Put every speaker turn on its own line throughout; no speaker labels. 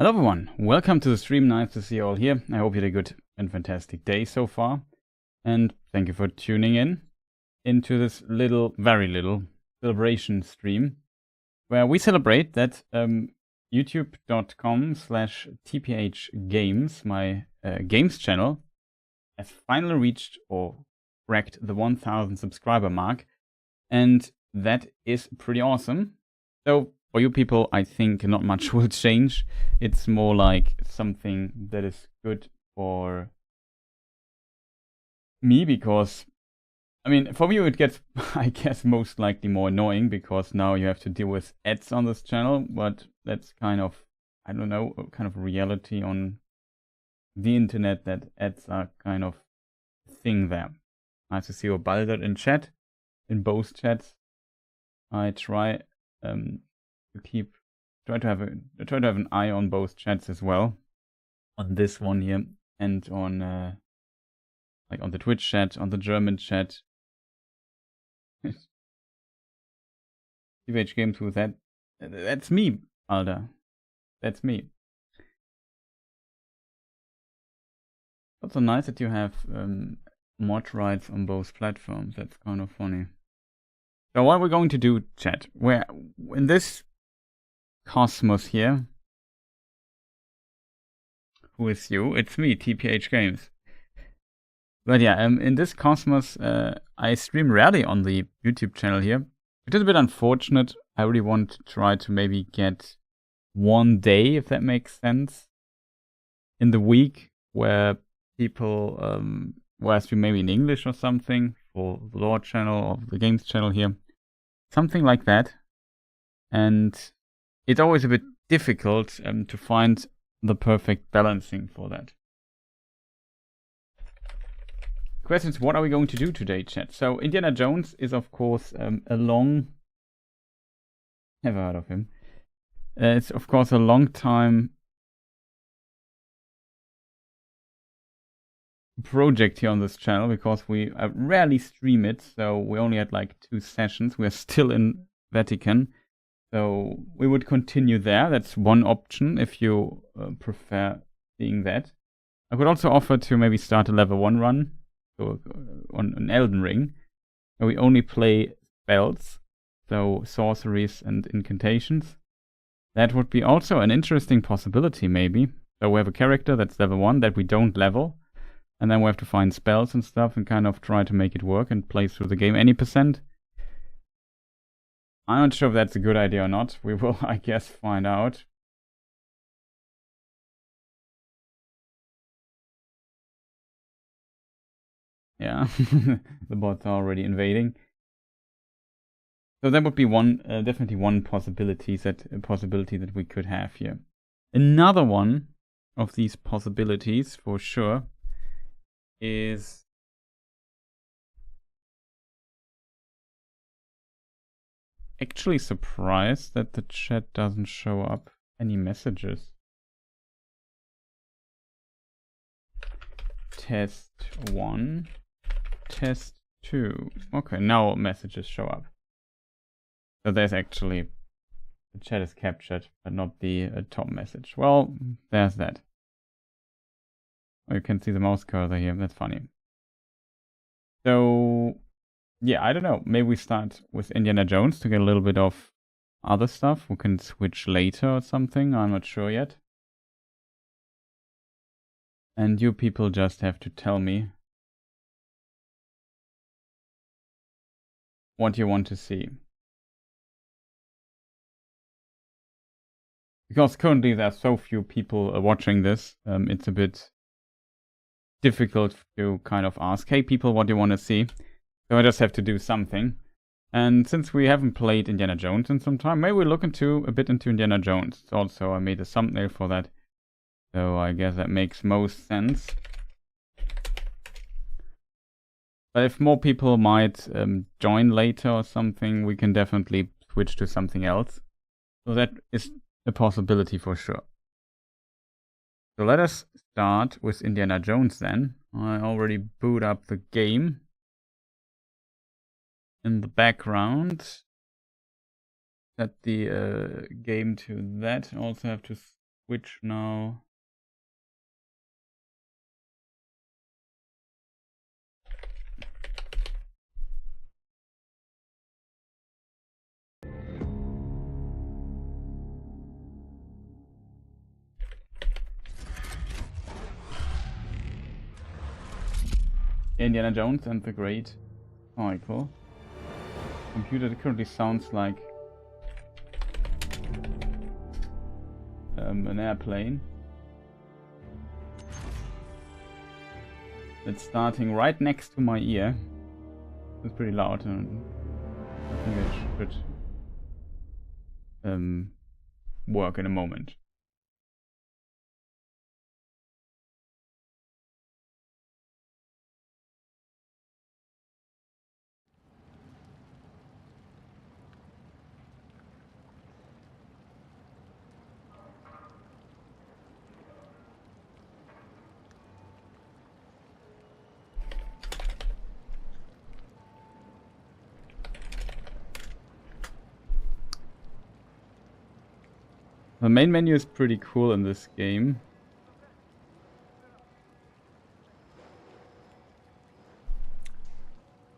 Hello everyone, welcome to the stream. Nice to see you all here. I hope you had a good and fantastic day so far. And thank you for tuning in into this very little celebration stream where we celebrate that youtube.com/TPhGames, my games channel, has finally reached or cracked the 1000 subscriber mark. And that is pretty awesome. So for you people, I think not much will change. It's more like something that is good for me because, I mean, for you it gets, I guess, most likely more annoying because now you have to deal with ads on this channel, but that's kind of, I don't know, kind of reality on the internet that ads are kind of a thing there. Nice to see you, Balder, in chat, in both chats. I try try to have an eye on both chats as well, on this one here and on like on the Twitch chat, on the German chat. TPhGames with that. That's me, Alda. That's me. Also nice that you have mod rights on both platforms. That's kind of funny. So what we're going to do, chat, where in this cosmos here, who is you? It's me, TPhGames. But yeah, in this cosmos, I stream rarely on the YouTube channel here. It is a bit unfortunate. I really want to try to maybe get one day, if that makes sense, in the week where people, where I stream maybe in English or something for the lore channel or the games channel here. Something like that. And it's always a bit difficult to find the perfect balancing for that. Questions, what are we going to do today, chat? So Indiana Jones is of course a long... Never heard of him. It's of course a long time project here on this channel because we rarely stream it, so we only had like 2 sessions. We are still in Vatican, so we would continue there. That's one option if you prefer seeing that. I could also offer to maybe start a level 1 run so, on an Elden Ring, where we only play spells, so sorceries and incantations. That would be also an interesting possibility maybe. So we have a character that's level 1 that we don't level. And then we have to find spells and stuff and kind of try to make it work and play through the game any percent. I'm not sure if that's a good idea or not. We will, I guess, find out. Yeah, the bots are already invading. So that would be one, definitely one possibility that we could have here. Another one of these possibilities, for sure, is actually surprised that the chat doesn't show up any messages. Test 1, test 2. Okay, now messages show up. So there's actually, the chat is captured, but not the top message. Well, there's that. Oh, you can see the mouse cursor here. That's funny. So, yeah, I don't know. Maybe we start with Indiana Jones to get a little bit of other stuff. We can switch later or something. I'm not sure yet. And you people just have to tell me what you want to see. Because currently there are so few people watching this, it's a bit difficult to kind of ask, hey people, what do you want to see? So I just have to do something. And since we haven't played Indiana Jones in some time, maybe we look a bit into Indiana Jones. Also, I made a thumbnail for that. So I guess that makes most sense. But if more people might join later or something, we can definitely switch to something else. So that is a possibility for sure. So let us start with Indiana Jones then. I already boot up the game. In the background, set the game to that. Also have to switch now. Indiana Jones and the Great Cycle. Computer currently sounds like an airplane. It's starting right next to my ear. It's pretty loud, and I think it should work in a moment. The main menu is pretty cool in this game.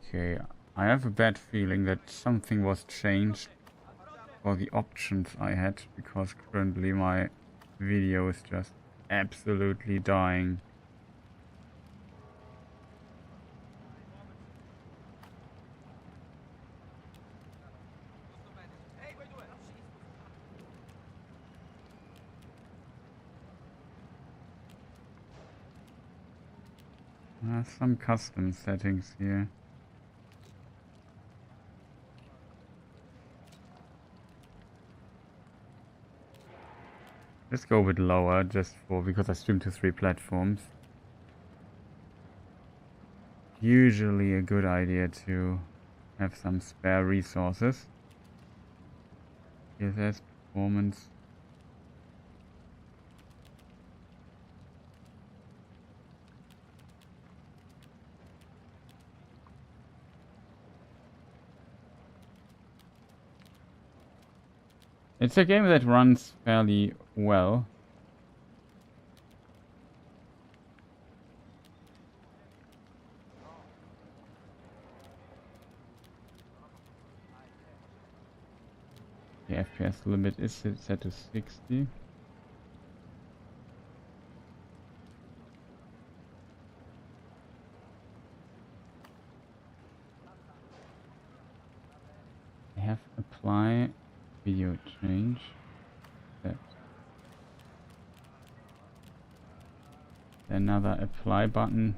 Okay, I have a bad feeling that something was changed for the options I had, because currently my video is just absolutely dying. Some custom settings here. Let's go a bit lower, just because I stream to 3 platforms. Usually a good idea to have some spare resources. ESS performance. It's a game that runs fairly well. The FPS limit is set to 60. I have apply video change. Set. Another apply button.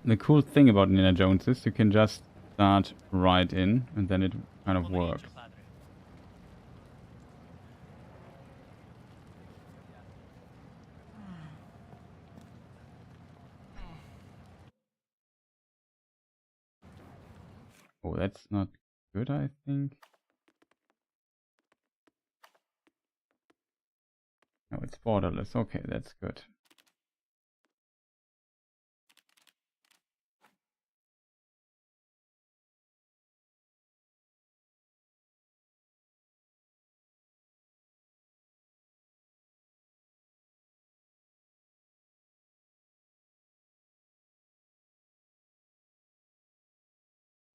The cool thing about Indiana Jones is you can just start right in and then it kind of works. Oh, that's not good, I think. No, it's borderless. Okay, that's good.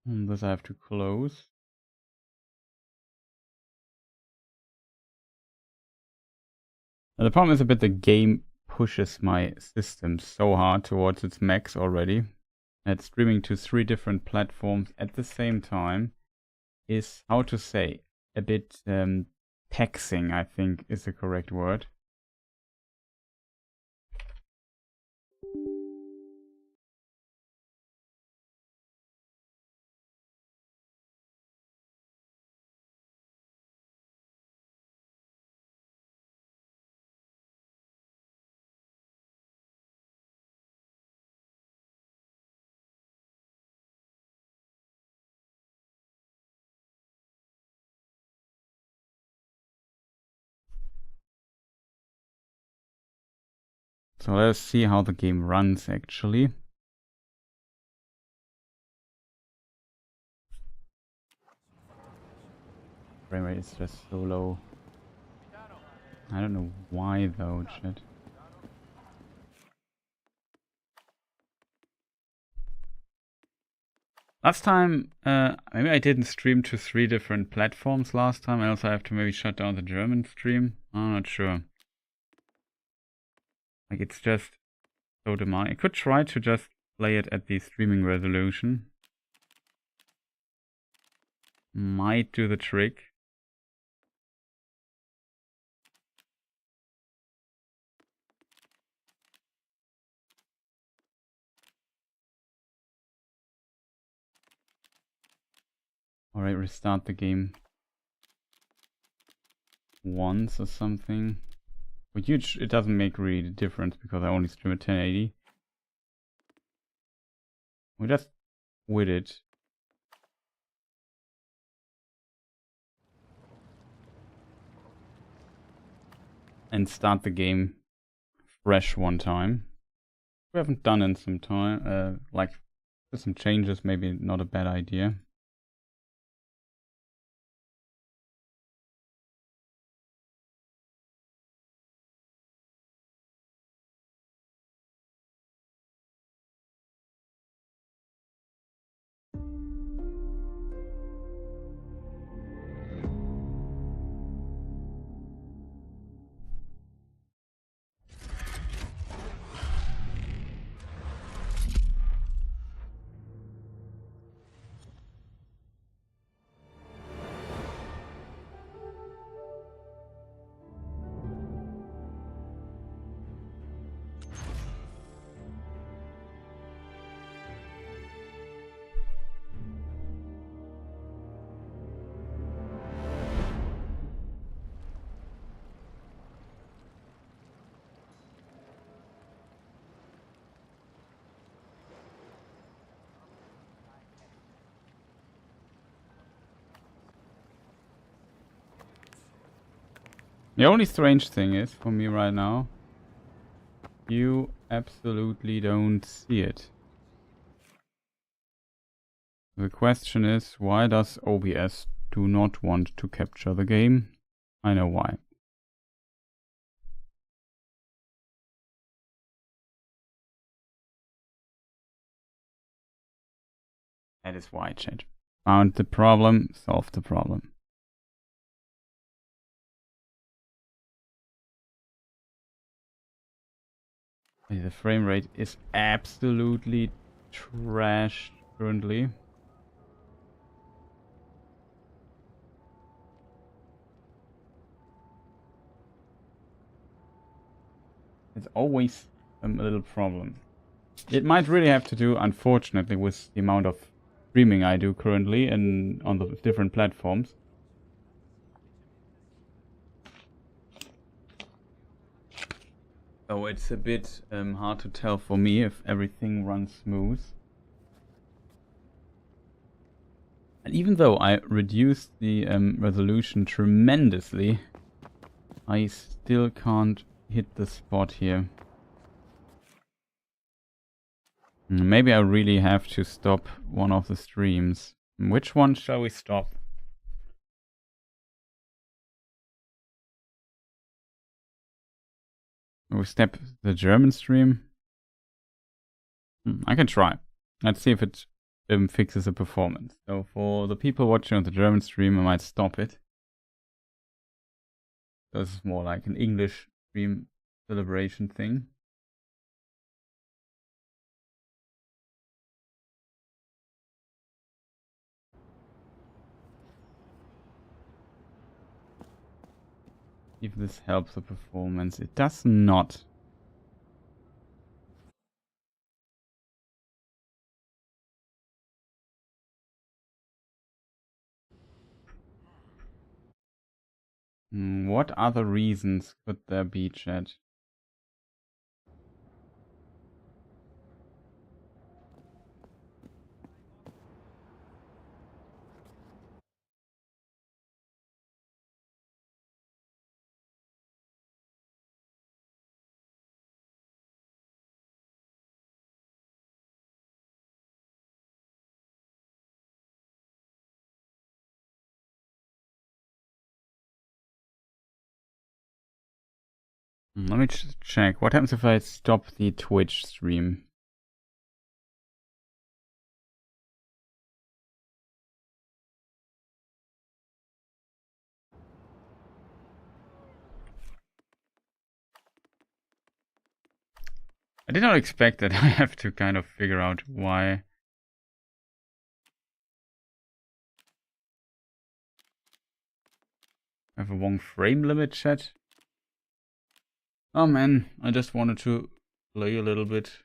And this I have to close. Now, the problem is a bit the game pushes my system so hard towards its max already. And streaming to 3 different platforms at the same time is, how to say, a bit taxing, I think is the correct word. So let's see how the game runs actually. Frame rate is just so low. I don't know why though, chat. Last time, maybe I didn't stream to 3 different platforms last time. I also have to maybe shut down the German stream. I'm not sure. Like, it's just so demanding. I could try to just play it at the streaming resolution. Might do the trick. Alright, restart the game once or something. But huge, it doesn't make really a difference because I only stream at 1080. We just quit it. And start the game fresh one time. We haven't done in some time. Like, with some changes, maybe not a bad idea. The only strange thing is, for me right now, you absolutely don't see it. The question is, why does OBS do not want to capture the game? I know why. That is why, chat. Found the problem, solved the problem. The frame rate is absolutely trash currently. It's always a little problem. It might really have to do, unfortunately, with the amount of streaming I do currently and on the different platforms. So it's a bit hard to tell for me if everything runs smooth. And even though I reduced the resolution tremendously, I still can't hit the spot here. Maybe I really have to stop one of the streams. Which one shall we stop? We step the German stream? I can try. Let's see if it fixes the performance. So for the people watching on the German stream, I might stop it. This is more like an English stream celebration thing. If this helps the performance, it does not. What other reasons could there be, chat? Let me check. What happens if I stop the Twitch stream? I did not expect that. I have to kind of figure out why. I have a wrong frame limit, chat. Oh man, I just wanted to play a little bit.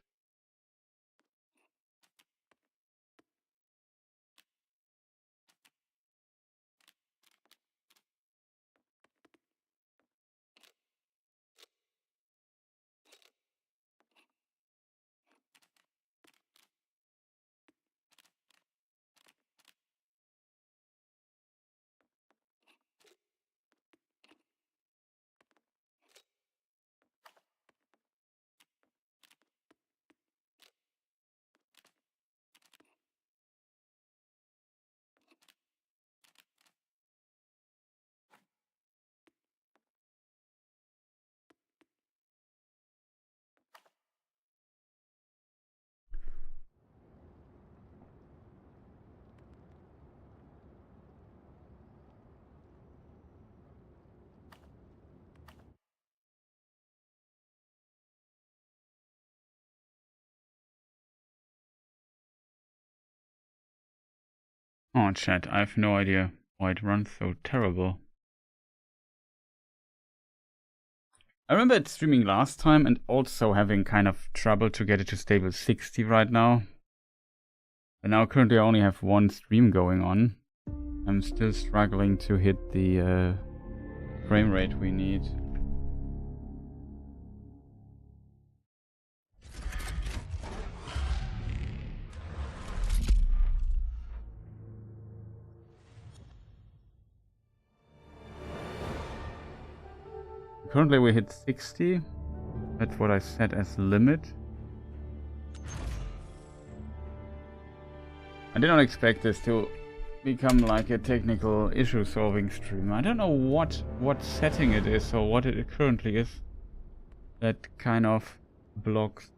Oh, chat, I have no idea why it runs so terrible. I remember it streaming last time and also having kind of trouble to get it to stable 60 right now. And now currently I only have one stream going on. I'm still struggling to hit the frame rate we need. Currently we hit 60. That's what I set as limit. I did not expect this to become like a technical issue solving stream. I don't know what setting it is or what it currently is that kind of blocks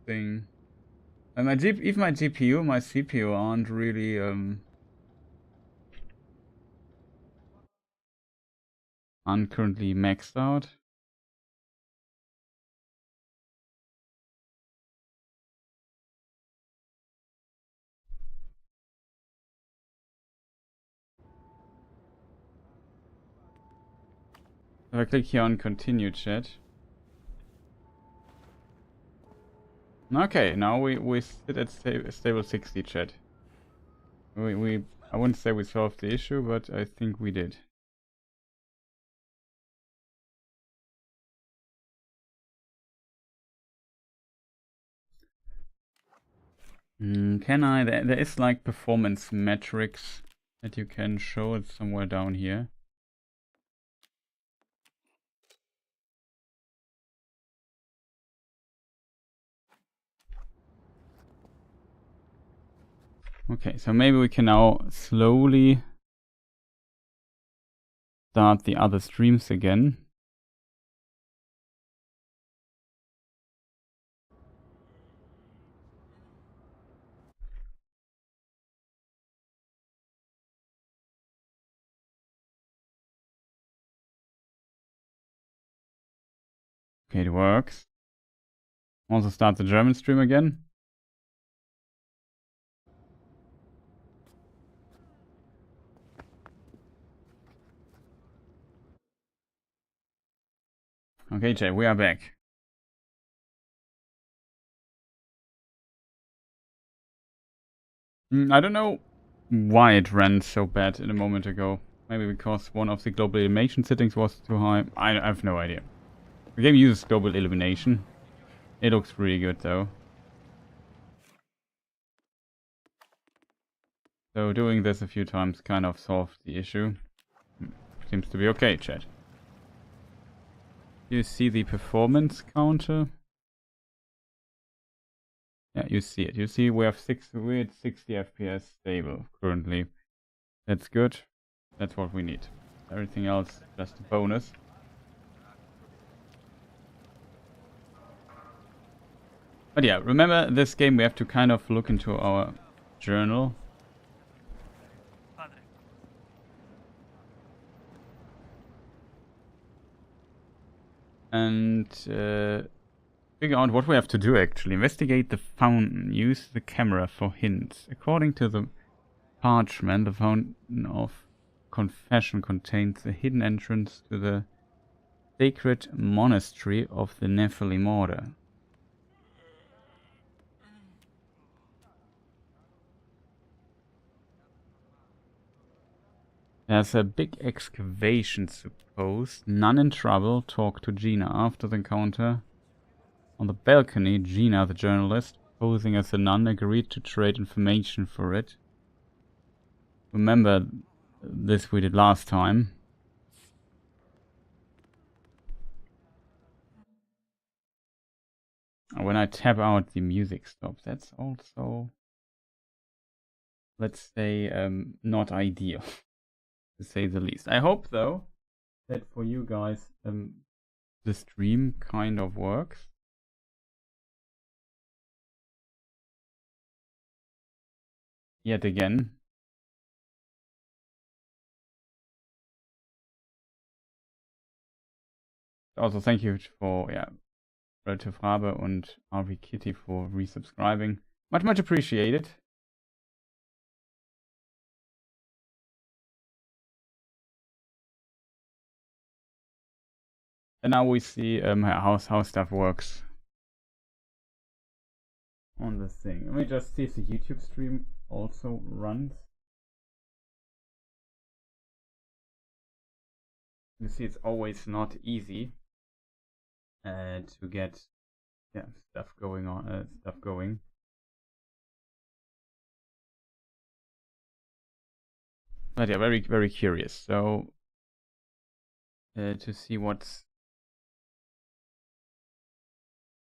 thing. And even my GPU, my CPU aren't really aren't currently maxed out. If I click here on continue chat. Okay, now we sit at stable 60 chat. I wouldn't say we solved the issue, but I think we did. Can I? There is like performance metrics that you can show. It's somewhere down here. Okay, so maybe we can now slowly start the other streams again. Okay, it works. Also start the German stream again. Okay, Jay, we are back. I don't know why it ran so bad a moment ago. Maybe because one of the global illumination settings was too high. I have no idea. The game uses global illumination. It looks really good though. So doing this a few times kind of solved the issue. Seems to be okay, chat. You see the performance counter? Yeah, you see it. You see we're at 60 FPS stable currently. That's good. That's what we need. Everything else just a bonus. But yeah, remember this game we have to kind of look into our journal. And figure out what we have to do actually. Investigate the fountain. Use the camera for hints. According to the parchment, the fountain of confession contains a hidden entrance to the sacred monastery of the Nephilim order. There's a big excavation supposed. None in trouble. Talk to Gina after the encounter. On the balcony, Gina, the journalist, posing as a nun, agreed to trade information for it. Remember this we did last time. When I tap out, the music stops. That's also, let's say, not ideal, to say the least. I hope, though, that for you guys, the stream kind of works. Yet again. Also, thank you for, Relative Rabe und RV Kitty for resubscribing. Much appreciated. And now we see how stuff works on this thing. Let me just see if the YouTube stream also runs. You see, it's always not easy to get stuff going on, But yeah, very curious. So to see what's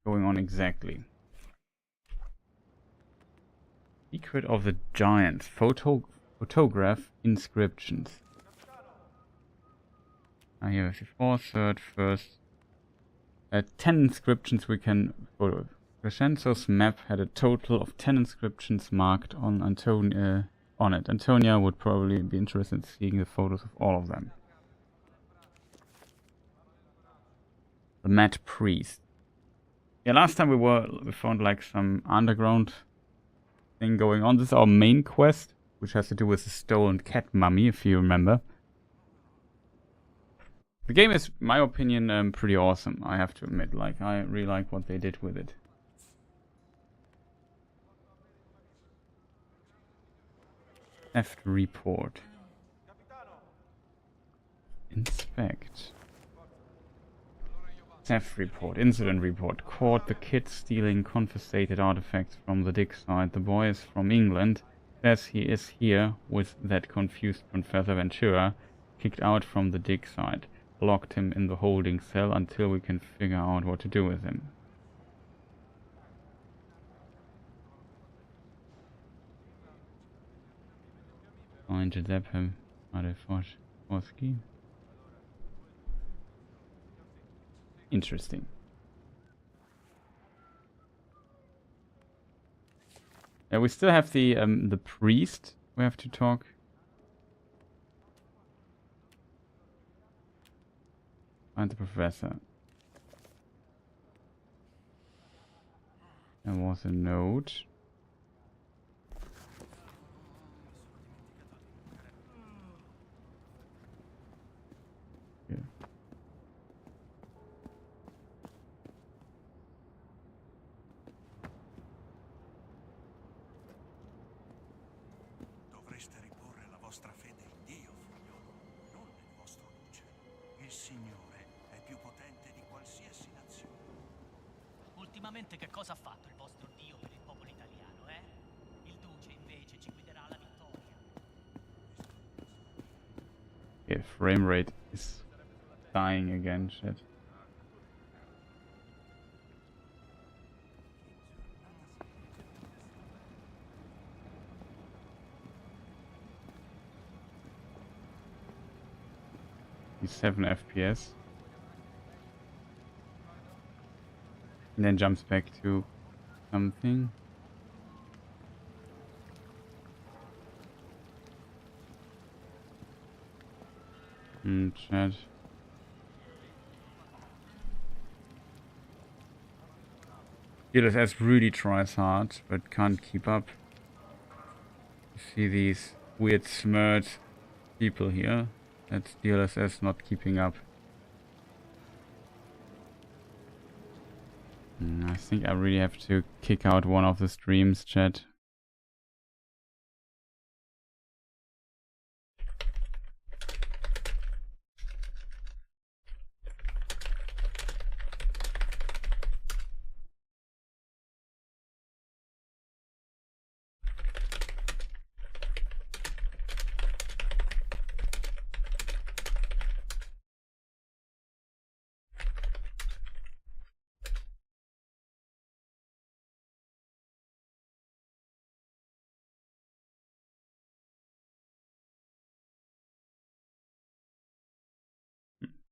going on exactly. Secret of the Giants. Photograph inscriptions. Here is the fourth, third, first. 10 inscriptions we can photo. Crescenzo's map had a total of 10 inscriptions marked on it. Antonia would probably be interested in seeing the photos of all of them. The Mad Priest. Yeah, last time we found like some underground thing going on. This is our main quest, which has to do with the stolen cat mummy, if you remember. The game is, in my opinion, pretty awesome, I have to admit. Like, I really like what they did with it. Theft report. Inspect. Theft report. Incident report. Caught the kid stealing confiscated artifacts from the dig site. The boy is from England. Says he is here with that confused Professor Ventura. Kicked out from the dig site. Locked him in the holding cell until we can figure out what to do with him. Find Giuseppe Marefoschi. Interesting. Yeah, we still have the priest we have to talk. Find the professor. There was a note. Yeah.
Dovreste riporre la vostra fede in Dio, figliolo, non nel vostro luce. Il Signore è più potente di qualsiasi nazione.
Ultimamente che cosa ha fatto il vostro Dio per il popolo italiano, eh? Il Duce invece ci guiderà alla vittoria.
Yeah, frame rate is dying again, shit. He's 7 FPS. And then jumps back to something. Chat. DualSense really tries hard, but can't keep up. You see these weird smirred people here. That's DualSense not keeping up. I think I really have to kick out one of the streams, chat.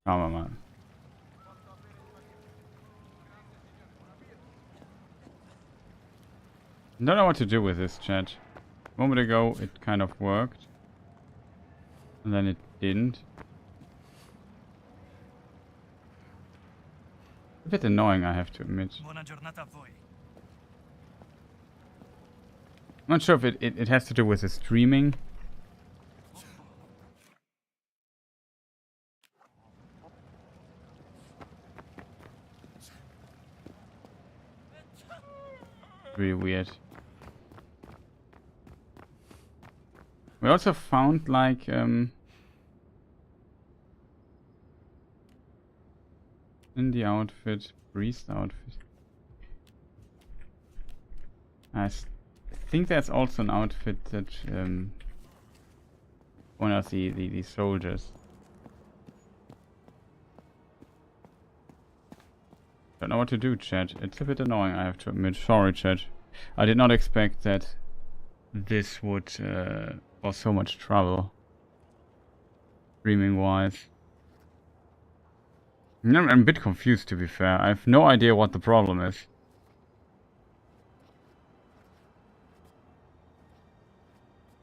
Come on, man. Don't know what to do with this, chat. A moment ago it kind of worked. And then it didn't. A bit annoying, I have to admit.
Buona giornata a voi.
I'm not sure if it has to do with the streaming. Really weird. We also found like in the outfit, priest outfit. I think there's also an outfit that one of the soldiers. Don't know what to do, chat. It's a bit annoying, I have to admit. Sorry, chat. I did not expect that this would cause so much trouble. Streaming wise. I'm a bit confused, to be fair. I have no idea what the problem is.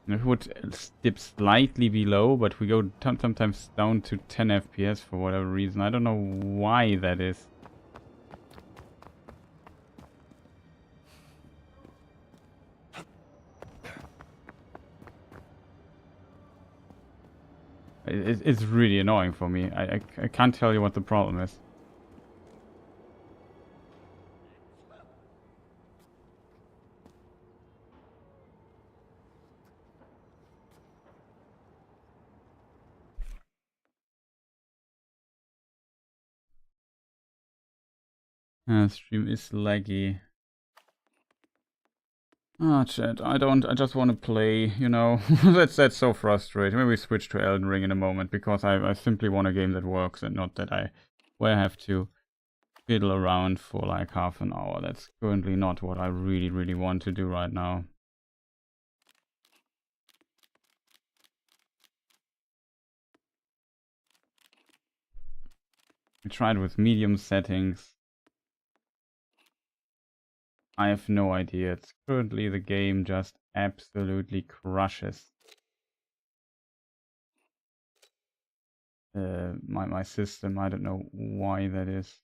It would dip slightly below, but we go sometimes down to 10 FPS for whatever reason. I don't know why that is. It's really annoying for me. I can't tell you what the problem is. Stream is laggy. Ah, chat, I just want to play, you know. that's so frustrating. Maybe we switch to Elden Ring in a moment, because I simply want a game that works and not that where I have to fiddle around for like half an hour. That's currently not what I really want to do right now. We tried with medium settings. I have no idea. It's currently the game just absolutely crushes my system. I don't know why that is.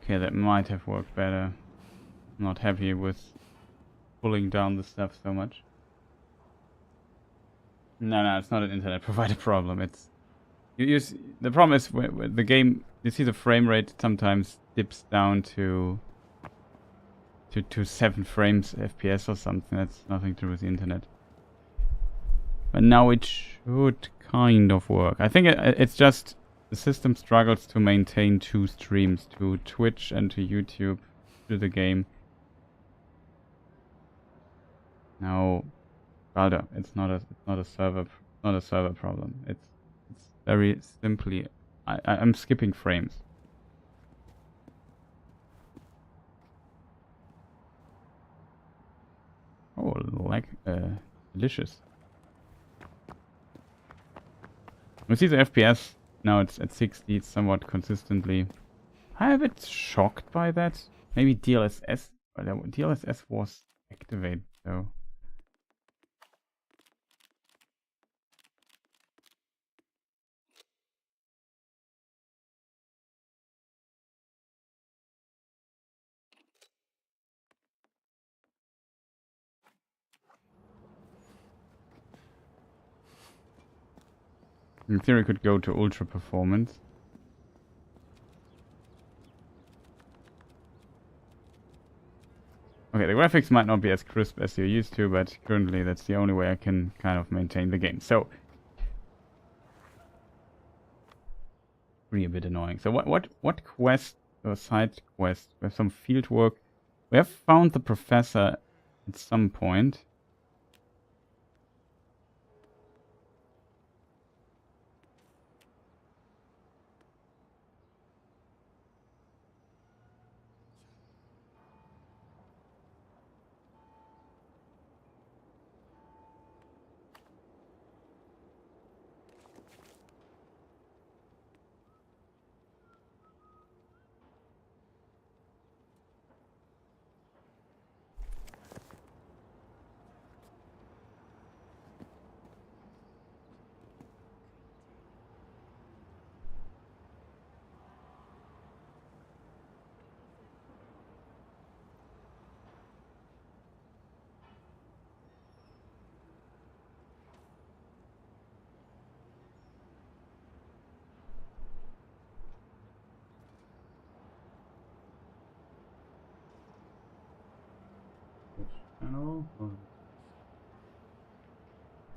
Okay, that might have worked better. I'm not happy with pulling down the stuff so much. No, it's not an internet provider problem. It's the problem is with the game. You see the frame rate sometimes dips down to 7 frames FPS or something. That's nothing to do with the internet. But now it should kind of work. I think it's just the system struggles to maintain 2 streams, to Twitch and to YouTube, to the game. Now, rather, it's not a server problem. It's very simply, I'm skipping frames. Oh, like delicious. We see the FPS now. It's at 60. It's somewhat consistently. I'm a bit shocked by that. Maybe DLSS. DLSS was activated though. In theory, could go to ultra performance. Okay, the graphics might not be as crisp as you're used to, but currently that's the only way I can kind of maintain the game. So, really a bit annoying. So what quest or side quest? We have some field work. We have found the professor at some point.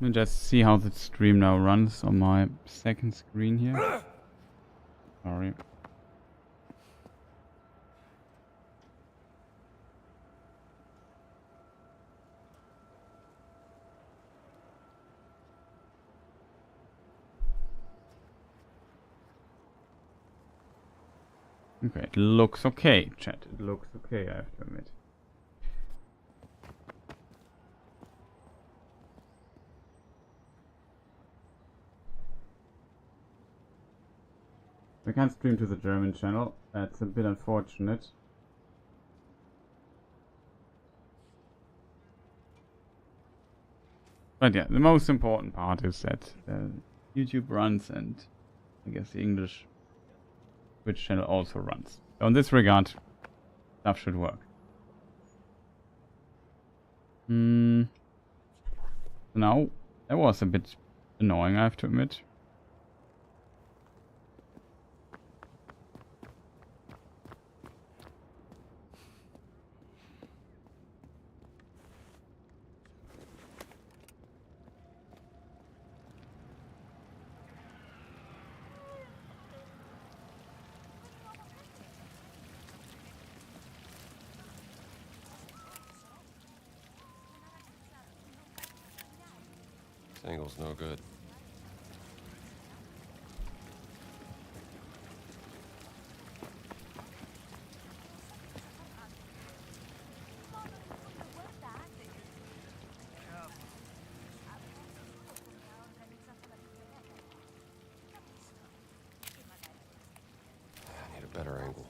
Let me just see how the stream now runs on my second screen here. Sorry. Okay, it looks okay, chat. It looks okay, I have to admit. We can't stream to the German channel. That's a bit unfortunate. But yeah, the most important part is that YouTube runs, and I guess the English Twitch channel also runs. So in this regard, stuff should work. Now, that was a bit annoying, I have to admit.
This angle's no good. I need a better angle.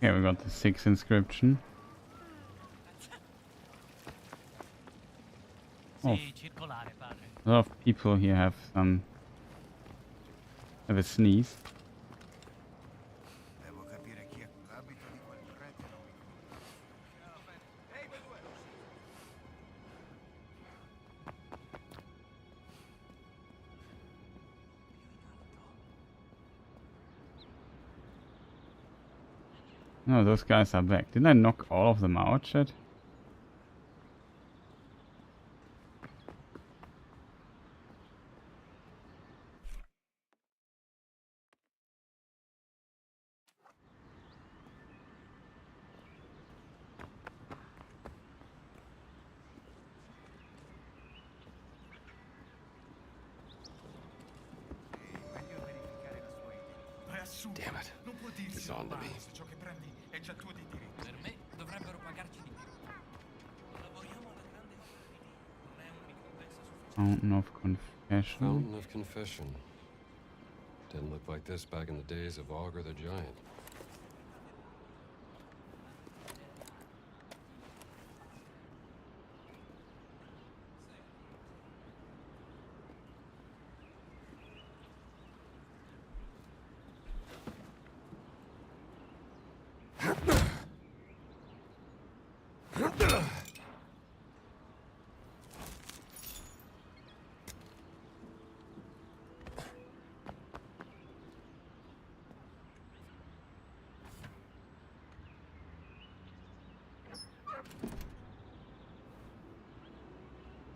Okay, we got the 6 inscription. Oh,
Sì, circolare, padre.
a lot of people here have a sneeze.
Devo capire chi è. L'abito di quel prete non mi
No, those guys are back. Didn't I knock all of them out, chat?
assurdo.
Damn it.
Non può dirsi
He's on to me.
se ciò che prendi è già tuo di diritto.
Per me dovrebbero pagarci di più. Lavoriamo alla grande opera di Dio. Non è una ricompensa sufficiente.
Fountain of Confession.
Fountain of Confession. Didn't look like this back in the days of Augur the Giant.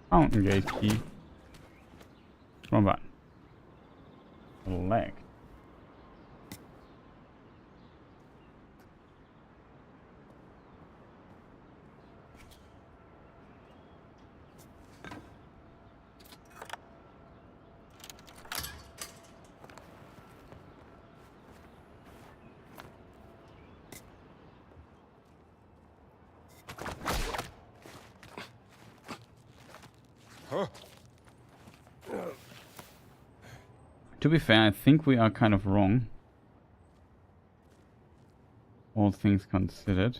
Fountain Gate key. Wrong button. Select. To be fair, I think we are kind of wrong. All things considered.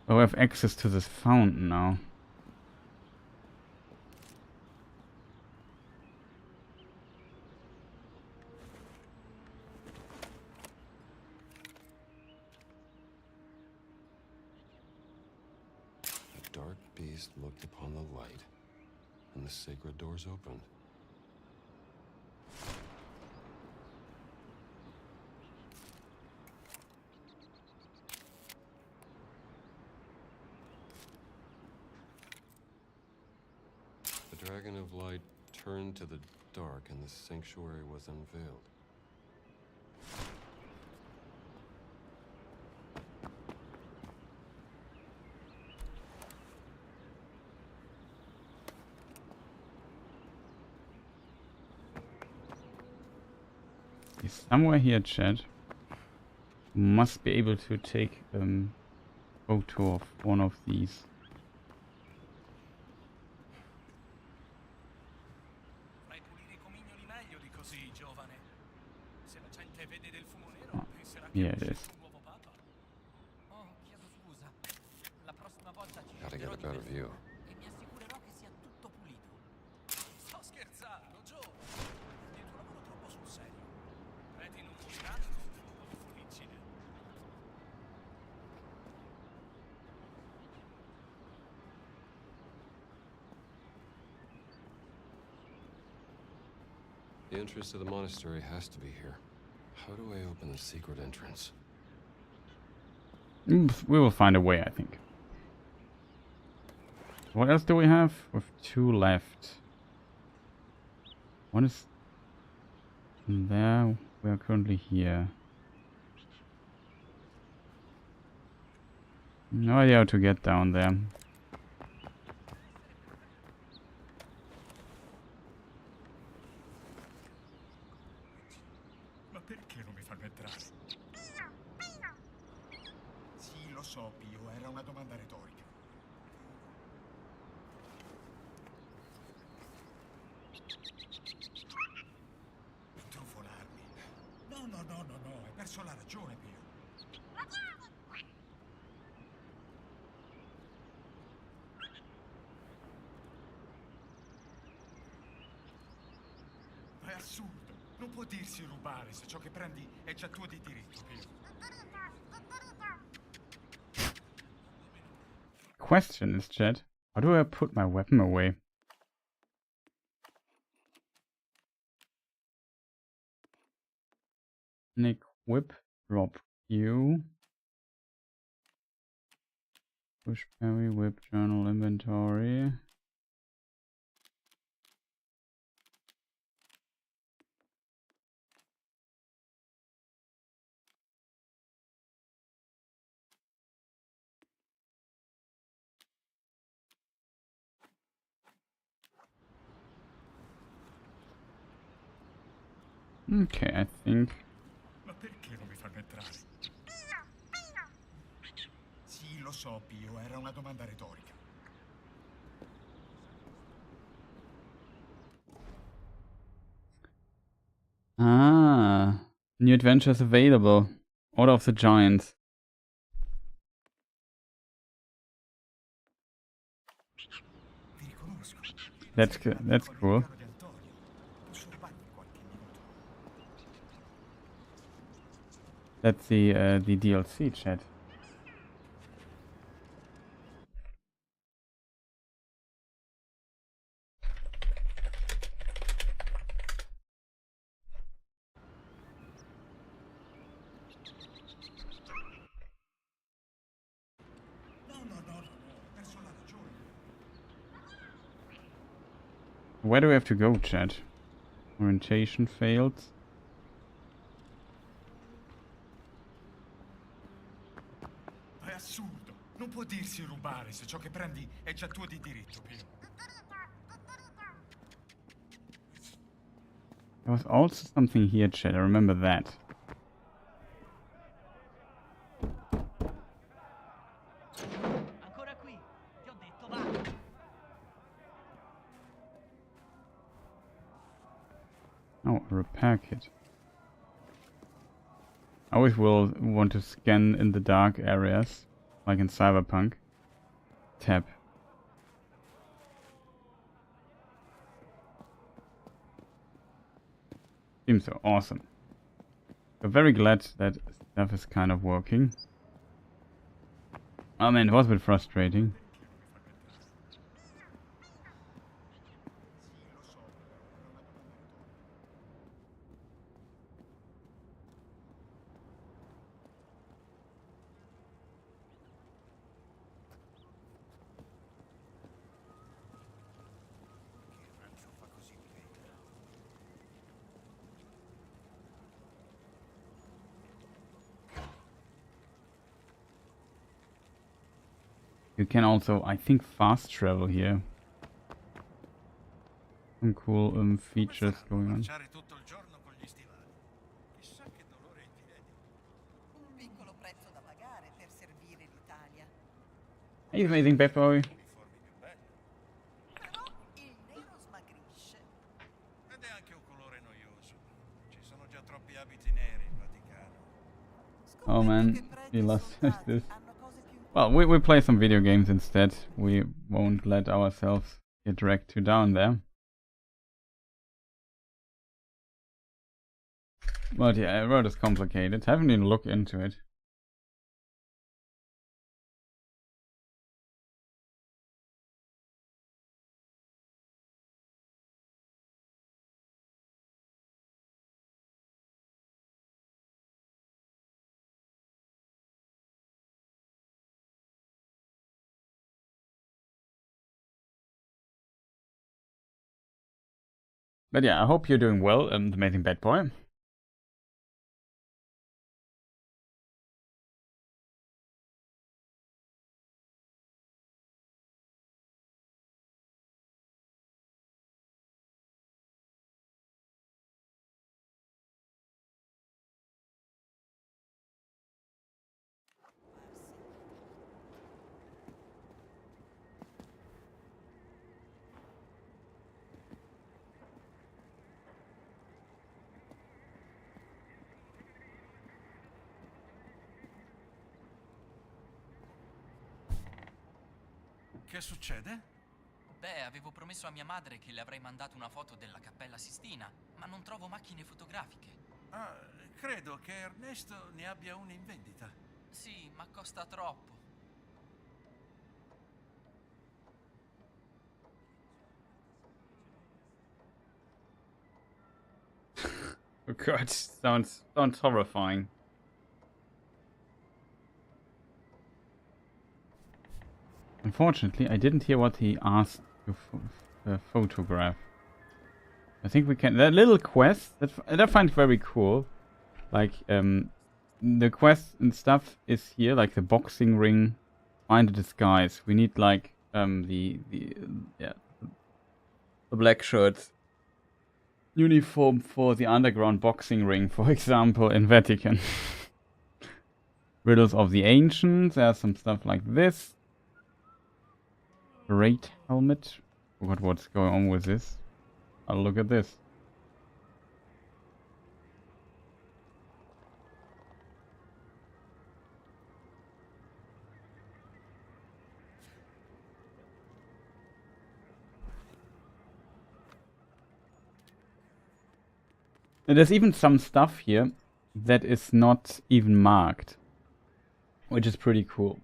Oh, we have access to this fountain now.
The dark beast looked upon the light, and the sacred doors opened. The dragon of light turned to the dark, and the sanctuary was unveiled.
He's somewhere here, chat. Must be able to take photo of one of these.
Fai pulire i comignoli meglio di così, giovane. Se la gente vede del fumo nero,
Oh,
penserà che
here
è
it is.
un nuovo papa.
Oh, chiedo scusa. La prossima volta ci
Gotta get
renderò
a
di
better
persona
view.
e mi assicurerò che sia tutto pulito.
Sto scherzando, Joe. Il tuo lavoro troppo sul serio. Preti in un vulcano o fuliggine?
The entrance to the monastery has to be here. How do I open the secret entrance?
We will find a way, I think. What else do we have? We have 2 left. One is there. We are currently here. No idea how to get down there.
Ma perché non mi fanno entrare? Sì, lo so, Pio, era una domanda retorica. Trufonarmi. No, hai perso la ragione, Pio. È assurdo. Non può dirsi rubare se ciò che prendi è già tuo di diritto, Pio.
Question is, chat, how do I put my weapon away? Nick whip, drop Q. Push parry, whip, journal, inventory. Okay, I think...
Ma perché non mi fanno entrare? Sì, lo so, Pio, era una domanda retorica.
Ah, new adventures available. Order of the Giants.
Vi riconosco.
That's cool.
Di Antonio. Posso rubarvi qualche minuto?
That's the DLC chat.
No, ho perso la ragione.
Where do we have to go, chat? Orientation failed.
È assurdo. Non può dirsi rubare se ciò che prendi è già tuo di diritto, Pio.
There was also something here, chat. I remember that.
Ancora qui. Ti ho detto va.
Oh, a repair kit. I always will want to scan in the dark areas, like in Cyberpunk. Tab. Seems so awesome. We're very glad that stuff is kind of working. I mean, it was a bit frustrating. You can also, I think, fast travel here. Some cool features going on.
Marciare tutto il giorno con gli stivali. Chissà che dolore ai piedi.
Un piccolo prezzo da pagare per servire l'Italia.
Hey, amazing bad boy.
Uniformi più belli.
Però il nero smagrisce.
Ed è anche un colore noioso. Ci sono già troppi abiti neri in Vaticano.
Oh
Scommetto
man,
che
he
preti e
lost
soldati
this.
hanno cose più
Well, we play some video games instead. We won't let ourselves get dragged too down there. But yeah, road is complicated. Haven't even looked into it. But yeah, I hope you're doing well, the amazing bad boy.
Che succede?
Beh, avevo promesso a mia madre che le avrei mandato una foto della Cappella Sistina, ma non trovo macchine fotografiche.
Ah, credo che Ernesto ne abbia una in vendita.
Sì, ma costa troppo.
Oh god, sounds horrifying. Unfortunately, I didn't hear what he asked to photograph. I think we can... That little quest, that I find very cool. Like, the quest and stuff is here, like the boxing ring, find a disguise. We need, like, the black shirts. uniform for the underground boxing ring, for example, in Vatican. Riddles of the Ancients. There's some stuff like this. Great helmet. Forgot what's going on with this. Oh, look at this. And there's even some stuff here that is not even marked, which is pretty cool.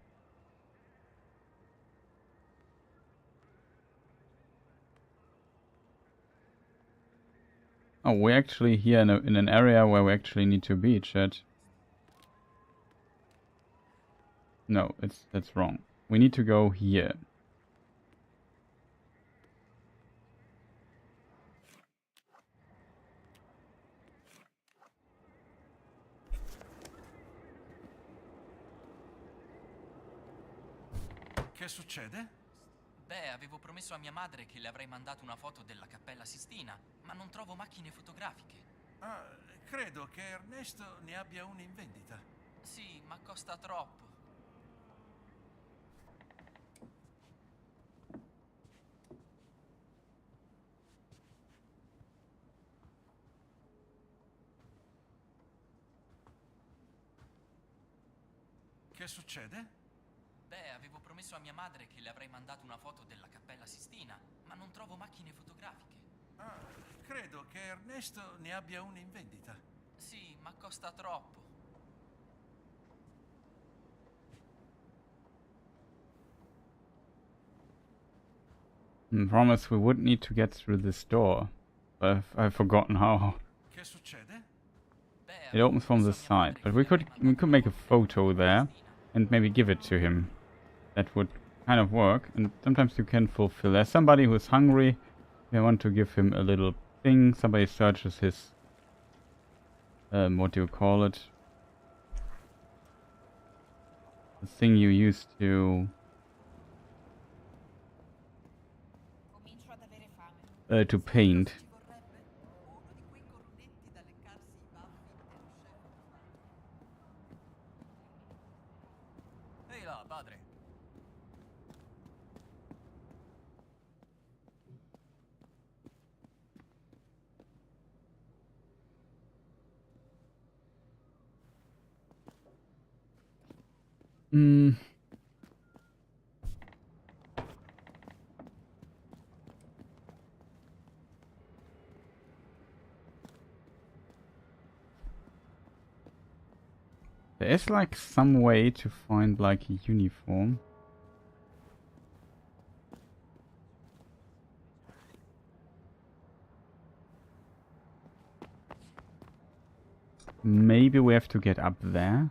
Oh, we're actually here in an area where we actually need to be, chat. No, that's wrong. We need to go here.
Che succede?
Beh, avevo promesso a mia madre che le avrei mandato una foto della Cappella Sistina, ma non trovo macchine fotografiche.
Ah, credo che Ernesto ne abbia una in vendita.
Sì, ma costa troppo.
Che succede?
Beh, avevo promesso a mia madre che le avrei mandato una foto della Cappella Sistina, ma non trovo macchine fotografiche.
Ah, credo che Ernesto ne abbia una in vendita.
Sì, ma costa troppo.
Promise we would need to get through this door. I've forgotten how.
Che succede?
It opens from the side, but we could make a photo there and maybe give it to him. That would kind of work, and sometimes you can fulfill. There's somebody who's hungry. I want to give him a little thing. Somebody searches his what do you call it? The thing you used to
Comincio ad avere fame.
to paint.
Ci vorrebbe uno di quei cornetti da leccarsi i baffi dello chef.
Ehi là, padre.
There is like some way to find like a uniform. Maybe we have to get up there.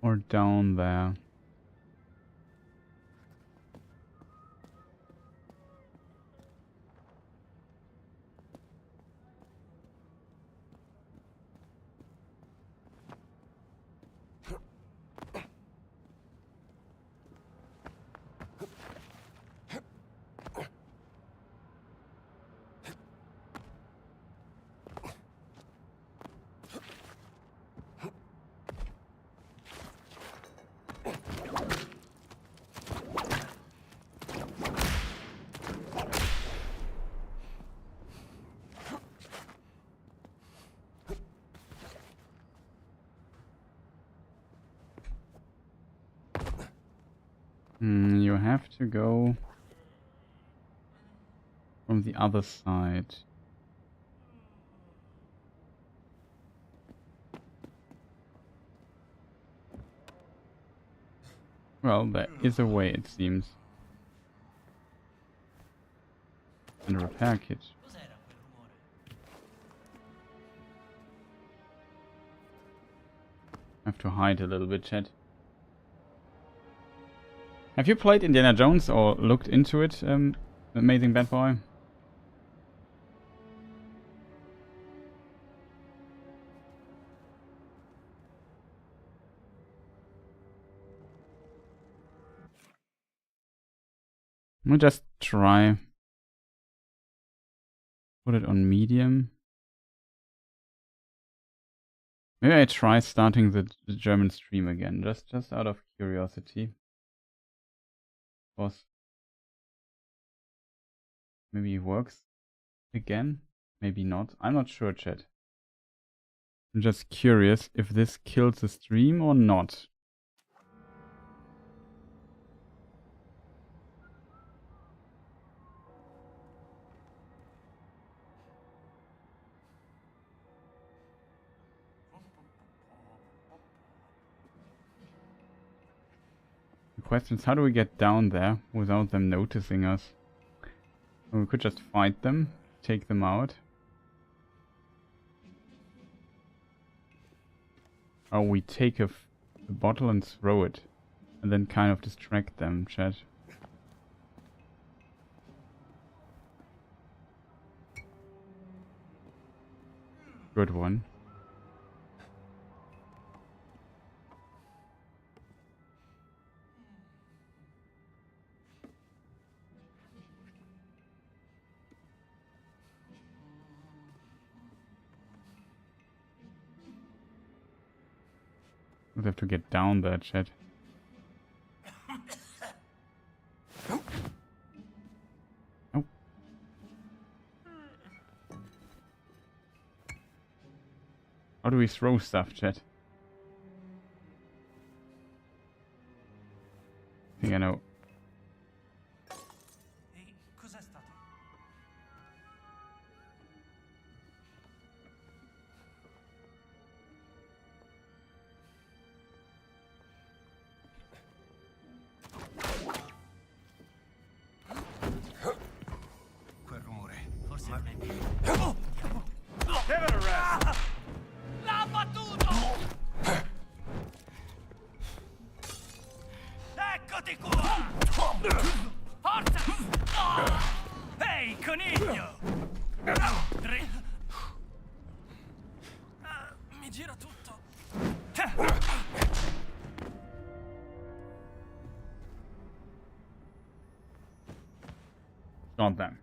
Or down there. You have to go from the other side. Well, there is a way, it seems. And a repair kit.
Cos'era quel rumore?
I have to hide a little bit, chat. Have you played Indiana Jones or looked into it, Amazing Bad Boy? We'll just try. Put it on medium. Maybe I try starting the German stream again, just out of curiosity. Of course. Maybe it works again. Maybe not. I'm not sure, chat. I'm just curious if this kills the stream or not. The question is, how do we get down there without them noticing us? Well, we could just fight them, take them out. Or we take a bottle and throw it, and then kind of distract them, chat. Good one. We'll have to get down there, chat. Oh. How do we throw stuff, chat? I think I know.
Ehi, cos'è stato? Quel rumore.
Forse non è vero.
L'ha abbattuto! Eccoti qua! Forza! Ehi, coniglio!
Mi gira tutto.
Got them.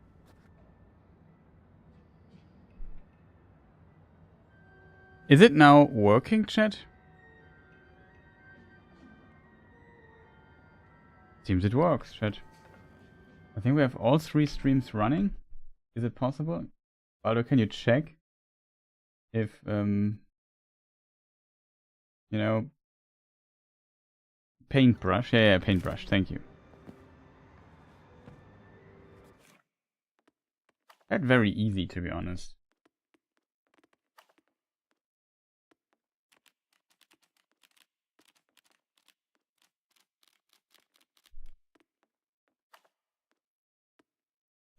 Is it now working, chat? Seems it works, chat. I think we have all 3 streams running. Is it possible? Aldo, can you check if, you know, paintbrush? Yeah, paintbrush, thank you. That's very easy, to be honest.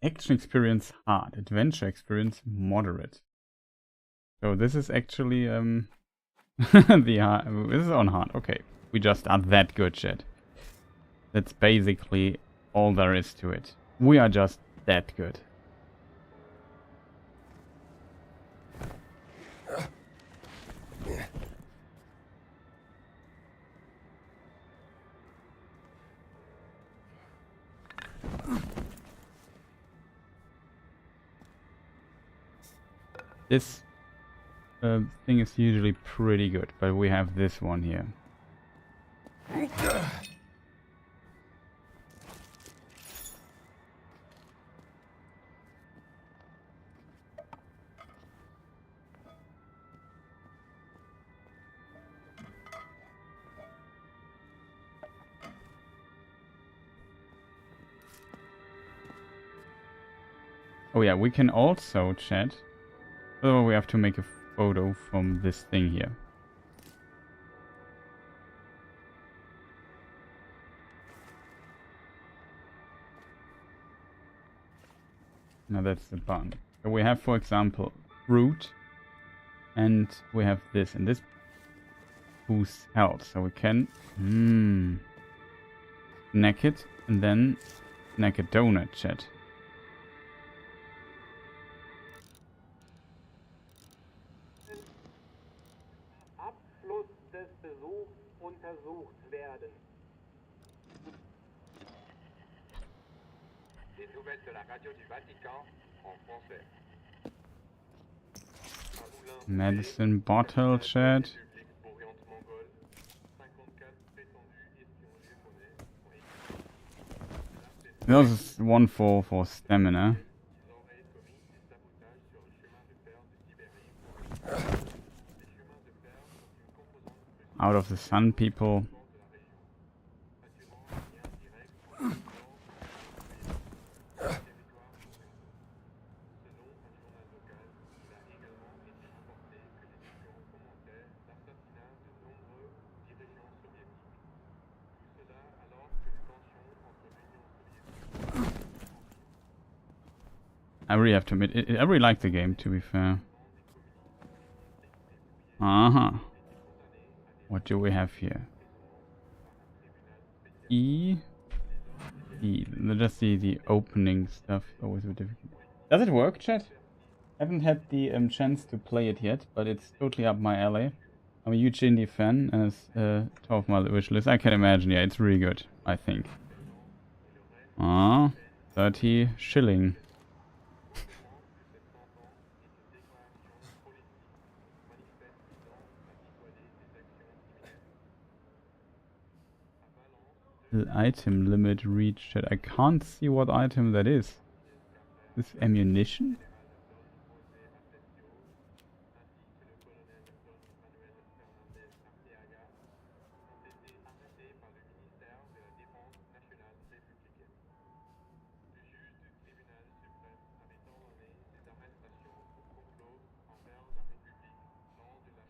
Action experience hard, adventure experience moderate. So this is actually the hard. This is on hard. Okay, we just are that good, chat. That's basically all there is to it. We are just that good. This thing is usually pretty good, but we have this one here. Oh yeah, we can also chat. Oh, we have to make a photo from this thing here. Now that's the button. So we have, for example, fruit, and we have this, and this boosts health. So we can snack it, and then snack a donut, chat.
Abschluss des Besuchs untersucht werden. Les nouvelles de la radio du Vatican en français.
Medicine bottle, chat.
Public oriente mongole. 54 prétendus espions japonais sont équipés.
This is one for stamina.
Ils auraient commis des sabotages sur le chemin de fer de Sibérie. Les chemins de fer sont une composante cruciale
Out of the sun, people.
de la région, assurant un lien direct entre le nord et le territoire oriental. Selon un journal local, il a également été rapporté que les espions fomentaient l'assassinat de nombreux dirigeants soviétiques. Tout cela alors que les tensions entre l'Union soviétique
I really have to admit, I really like the game, to be fair. What do we have here? E. Just the opening stuff. Always a bit difficult. Does it work, chat? Haven't had the chance to play it yet, but it's totally up my alley. I'm a huge indie fan, and it's top of my wish list. I can imagine, yeah, it's really good, I think. 30 shilling. The item limit reached. I can't see what item that is. This ammunition?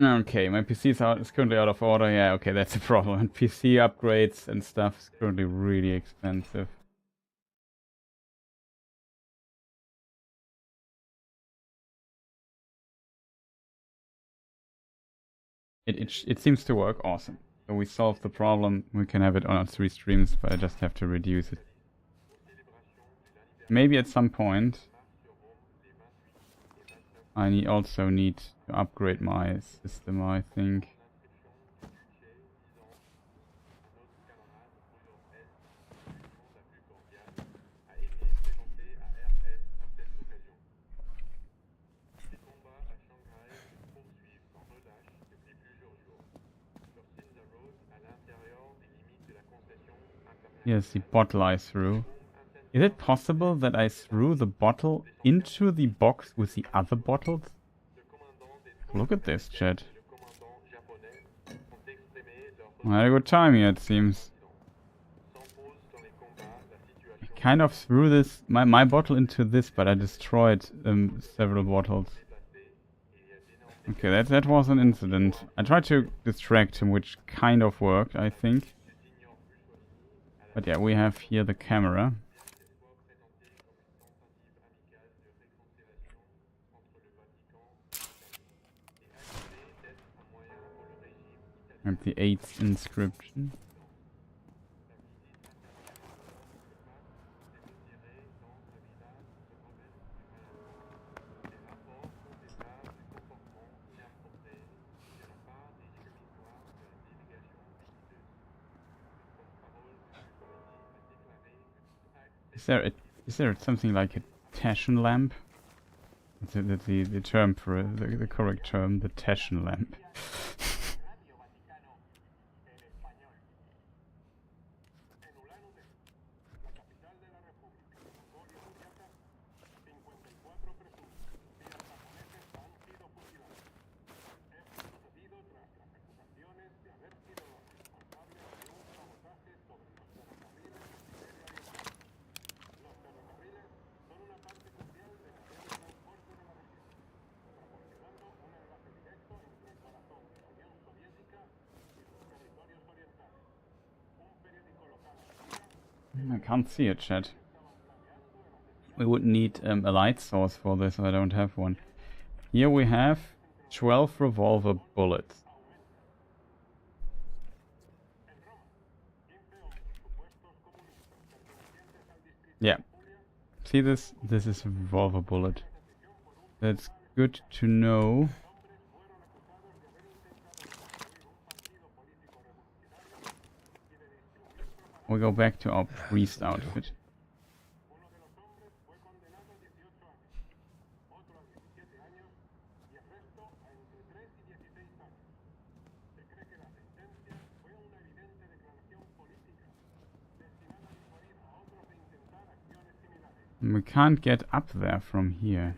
Okay, my PC is currently out of order. Yeah, okay, that's a problem. PC upgrades and stuff is currently really expensive. It seems to work awesome. So we solved the problem. We can have it on our 3 streams, but I just have to reduce it. Maybe at some point I also need to upgrade my system, I think. Yes, the bottle I threw. Is it possible that I threw the bottle into the box with the other bottles? Look at this, chat. I had a good time here, it seems. I kind of threw this my bottle into this, but I destroyed several bottles. Okay, that was an incident. I tried to distract him, which kind of worked, I think. But yeah, we have here the camera. And the 8th inscription. Is there something like a Taschen lamp? The term for the correct term, the Taschen lamp. I can't see it, chat. We would need a light source for this, I don't have one. Here we have 12 revolver bullets. Yeah. See this? This is a revolver bullet. That's good to know. We go back to our priest outfit. And we can't get up there from here.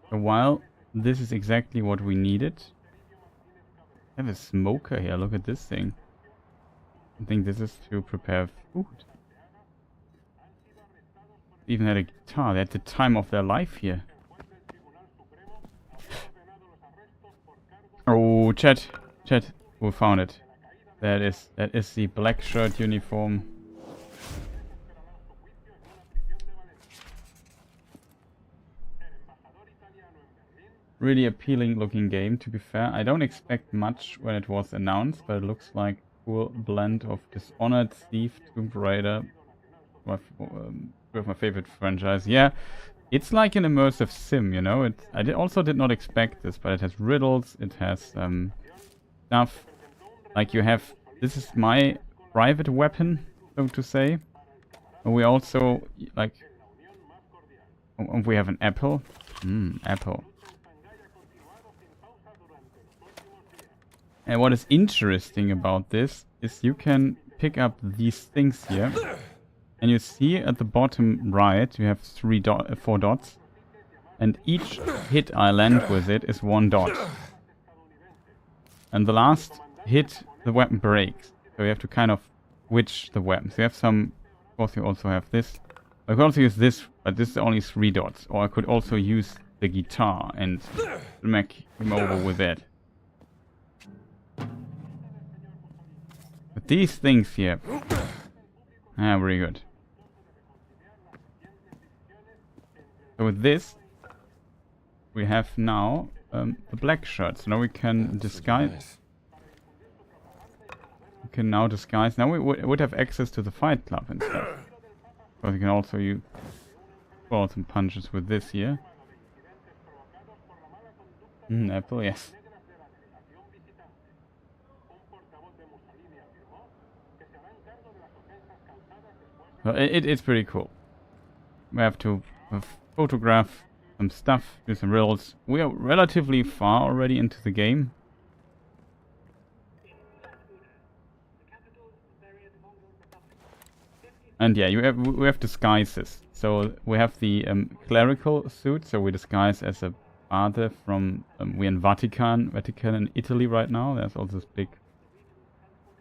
So while this is exactly what we needed. I have a smoker here, look at this thing. I think this is to prepare food. Even had a guitar, they had the time of their life here. Oh, chat, we found it. That is the black shirt uniform. Really appealing looking game, to be fair. I don't expect much when it was announced, but it looks like a cool blend of Dishonored, Thief, Tomb Raider, with my favorite franchise. Yeah, it's like an immersive sim, you know. Also did not expect this, but it has riddles, it has stuff. Like you have, this is my private weapon, so to say. And we also, like, we have an apple. Apple. And what is interesting about this is you can pick up these things here. And you see at the bottom right, you have 4 dots. And each hit I land with it is 1 dot. And the last hit, the weapon breaks. So you have to kind of switch the weapons. You have some, of course you also have this. I could also use this, but this is only 3 dots. Or I could also use the guitar and smack him over with it. But these things here, very good. So with this, we have now the black shirts. Now we can disguise. We can now disguise. Now we would have access to the fight club and stuff. But we can also use some punches with this here. Apple, yes. Well, it's pretty cool. We have to photograph some stuff, do some riddles. We are relatively far already into the game. And yeah, we have disguises. So we have the clerical suit, so we disguise as a father from... we're in Vatican in Italy right now. There's also this big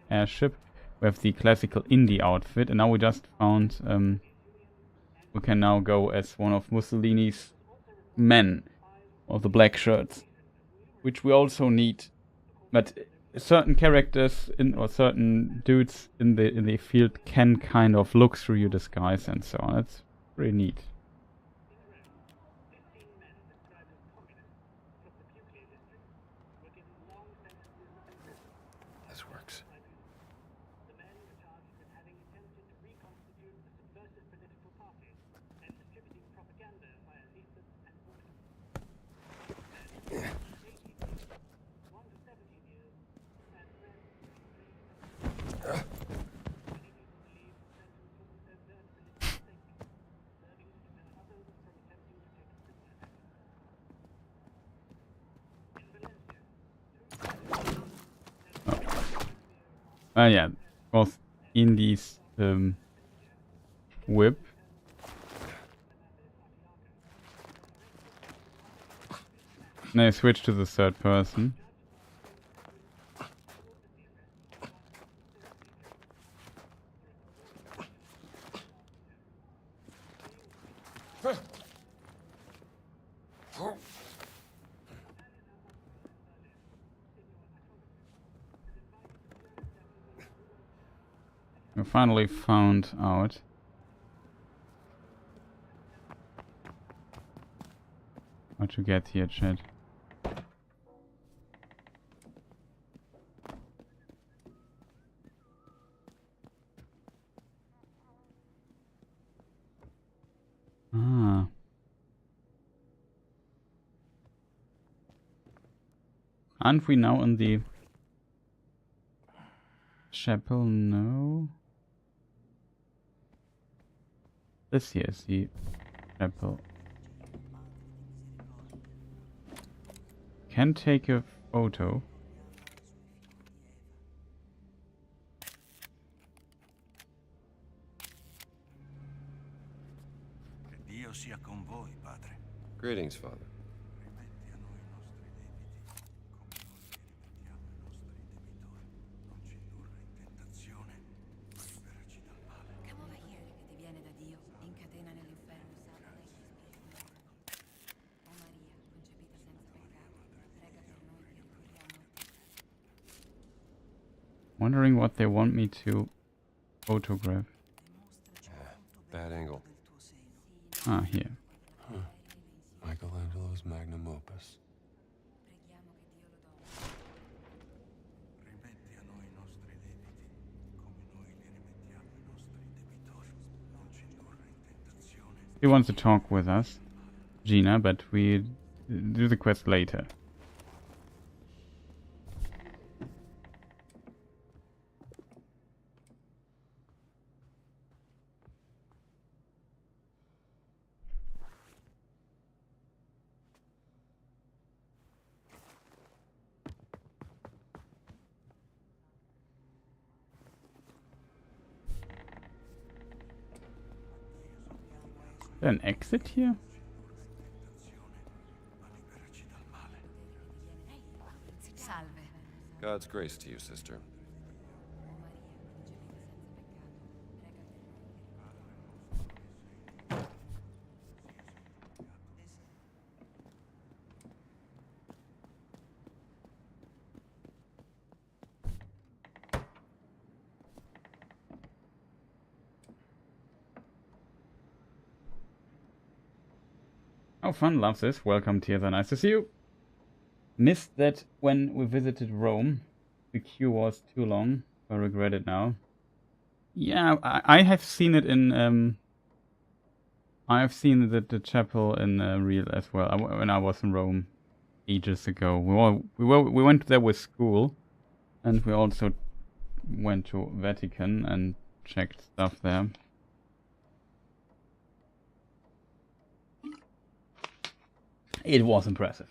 airship. We have the classical indie outfit, and now we just found we can now go as one of Mussolini's men, or the black shirts, which we also need. But certain characters or certain dudes in the field can kind of look through your disguise and so on. It's pretty neat.
This works.
Yeah, of course, Indy's whip. Now I switch to the third person. We finally found out how to get here, chat. Ah. Aren't we now in the chapel? No. This here is the chapel. Can take a photo.
Dio sia con voi, padre.
Greetings, Father.
Rimetti a noi i nostri debiti, come noi li rimettiamo ai nostri debitori. Non ci indurre in tentazione, ma liberaci dal male.
Camaveriere che ti viene da Dio, in catena nell'inferno, salva dai spiriti. O Maria, concepita senza peccato, prega per noi che ricorriamo a te.
Wondering what they want me to photograph.
Bad angle.
Ah, here.
Michelangelo's magnum opus.
Preghiamo che Dio lo doni.
Rimetti a noi i nostri debiti, come noi li rimettiamo ai nostri debitori. Non ci indurre in tentazione.
He wants to talk with us, Gina, but we do the quest later. Is there an exit here?
Salve.
God's grace to you, sister.
O Maria, concepita senza peccato, prega per noi che
Oh, fun, loves this. Welcome, Tirza, nice to see you. Missed that when we visited Rome. The queue was too long. I regret it now. Yeah, I have seen it in I have seen the chapel in real as well. When I was in Rome ages ago. We went there with school, and we also went to Vatican and checked stuff there. It was impressive.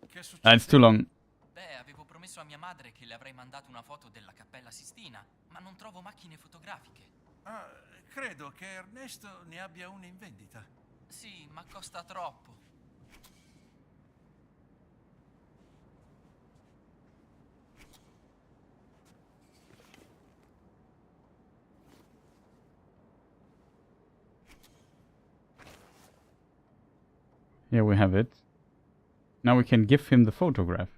Che succede?
It's too long.
Beh, avevo promesso a mia madre che le avrei mandato una foto della Cappella Sistina, ma non trovo macchine fotografiche.
Ah, credo che Ernesto ne abbia una in vendita.
Sì, ma costa troppo.
Here we have it. Now we can give him the photograph.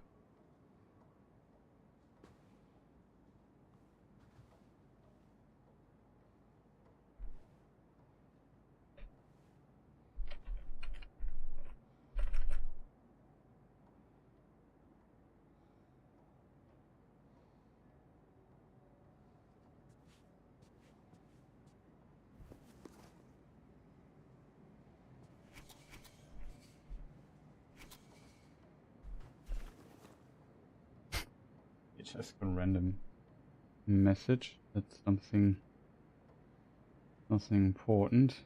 Just a random message. That's something important.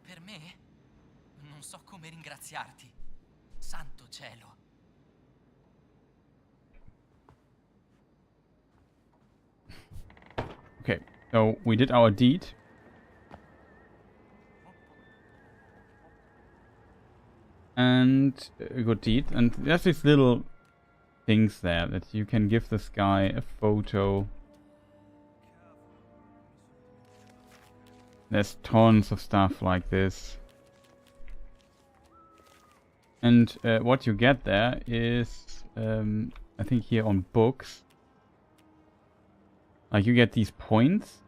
Per me? Non so come ringraziarti. Santo cielo.
Okay, so we did our deed. And a good deed. And there's these little things there that you can give this guy a photo. There's tons of stuff like this. And what you get there is, I think here on books, like you get these points.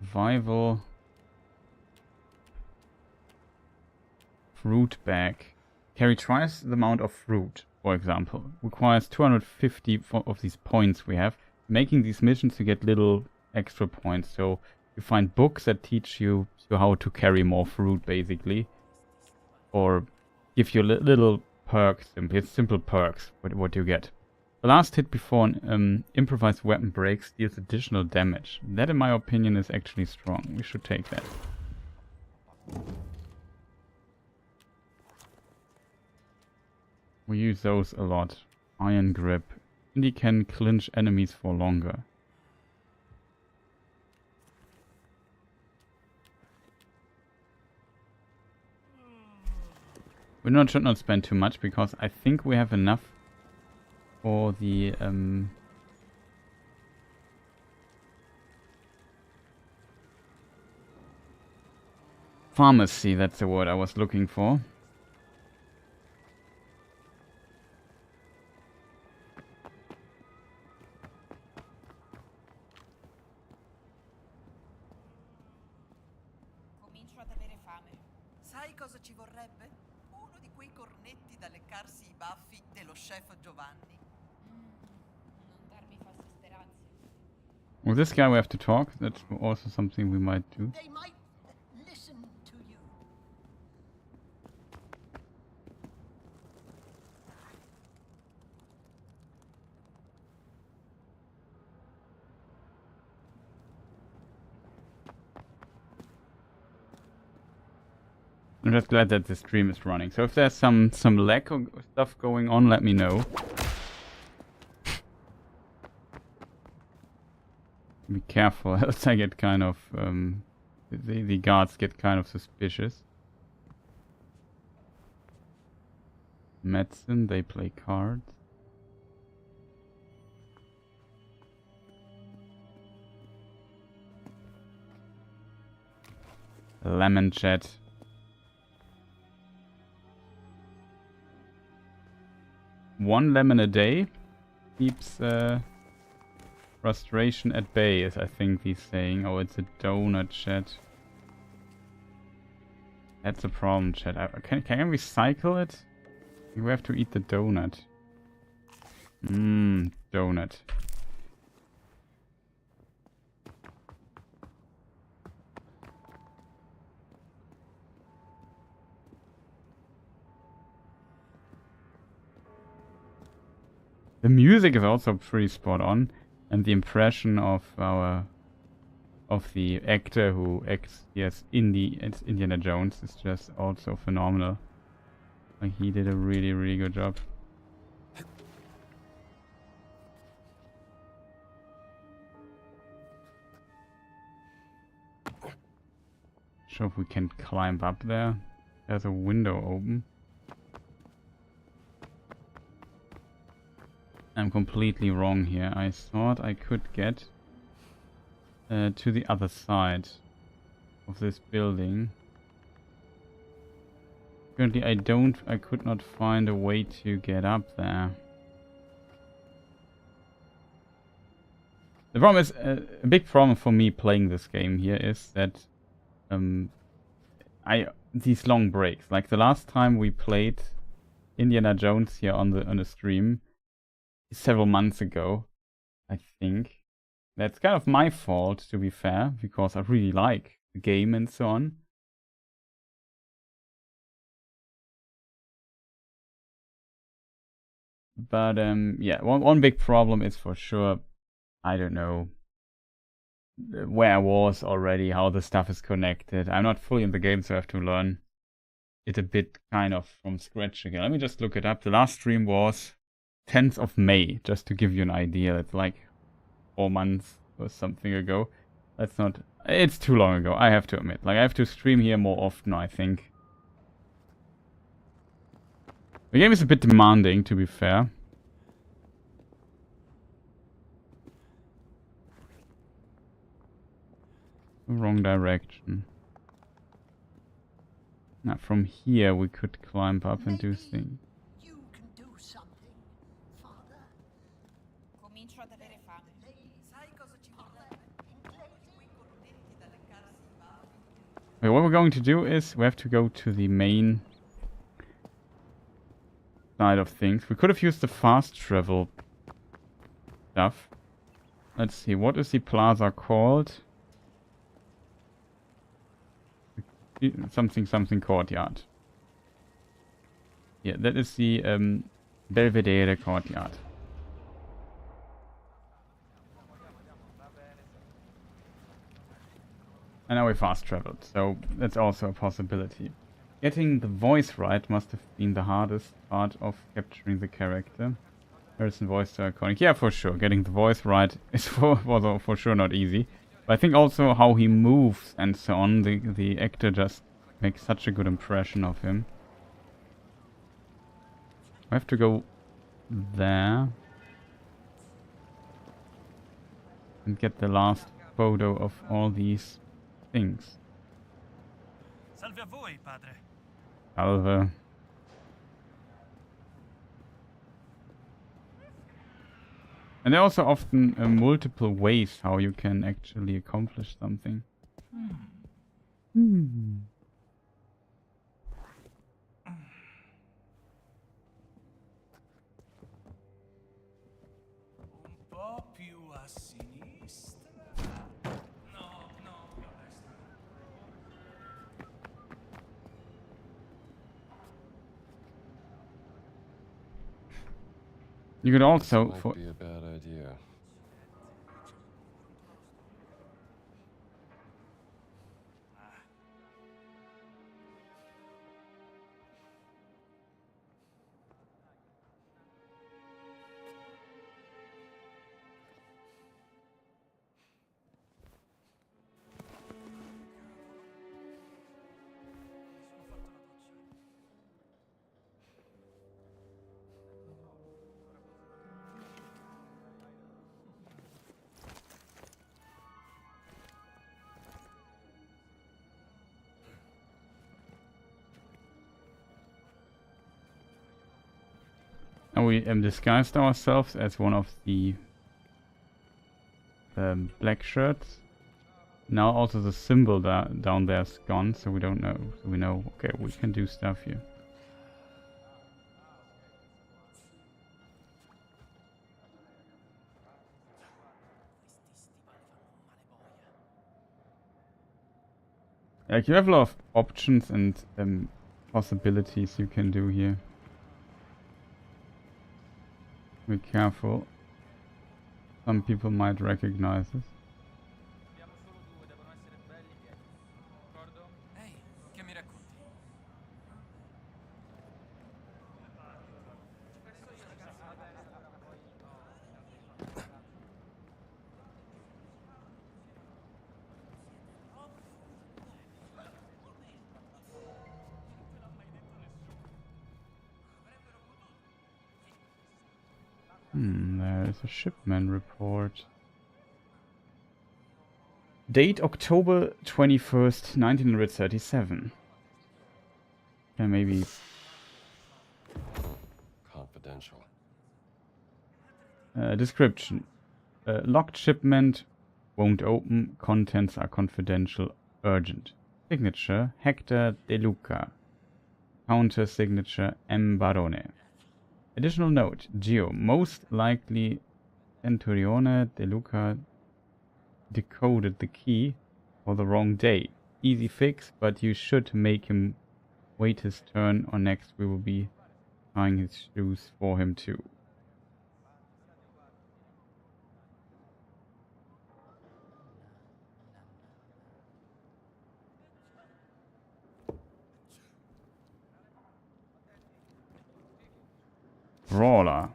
Survival. Fruit bag. Carry twice the amount of fruit, for example. Requires 250 of these points we have. Making these missions, you get little extra points. So you find books that teach you how to carry more fruit, basically. Or give you little perks, simple perks, what you get. The last hit before an improvised weapon breaks deals additional damage. That, in my opinion, is actually strong. We should take that. We use those a lot. Iron grip. Indy can clinch enemies for longer. We should not spend too much because I think we have enough for the pharmacy. That's the word I was looking for.
Comincio ad avere fame. Sai cosa ci vorrebbe? Uno di quei cornetti da leccarsi I baffi dello chef Giovanni.
Non darmi false speranze.
With this guy we have to talk. That's also something we might do.
They might listen to you.
I'm just glad that the stream is running. So if there's some lag or stuff going on, let me know. Be careful, else I get kind of the guards get kind of suspicious. Medicine, they play cards. Lemon chat. One lemon a day keeps frustration at bay, as I think he's saying. Oh, it's a donut, chat. That's a problem, chat. Can I recycle it? We have to eat the donut. Donut. The music is also pretty spot on, and the impression of the actor who acts as Indiana Jones is just also phenomenal. Like, he did a really, really good job. Sure if we can climb up there. There's a window open. I'm completely wrong here. I thought I could get to the other side of this building. Currently I could not find a way to get up there. The problem is, a big problem for me playing this game here is that these long breaks. Like the last time we played Indiana Jones here on the stream, several months ago, I think. That's kind of my fault, to be fair, because I really like the game and so on. But yeah, one big problem is for sure, I don't know where I was already, how the stuff is connected. I'm not fully in the game, so I have to learn it a bit kind of from scratch again. Let me just look it up. The last stream was 10th of May, just to give you an idea. It's like 4 months or something ago. That's not... It's too long ago, I have to admit. Like, I have to stream here more often, I think. The game is a bit demanding, to be fair. Wrong direction. Now, from here we could climb up and do things.
You can do something, Father.
Comincio ad avere fame.
Sai cosa ci vorrebbe? Uno di quei cornetti da leccarsi I baffi.
Okay, what we're going to do is we have to go to the main side of things. We could have used the fast travel stuff. Let's see, what is the plaza called? Something courtyard. Yeah, that is the Belvedere courtyard. And now we fast traveled, so that's also a possibility. Getting the voice right must have been the hardest part of capturing the character. Harrison voice to iconic. Yeah, for sure. Getting the voice right was for sure not easy. But I think also how he moves and so on, the actor just makes such a good impression of him. I have to go there and get the last photo of all these things.
Salve a voi, padre.
Salve. And there are also often multiple ways how you can actually accomplish something.
Un po' più a sinistra. No, no, più a destra.
You could also
Might be a bad idea.
And we disguised ourselves as one of the black shirts. Now also the symbol down there is gone, so we don't know. So we know, okay, we can do stuff here. Like you have a lot of options and possibilities you can do here. Be careful. Some people might recognize this.
Ehi, che mi racconti?
There's a shipment report. Date October 21st, 1937. Yeah, maybe.
Confidential.
Description. Locked shipment. Won't open. Contents are confidential. Urgent. Signature. Hector De Luca. Counter signature. M. Barone. Additional note. Geo. Most likely Centurione De Luca decoded the key for the wrong day. Easy fix, but you should make him wait his turn, or next we will be tying his shoes for him too. Brawler.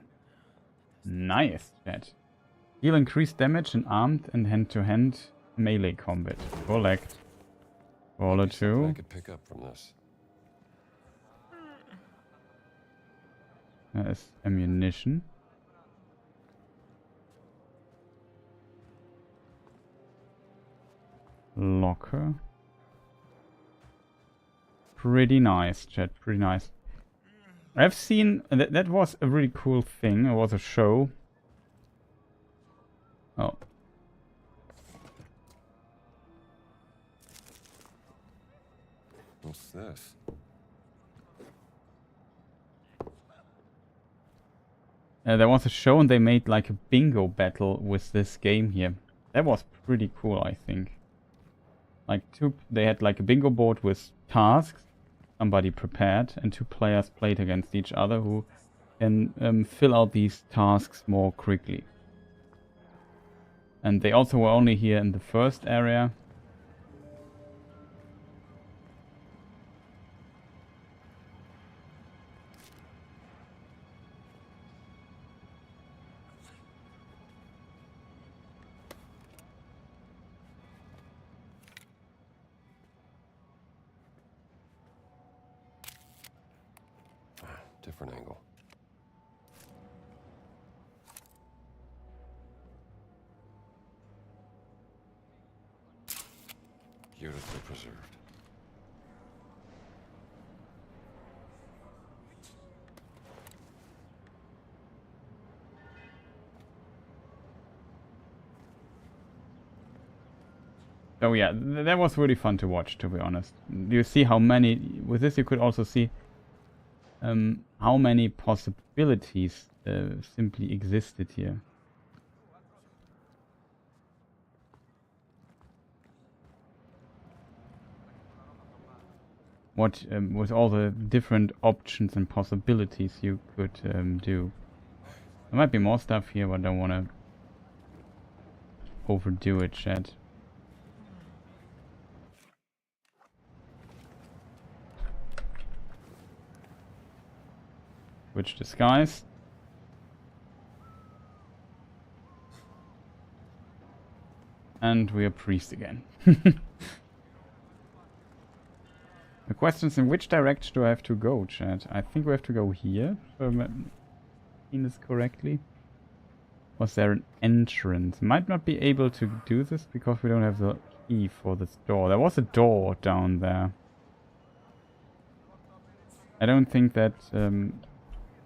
Nice, chat. Deal increased damage in armed and hand-to-hand melee combat. Collect. Brawler 2.
I could pick up from this.
There's ammunition. Locker. Pretty nice, chat. Pretty nice. I've seen... That was a really cool thing. It was a show. Oh.
What's this?
There was a show and they made like a bingo battle with this game here. That was pretty cool, I think. Like they had like a bingo board with tasks somebody prepared, and two players played against each other who can fill out these tasks more quickly. And they also were only here in the first area.
different angle. Beautifully preserved.
So yeah, that was really fun to watch, to be honest. You see how many... With this you could also see how many possibilities simply existed here. What with all the different options and possibilities you could do. There might be more stuff here, but I don't want to overdo it, chat. Switch disguise. And we are priest again. The question is, in which direction do I have to go, chat? I think we have to go here, if I'm seen this correctly. Was there an entrance? Might not be able to do this because we don't have the key for this door. There was a door down there. I don't think that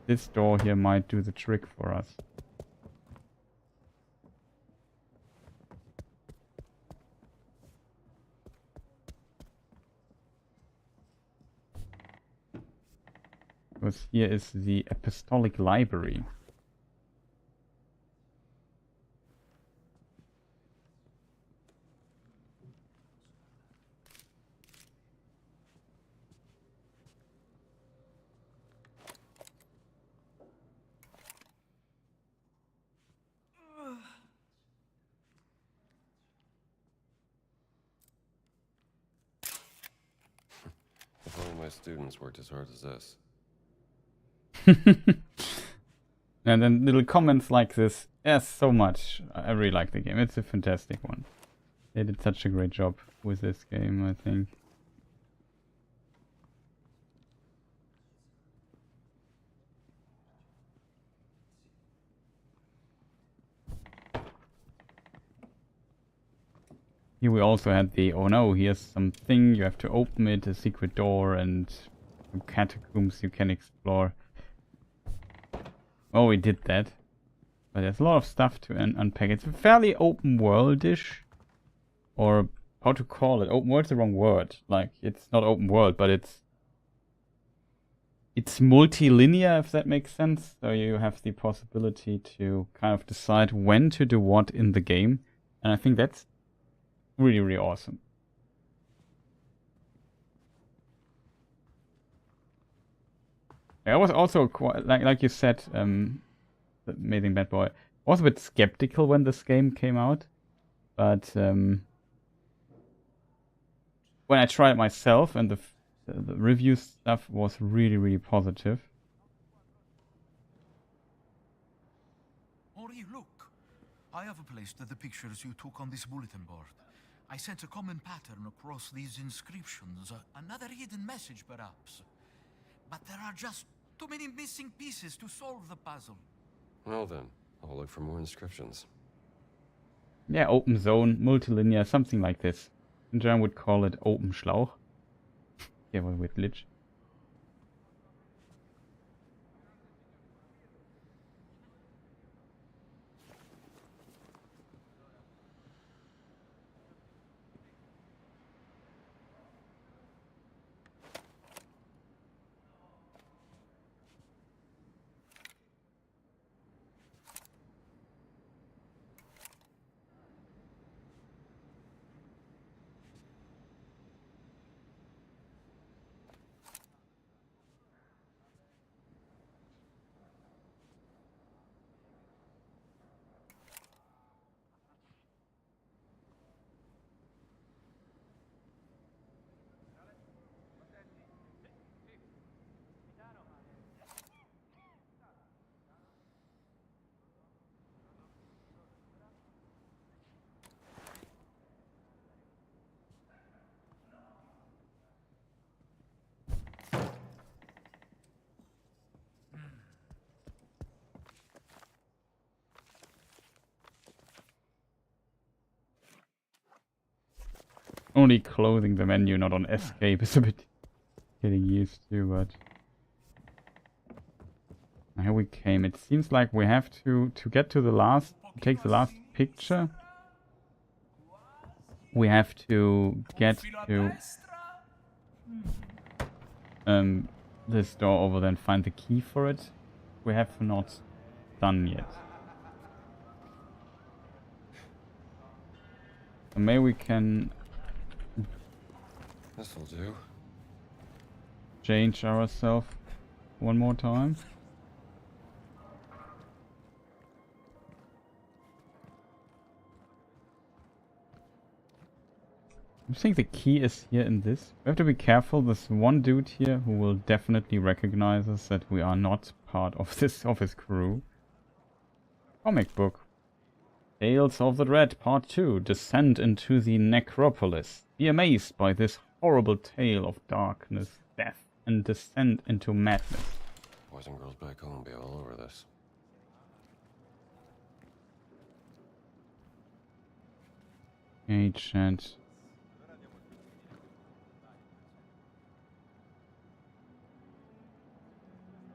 this door here might do the trick for us. Because here is the Apostolic Library.
If only my students worked as hard as this.
And then little comments like this. Yes, so much. I really like the game. It's a fantastic one. They did such a great job with this game, I think. Here we also had the, oh no, here's something, you have to open it, a secret door and some catacombs you can explore. Oh, we did that. But there's a lot of stuff to unpack. It's fairly open world-ish. Or how to call it. Open world's the wrong word. Like, it's not open world, but it's multi-linear, if that makes sense. So you have the possibility to kind of decide when to do what in the game. And I think that's really, really awesome. I was also quite, like you said, Amazing Bad Boy. I was a bit skeptical when this game came out, but when I tried it myself, and the review stuff was really, really positive.
Ori, look. I have placed the pictures you took on this bulletin board. I sent a common pattern across these inscriptions. Another hidden message, perhaps. But there are just too many missing pieces to solve the puzzle.
Well then, I'll look for more inscriptions.
Yeah, open zone, multilinear, something like this. In German would call it open Schlauch. Yeah, well, with glitch. Only closing the menu, not on escape, is a bit getting used to, but... Here we came. It seems like we have to get to the last, take the last picture. We have to get to this door over there and find the key for it. We have not done yet. So maybe we can
This'll do.
change ourselves one more time. I think the key is here in this. We have to be careful. There's one dude here who will definitely recognize us that we are not part of this office crew. Comic book. Tales of the Dread Part 2. Descent into the Necropolis. Be amazed by this horrible tale of darkness, death, and descent into madness.
Boys and girls back home be all over this.
Hey, chat.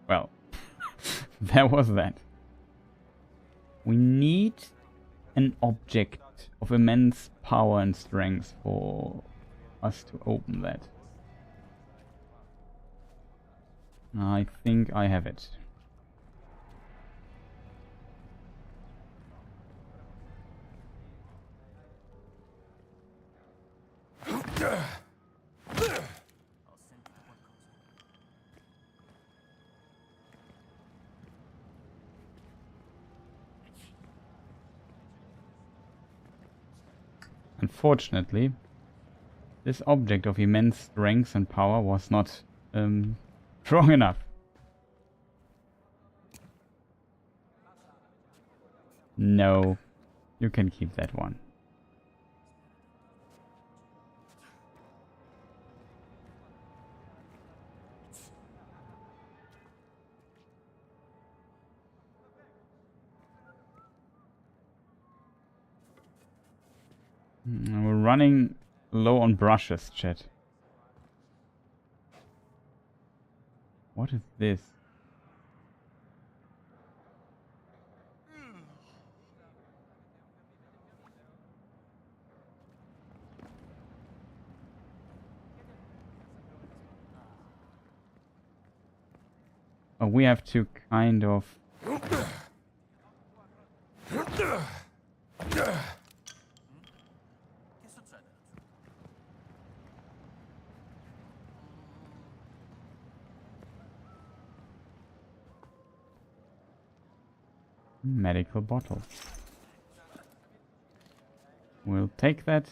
Well, there was that. We need an object of immense power and strength for us to open that. I think I have it. Unfortunately, this object of immense strength and power was not strong enough. No, you can keep that one. We're running low on brushes, chat. What is this? Oh, we have to kind of... Medical bottle. We'll take that.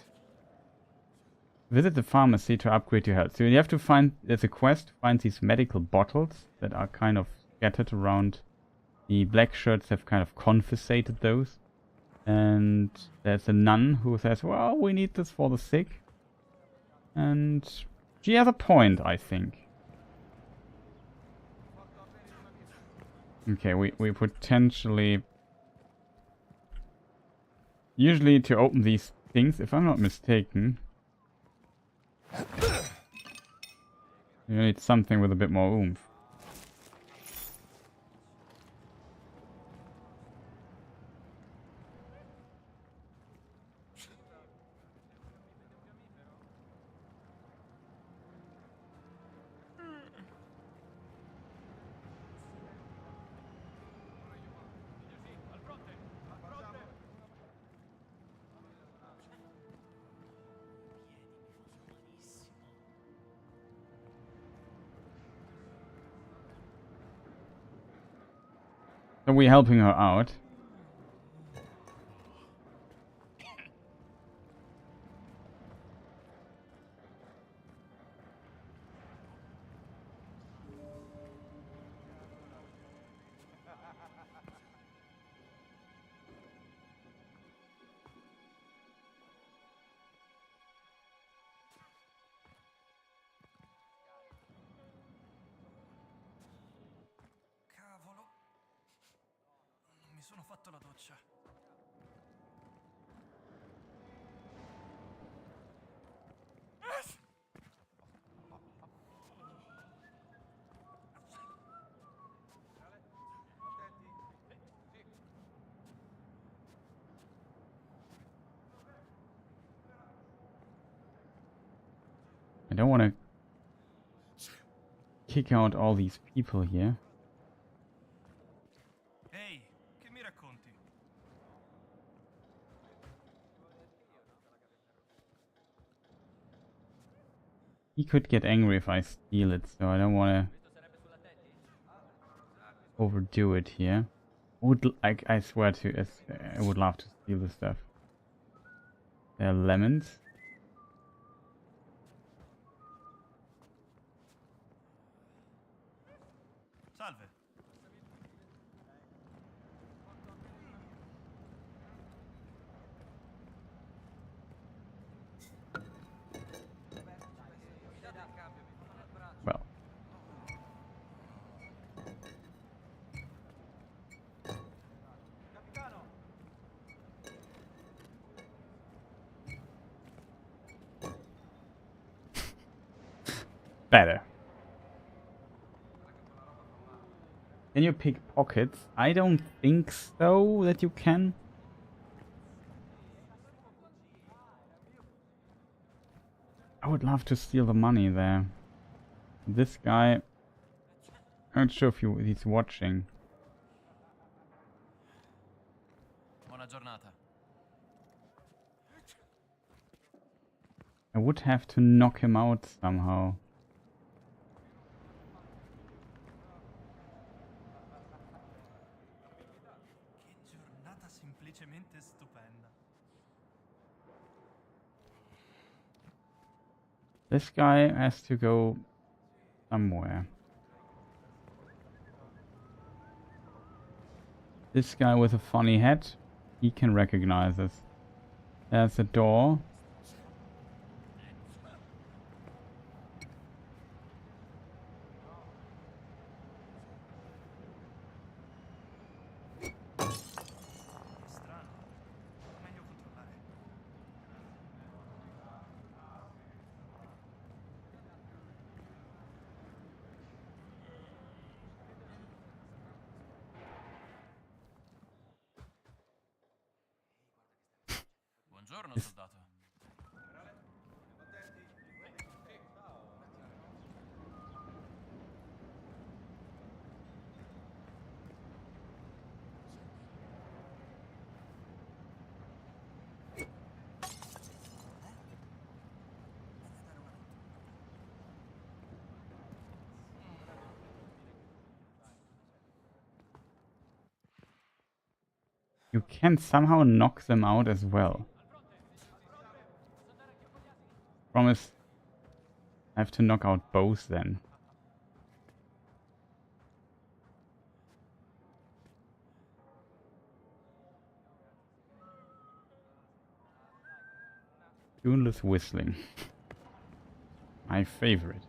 Visit the pharmacy to upgrade your health. So you have to find, there's a quest to find these medical bottles that are kind of scattered around. The black shirts have kind of confiscated those. And there's a nun who says, well, we need this for the sick. And she has a point, I think. Okay, we potentially... Usually to open these things, if I'm not mistaken... You need something with a bit more oomph. So we're helping her out.
Cavolo. Non mi sono fatto la doccia.
don't want to kick out all these people here.
Ehi, che mi racconti?
He could get angry if I steal it, so I don't want to overdo it here. I swear to, I would love to steal this stuff. There are lemons.
Salve.
Well. Better. Can you pick pockets? I don't think so that you can. I would love to steal the money there. This guy, I'm not sure if he's watching.
Buona giornata.
I would have to knock him out somehow.
Che giornata semplicemente stupenda.
This guy has to go somewhere. This guy with a funny hat, he can recognize us. There's a door.
Strano. Meglio controllare.
Buongiorno, soldato.
You can somehow knock them out as well. Promise I have to knock out both then. Tuneless whistling. My favorite.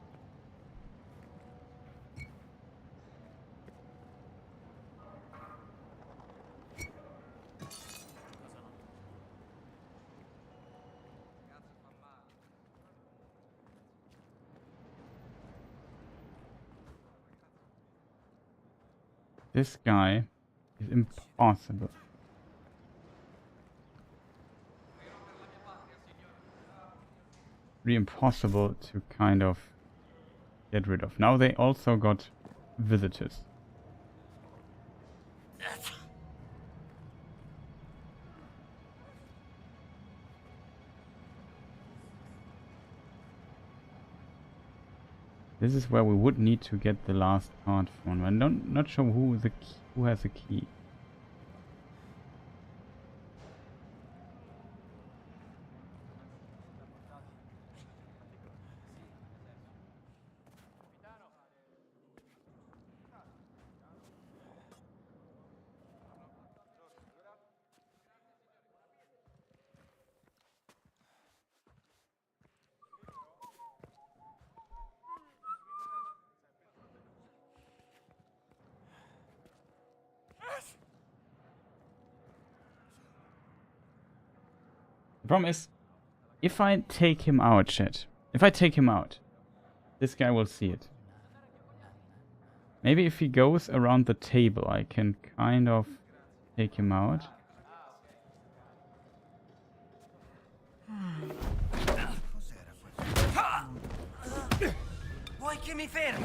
This guy is impossible. Really impossible to kind of get rid of. Now they also got visitors. This is where we would need to get the last card from. I'm not sure who has the key. The problem is, if I take him out, chat, if I take him out, this guy will see it. Maybe if he goes around the table, I can kind of take him out.
Vuoi che mi fermi?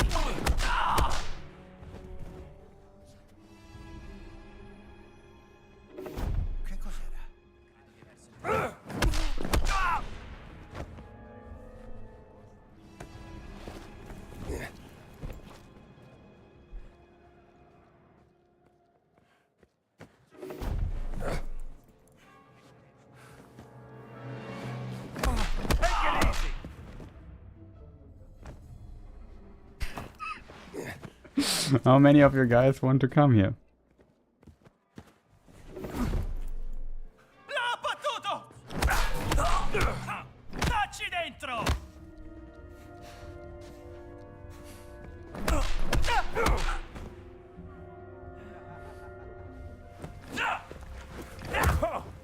Che cos'era?
How many of you guys want to come here?
L'ho abbattuto! Dacci dentro!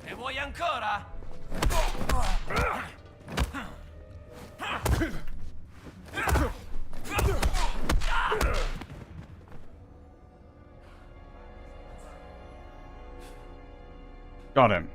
Ne vuoi ancora?
Got him.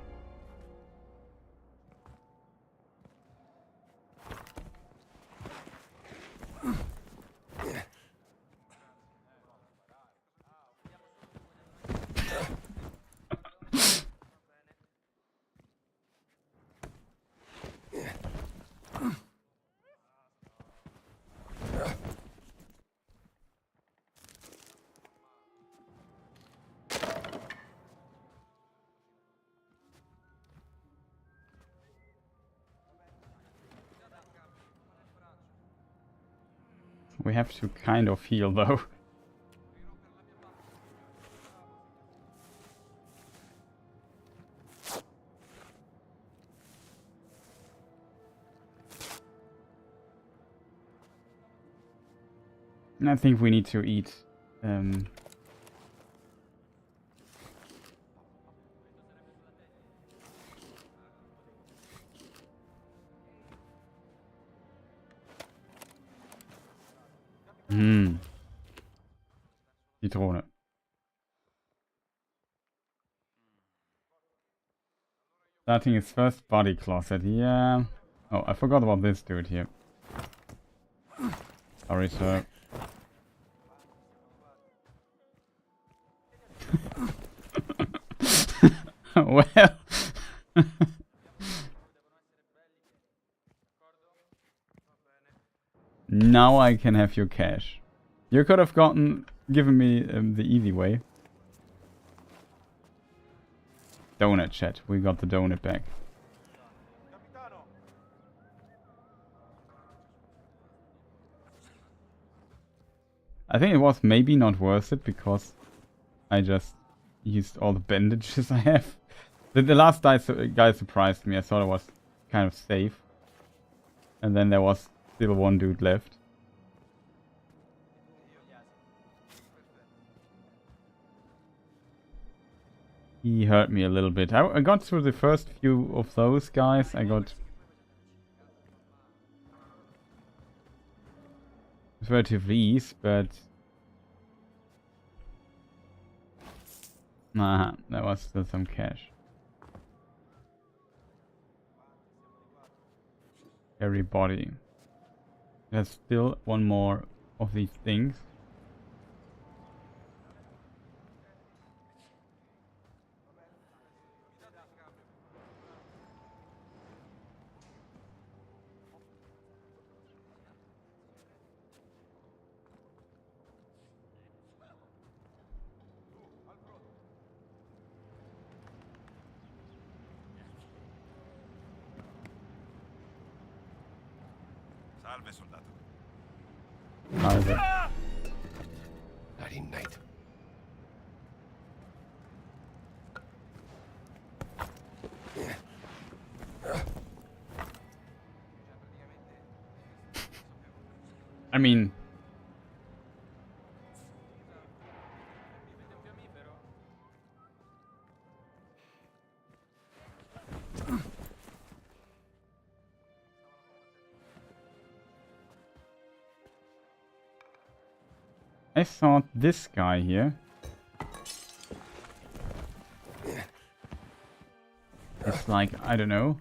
We have to kind of heal though. And I think we need to eat. Zitrone. Starting his first body closet, yeah. Oh, I forgot about this dude here. Sorry, sir. Well. Now I can have your cash. You could have given me the easy way. Donut, chat. We got the donut back. I think it was maybe not worth it because I just used all the bandages I have. The last guy surprised me. I thought it was kind of safe. And then there was still one dude left. He hurt me a little bit. I got through the first few of those guys. I got relatively ease, but nah, there was still some cash. Carry body. There's still one more of these things.
Salve, soldato.
Salve.
Bloody night.
I mean, I thought this guy here is like, I don't know,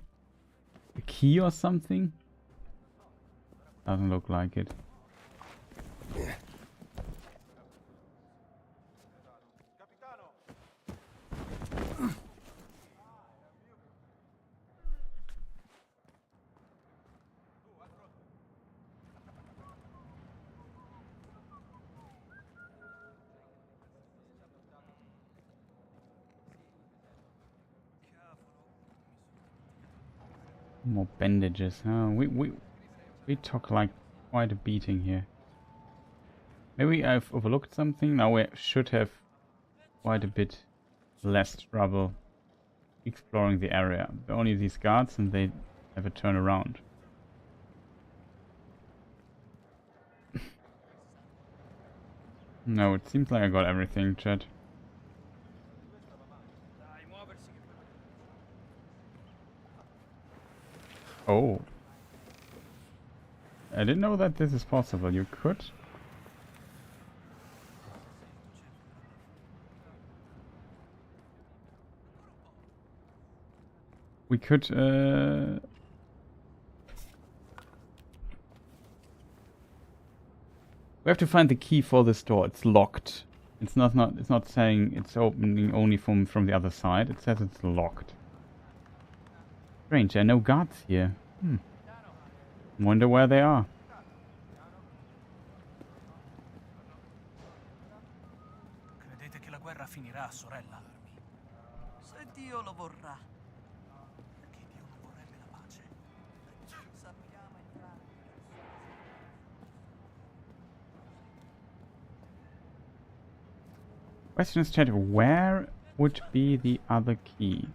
a key or something? Doesn't look like it. More bandages. We took like quite a beating here. Maybe I've overlooked something. Now we should have quite a bit less trouble exploring the area. There are only these guards and they have a turn around. No, it seems like I got everything, chat. Oh. I didn't know that this is possible. You could? We could, we have to find the key for this door. It's locked. It's not saying it's opening only from the other side. It says it's locked. Strange, there are no guards here. Wonder where they are.
Credete che la guerra finirà, sorella?
Se Dio lo vorrà.
Perché Dio non vorrebbe la pace?
Sappiamo entrambi.
Question is, chat, where would be the other key?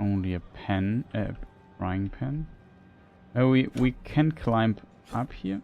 Only a pen, a frying pan. Oh, we can climb up here.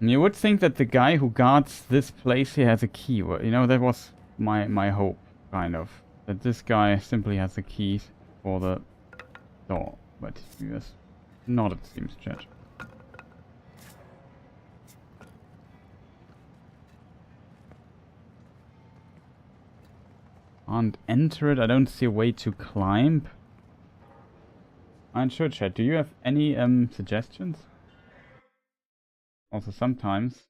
You would think that the guy who guards this place here has a key. Well, you know, that was my hope, kind of. That this guy simply has the keys for the door. But yes, not, it seems, chat. Can't enter it. I don't see a way to climb. I'm sure, chat. Do you have any suggestions? Also, sometimes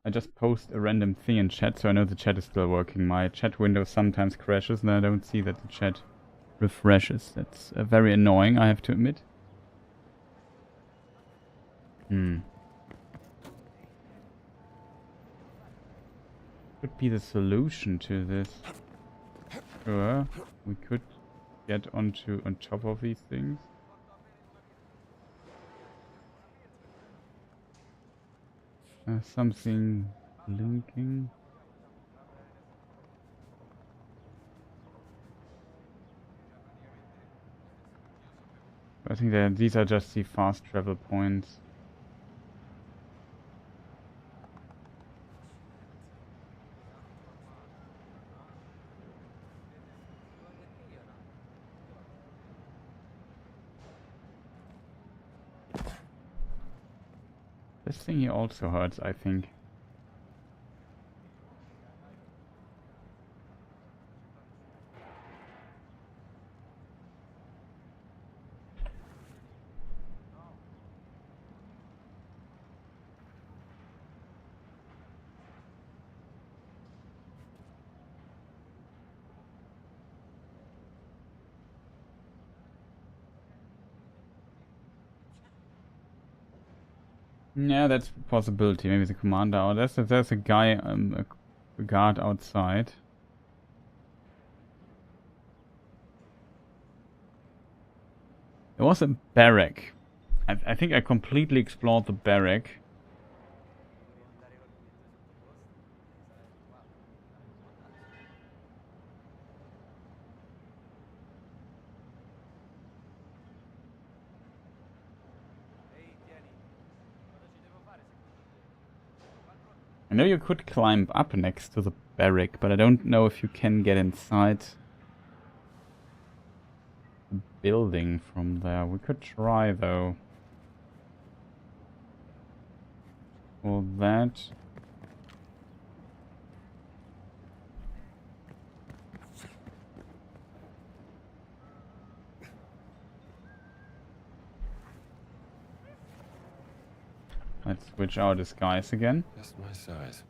I just post a random thing in chat, so I know the chat is still working. My chat window sometimes crashes, and I don't see that the chat refreshes. That's very annoying, I have to admit. Could be the solution to this. Sure, we could get on top of these things. Something blinking. I think that these are just the fast travel points. This thing here also hurts, I think. Yeah, that's a possibility. Maybe the commander. Or there's a guy, a guard outside. There was a barrack. I think I completely explored the barrack. I know you could climb up next to the barrack, but I don't know if you can get inside the building from there. We could try though. For that. Let's switch our disguise again.
Just my size.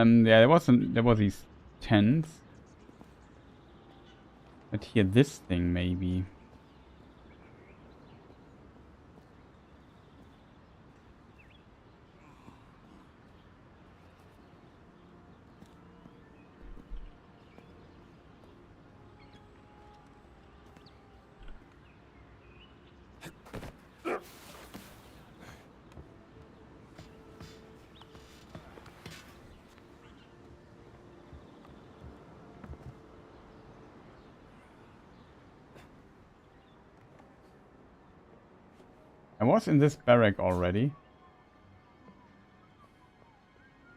Yeah, there was these tents. But here, this thing maybe. I was in this barrack already.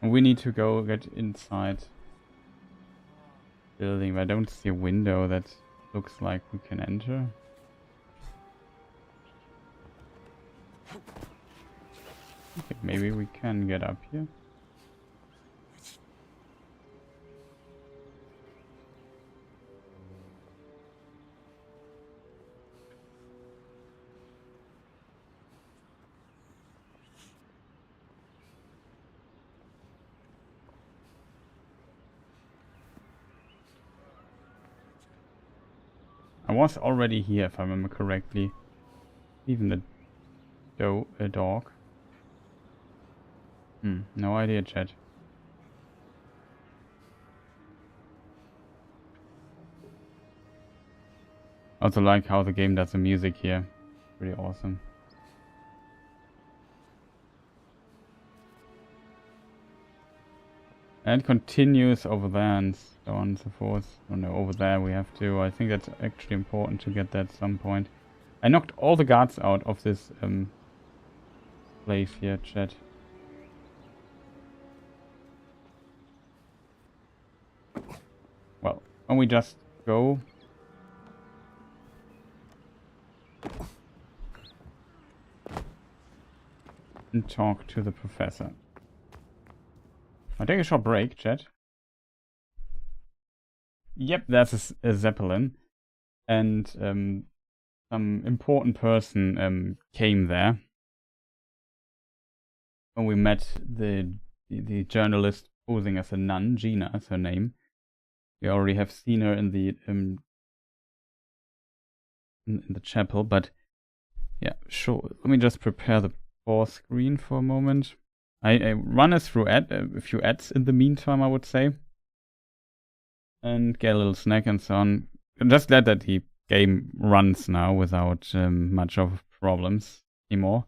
And we need to go get inside building, but I don't see a window that looks like we can enter. Okay, maybe we can get up here. I was already here, if I remember correctly. Even a dog. No idea, chat. Also like how the game does the music here. Pretty awesome. And continues over there and so on and so forth. Oh no, over there we have to. I think that's actually important to get that at some point. I knocked all the guards out of this place here, chat. Well, when we just go. And talk to the professor. I'll take a short break, chat. Yep, there's a Zeppelin. And some important person came there. When we met the journalist posing as a nun, Gina is her name. We already have seen her in the chapel, but yeah, sure. Let me just prepare the pause screen for a moment. I run us through a few ads in the meantime, I would say. And get a little snack and so on. Just glad that the game runs now without much of problems anymore.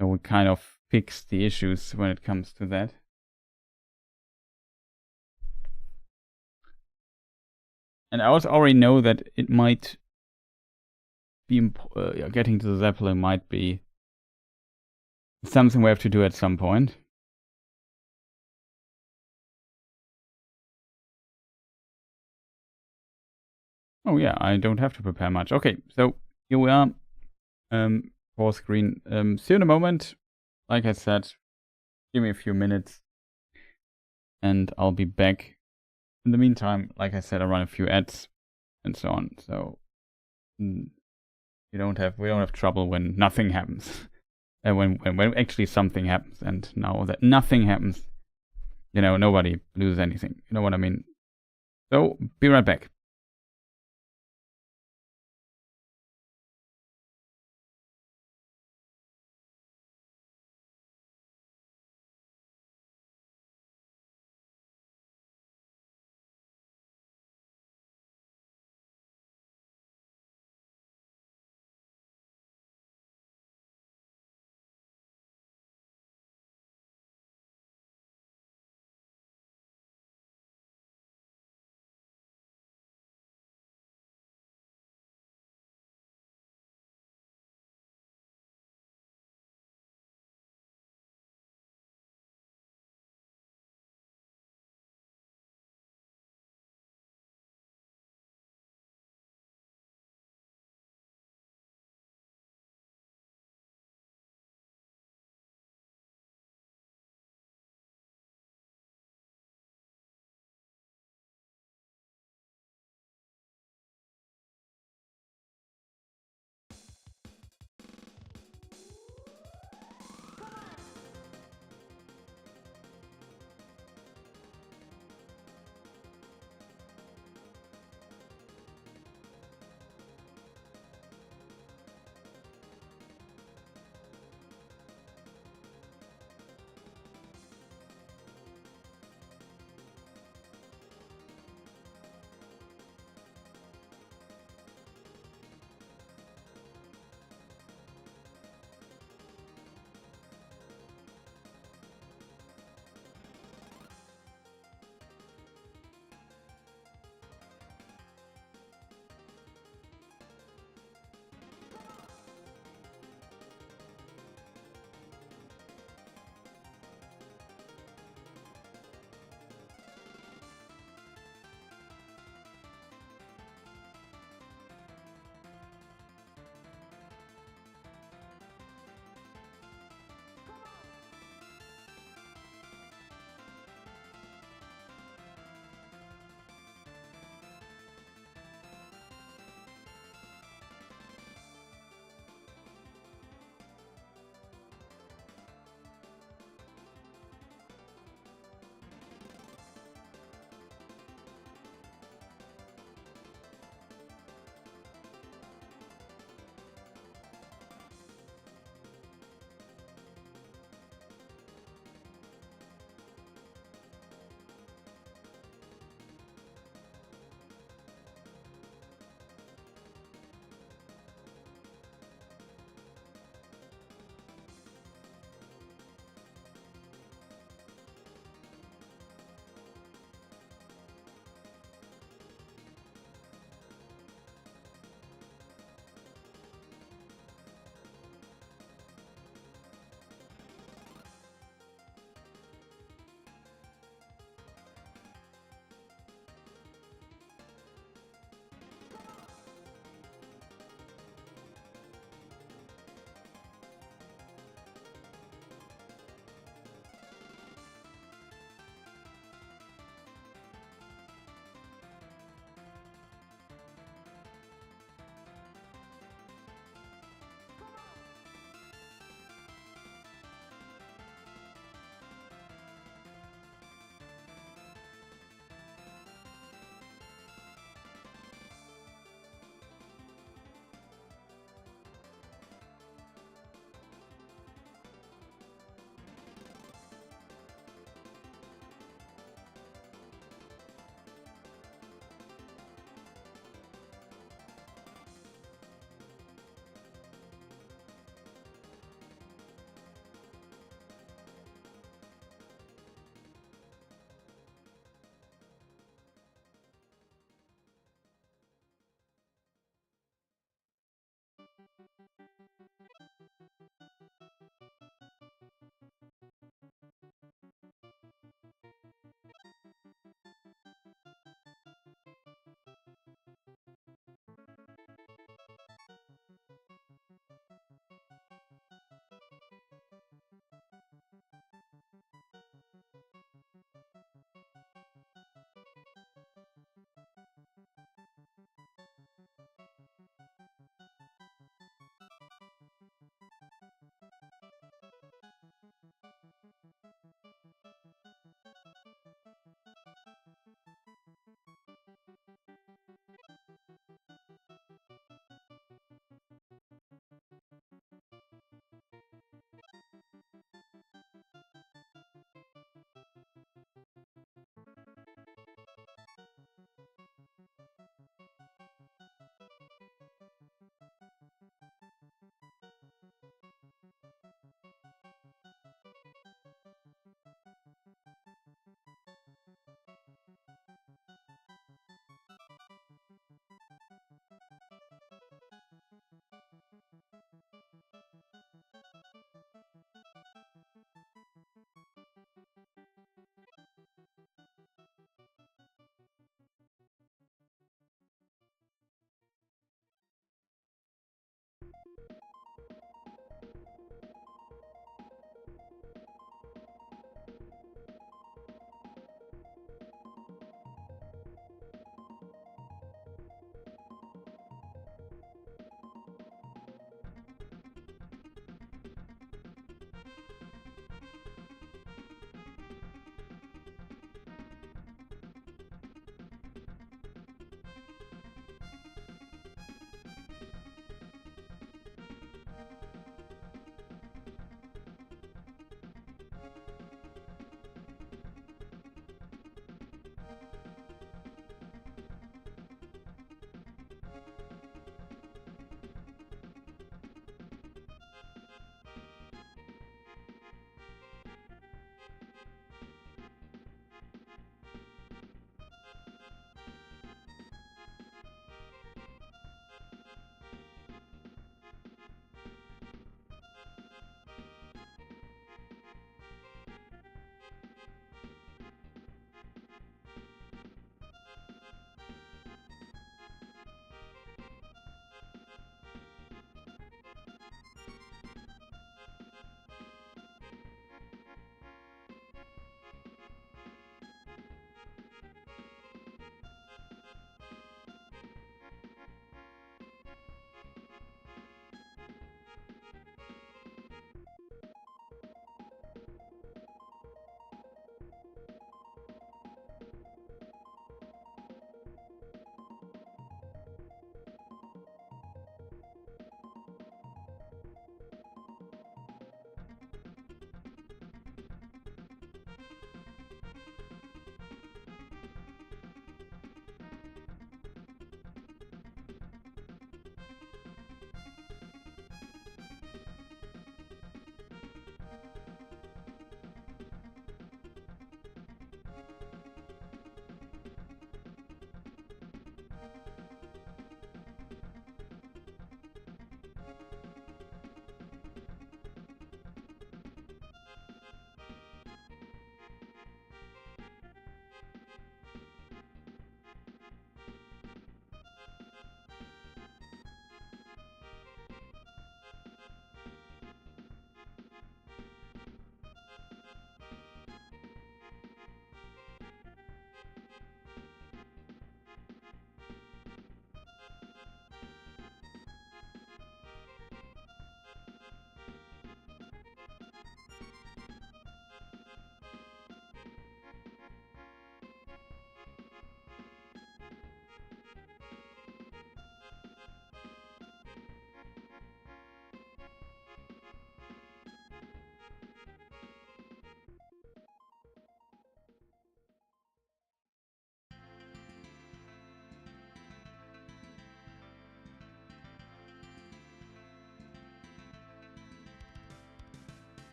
So we kind of fixed the issues when it comes to that. And I also already know that it might be getting to the Zeppelin might be something we have to do at some point. Oh yeah, I don't have to prepare much. Okay, so here we are. Pause screen. See you in a moment. Like I said, give me a few minutes and I'll be back. In the meantime, like I said, I run a few ads and so on. So we don't have trouble when nothing happens. And when actually something happens, and now that nothing happens, you know, nobody loses anything. You know what I mean? So be right back.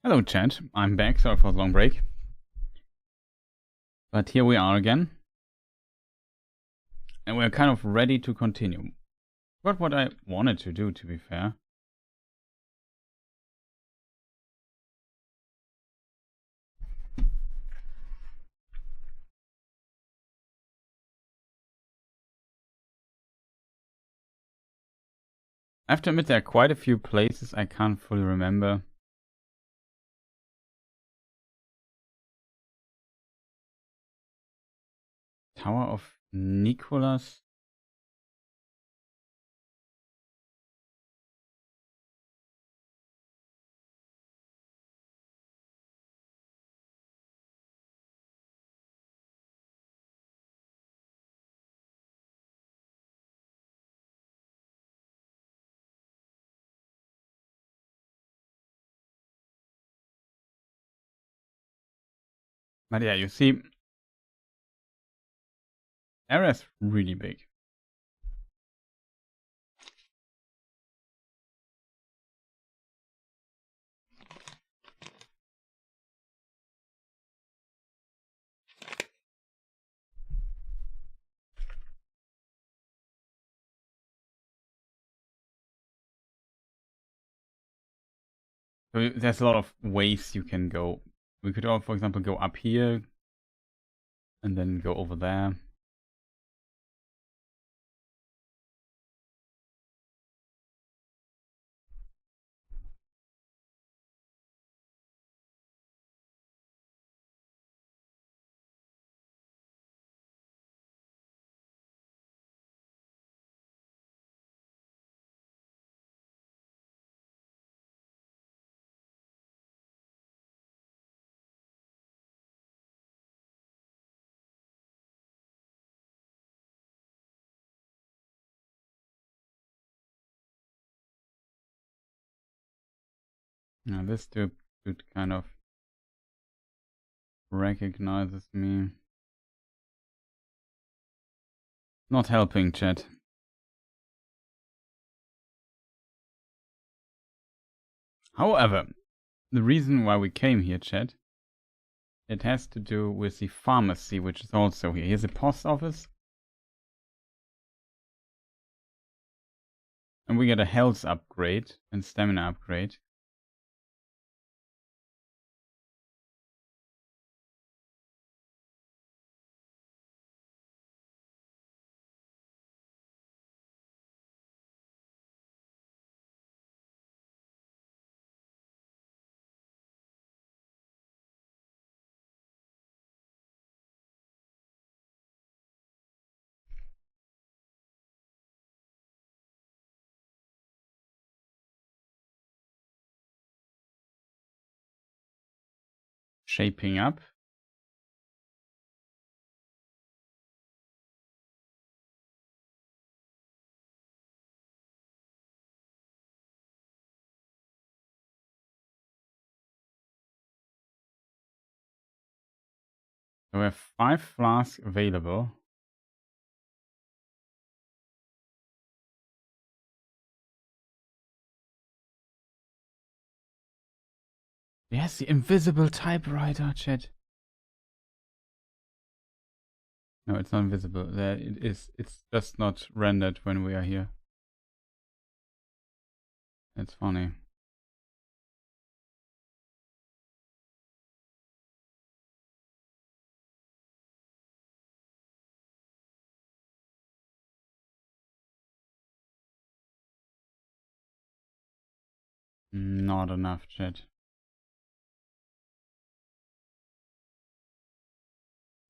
Hello chat, I'm back, sorry for the long break. But here we are again. And we're kind of ready to continue. But what I wanted to do, to be fair. I have to admit there are quite a few places I can't fully remember. Tower of Nicholas. But yeah, you see, area is really big. So there's a lot of ways you can go. We could all, for example, go up here and then go over there. Now this dude kind of recognizes me. Not helping, chat. However, the reason why we came here, chat, it has to do with the pharmacy, which is also here. Here's a post office. And we get a health upgrade and stamina upgrade. Shaping up. So we have 5 flasks available. Yes, the invisible typewriter, chat. No, it's not invisible. There it is. It's just not rendered when we are here. That's funny. Not enough, chat.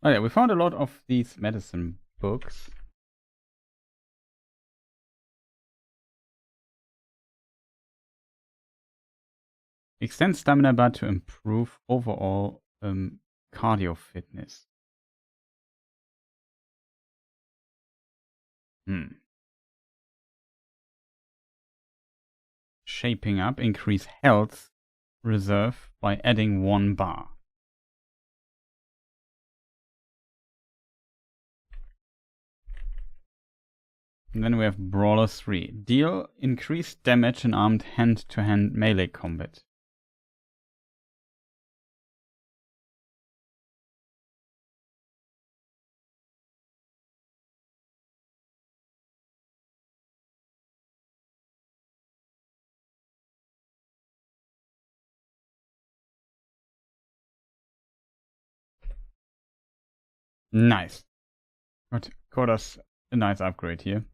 Oh yeah, we found a lot of these medicine books. Extend stamina bar to improve overall cardio fitness. Shaping up, increase health reserve by adding 1 bar. And then we have Brawler 3. Deal increased damage in armed hand-to-hand melee combat. Nice. Got us a nice upgrade here.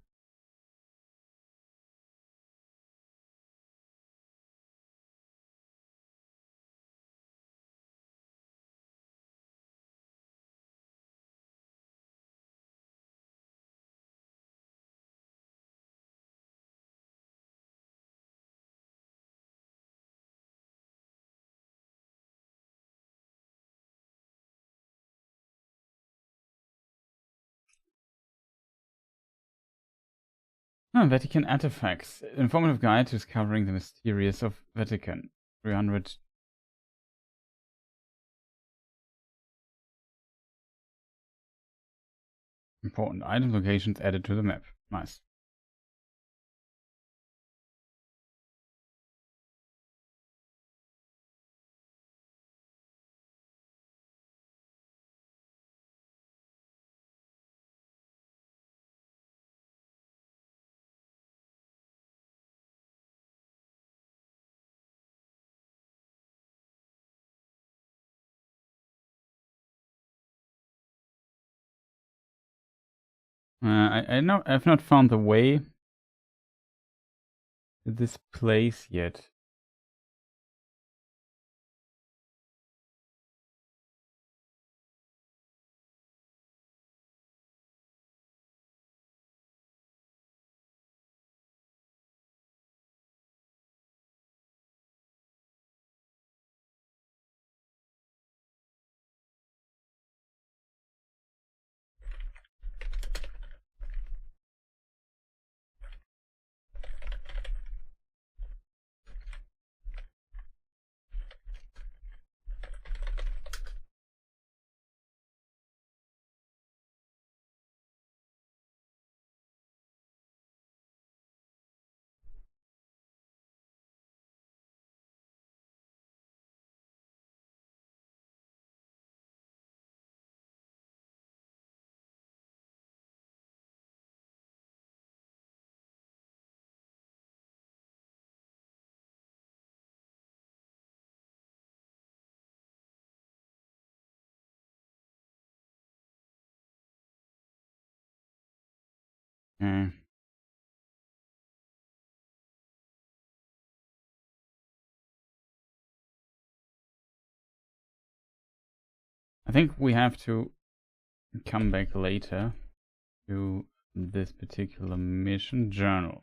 Vatican artifacts. Informative guide to discovering the mysteries of Vatican. 300. Important item locations added to the map. Nice. I've not found the way to this place yet. I think we have to come back later to this particular mission journal.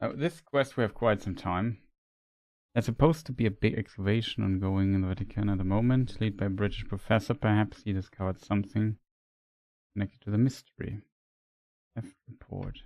Oh, this quest we have quite some time. There's supposed to be a big excavation ongoing in the Vatican at the moment, led by a British professor. Perhaps he discovered something connected to the mystery. F report.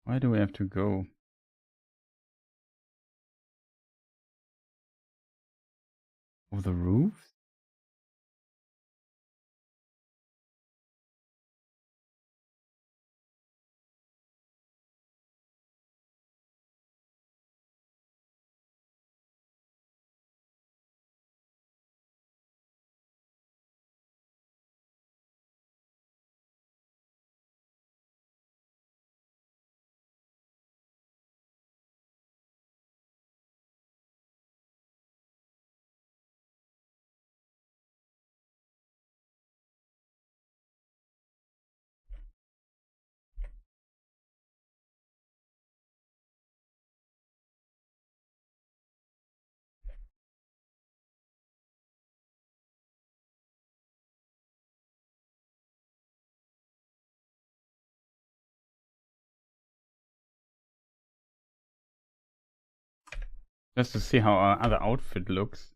Why do we have to go? Over the roof? Just to see how our other outfit looks.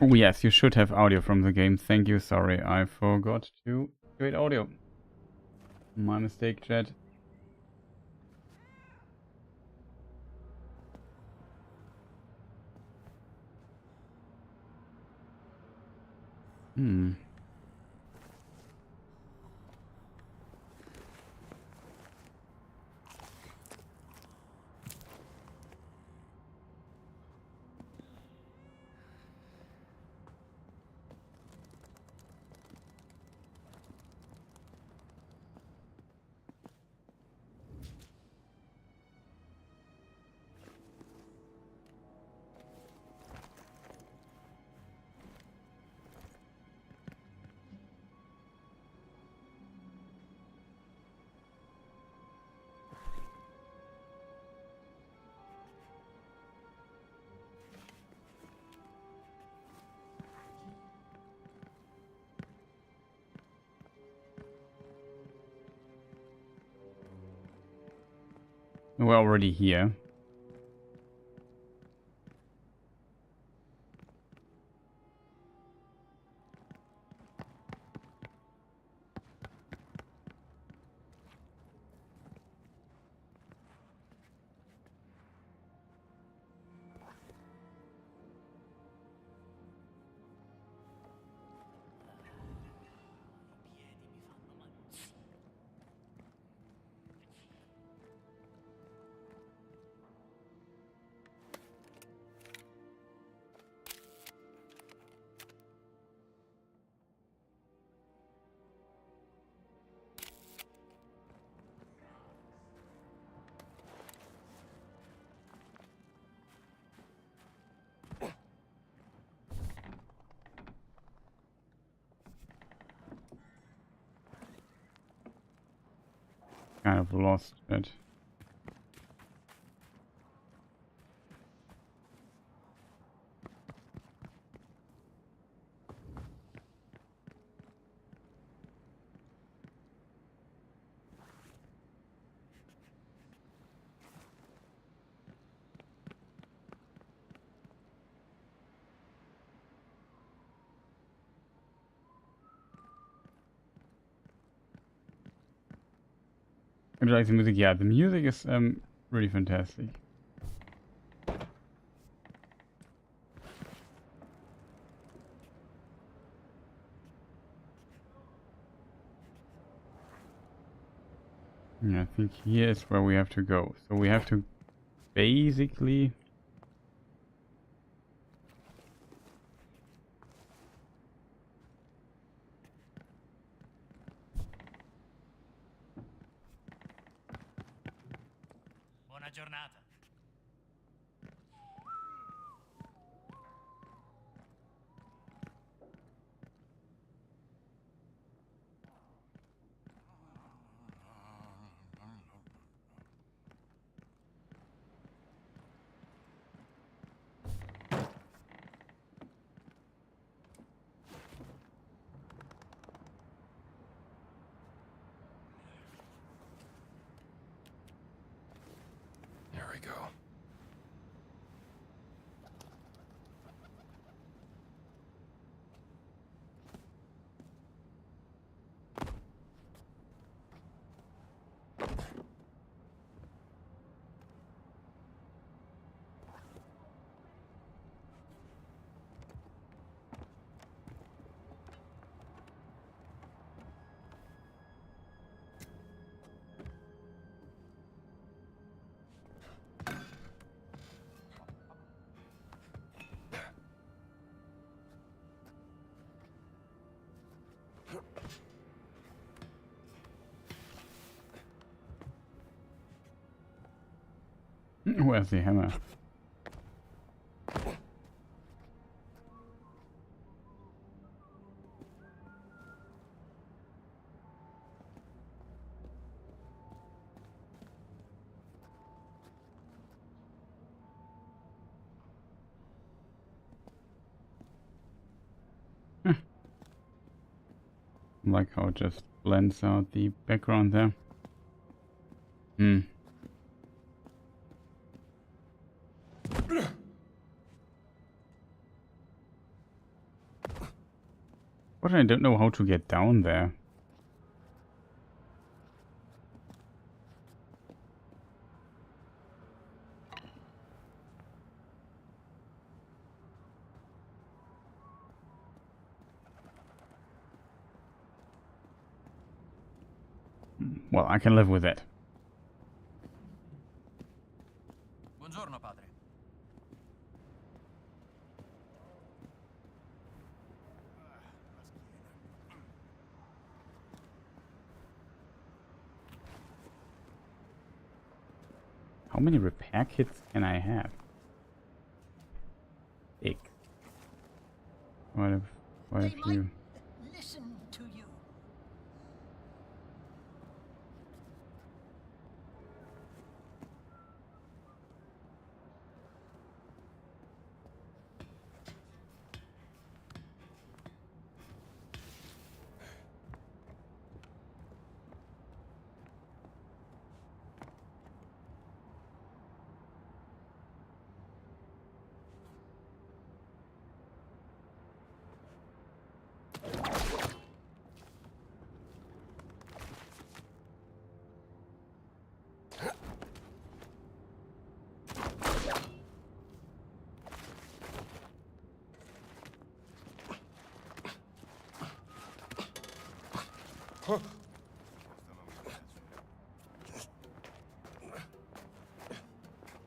Oh yes, you should have audio from the game. Thank you. Sorry, I forgot to create audio. My mistake, chat. Hmm. We're already here. Kind of lost it. I like the music. Yeah, the music is really fantastic. Yeah, I think here is where we have to go. So we have to basically...
Buona giornata.
Here we go.
Where's the hammer? Like how it just blends out the background there. Hmm. Unfortunately, I don't know how to get down there. Well, I can live with it.
Buongiorno, padre.
How many repair kits can I have? Big. Quite a few.
Listen to you.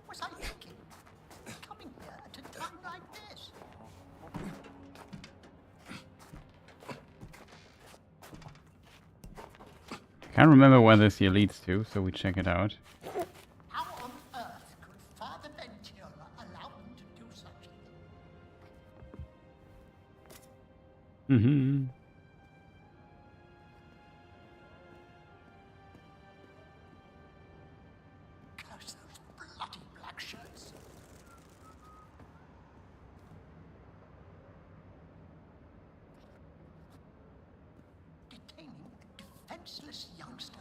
Was I thinking? Coming here at a time like this?
I can't remember where this here leads to, so we check it out.
How on earth could Father Ventura allow him to do such a thing?
Mm-hmm.
Curse those bloody black shirts. Detaining a defenseless youngster.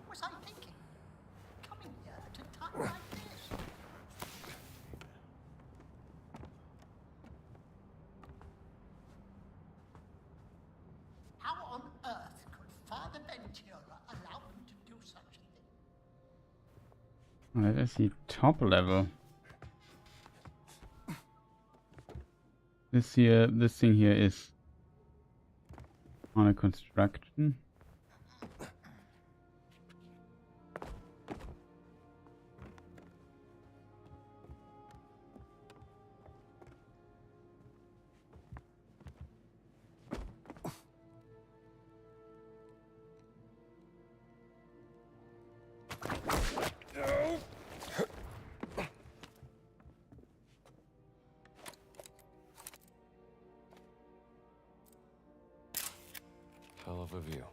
Was I thinking? Coming here at a time like this? How on earth could Father Ventura allow him to do such a thing?
That is the top level. This thing here is on a construction.
Hell of a view.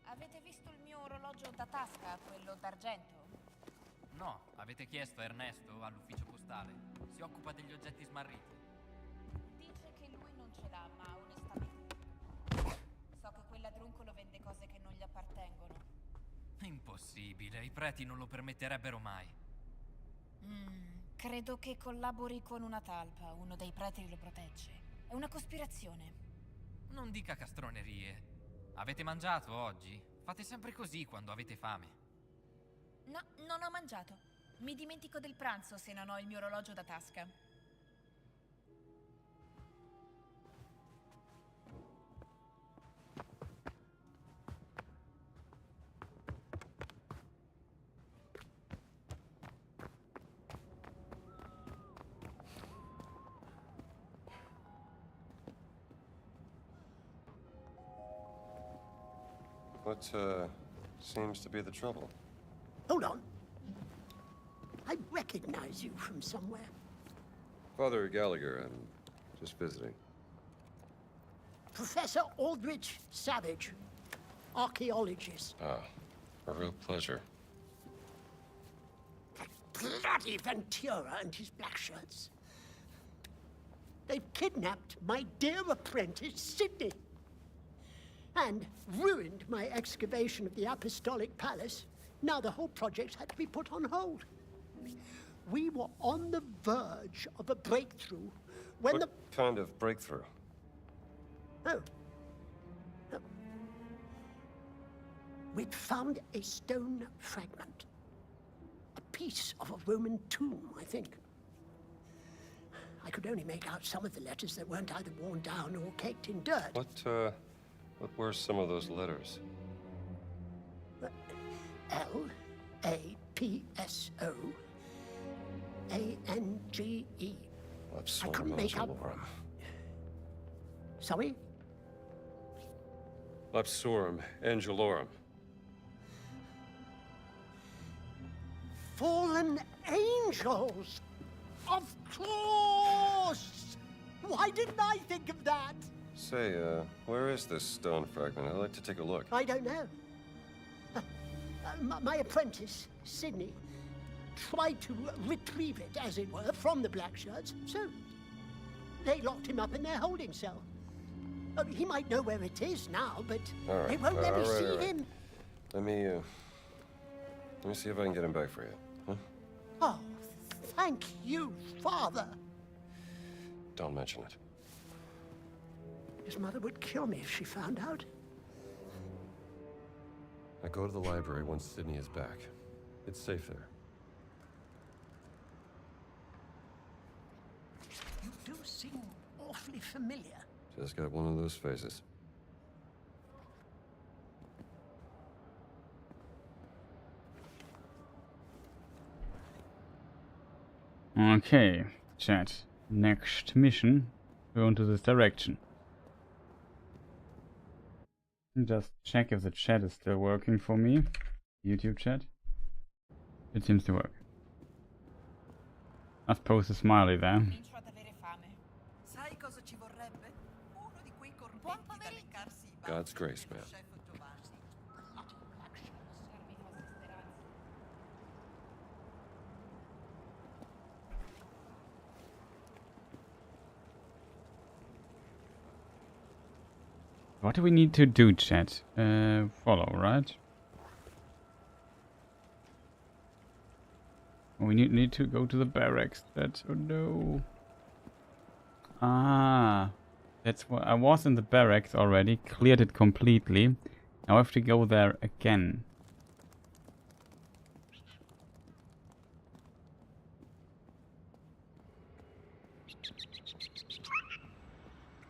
Avete visto il mio orologio da tasca, quello d'argento?
No, avete chiesto a Ernesto all'ufficio postale. Si occupa degli oggetti smarriti.
Dice che lui non ce l'ha, ma onestamente so che quel ladruncolo vende cose che non gli appartengono.
Impossibile, i preti non lo permetterebbero mai.
Credo che collabori con una talpa, uno dei preti lo protegge. È una cospirazione.
Non dica castronerie. Avete mangiato oggi? Fate sempre così quando avete fame.
No, non ho mangiato. Mi dimentico del pranzo se non ho il mio orologio da tasca.
What, seems to be the trouble?
Hold on. I recognize you from somewhere.
Father Gallagher, I'm just visiting.
Professor Aldrich Savage, archaeologist.
Ah, a real pleasure.
bloody Ventura and his black shirts. They've kidnapped my dear apprentice, Sydney, and ruined my excavation of the Apostolic Palace. Now the whole project had to be put on hold. We were on the verge of a breakthrough when
What kind of breakthrough?
Oh. We'd found a stone fragment. A piece of a Roman tomb, I think. I could only make out some of the letters that weren't either worn down or caked in dirt.
What were some of those letters?
L-A-P-S-O-A-N-G-E. I couldn't make out... Sorry?
Lapsorum Angelorum.
Fallen angels! Of course! Why didn't I think of that?
Say, where is this stone fragment? I'd like to take a look.
I don't know. My apprentice, Sydney, tried to retrieve it, as it were, from the black shirts, so they locked him up in their holding cell. He might know where it is now, but they won't let me see him.
Let me see if I can get him back for you. Huh?
Oh, thank you, Father.
Don't mention it.
His mother would kill me if she found out.
I go to the library once Sydney is back. It's safe there.
You do seem awfully familiar.
Just got one of those faces.
Okay, chat. Next mission. Go into this direction. Just check if the chat is still working for me. YouTube chat. It seems to work. I've posted a smiley there.
Comincio ad avere fame. Sai cosa ci vorrebbe? Uno di quei cornetti da leccarsi i baffi
God's grace,
dello
man.
chef Giovanni.
What do we need to do, chat? Follow, right? We need to go to the barracks. That oh no. Ah, that's what I was in the barracks already. Cleared it completely. Now I have to go there again.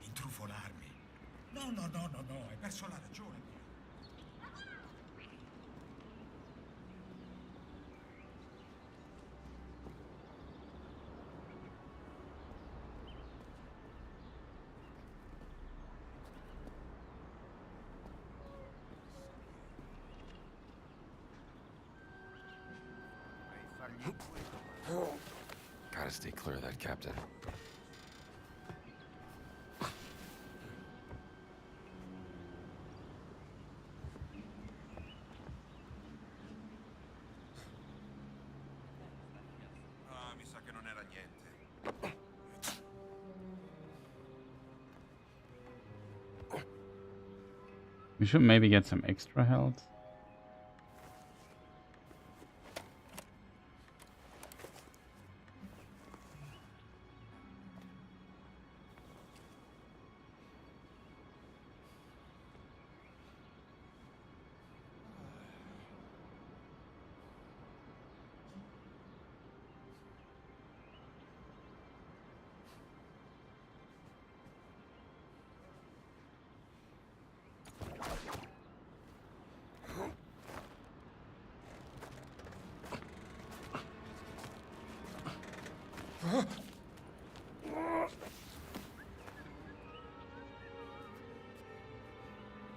Intrufolarmi. No, hai perso la ragione.
Gotta stay clear of that captain.
Ah, mi sa che non era niente.
We should maybe get some extra health.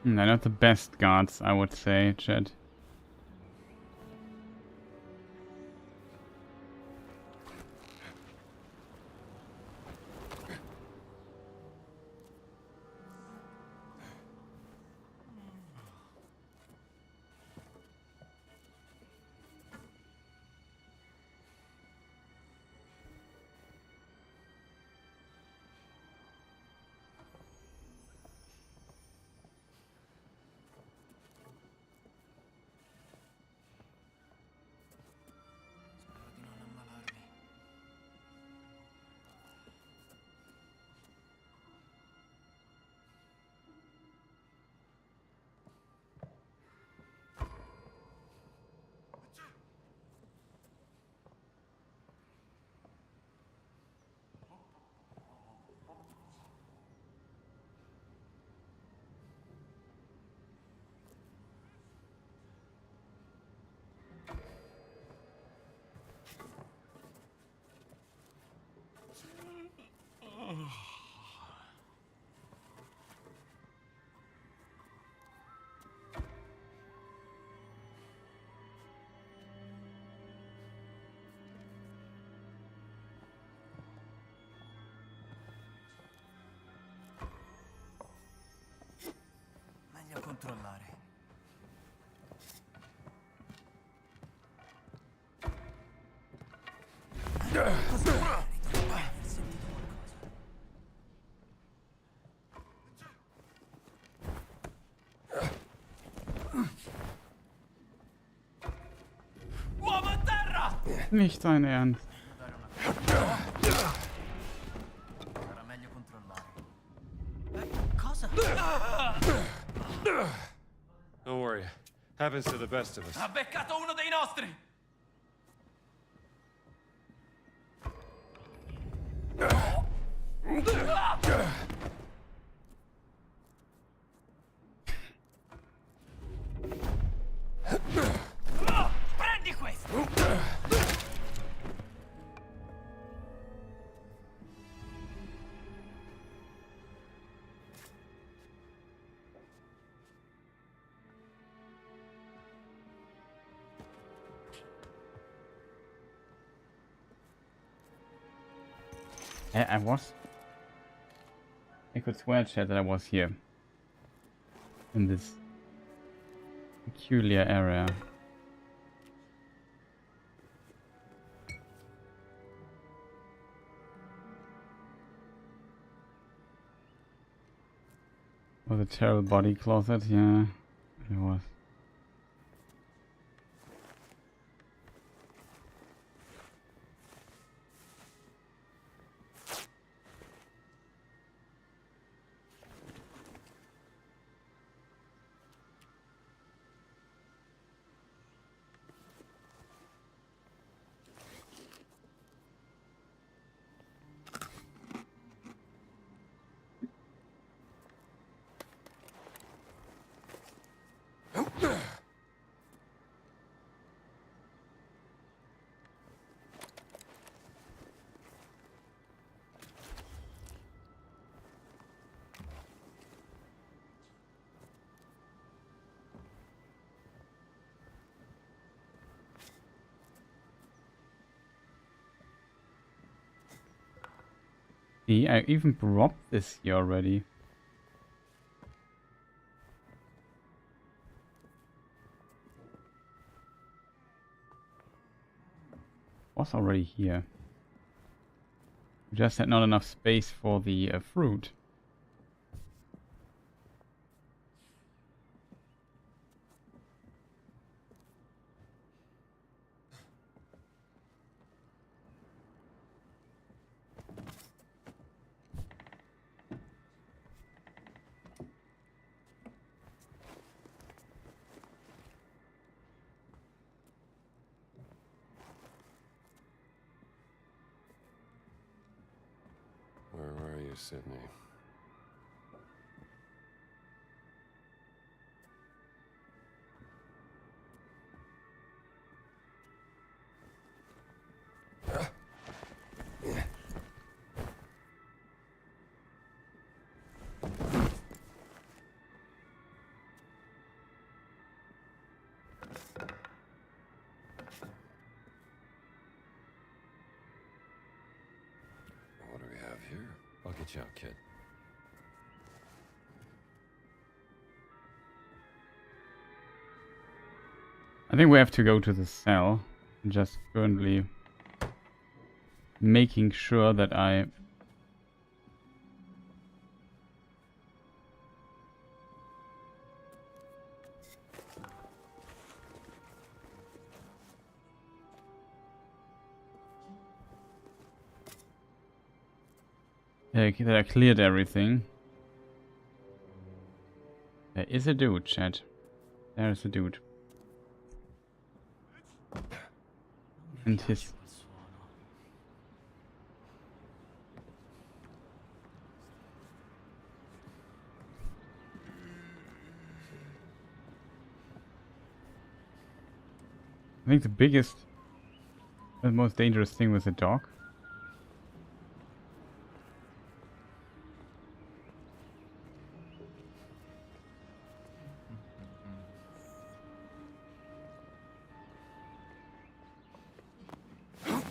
They're not the best guards, I would say, chat.
controllare.
Uomo a terra!
Nicht dein Ernst.
Sarà meglio controllare. Cosa?
Don't worry. Happens to the best of us.
Ha beccato uno dei nostri!
Prendi questo!
I could swear, chat, that I was here. In this peculiar area. Was a terrible body closet? Yeah, it was. See, I even dropped this here already. Was already here. We just had not enough space for the fruit.
Where are you, Sydney? What do we have here? I'll get you out, kid.
I think we have to go to the cell. I'm just currently making sure that I that I cleared everything. There is a dude, chat. There is a dude. And his... I think the biggest and most dangerous thing was the dog.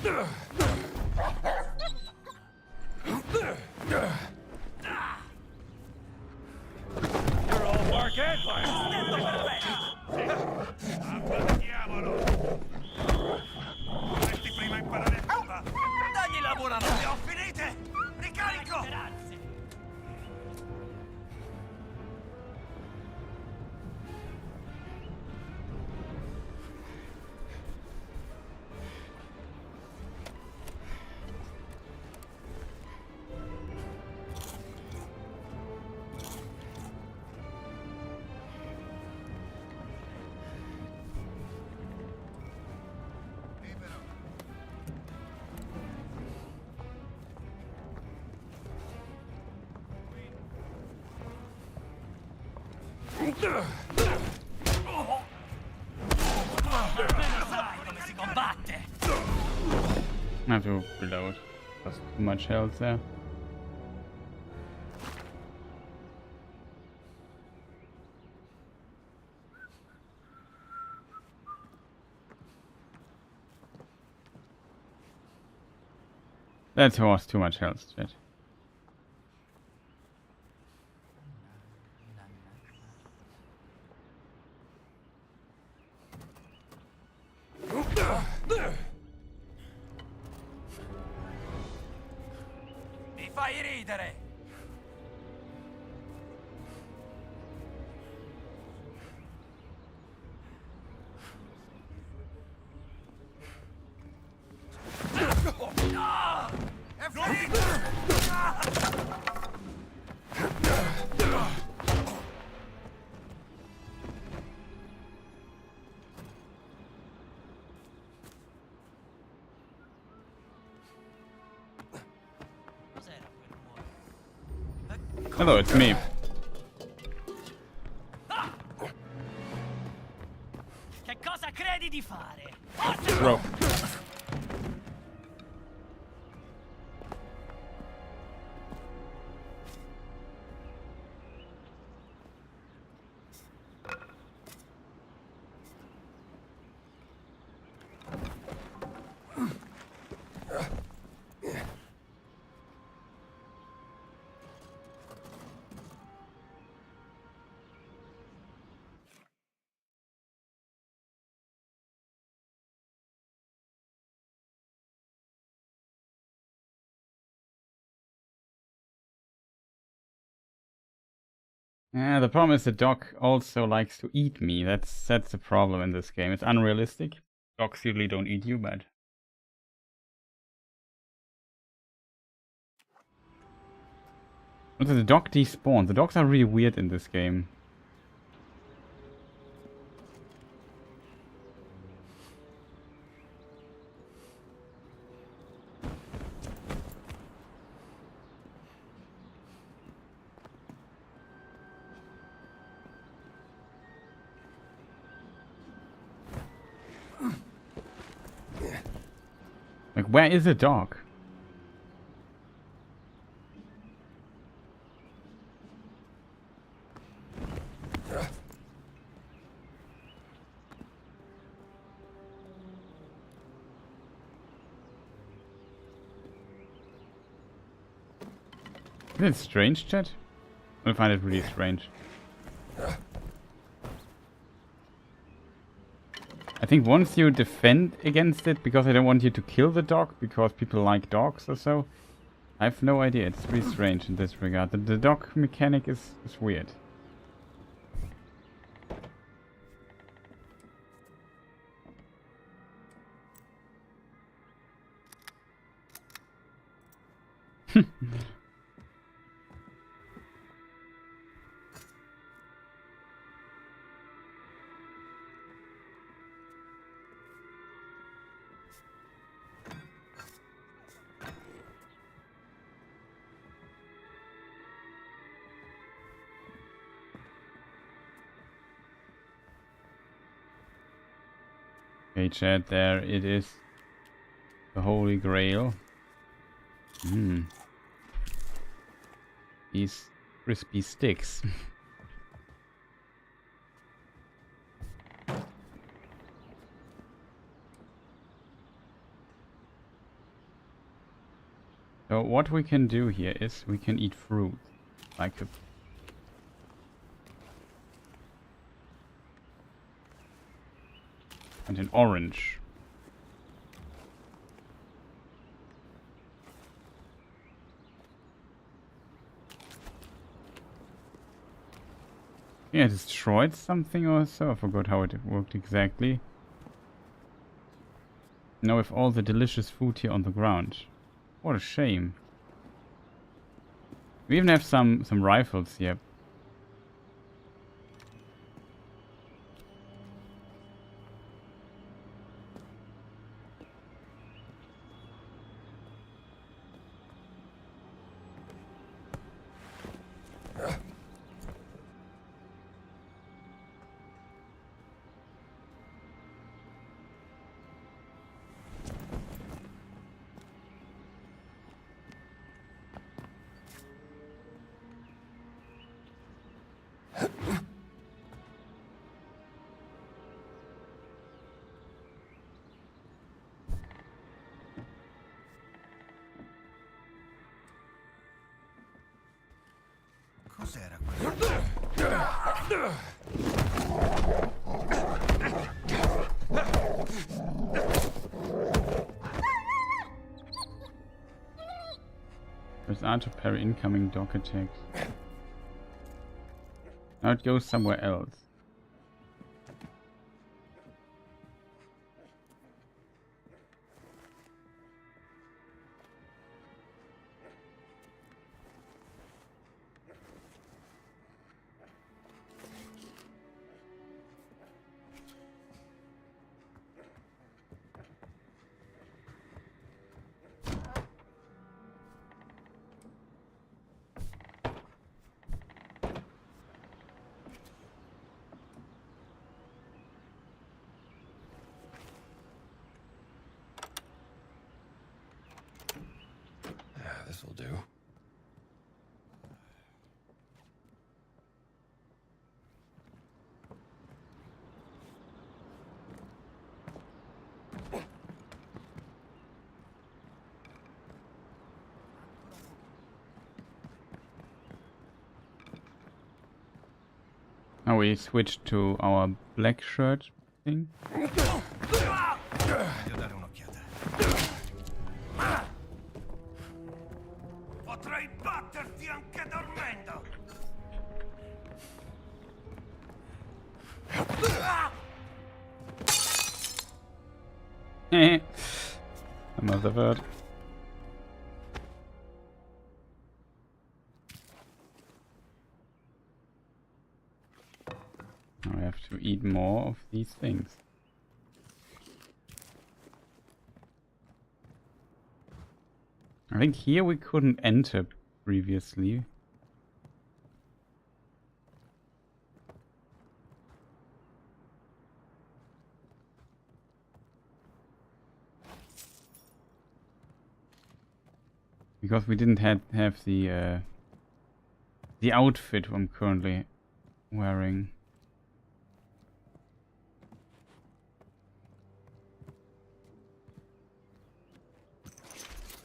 You're all Mark and Fire.
Almeno sai come si combatte!
I have to reload. That's too much health there. That was too much health, chat.
Mi fai ridere! È finito!
Cos'era quel rumore?
Hello, it's me.
Che cosa credi di fare?
Bro. Yeah, the problem is the dog also likes to eat me. That's the problem in this game. It's unrealistic. Dogs usually don't eat you, but also the dog despawned. The dogs are really weird in this game. Like, where is the dog? Isn't it strange, chat? I find it really strange. I think once you defend against it, because I don't want you to kill the dog, because people like dogs or so, I have no idea. It's really strange in this regard. The dog mechanic is weird. Okay, chat, there it is. The Holy Grail. These crispy sticks. So what we can do here is we can eat fruit. Like a and an orange. Yeah, destroyed something or so. I forgot how it worked exactly. Now with all the delicious food here on the ground. What a shame. We even have some rifles here.
Cos'era quello?
Press R to parry incoming dog attacks. Now it goes somewhere else.
This'll do.
Now we switch to our black shirt thing.
Voglio dare un'occhiata. Potrei batterti anche dormendo.
Another word. Now we have to eat more of these things. I think here we couldn't enter previously. Because we didn't have the outfit I'm currently wearing.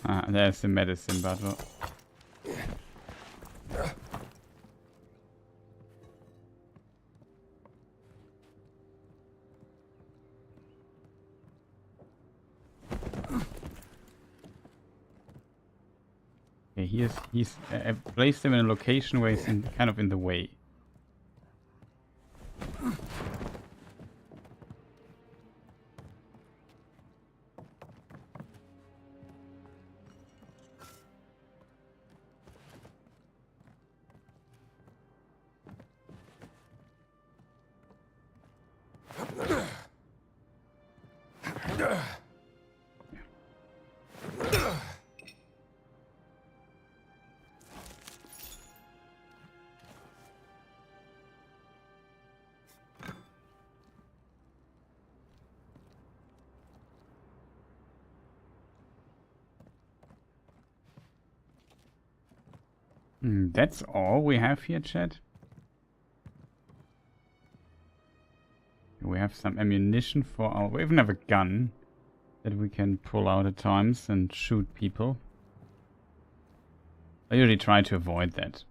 Ah, there's the medicine bottle. Okay, he's placed him in a location where he's kind of in the way. That's all we have here, chat. We have some ammunition for our... We even have a gun that we can pull out at times and shoot people. I usually try to avoid that.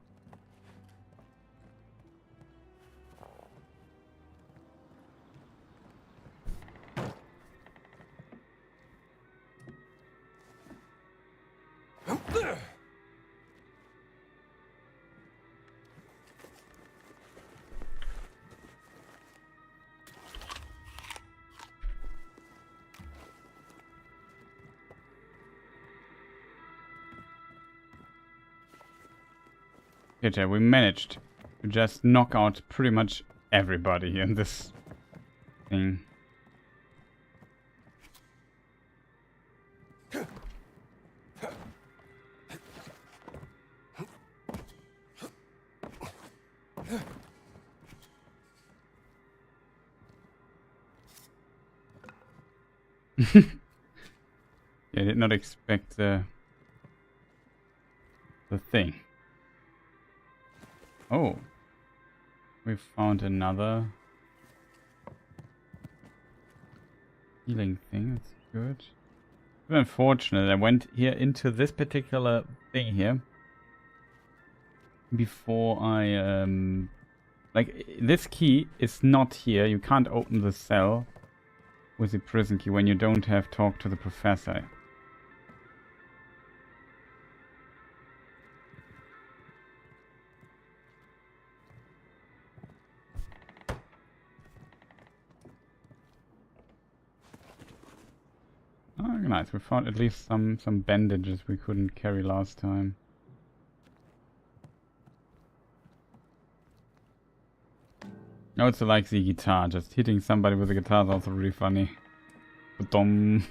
Okay, we managed to just knock out pretty much everybody in this thing. Yeah, I did not expect the thing. Oh, we found another healing thing. That's good. It's unfortunate I went here into this particular thing here. before I like, this key is not here. You can't open the cell with the prison key when you don't have talked to the professor. Oh, nice. We found at least some bandages we couldn't carry last time. Oh, it's like the guitar. Just hitting somebody with a guitar is also really funny. Dom.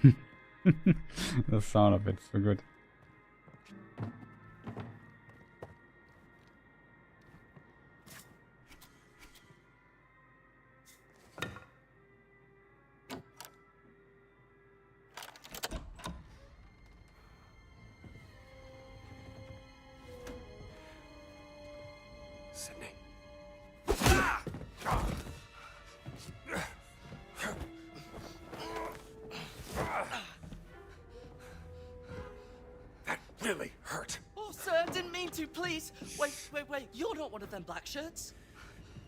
The sound of it's so good.
Sydney. That really hurt.
Oh, sir, I didn't mean to, please. Wait. You're not one of them black shirts.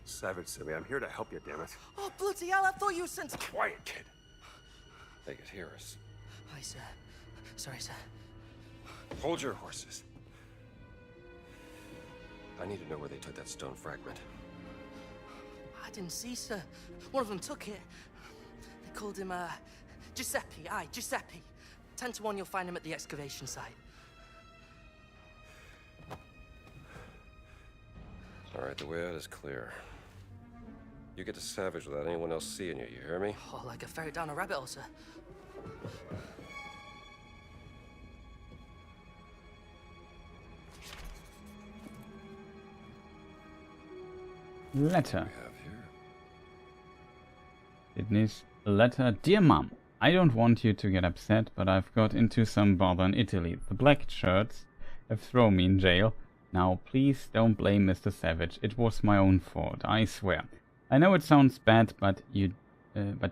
Savage, silly. I'm here to help you, damn it.
Oh, bloody hell, I thought you were sent to...
Quiet, kid.
They could hear us.
Hi, sir. Sorry, sir.
Hold your horses. I need to know where they took that stone fragment.
I didn't see, sir. One of them took it. They called him, Giuseppe. Aye, Giuseppe. 10 to 1 you'll find him at the excavation site.
All right, the way out is clear. You get to Savage without anyone else seeing you, you hear me?
Oh, like a ferret down a rabbit hole, sir.
Letter.
We have here.
Sydney's letter. Dear Mum, I don't want you to get upset, but I've got into some bother in Italy. The black shirts have thrown me in jail. Now, please don't blame Mr. Savage. It was my own fault, I swear. I know it sounds bad, but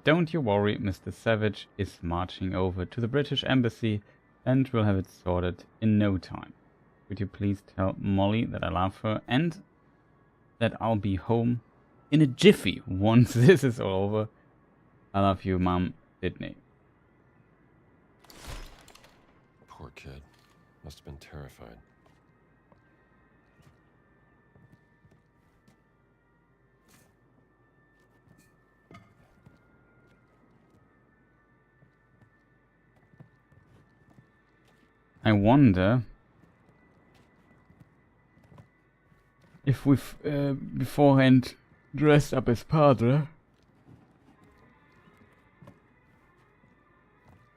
don't you worry. Mr. Savage is marching over to the British Embassy and will have it sorted in no time. Would you please tell Molly that I love her and that I'll be home in a jiffy once this is all over. I love you, Mum, Sydney.
Poor kid. Must have been terrified.
I wonder if we've beforehand dressed up as Padre,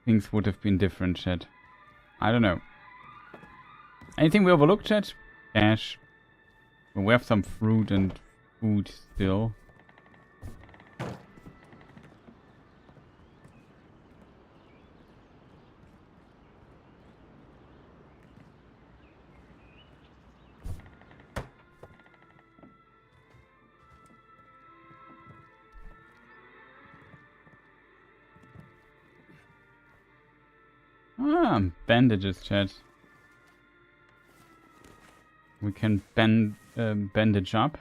things would have been different, chat. I don't know. Anything we overlooked, chat? Cash. We have some fruit and food still. Ah, bandages, chat. We can bandage up.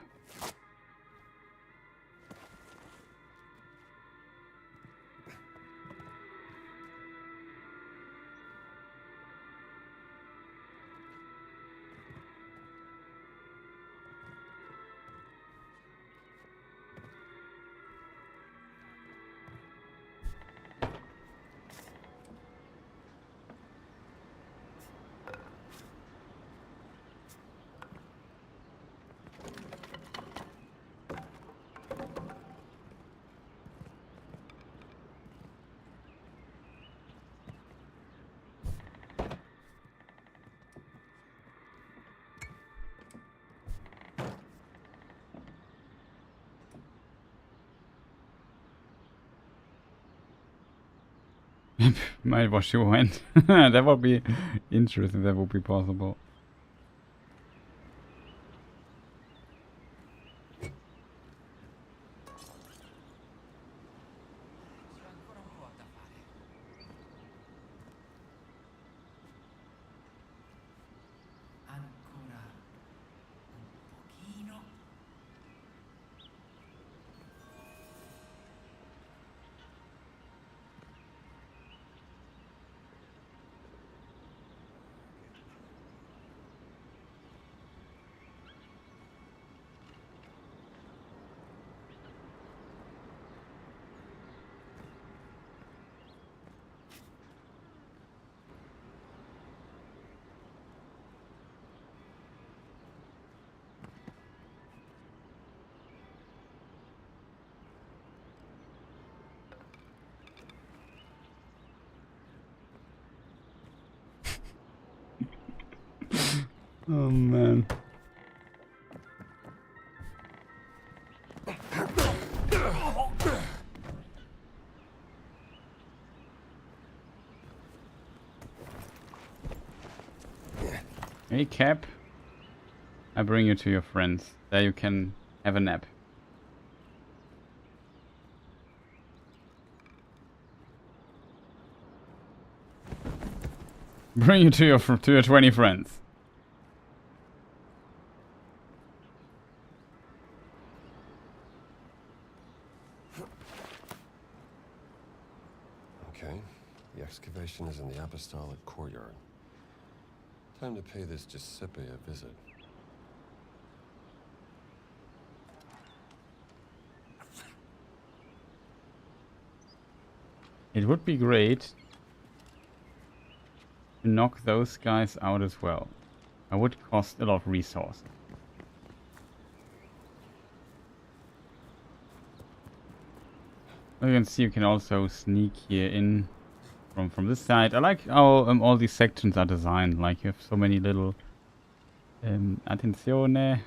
Might wash your hand. That would be interesting. That would be possible. Oh man. Hey Cap, I bring you to your friends. There you can have a nap. Bring you to your 20 friends.
Okay, the excavation is in the Apostolic Courtyard. Time to pay this Giuseppe a visit.
It would be great to knock those guys out as well. It would cost a lot of resources. You can see you can also sneak here in from this side. I like how all these sections are designed. Like you have so many little attenzione.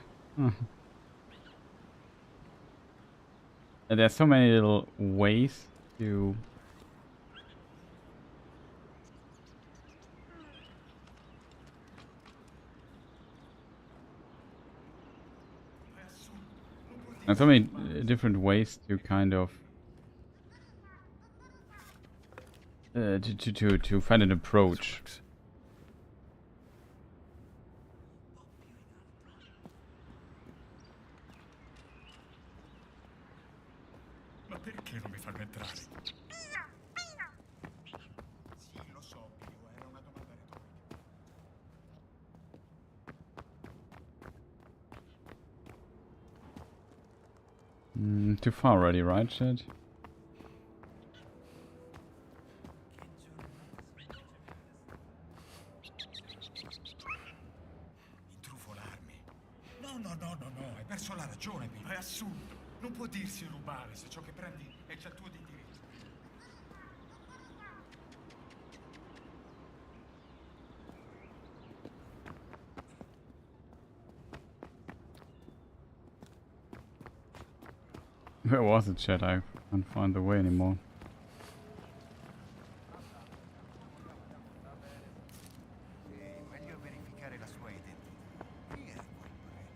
There's so many little ways to and so many different ways to kind of to find an approach.
Ma perché non mi fanno entrare? Sì, lo so, Pio, era una domanda retorica.
Too far already, right, Chad?
Intrufolarmi. No, hai perso la ragione, Pio. È assurdo. Non può dirsi rubare se ciò che prendi è già tuo di diritto.
Where was it, Chad? I can't find the way anymore.
Meglio verificare la sua identità. Chi è quel prete?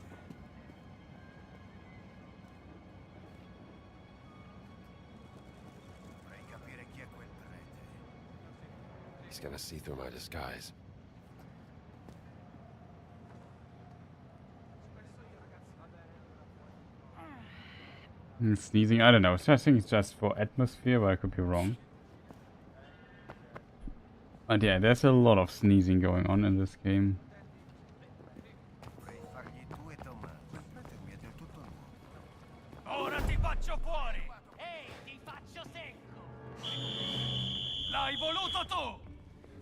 Vorrei capire chi è quel prete.
He's gonna see through my disguise.
Sneezing, I don't know. So I think it's just for atmosphere, but I could be wrong. But yeah, there's a lot of sneezing going on in this game.
Vorrei fargli due domande. Quel prete mi è del tutto nuovo.
Ora ti faccio fuori! Ehi, ti faccio secco! L'hai voluto tu!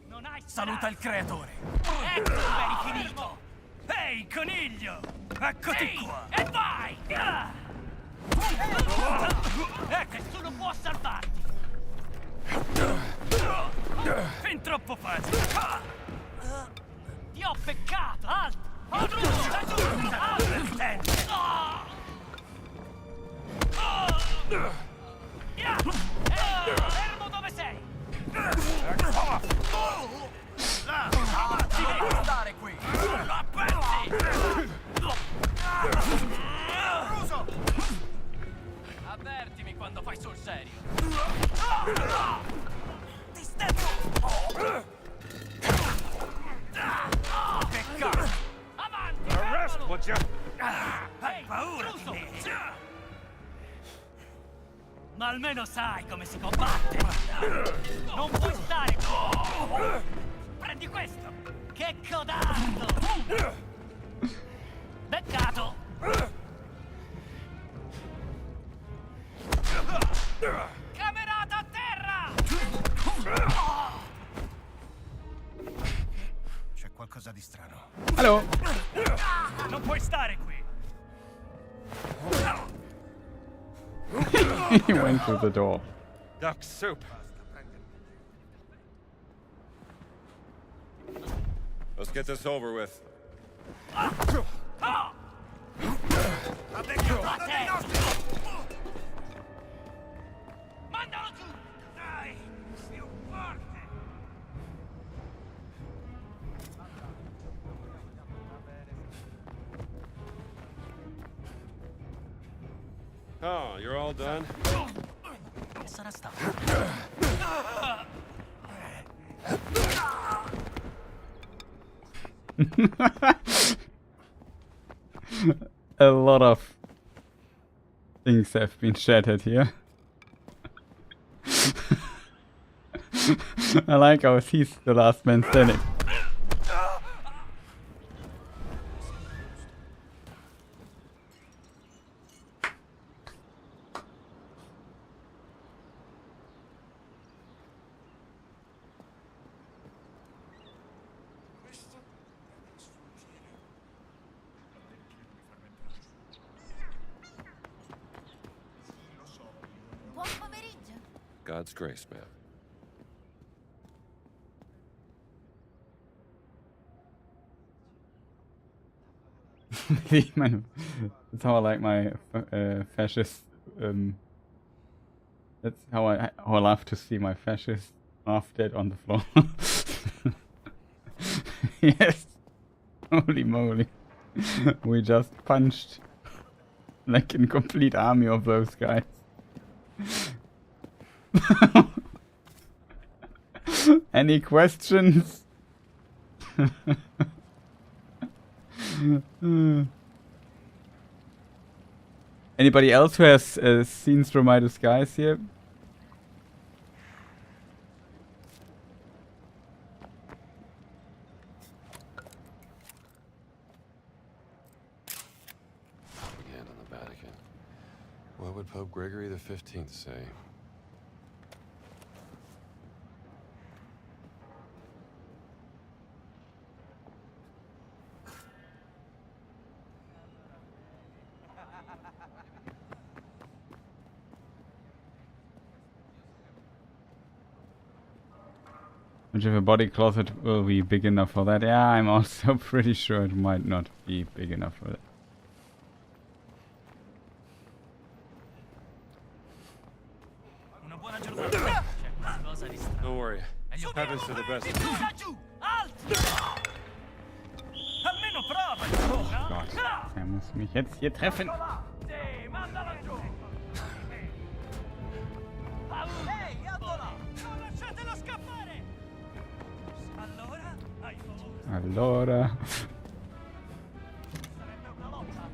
Non hai
Saluta il creatore.
Ecco dove eri finito!
Ehi, coniglio! Eccoti
Ehi,
qua!
e vai! Nessuno può salvarti!
Fin troppo facile!
Ti ho peccato! Alto! Giù!
Avvertente!
Fermo dove sei!
Ti devi stare qui!
A pezzi!
Avvertimi quando fai sul serio!
Ti stendo!
Peccato!
Avanti! Fermalo!
Hai paura di me?
Ma almeno sai come si combatte! Non puoi stare qui! Prendi questo! Che codardo! Beccato! Camerata a terra!
C'è qualcosa di strano.
Hello!
Non puoi stare qui!
He went through the door.
Duck soup. Let's get this over with.
Mandalo giù! Dai, più forte!
Oh, you're all done?
Che sarà stato?
A lot of things have been shattered here. I like how he's the last man standing.
Buon pomeriggio.
God's grace, ma'am.
That's how I like my fascist. That's how I love to see my fascist half dead on the floor. Yes, holy moly, we just punched like a complete army of those guys. Any questions? Anybody else who has seen Through My Disguise here?
Again on the Vatican. What would Pope Gregory XV say?
Which if a body closet will be big enough for that? Yeah, I'm also pretty sure it might not be big enough for that.
Una buona giornata. C'è qualcosa di strano.
Don't worry. Happens to the best.
Giù, giù! Alto! Almeno prova!
Gott, er muss mich jetzt hier treffen.
Sì, mandalo giù! Ehi, Adola! Non lasciatelo scappare! Allora, hai paura?
Allora.
Sarebbe una lotta!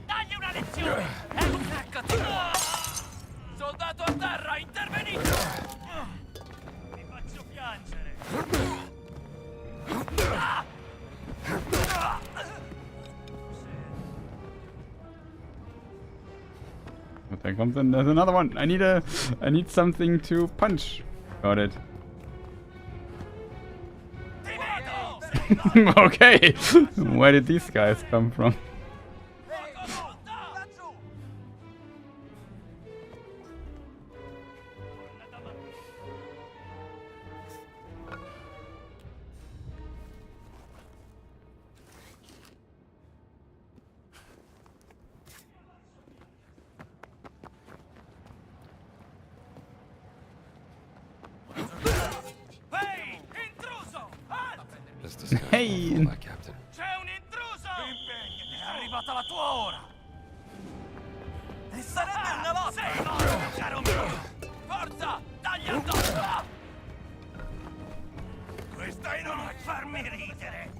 Dagli una lezione! Eccoti! Soldato a terra, intervenite! Mi faccio piangere!
But there comes there's another one. I need something to punch. Got it. Okay. Where did these guys come from?
Ehi, intruso!
This disguise
Hey.
won't fool that captain.
C'è un intruso! Impegnati! È arrivata la tua ora! E sarebbe una lotta! Sei morto, caro mio! Forza! Dagli addosso! Questa è non farmi ridere!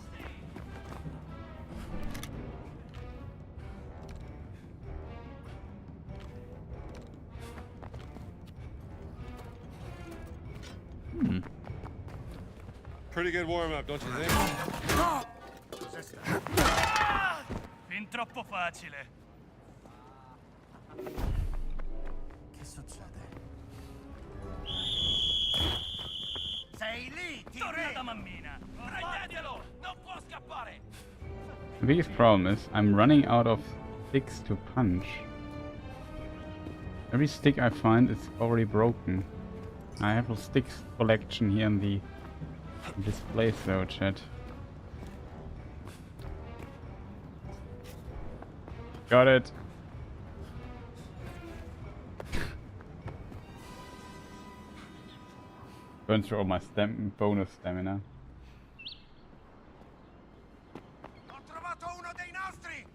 Pretty good warm-up, don't you think?
Fin troppo facile! Che succede? Sei lì! Torna da mammina! Prendetelo! Non può scappare!
The biggest problem is I'm running out of sticks to punch. Every stick I find is already broken. I have a sticks collection here in the display, so chat. Got it. Burn through all my bonus stamina.
Ho trovato uno dei nostri!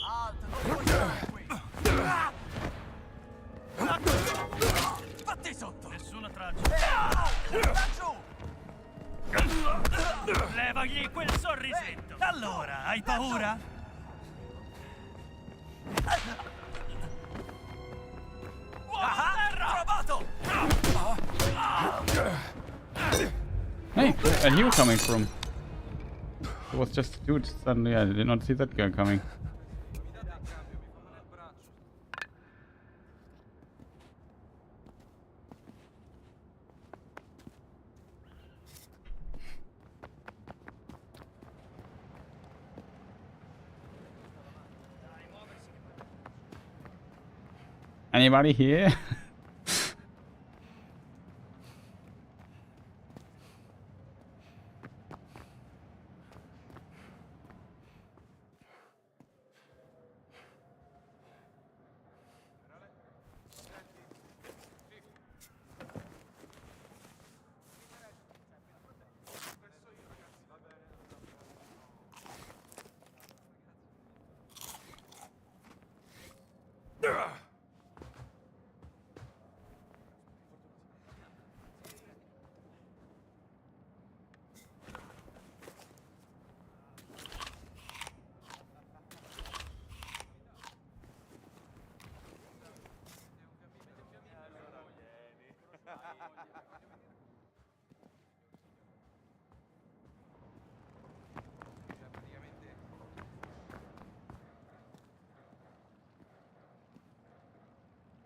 Alto, non puoi stare qui. Fatti sotto. Nessuna traccia. Laggiù. Levagli quel sorrisetto. Allora, hai paura? Trovato!
Hey, where are you coming from? It was just a dude. Suddenly I did not see that guy coming. Anybody here?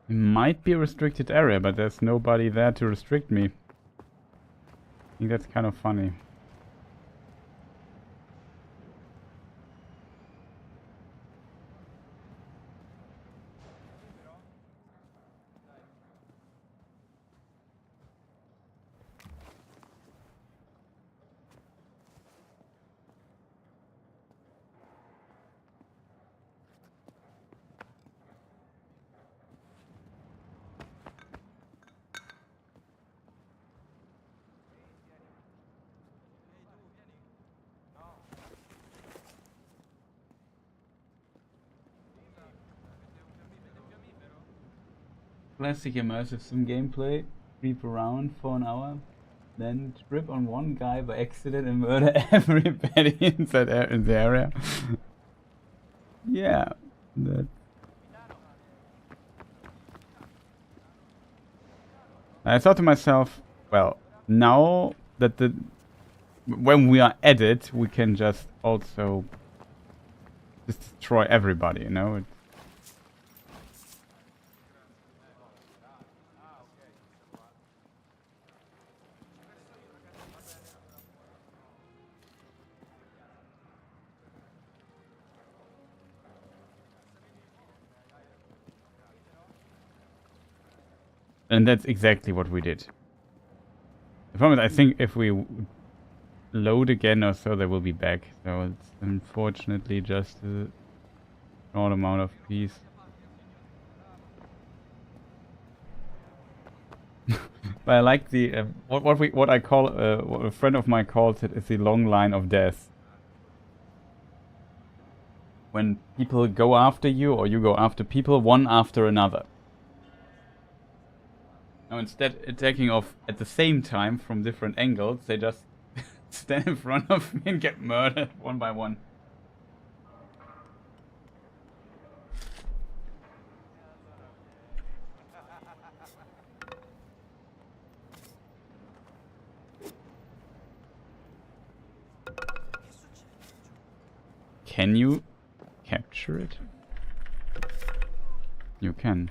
It might be a restricted area, but there's nobody there to restrict me. I think that's kind of funny. Classic immersive sim gameplay, creep around for an hour, then trip on one guy by accident and murder everybody inside in the area. Yeah, that. I thought to myself, well, now that when we are at it, we can just also destroy everybody, you know? And that's exactly what we did. The problem is, I think if we load again or so, they will be back. So it's unfortunately just a small amount of peace. But I like the what I call what a friend of mine calls it is the long line of death. When people go after you, or you go after people, one after another. Now, instead attacking off at the same time from different angles, they just stand in front of me and get murdered one by one. Can you capture it? You can.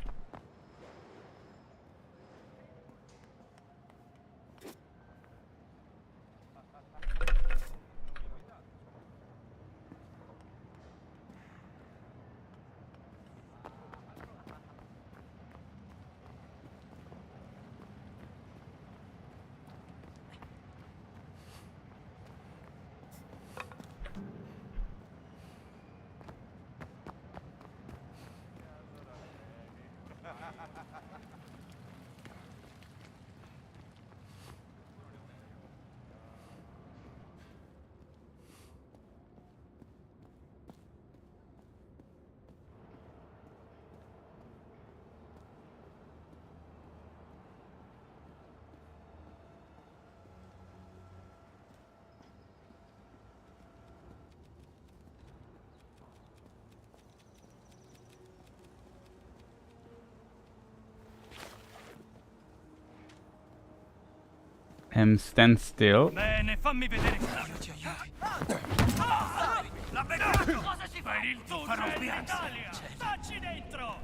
Stand still.
Bene, fammi vedere cosa ti aiuti. La beccato! Cosa si fa? Il tu sei in Italia! Stacci dentro!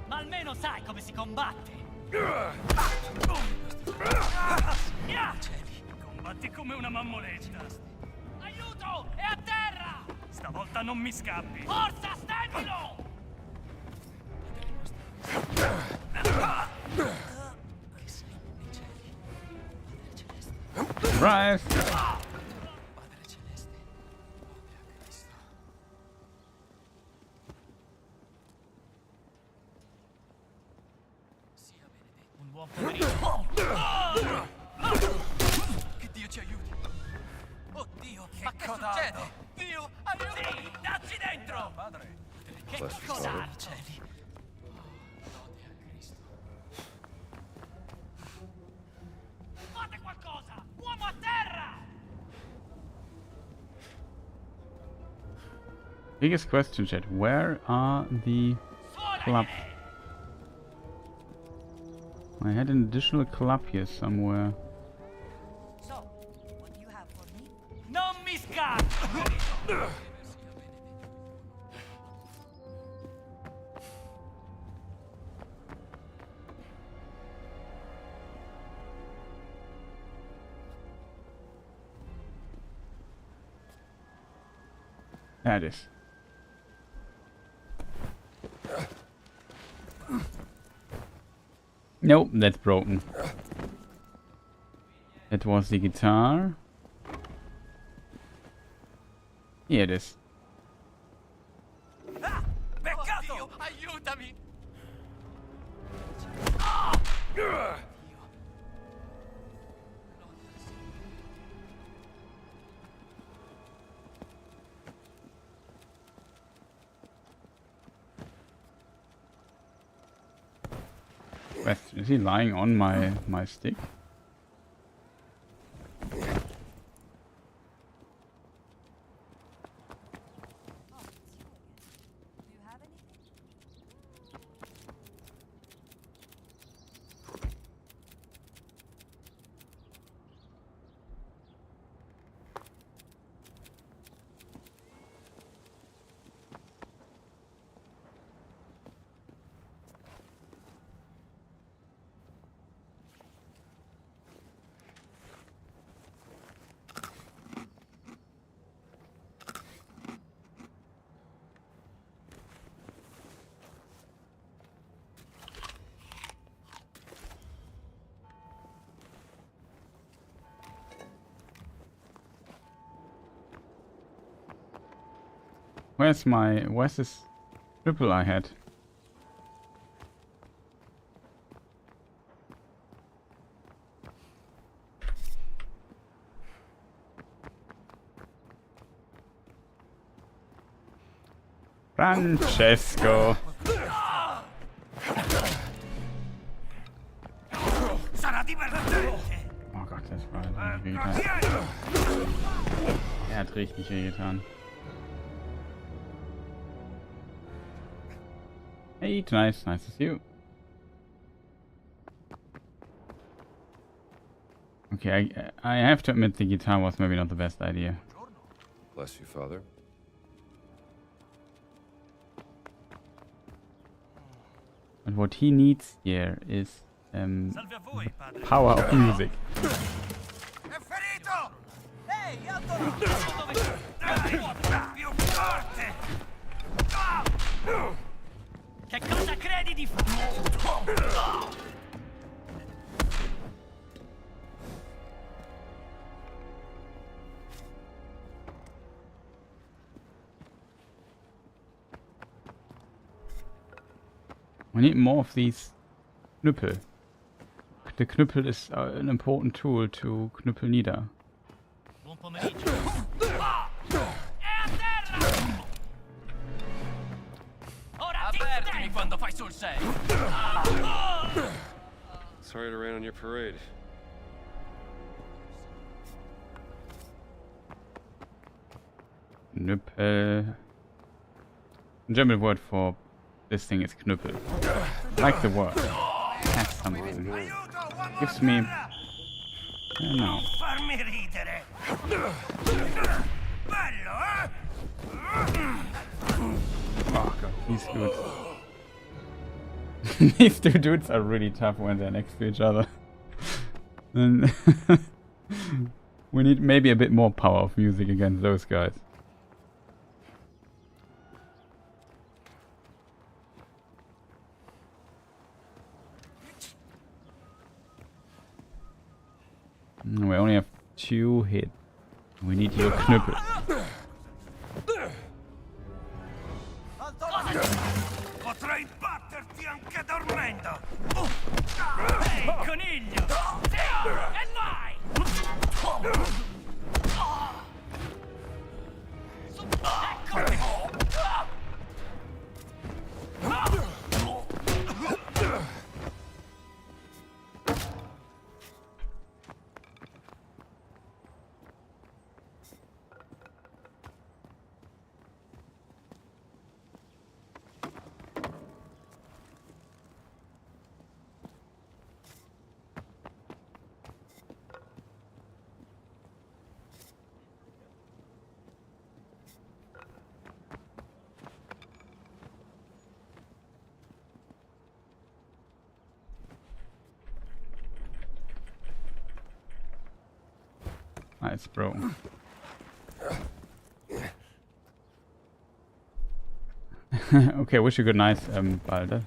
Ma almeno sai come si combatte! Combatti come una mammoletta! Aiuto! È a terra! Stavolta non mi scappi! Forza, stendilo!
Rise!
Padre Celeste, ode a Cristo. Sia benedetto.
Un buon pomeriggio!
Che Dio ci aiuti. Oddio, ma che
codardo.
succede? Dio, aiuto!
Sì, dacci dentro!
Padre.
Che
Bless you, Father.
codardo!
Cieli. Ode a Cristo.
Fate qualcosa! Uomo a terra!
Biggest question, chat. Where are the club? I had an additional club here somewhere.
So, what do you have for me?
Non mi scappo!
There it is. Nope, that's broken. That was the guitar. Here it is.
Peccato!
Dio, aiutami!
Question, is he lying on my stick?
Do you have anything?
Where's this triple I had? Francesco.
Sarà divertente!
Oh Gott, das war richtig wehgetan. Er hat richtig wehgetan. Hey, nice to see you. Okay, I have to admit the guitar was maybe not the best idea.
Bless you, Father.
But what he needs here is
Salve a voi, padre!
power of music.
È ferito! Ehi, alto! Dove più forte! Che cosa credi di fare?
We need more of these Knüppel. The Knüppel is an important tool to knüppel nieder.
Buon pomeriggio! È a terra! Ora ti
Avvertimi
stendo!
quando fai sul serio.
Sorry to rain on your parade.
Knüppel. German word for this thing is Knüppel. Like the word. has something. Gives me... I don't know.
Farmi ridere. Bello, eh?
Oh god, these dudes. These two dudes are really tough when they're next to each other. And we need maybe a bit more power of music against those guys. We only have 2 hits. We need your Knüppel.
Potrei batterti anche dormendo. Ehi, coniglio! E vai! Eccomi!
Nice, bro. Okay, wish you good night, Balder.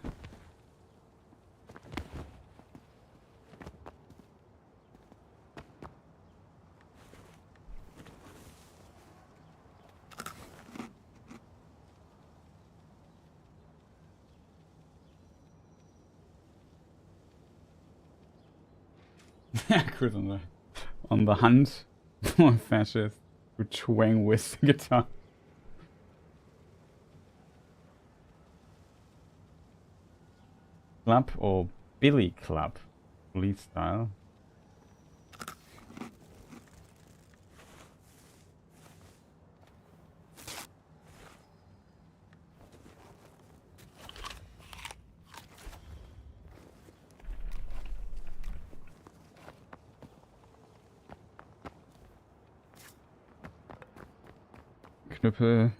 Chris on the hunt for a fascist who twang with the guitar. Club or Billy Club, police style. Knüppel.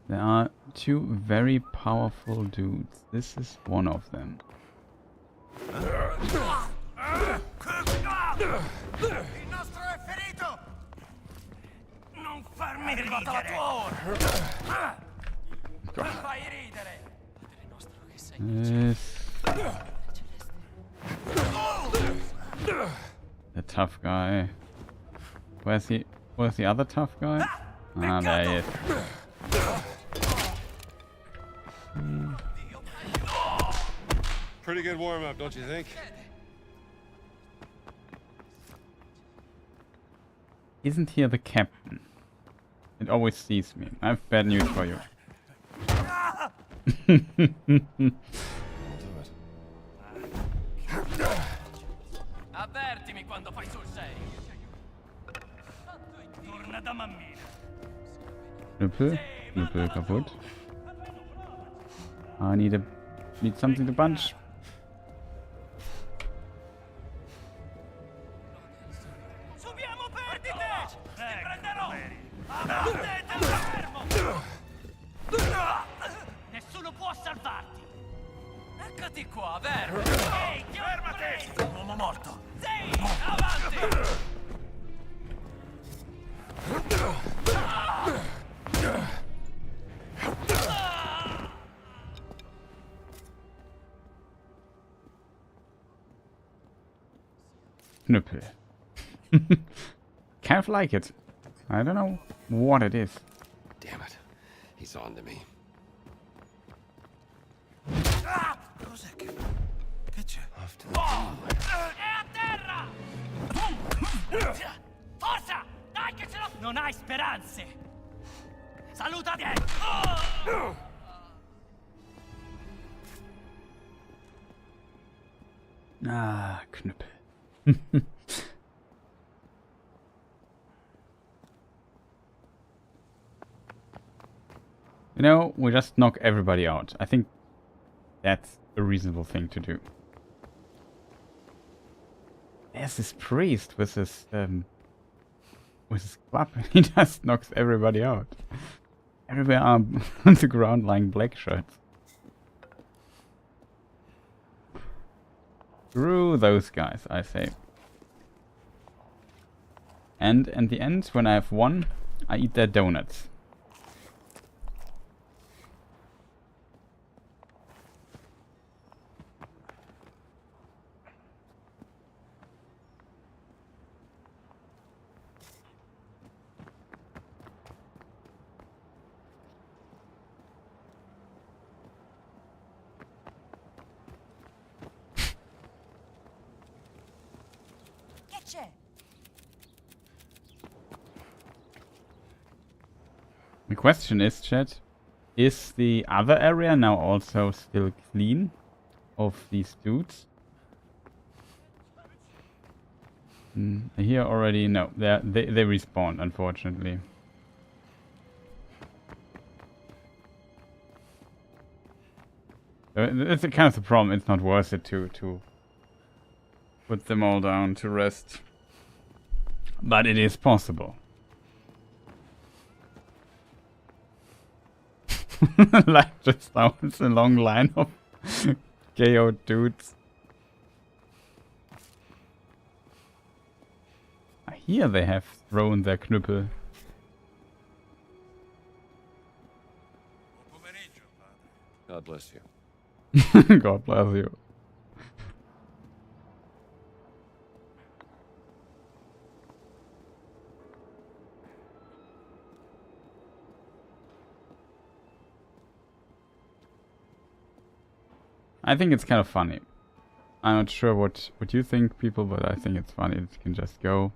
There are 2 very powerful dudes. This is one of them.
Il nostro è ferito! Non farmi ridere! È arrivata la tua ora! Mi fai ridere!
This... The tough guy. Where's he? Where's the other tough guy? Ah, there he is.
Pretty good warm-up, don't you think?
Isn't here the captain? It always sees me. I have bad news for you.
Avvertimi quando fai sul serio. Torna da mammina.
Knüppel. Knüppel kaputt. I need something to punch.
Subiamo perdite! Ti prenderò! Avanti, te fermo! Nessuno può salvarti! Eccoti qua, vero? Ehi, fermati! Un uomo morto! Sì, avanti!
Knüppel. Kind of like it. I don't know what it is.
Damn it. He's on to me.
Cos'è che c'è?
Off to
È a terra! Forza! Dai che ce l'ho! Non hai speranze! Salutati!
Ah, Knüppel. You know, we just knock everybody out. I think that's a reasonable thing to do. There's this priest with his club, and he just knocks everybody out. Everybody are on the ground lying black shirts. Screw those guys, I say. And in the end, when I have won, I eat their donuts. The question is, chat, is the other area now also still clean of these dudes? Here already, no, they respawn, unfortunately. It's kind of the problem. It's not worth it to put them all down to rest, but it is possible. Like just now, it's a long line of KO dudes. Here they have thrown their knüppel.
God bless you.
God bless you. I think it's kind of funny. I'm not sure what you think, people, but I think it's funny. It can just go.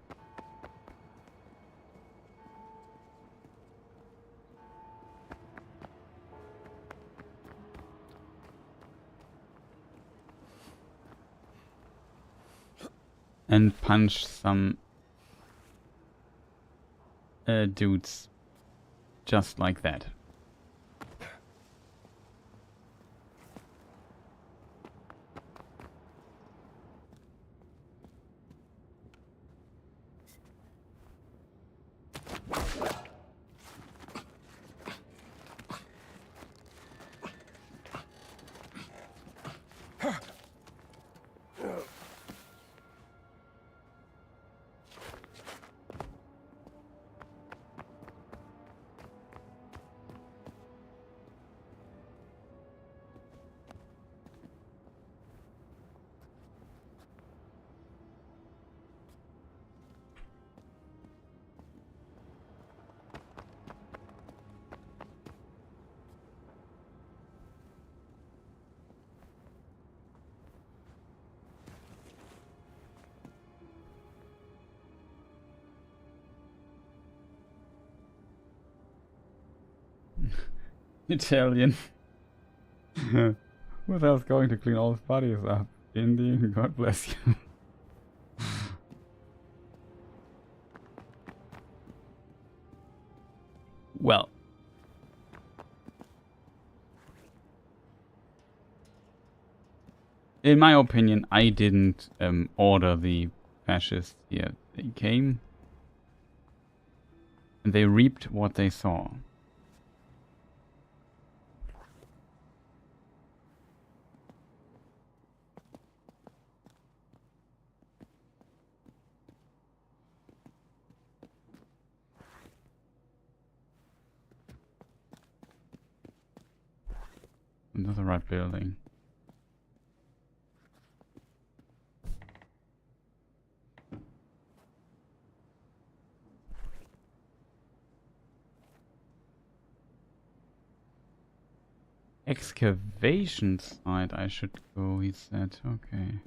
And punch some dudes just like that. Italian. Who the hell's going to clean all his bodies up? Indian, God bless you. Well. In my opinion, I didn't order the fascists here. They came and they reaped what they saw. Another right building. Excavation site I should go, he said. Okay.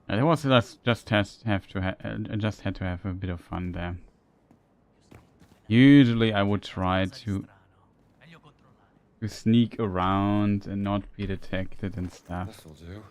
It was just had to have a bit of fun there. Usually I would try to sneak around and not be detected and stuff.
This'll do.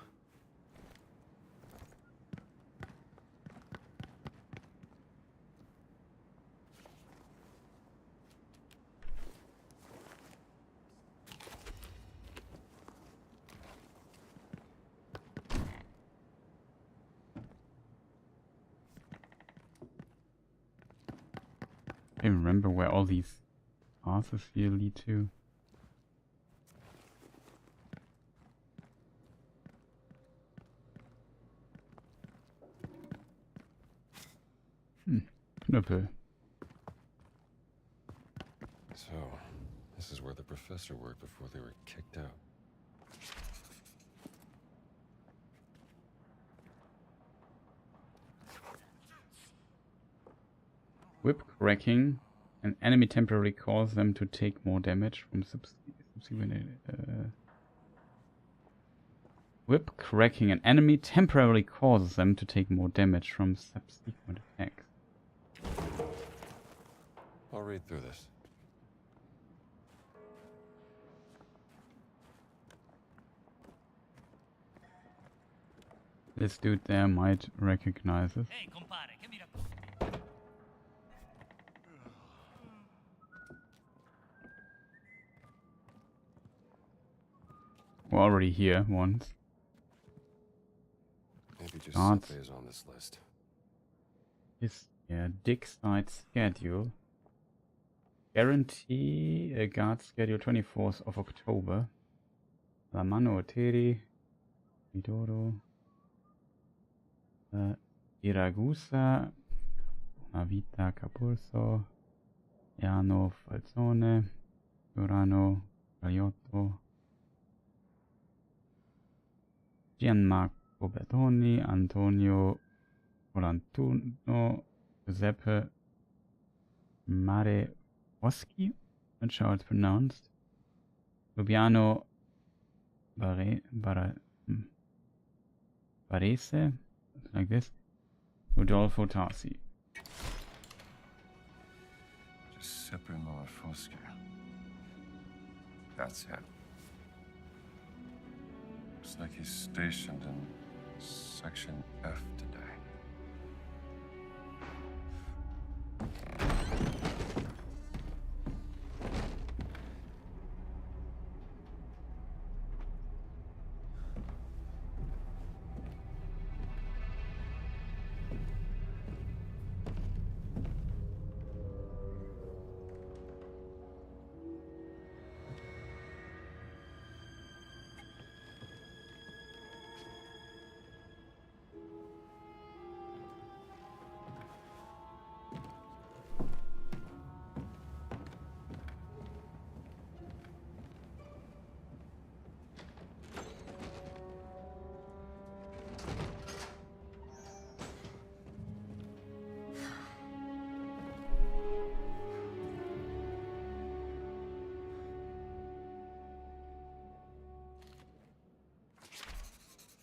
I remember where all these paths here lead to. Knüppel.
So, this is where the professor worked before they were kicked out.
Whip cracking. An enemy temporarily causes them to take more damage from subsequent. Whip cracking. An enemy temporarily causes them to take more damage from subsequent attacks.
I'll read through this.
This dude there might recognize us.
Ehi, compare, che mi racconti?
We're already here once.
Maybe just
Guards.
Giuseppe is on this list.
Dig site schedule. Guarantee a guard schedule 24th of October. La Mano Oteri. Midoro. Iragusa. Navita Capurso. Iano Falzone. Urano Galiotto. Gianmarco Bertoni. Antonio Volantuno. Giuseppe Mareoschi, not sure how it's pronounced. Lubiano Barese, something like this. Rodolfo Tarsi.
Giuseppe Malafoschi. That's it. Looks like he's stationed in Section F today.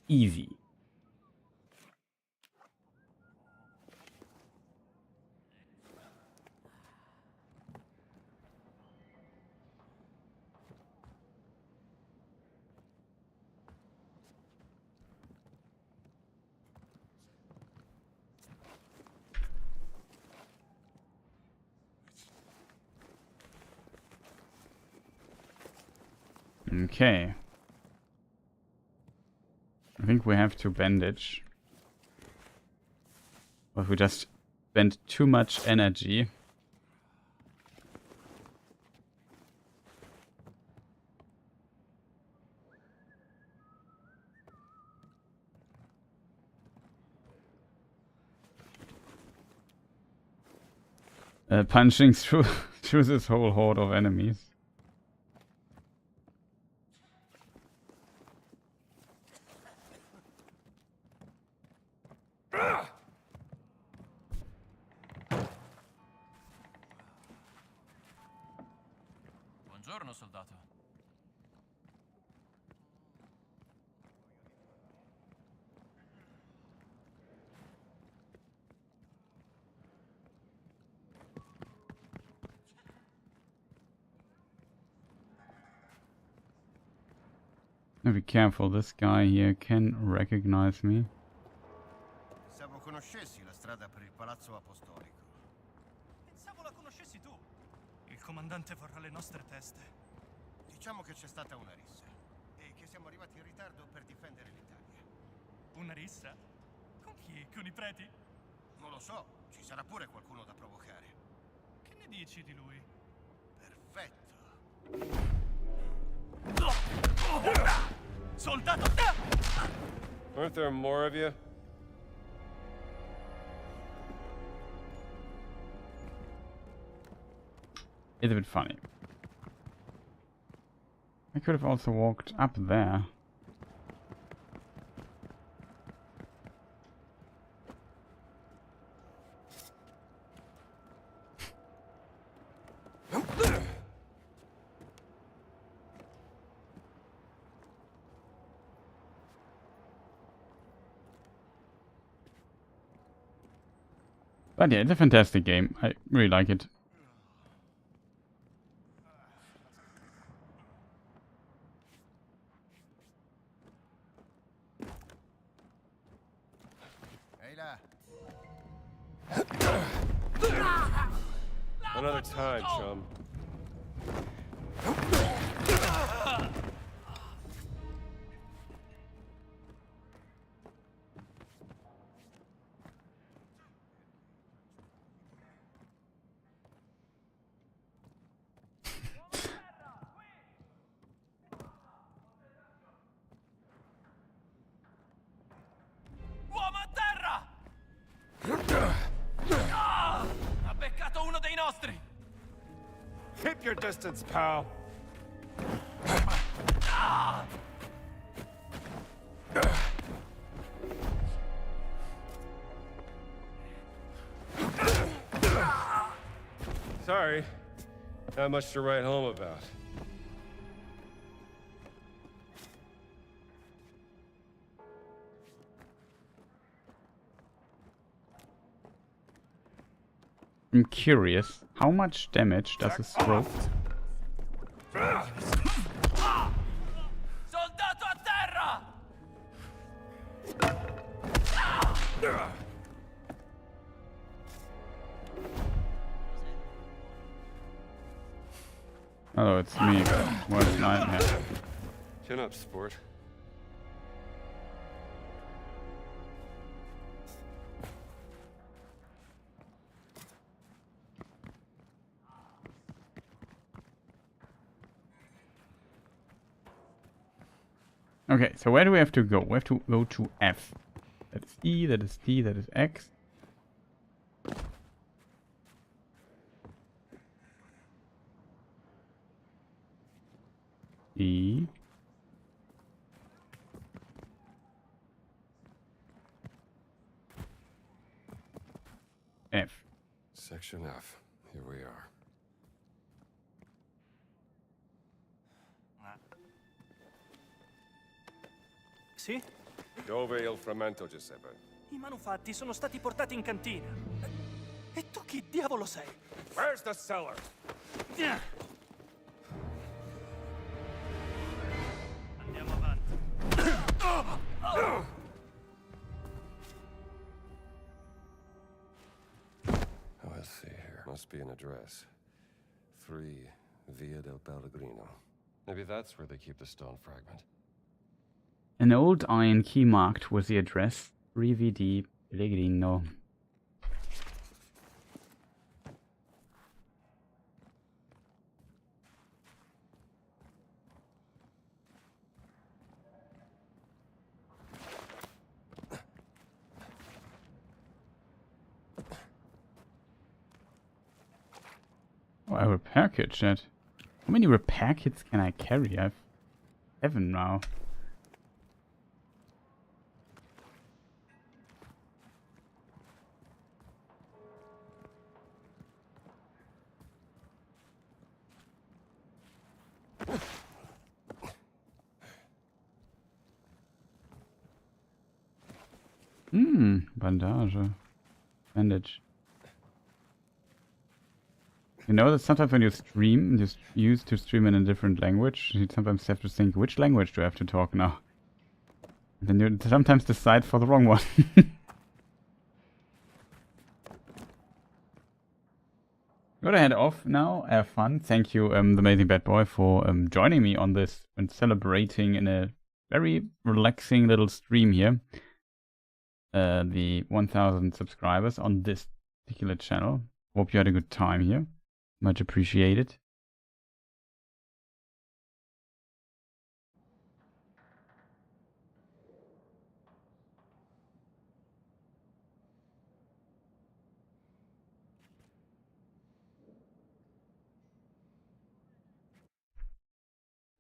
Easy. Okay. I think we have to bandage. But we just spent too much energy. Punching through this whole horde of enemies.
Buongiorno, soldato.
Now be careful, this guy here can recognize me.
Pensavo conoscessi la strada per il palazzo apostolico.
Pensavo la conoscessi tu. Il comandante vorrà le nostre teste.
Diciamo che c'è stata una rissa e che siamo arrivati in ritardo per difendere l'Italia.
Una rissa? Con chi? Con i preti?
Non lo so, ci sarà pure qualcuno da provocare.
Che ne Che dici di lui?
Perfetto.
Soldato!
Aren't there more of you?
It's a bit funny. I could have also walked up there. But yeah, it's a fantastic game. I really like it.
Ehi là.
Another time, chum.
Uomo a terra! Ha beccato uno dei nostri!
Keep your distance, pal. Sorry. Not much to write home about.
I'm curious, how much damage does this throw?
Soldato a terra!
Oh, it's me. Worst nightmare.
Chin up, sport.
Okay, so where do we have to go? We have to go to F. That is E, that is T, that is X. E. F.
Section F. Here we are.
Sì?
Dove il frammento, Giuseppe?
I manufatti sono stati portati in cantina. E tu chi diavolo sei?
Where's the cellar?
Andiamo avanti.
Oh, let's see here. Must be an address. 3 Via del Pellegrino. Maybe that's where they keep the stone fragment.
An old iron key marked with the address 3VD Pellegrino. Oh, a repair kit, chat. How many repair kits can I carry? I have 7 now. Bandage. Bandage. You know that sometimes when you stream, you use to stream in a different language, you sometimes have to think, which language do I have to talk now? And then you sometimes decide for the wrong one. Gotta head off now. Have fun. Thank you, the amazing bad boy, for joining me on this and celebrating in a very relaxing little stream here. The 1000 subscribers on this particular channel. Hope you had a good time here. Much appreciated.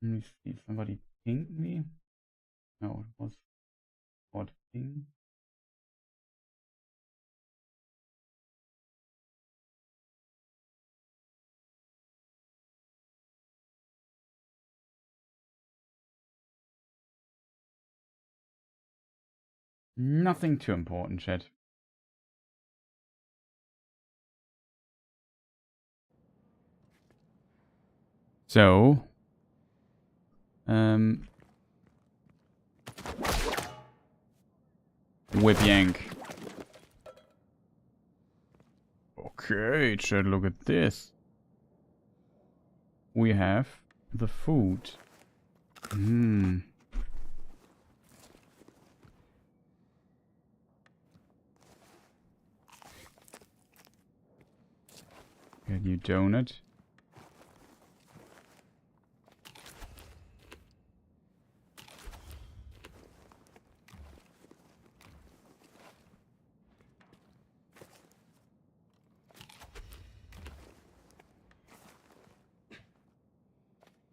Let me see, somebody pinged me? No, it was odd ping. Nothing too important, chat. So, whip yank. Okay, chat, look at this. We have the food. Get you donut.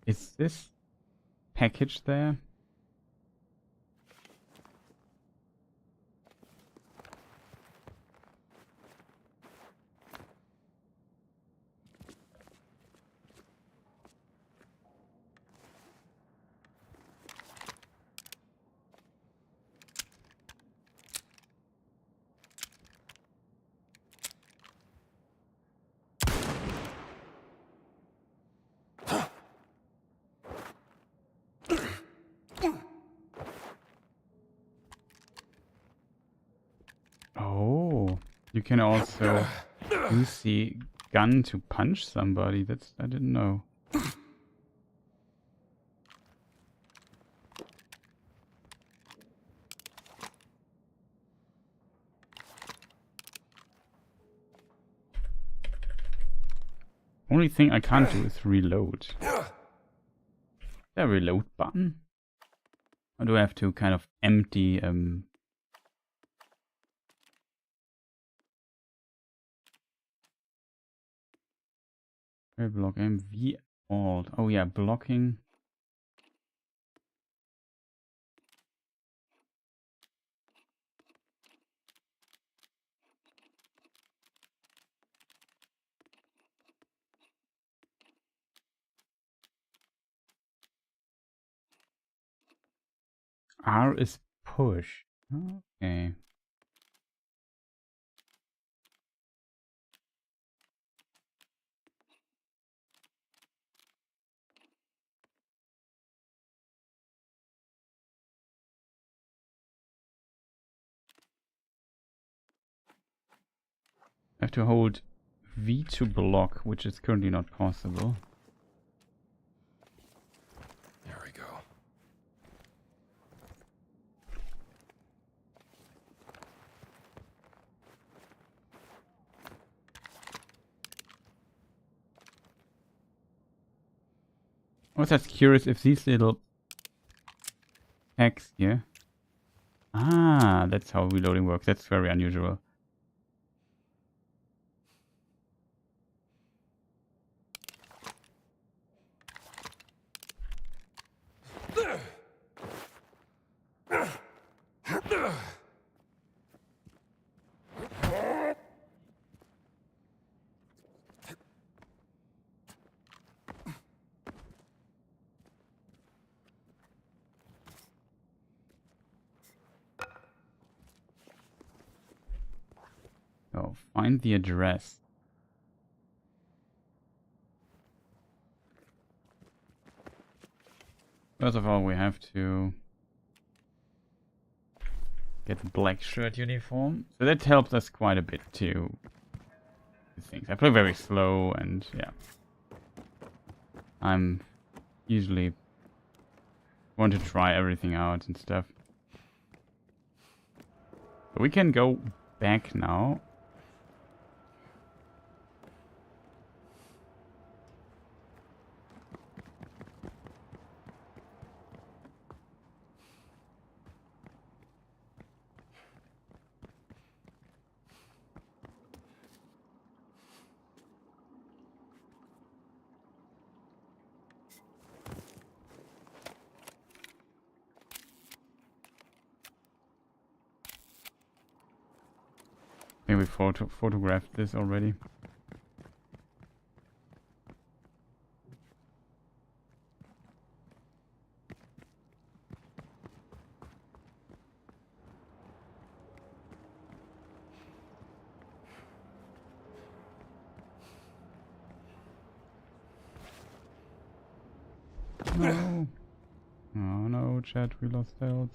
Is this package there? Oh, you can also use the gun to punch somebody. That's, I didn't know. Only thing I can't do is reload. Is there a reload button? Or do I have to kind of empty block MV alt. Oh yeah, blocking. R is push. Okay. I have to hold V to block, which is currently not possible.
There we go.
I was just curious if these little packs here. Ah, that's how reloading works. That's very unusual. So, find the address. First of all, we have to get the black shirt uniform. So that helps us quite a bit too. Things. I play very slow and yeah. I'm usually want to try everything out and stuff. But we can go back now. Okay, we photographed this already. No. Oh no, chat, we lost health.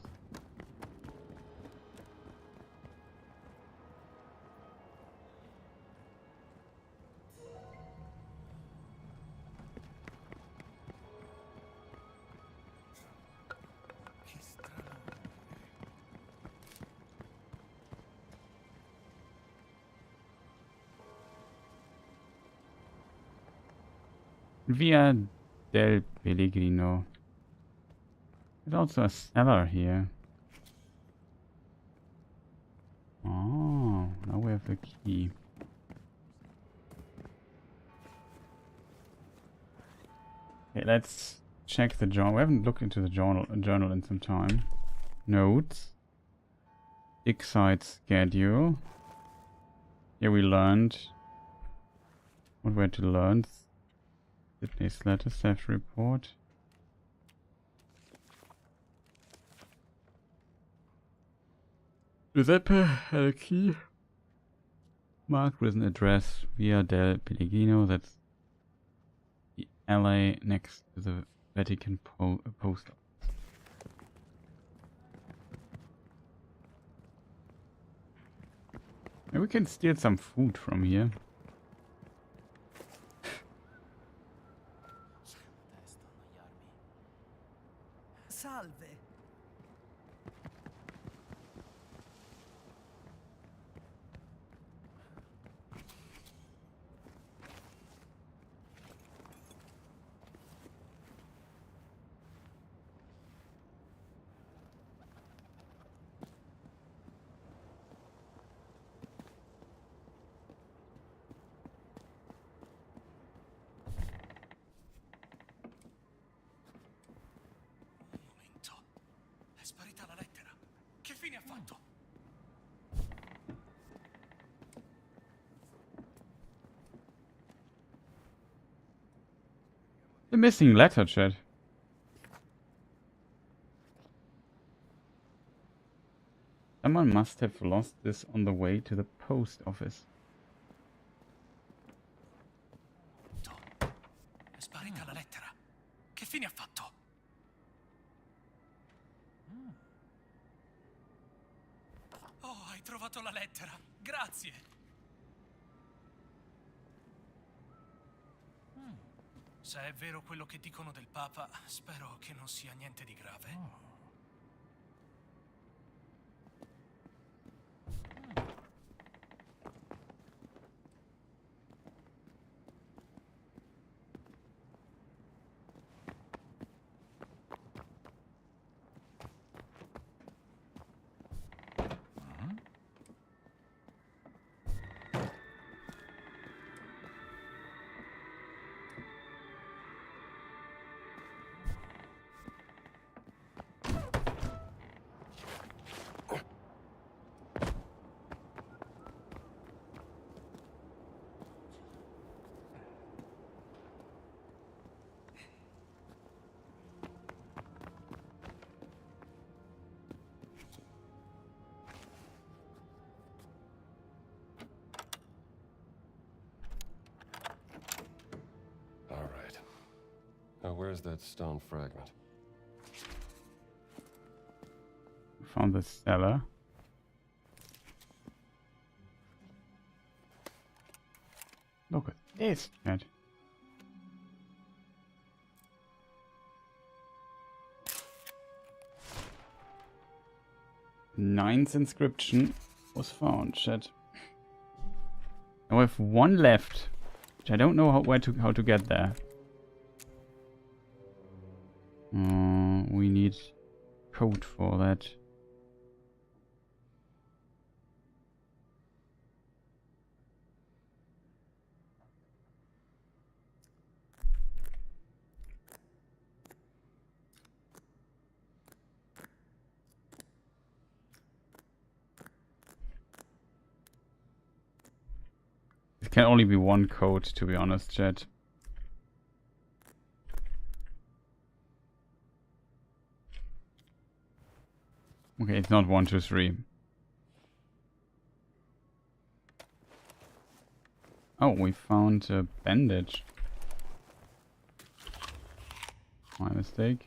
Che strano.
Via del Pellegrino. There's also a cellar here. Oh, now we have the key. Okay, let's check the journal. We haven't looked into the journal in some time. Notes. Excite schedule. Here we learned what we had to learn. Sydney's letter, theft report. Giuseppe had a key marked with an address via del Pellegrino. That's the LA next to the Vatican post office. Maybe we can steal some food from here.
Salve.
È sparita la lettera. Che fine ha fatto?
The missing letter, chat. Someone must have lost this on the way to the post office.
È sparita la lettera. Che fine ha fatto? Oh, hai trovato la lettera. Grazie. Se è vero quello che dicono del Papa, spero che non sia niente di grave.
Now, where's that stone fragment?
Found the cellar. Look at this, chat. Ninth inscription was found, chat. Now we have one left, which I don't know how to get there. We need code for that. It can only be one code, to be honest, chat. Okay, it's not 1, 2, 3. Oh, we found a bandage. My mistake.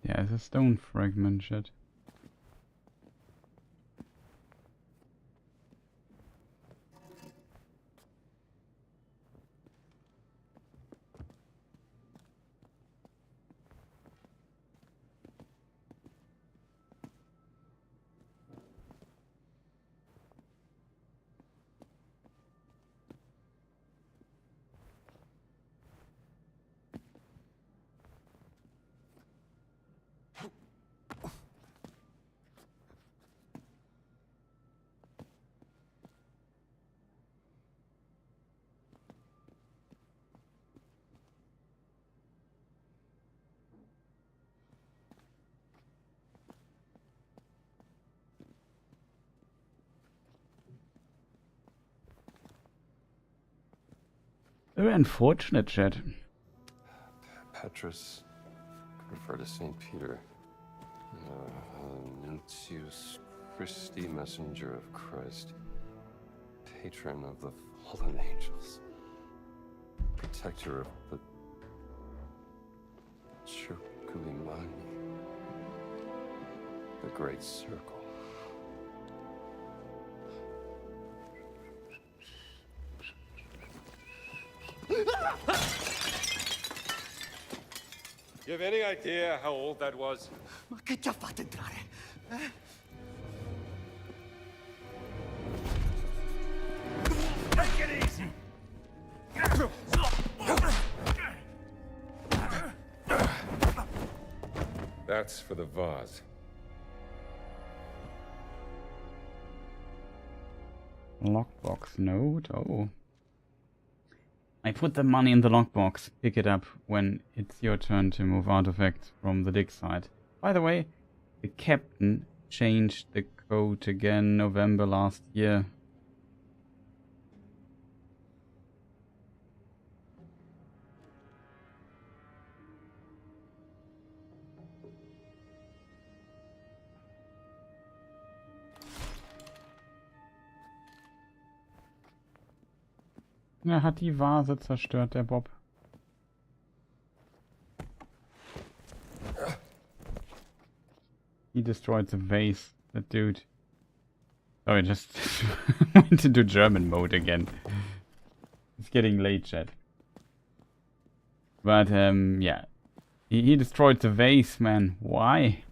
Yeah, it's a stone fragment, shit. Very unfortunate, chat.
Petrus could refer to St. Peter. Nuntius Christi, messenger of Christ. Patron of the fallen angels. Protector of the Circulimani. The Great Circle.
You have any idea how old that was?
Ma che ti ha fatto entrare?
Take it easy.
That's for the vase.
Lockbox node. Oh. I put the money in the lockbox. Pick it up when it's your turn to move artifacts from the dig site. By the way, the captain changed the code again November last year. Er hat die Vase zerstört, der Bob. He destroyed the vase, that dude. Oh, I just went into German mode again. It's getting late, chat. But, yeah. He destroyed the vase, man. Why?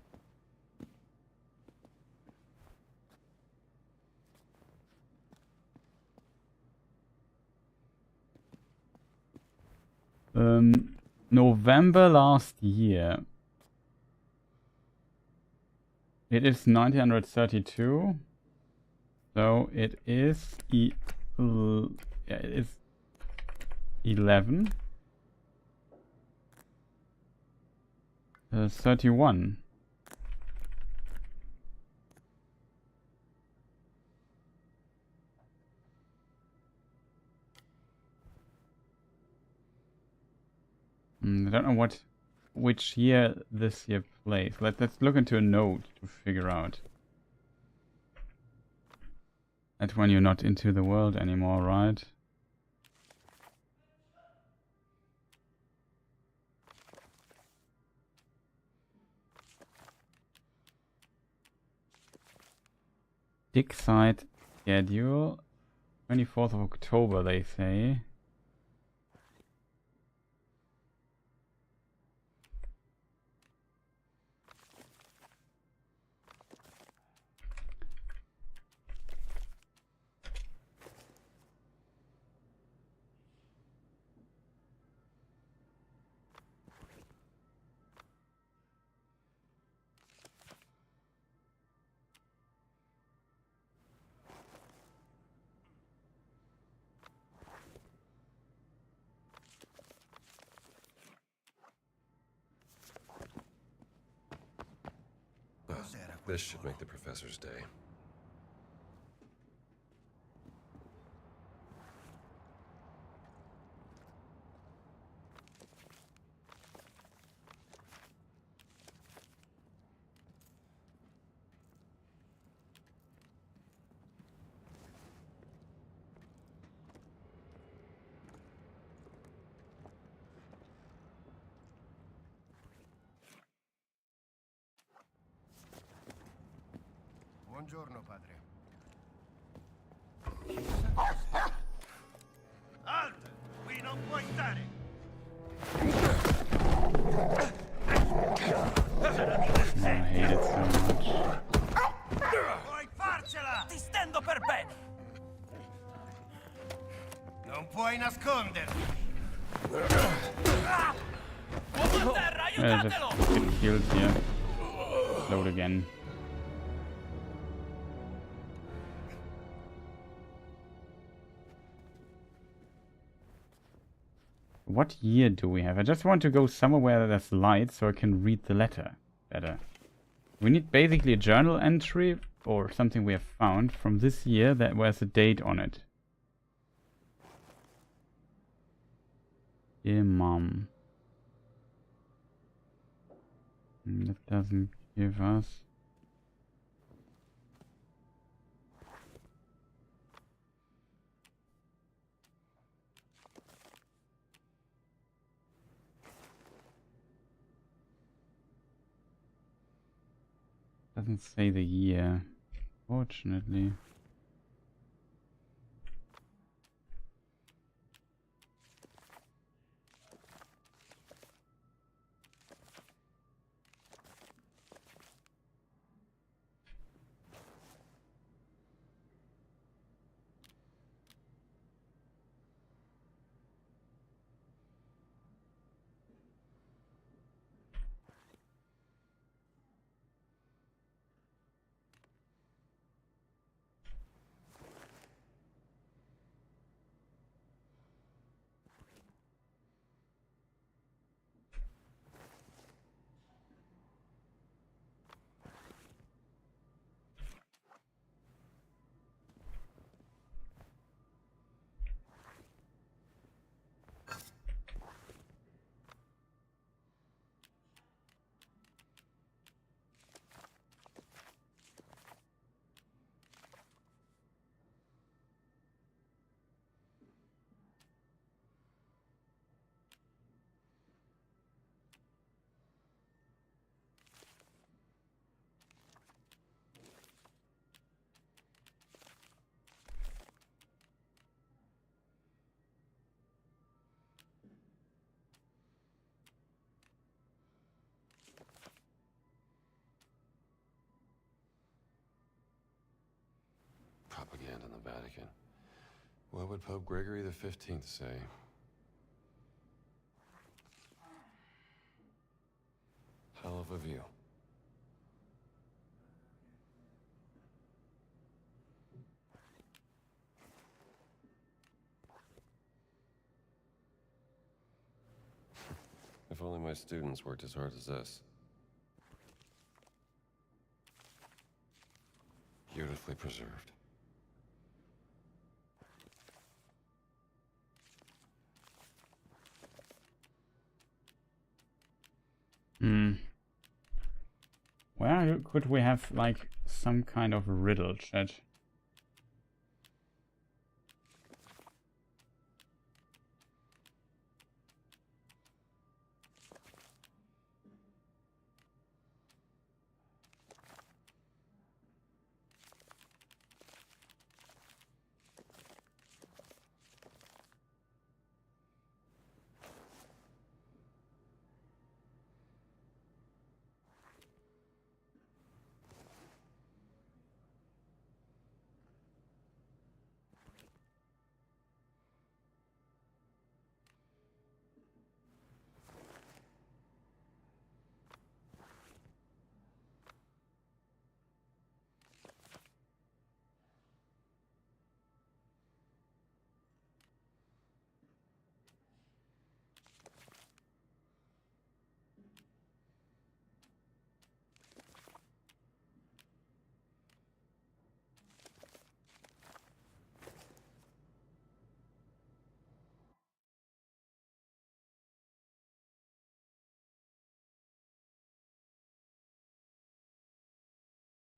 November last year. It is 1932. So it is it is 11. 31. I don't know which year this year plays. Let's look into a note to figure out. That's when you're not into the world anymore, right? Dig site schedule. 24th of October, they say.
This should make the professor's day.
Buongiorno, padre.
Halt! Qui non puoi stare!
I hate it so much.
Puoi farcela!
Ti stendo per bene!
Non puoi nasconderti!
Uomo a terra, aiutatelo!
Just get killed here. Load again. What year do we have? I just want to go somewhere where there's light so I can read the letter better. We need basically a journal entry or something we have found from this year that has a date on it. Dear Mom. That doesn't give us... Doesn't say the year, fortunately.
Propaganda in the Vatican. What would Pope Gregory the 15th say? Hell of a view. If only my students worked as hard as this. Beautifully preserved.
Where could we have, like, some kind of riddle, chat?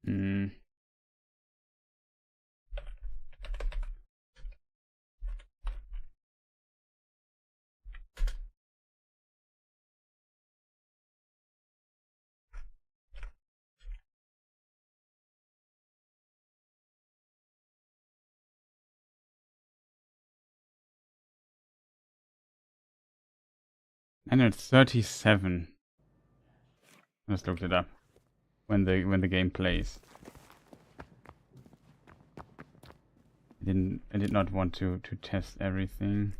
Hmm. And it's 37. I just looked it up when the game plays. I did not want to test everything.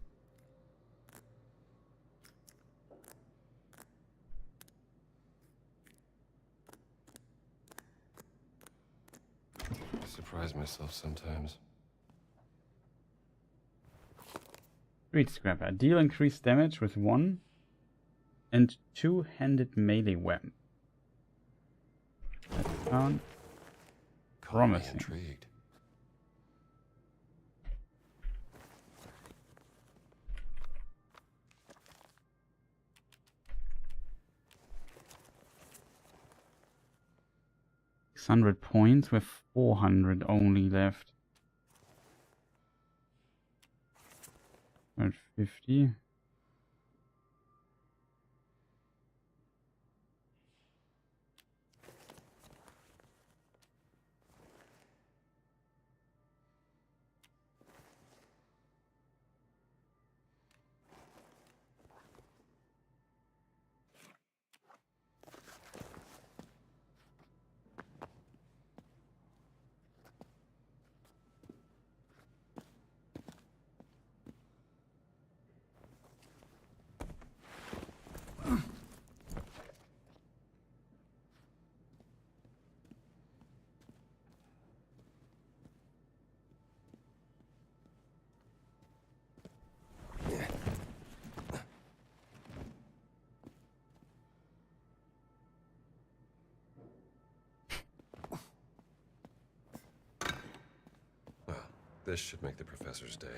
I surprise myself sometimes.
Street Scrapper. Deal increased damage with one and two-handed melee weapon. That sounds promising.
Intrigued.
$600 points with 400 only left. 150.
This should make the professor's day.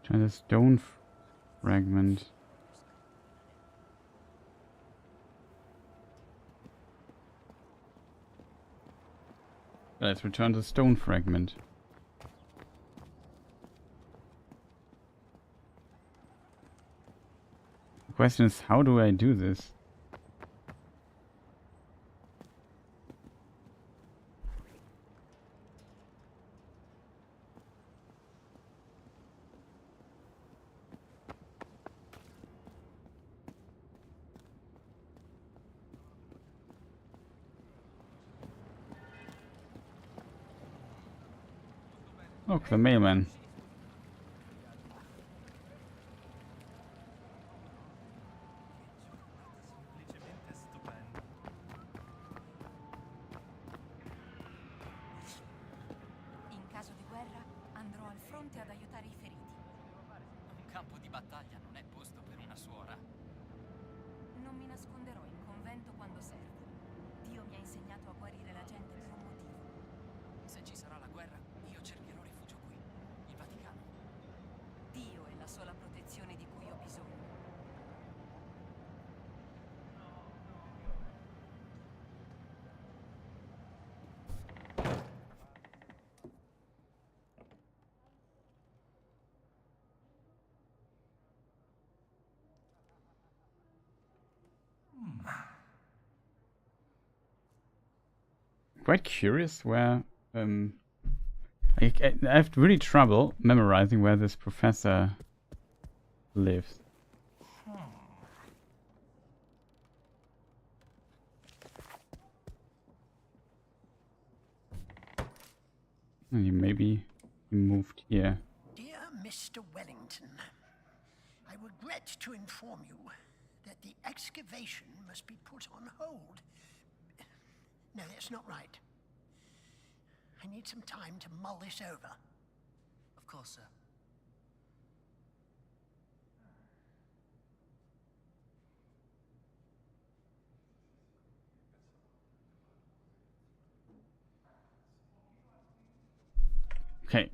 Try the stone fragment. Let's return the stone fragment. The question is, how do I do this? Look, the mailman.
In caso di guerra andrò al fronte ad aiutare i feriti.
Un campo di battaglia non è posto per una suora.
Non mi nasconderò in convento quando serve. Dio mi ha insegnato a guarire la gente per un motivo.
Se ci sarà la guerra, io cercherò rifugio qui, il Vaticano.
Dio è la sola protezione di cui ho bisogno.
Quite curious where I have really trouble memorizing where this professor lives. Maybe he moved here.
Dear Mr. Wellington, I regret to inform you that the excavation must be put on hold. No, that's not right. I need some time to mull this over.
Of course, sir.
Okay.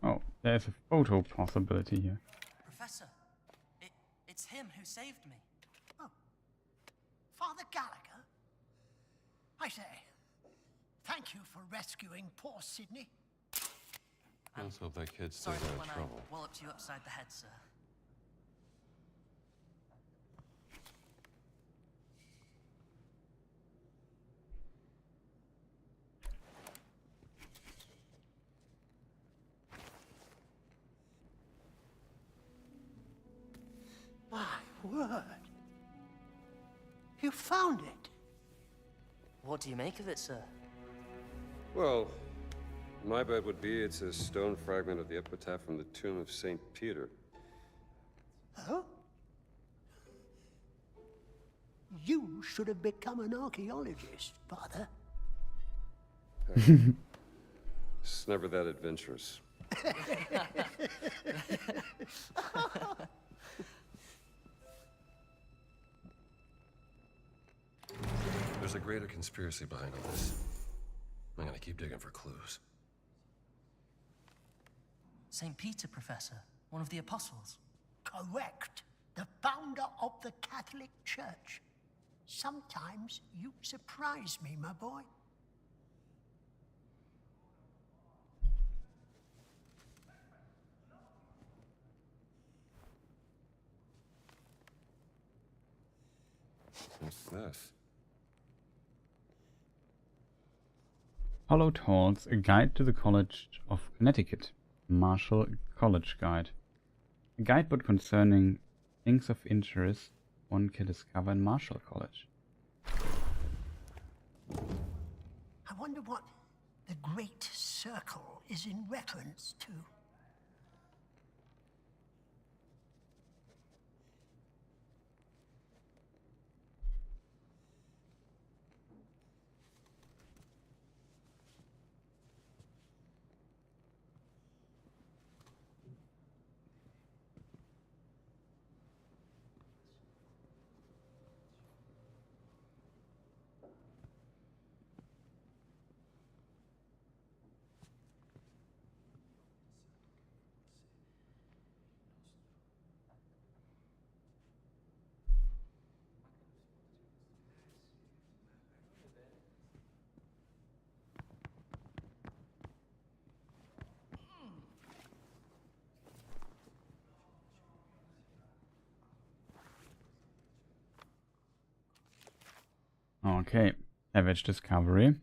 Oh, there's a photo possibility here.
Professor, it's him who saved me.
Oh, Father Gallagher? I say, thank you for rescuing poor Sydney.
Let's hope that kid stays
Sorry
out
when
of trouble.
I walloped you upside the head, sir.
My word. You found it.
What do you make of it, sir?
Well, my bet would be it's a stone fragment of the epitaph from the tomb of St. Peter.
Oh? You should have become an archaeologist, Father.
It's never that adventurous. There's a greater conspiracy behind all this. I'm gonna keep digging for clues.
St. Peter, Professor. One of the apostles.
Correct. The founder of the Catholic Church. Sometimes you surprise me, my boy.
What's this?
Hollowed Halls, a guide to the College of Connecticut. Marshall College Guide. A guidebook concerning things of interest one can discover in Marshall College.
I wonder what the Great Circle is in reference to.
Okay, savage discovery.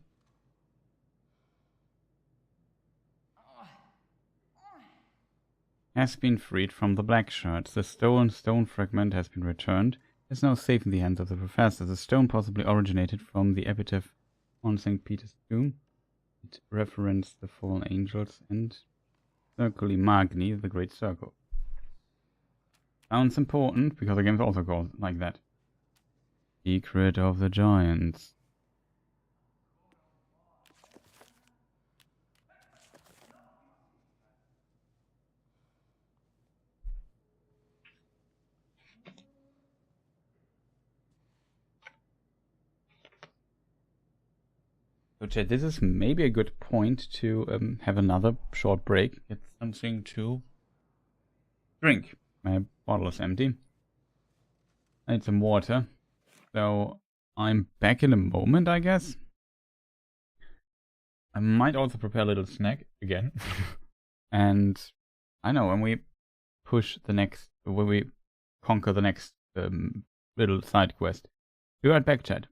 Has been freed from the black shirts. The stolen stone fragment has been returned. It's now safe in the hands of the professor. The stone possibly originated from the epitaph on St. Peter's tomb. It referenced the fallen angels and Circuli Magni, the Great Circle. Sounds important, because the game's also called like that. Secret of the Giants. So chat, this is maybe a good point to have another short break. Get something to drink. My bottle is empty. I need some water. So I'm back in a moment, I guess. I might also prepare a little snack again. And I know when we push the next, when we conquer the next little side quest. Be right back, chat.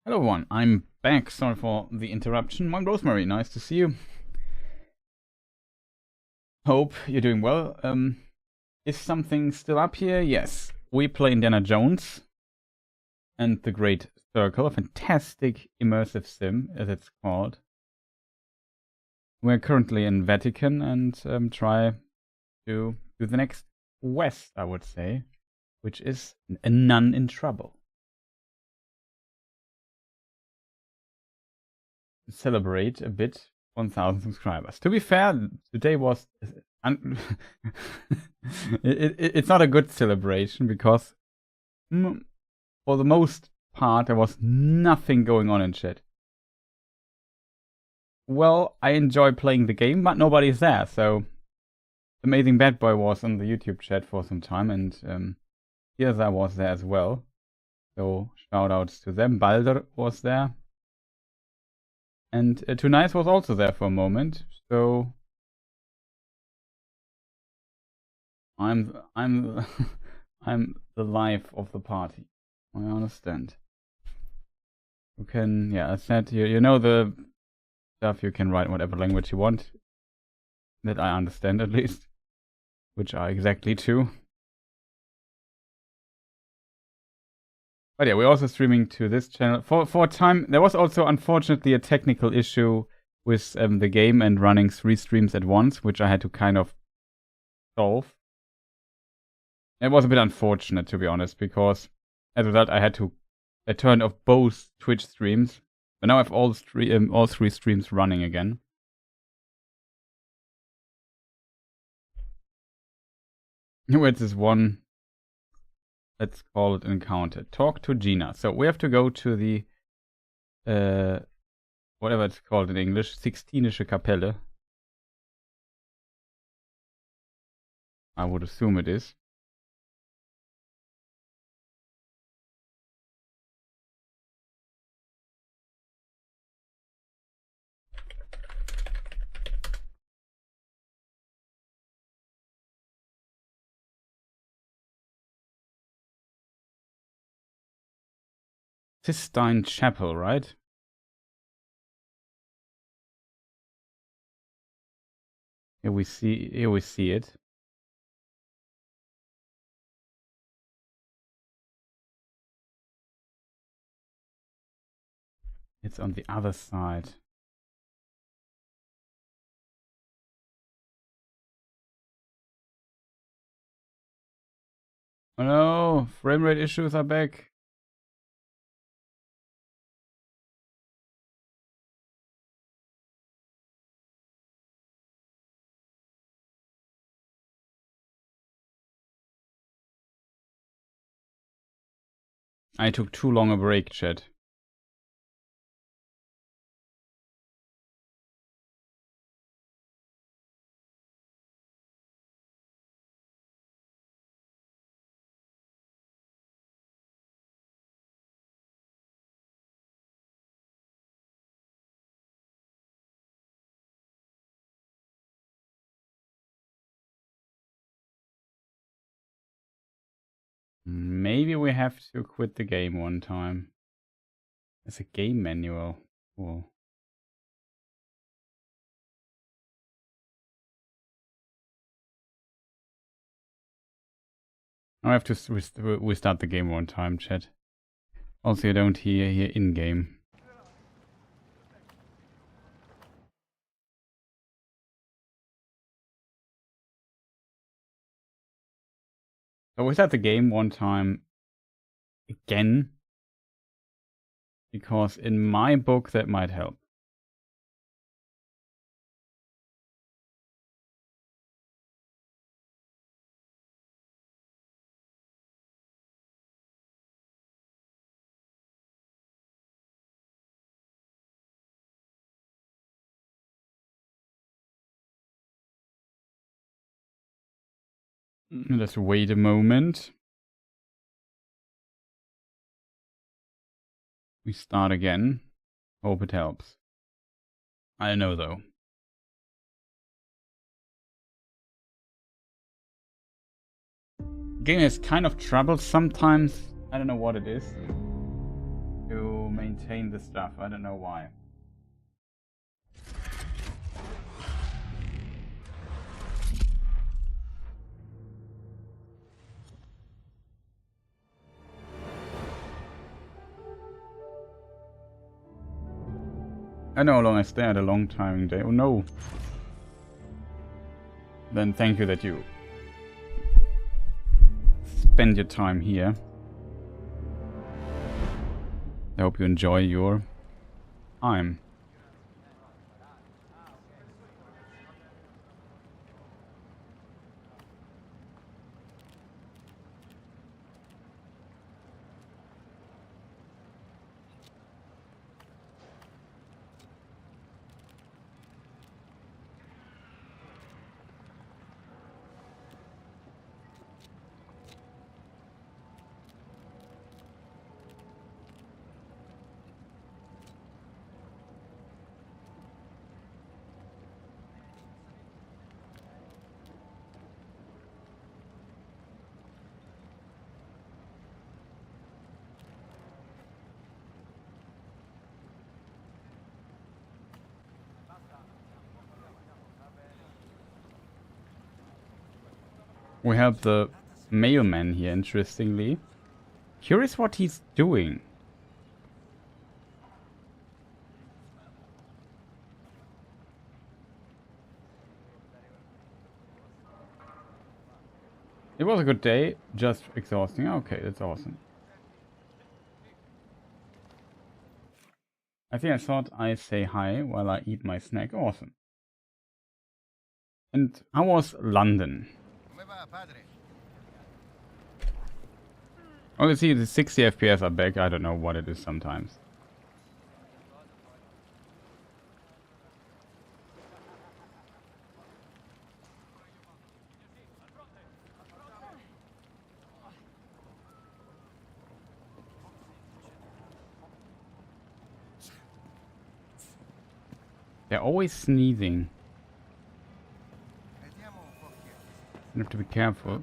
Hello everyone, I'm back. Sorry for the interruption. I'm Rosemary, nice to see you. Hope you're doing well. Is something still up here? Yes. We play Indiana Jones and the Great Circle, a fantastic immersive sim, as it's called. We're currently in Vatican and try to do the next quest, I would say, which is a nun in trouble. Celebrate a bit 1,000 subscribers. To be fair, today was it's not a good celebration because for the most part there was nothing going on in chat. Well, I enjoy playing the game, but nobody's there, so Amazing Bad Boy was on the YouTube chat for some time, and here's I was there as well. So shout outs to them. Balder was there. And Too Nice was also there for a moment, so I'm I'm the life of the party. I understand. You can, yeah, I said you know the stuff. You can write whatever language you want. That I understand at least, which are exactly two. But yeah, we're also streaming to this channel. For a time, there was also unfortunately a technical issue with the game and running 3 streams at once, which I had to kind of solve. It was a bit unfortunate, to be honest, because as a result I turned off both Twitch streams. But now I have all 3 streams running again. Where's this one? Let's call it encounter. Talk to Gina. So we have to go to the, whatever it's called in English, Sixtinische Kapelle. I would assume it is. Sistine Chapel, right? Here we see it. It's on the other side. Oh no, frame rate issues are back. I took too long a break, chat. Maybe we have to quit the game one time. It's a game manual. Whoa. I have to restart the game one time, chat. Also, you don't hear here in-game. So we start the game one time again, because in my book that might help. Let's wait a moment. We start again. Hope it helps. I don't know though. Game has kind of trouble sometimes. I don't know what it is. To maintain maintain the stuff. I don't know why. I know how long I stay at a long timing day. Oh no. Then thank you that you spend your time here. I hope you enjoy your time. We have the mailman here, interestingly. Curious what he's doing. It was a good day, just exhausting. Okay, that's awesome. I think I thought I'd say hi while I eat my snack. Awesome. And how was London? Oh, you see, the 60 FPS are back. I don't know what it is sometimes. They're always sneezing. You have to be careful.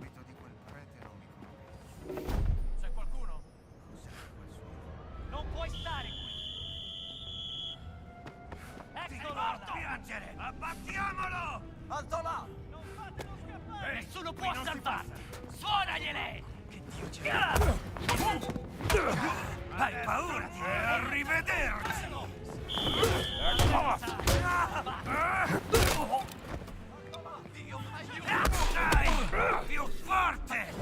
C'è qualcuno? Non puoi stare qui. Eccolo là! Piangere! Abbattiamolo! Alto là! Non fatelo scappare! Nessuno può salvarti! Suonagliele! Che Dio ci hai paura di me? Arrivederci! Dai! Più forte!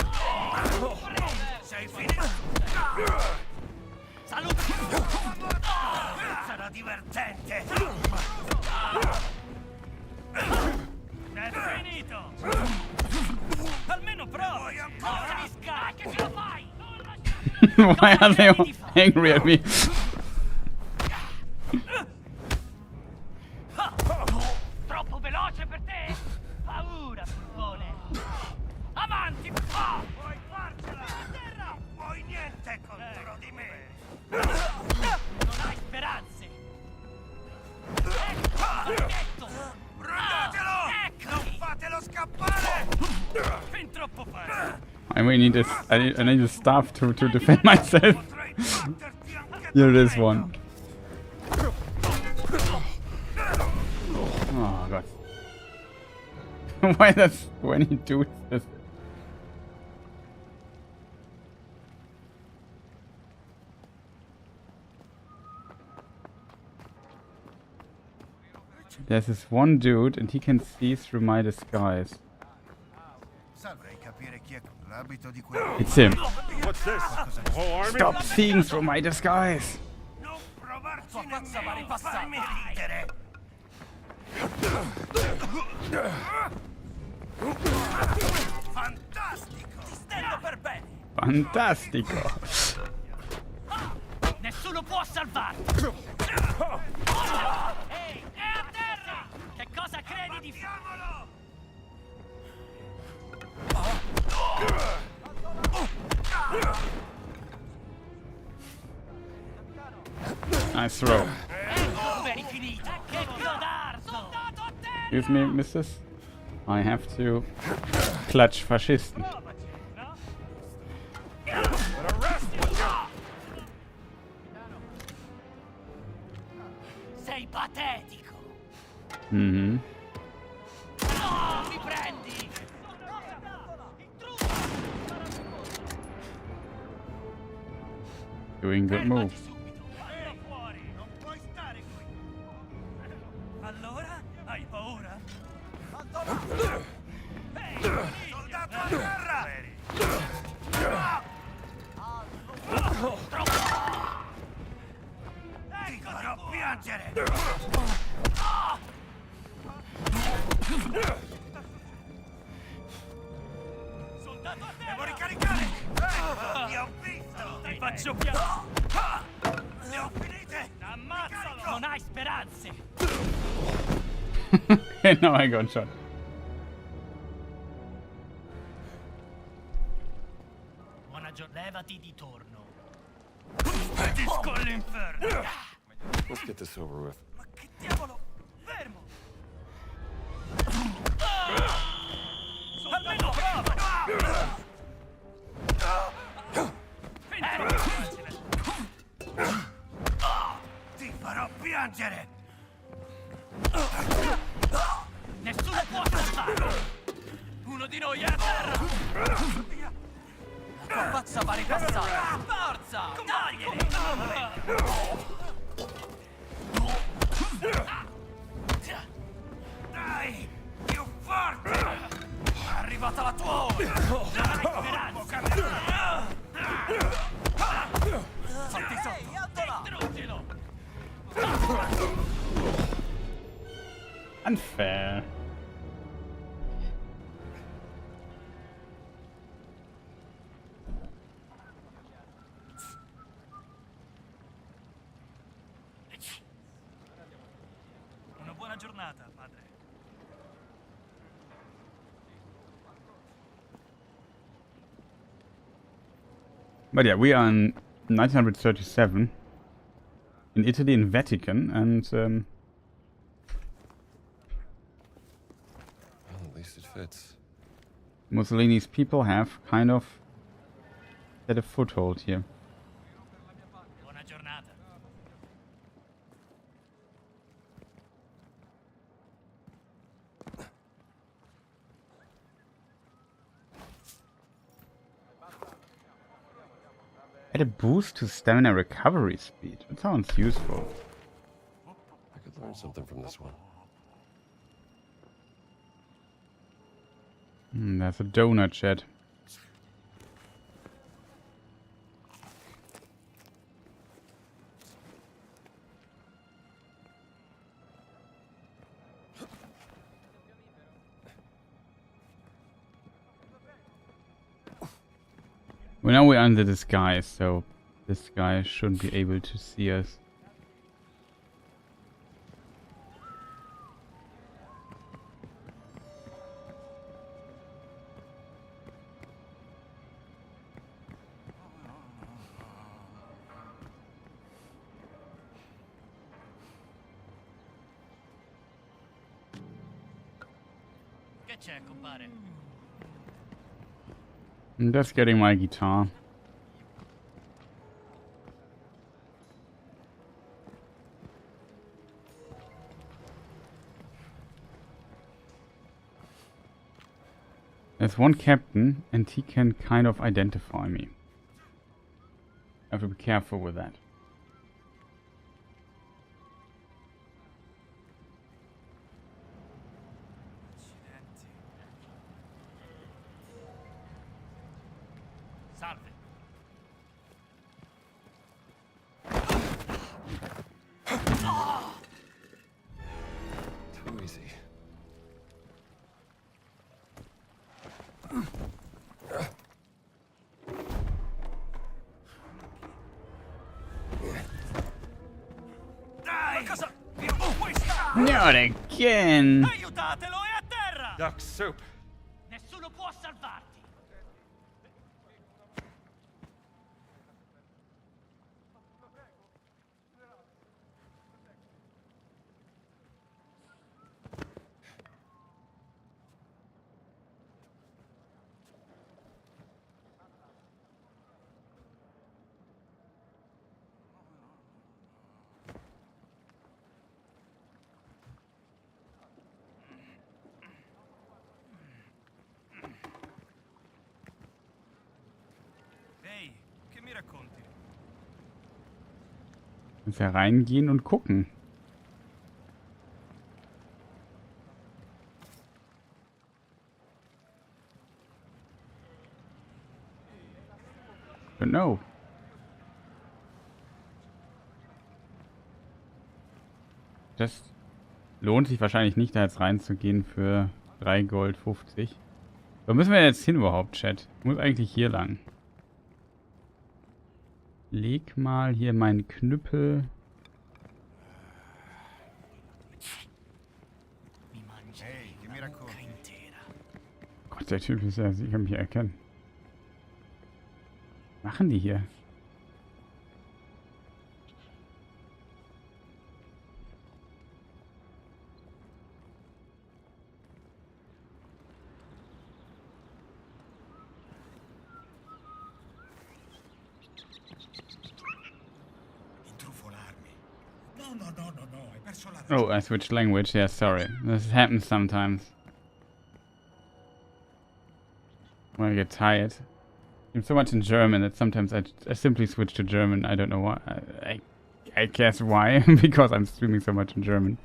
Sei finito! Salute! Sarà divertente! È finito! Almeno provi! Cosa mi scarica? Che ce la fai?
Why are they all angry at me?
Troppo veloce per te? Paura, buffone! Avanti! Puoi farcela! A terra! Vuoi niente contro di me! Non hai speranze! Ecco, maledetto! Prendatelo! Non fatelo scappare! Fin troppo facile!
I really need this. I need the staff to defend myself. Here this one. Oh god. Why does when he do this? There's this one dude and he can see through my disguise. It's him.
What's this? The whole army?
Stop seeing through my disguise. Fantastico.
Nessuno può salvarti! Ehi, è a terra! Che cosa credi di farlo?
Nice throw.
Ben finito! Che codardo!
Excuse me, missus. I have to clutch Faschisten. Mm-hmm.
Mi prendi!
Doing good move.
Vai fuori! Non puoi stare qui! Allora? Hai paura? Ehi, soldato a terra! Ti farò piangere! Soldato a terra! Devo ricaricare! Ti ho visto! Ti faccio piangere! Le ho finite! Ammazzalo! Non hai speranze!
Now I got shot.
Buona giornata, levati di torno. Disco all'inferno!
Let's get this over with.
Ma che diavolo? Fermo! Almeno prova! Ti farò piangere! Nessuno può salvarlo! Uno di noi è a terra!
La tua faccia va ripassata! Forza!
Dai! Più forte! È arrivata la tua ora! Fatti sotto! Distruggilo!
Unfair.
Una buona giornata, padre.
But yeah, we are in 1937 in Italy, in Vatican, and
Well, at least it fits.
Mussolini's people have kind of had a foothold here.
Buona giornata.
Add a boost to stamina recovery speed. That sounds useful.
I could learn something from this one.
There's a donut shed. Well, now we're under disguise, so this guy shouldn't be able to see us.
Che c'è, compare?
I'm just getting my guitar. There's one captain, and he can kind of identify me. I have to be careful with that.
Salve.
Too easy.
Dai! Ma cosa? Non puoi stare!
Not again!
Aiutatelo, è a terra!
Duck soup.
Nessuno può salvarti!
Muss ja reingehen und gucken. Genau. Das lohnt sich wahrscheinlich nicht, da jetzt reinzugehen für 3 Gold 50. Wo müssen wir jetzt hin überhaupt, Chat? Muss eigentlich hier lang. Leg mal hier meinen Knüppel.
Ehi, che mi racconti?
Gott, der Typ ist ja, ich kann mich erkennen. Was machen die hier?
Intrufolarmi. No, hai perso la
Oh, I switched language. Yeah, sorry. This happens sometimes. When I get tired. I'm so much in German that sometimes I simply switch to German. I don't know why. I guess why. Because I'm streaming so much in German.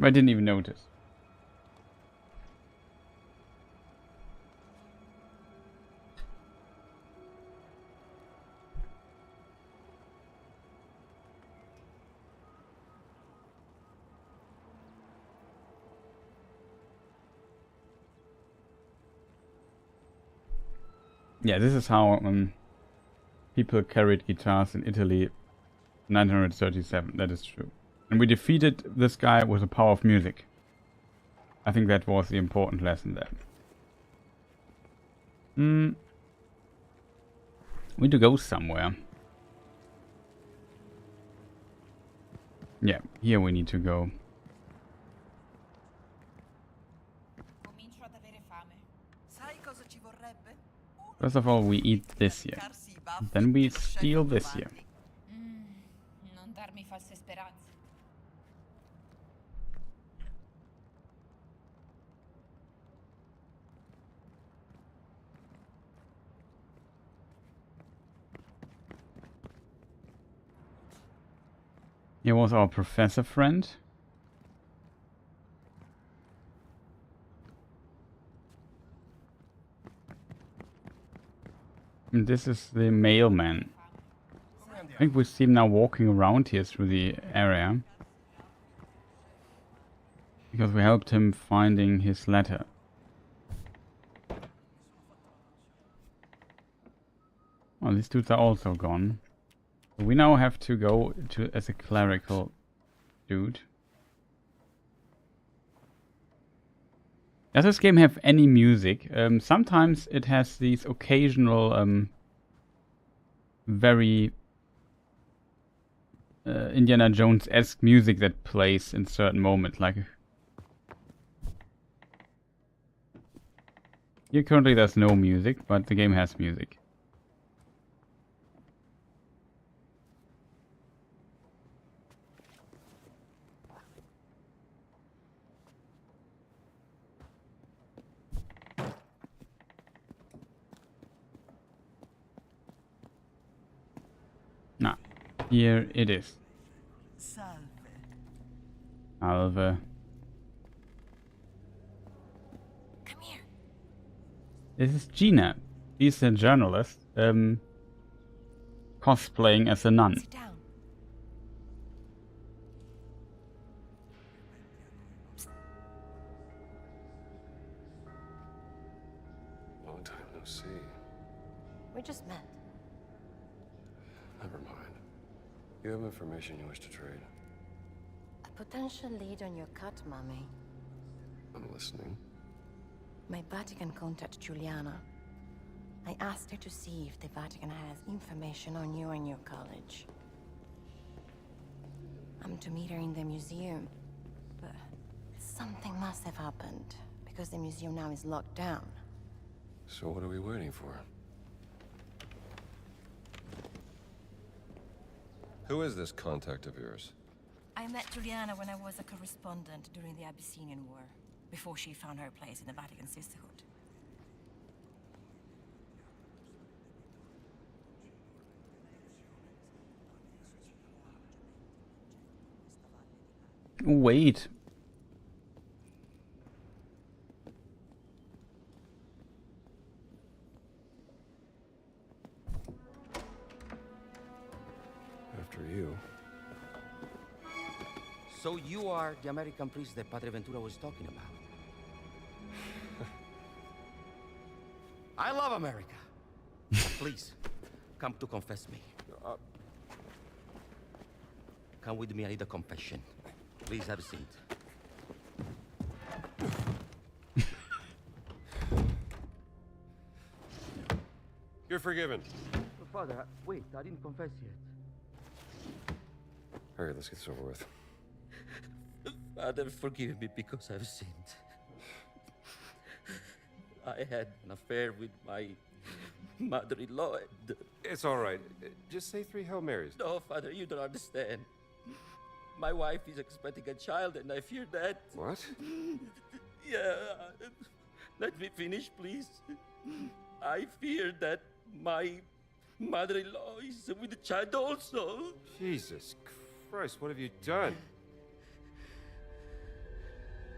I didn't even notice. Yeah, this is how people carried guitars in Italy 937. That is true. And we defeated this guy with the power of music. I think that was the important lesson there. We need to go somewhere. Yeah, here we need to go.
Comincio ad avere fame.
Sai cosa ci vorrebbe?
First of all, we eat this here. Then we steal this here.
Non darmi false speranze.
Here was our professor friend. And this is the mailman. I think we see him now walking around here through the area. Because we helped him finding his letter. Oh, these dudes are also gone. We now have to go to as a clerical dude. Does this game have any music? Sometimes it has these occasional very Indiana Jones-esque music that plays in certain moments. Like here currently there's no music, but the game has music. Ah, here it is.
Salve.
Salve.
Come here.
This is Gina. She's a journalist, cosplaying as a nun.
Sit down.
Long time no see.
We just met.
Never mind. You have information you wish to trade?
A potential lead on your cut, Mommy.
I'm listening.
My Vatican contact, Juliana. I asked her to see if the Vatican has information on you and your college. I'm to meet her in the museum, but something must have happened, because the museum now is locked down.
So what are we waiting for? Who is this contact of yours?
I met Juliana when I was a correspondent during the Abyssinian War, before she found her place in the Vatican Sisterhood.
Wait.
After you.
So you are the American priest that Padre Ventura was talking about? I love America. Please, come to confess me. Come with me, I need a confession. Please have a seat.
You're forgiven.
Father, wait, I didn't confess yet.
Hurry, let's get this over with.
Father, forgive me because I've sinned. I had an affair with my mother-in-law and...
It's all right. Just say 3 Hail Marys.
No, Father, you don't understand. My wife is expecting a child and I fear that...
What?
Yeah, let me finish, please. I fear that my mother-in-law is with the child also.
Jesus Christ, what have you done?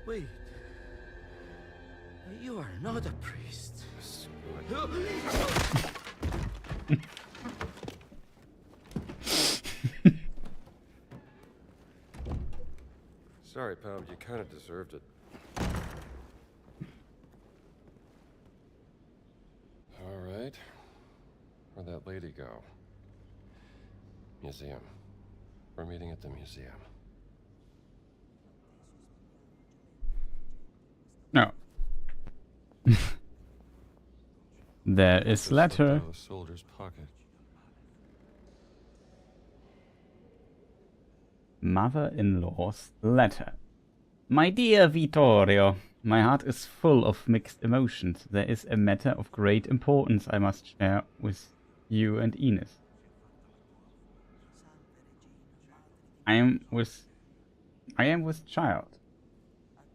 Wait. You are not a priest.
Sorry, pal, you kind of deserved it. All right. Where'd that lady go? Museum. We're meeting at the museum.
No. There is letter.
A soldier's pocket.
Mother-in-law's letter. My dear Vittorio, my heart is full of mixed emotions. There is a matter of great importance I must share with you and Ines. I am with child.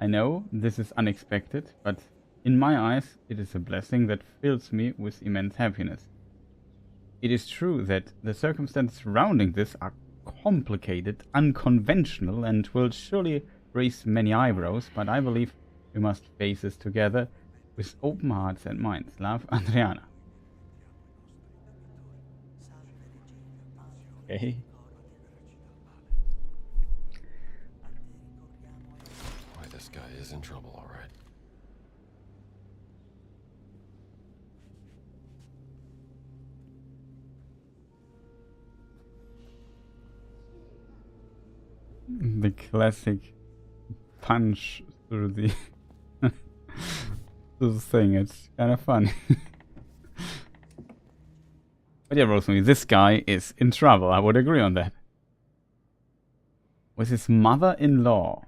I know this is unexpected, but in my eyes it is a blessing that fills me with immense happiness. It is true that the circumstances surrounding this are complicated, unconventional, and will surely raise many eyebrows, but I believe we must face this together with open hearts and minds. Love, Adriana. Okay.
Boy, this guy is in trouble, all right.
The classic punch through the through the thing. It's kind of funny. But yeah, Rosemary, this guy is in trouble. I would agree on that. With his mother-in-law.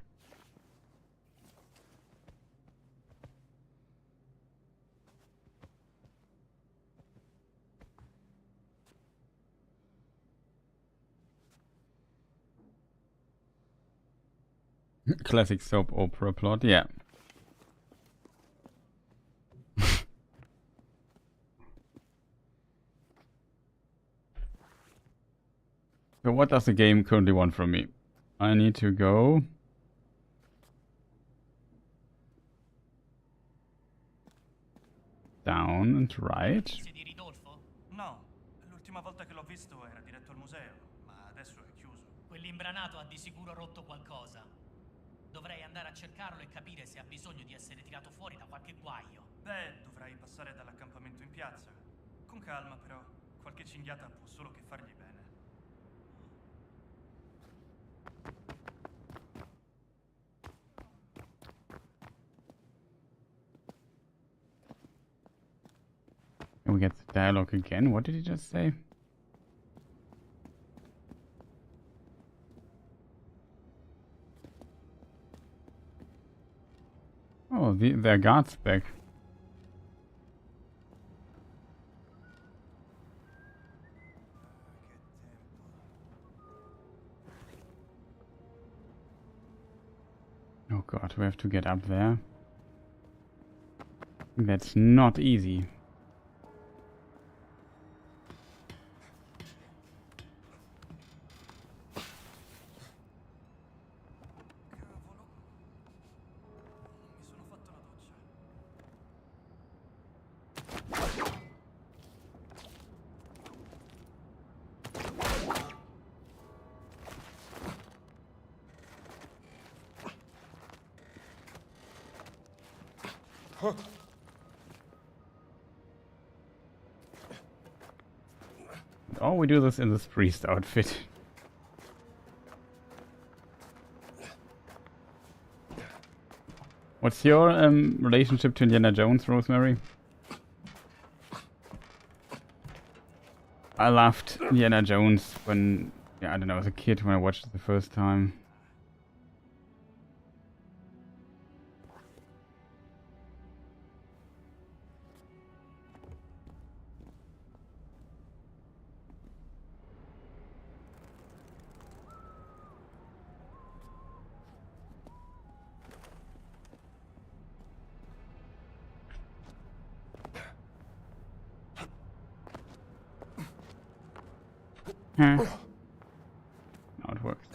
Classic soap opera plot, yeah. So what does the game currently want from me? I need to go down and right.
Di Ridolfo?
No, l'ultima volta che l'ho visto era diretto al museo, ma adesso è chiuso.
Quell'imbranato ha di sicuro rotto qualcosa. Dovrei andare a cercarlo e capire se ha bisogno di essere tirato fuori da qualche guaio.
Beh, dovrai passare dall'accampamento in piazza. Con calma, però. Qualche cinghiata può solo che fargli bene.
And we get the dialogue again. What did he just say? Oh, their guard's back. Oh god, we have to get up there. That's not easy. Oh, we do this in this priest outfit. What's your relationship to Indiana Jones, Rosemary? I loved Indiana Jones when, yeah, I don't know, as a kid when I watched it the first time. Huh. Now it works.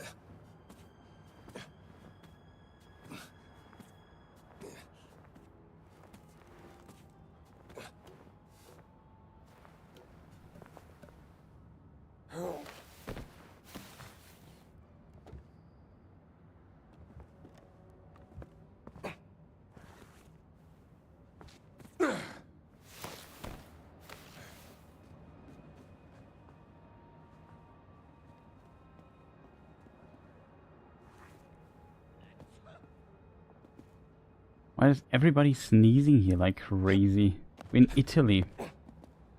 Why is everybody sneezing here like crazy? We're in Italy.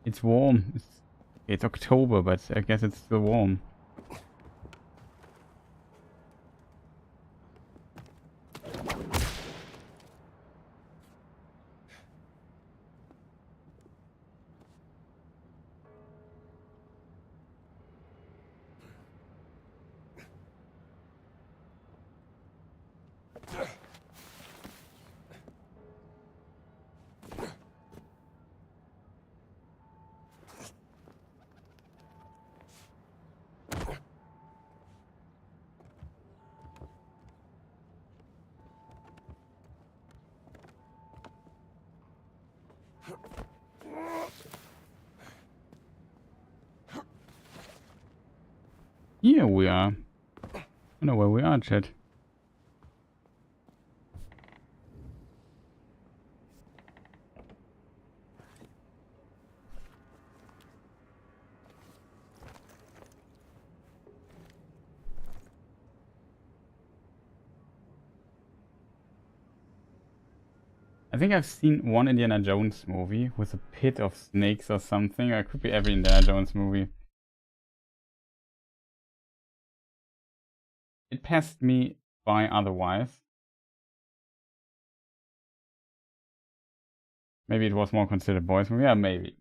It's warm. It's October, but I guess it's still warm. Here we are. I don't know where we are, chat. I think I've seen one Indiana Jones movie with a pit of snakes or something. Or it could be every Indiana Jones movie. It passed me by otherwise. Maybe it was more considered boys movie. Yeah, maybe.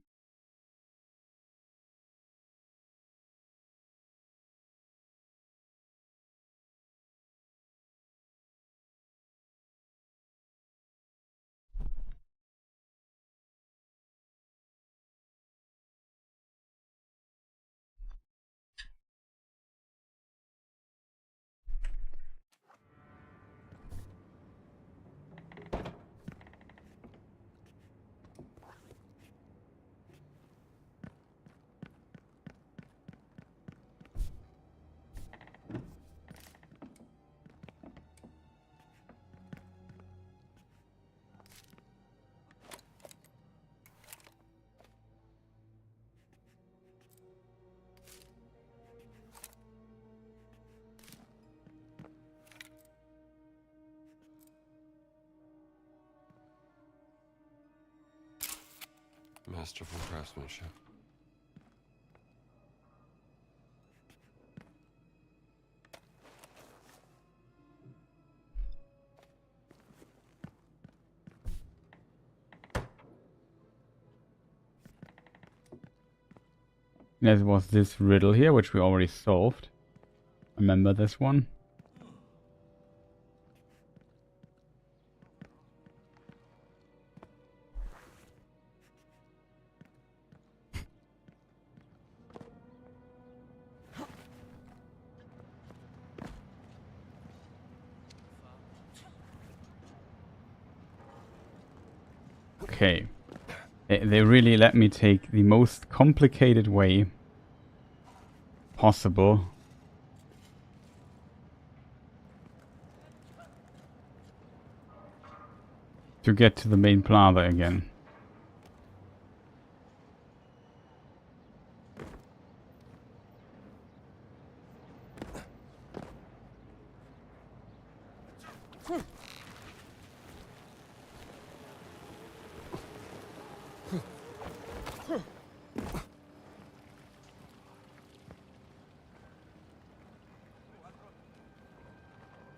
Masterful craftsmanship.
There was this riddle here, which we already solved. Remember this one? Okay. They really let me take the most complicated way possible. to get to the main plaza again.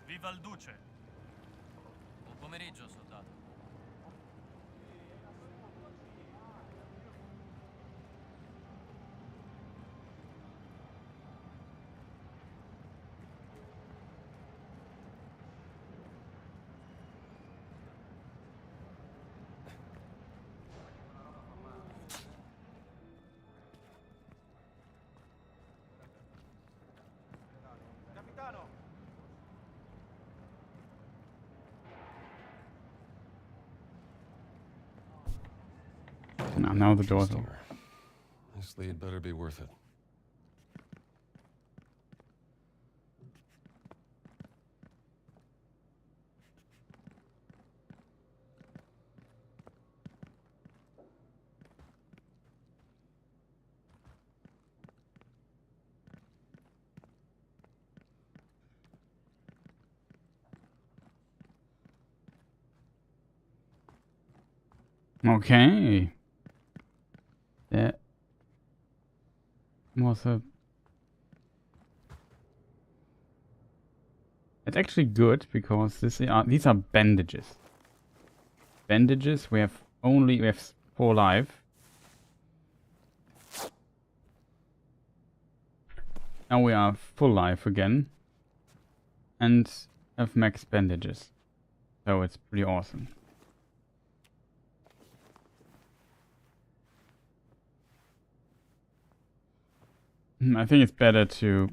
Viva il duce!
Buon pomeriggio, soldato.
Capitano!
Now the door's open.
Steamer. This lead better be worth it.
Okay. That was a... It's actually good because these are bandages. Bandages, we have 4 life. Now we are full life again. And have max bandages. So it's pretty awesome. I think it's better to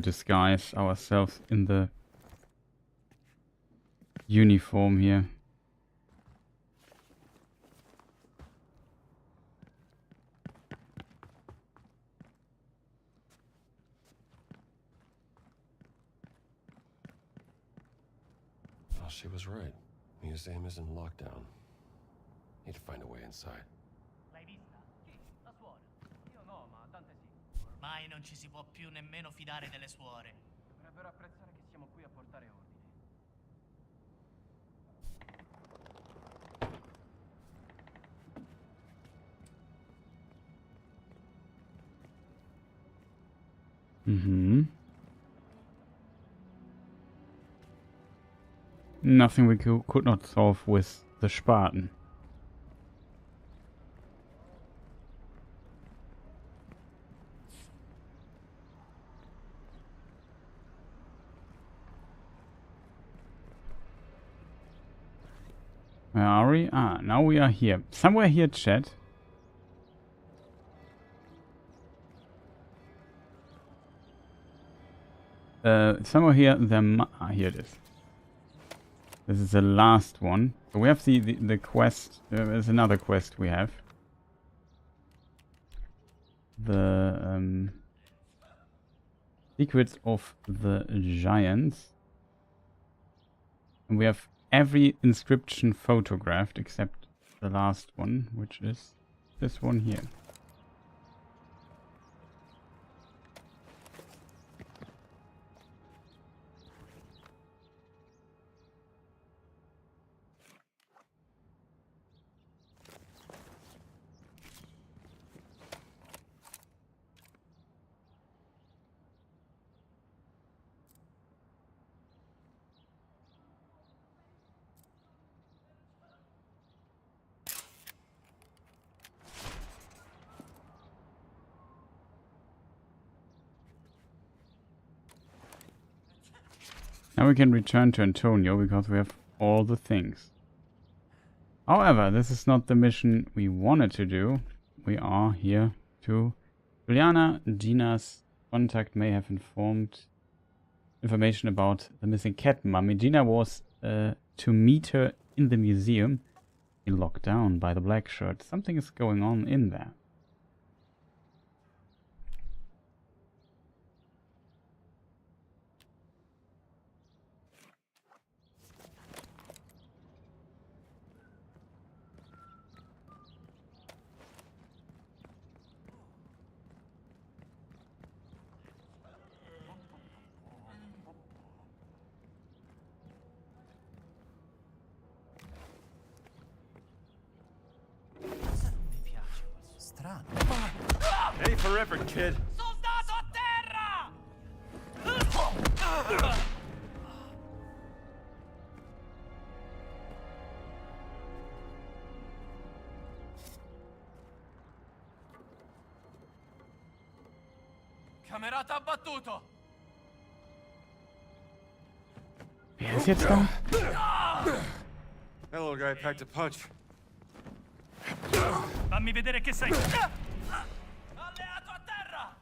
disguise ourselves in the uniform here.
Well, she was right. Museum is in lockdown. Need to find a way inside.
L'hai vista? Chi? La suora. Io no, ma Dante sì. Ormai non ci si può più nemmeno fidare delle suore.
Dovrebbero apprezzare che siamo qui a portare ordine.
Nothing we could not solve with the Spaten. Where are we? Ah, now we are here. Somewhere here, chat. Somewhere here, here it is. This is the last one. So we have the quest. There's another quest we have. The Secrets of the Giants. And we have every inscription photographed except the last one, which is this one here. Now we can return to Antonio because we have all the things. However, this is not the mission we wanted to do. We are here to... Juliana, Gina's contact may have informed information about the missing cat mummy. Gina was to meet her in the museum. In locked down by the black shirt. Something is going on in there.
Hey for effort, kid.
Soldato a terra!
Camerata abbattuto!
Wer ist jetzt da?
That little guy packed a punch.
Fammi vedere che sei.
Alleato a terra!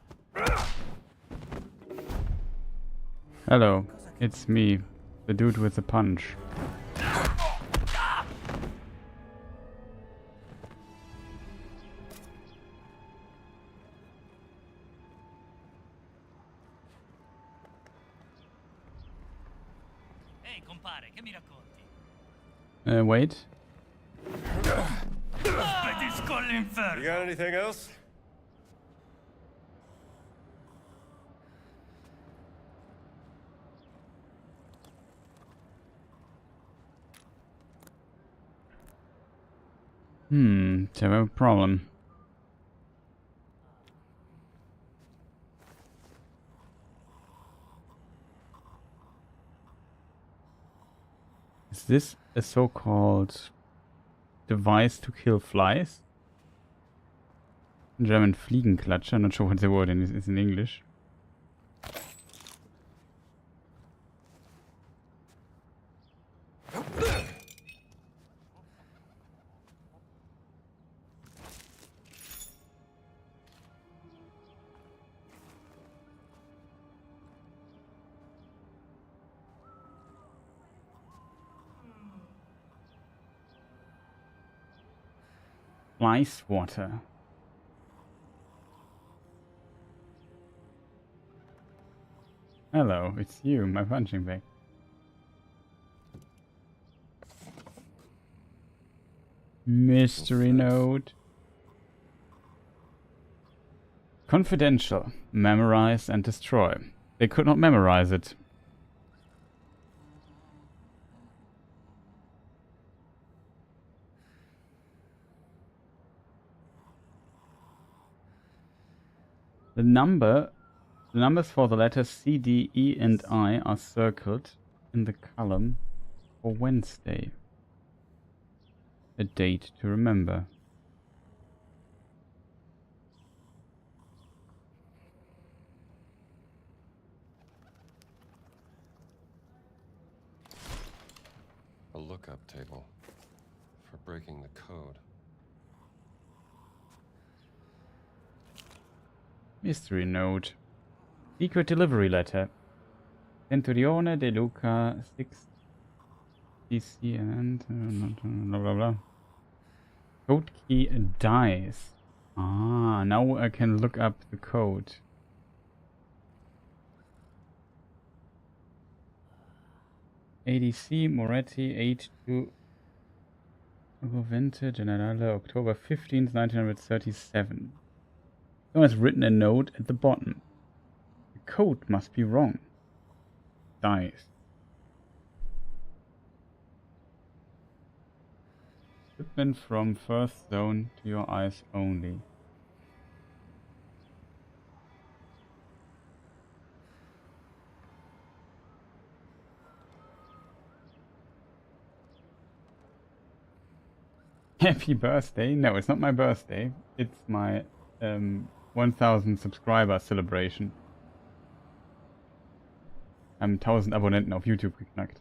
Hello, it's me, the dude with the punch.
Ehi, compare, che mi racconti?
Wait.
Spedisco all'inferno.
You got anything else?
So I have a problem. Is this a so-called device to kill flies? German Fliegenklatscher, not sure what the word is in English. Fly swatter. Hello, it's you, my punching bag. Mystery note. Confidential. Memorize and destroy. They could not memorize it. The numbers for the letters C, D, E, and I are circled in the column for Wednesday. A date to remember.
A lookup table for breaking the code.
Mystery note. Secret delivery letter. Centurione de Luca 6 DC and blah blah blah. Code key dies. Ah, now I can look up the code. ADC Moretti 82 Vente Generale October 15th 1937. Someone has written a note at the bottom. The code must be wrong. Dies. Shipment from first zone to your eyes only. Happy birthday? No, it's not my birthday. It's my 1000 subscriber celebration. 1000 Abonnenten auf YouTube geknackt.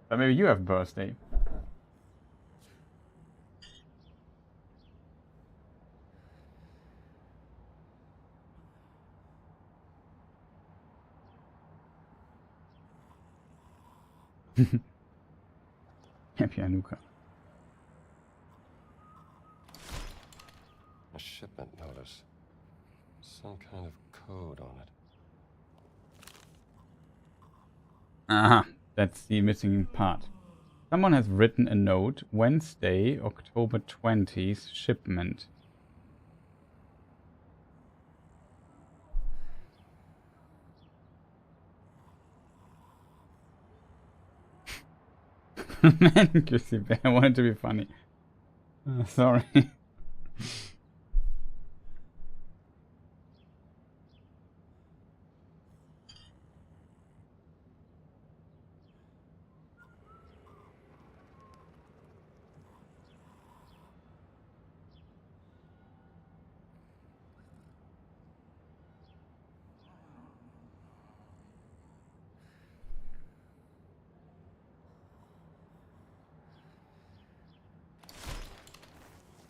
But maybe you have a birthday. Happy Hanukkah.
A shipment notice. Some kind of code on it.
Aha, that's the missing part. Someone has written a note, Wednesday, October 20th, shipment. Man, Chrissy Bear, I wanted to be funny. Sorry.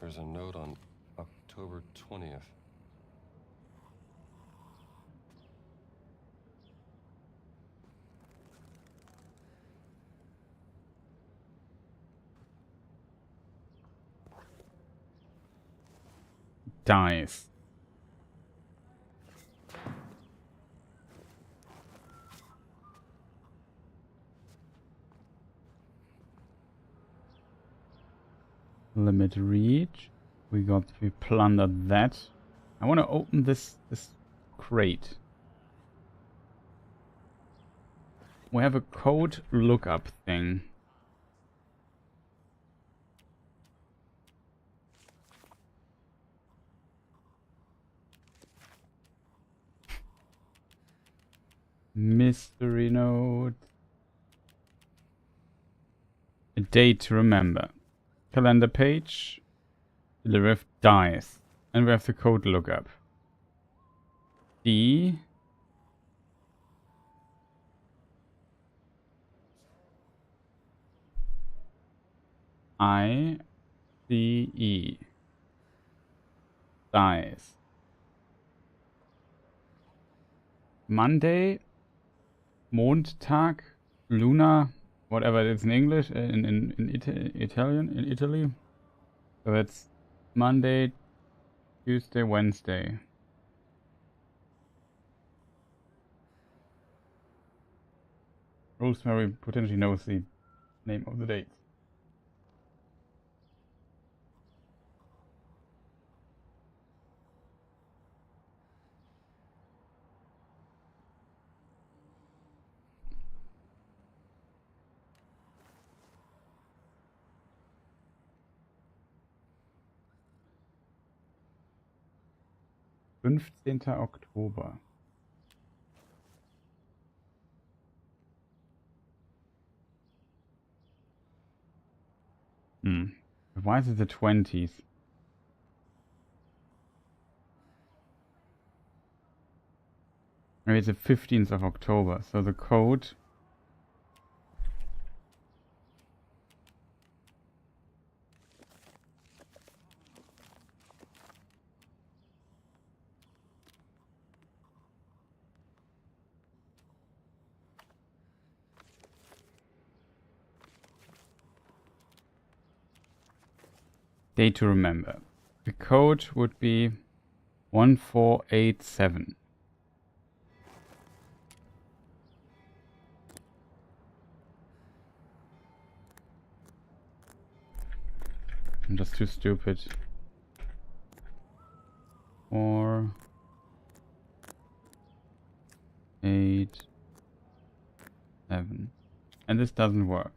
There's a note on October 20th.
Dice. Limit reach. We plundered that. I want to open this crate. We have a code lookup thing. Mystery note. A date to remember. Calendar page. Deliver with dice. And we have the code lookup. D. I. C. E. Dice. Monday. Mondtag. Luna. Whatever it is in English. In Italian. In Italy. So that's Monday, Tuesday, Wednesday. Rosemary potentially knows the name of the dates. Oktober. Why is it the 20s? Maybe it's the 15th of October, so the code... Date to remember. The code would be 1487. I'm just too stupid. 4, 8, 7. And this doesn't work.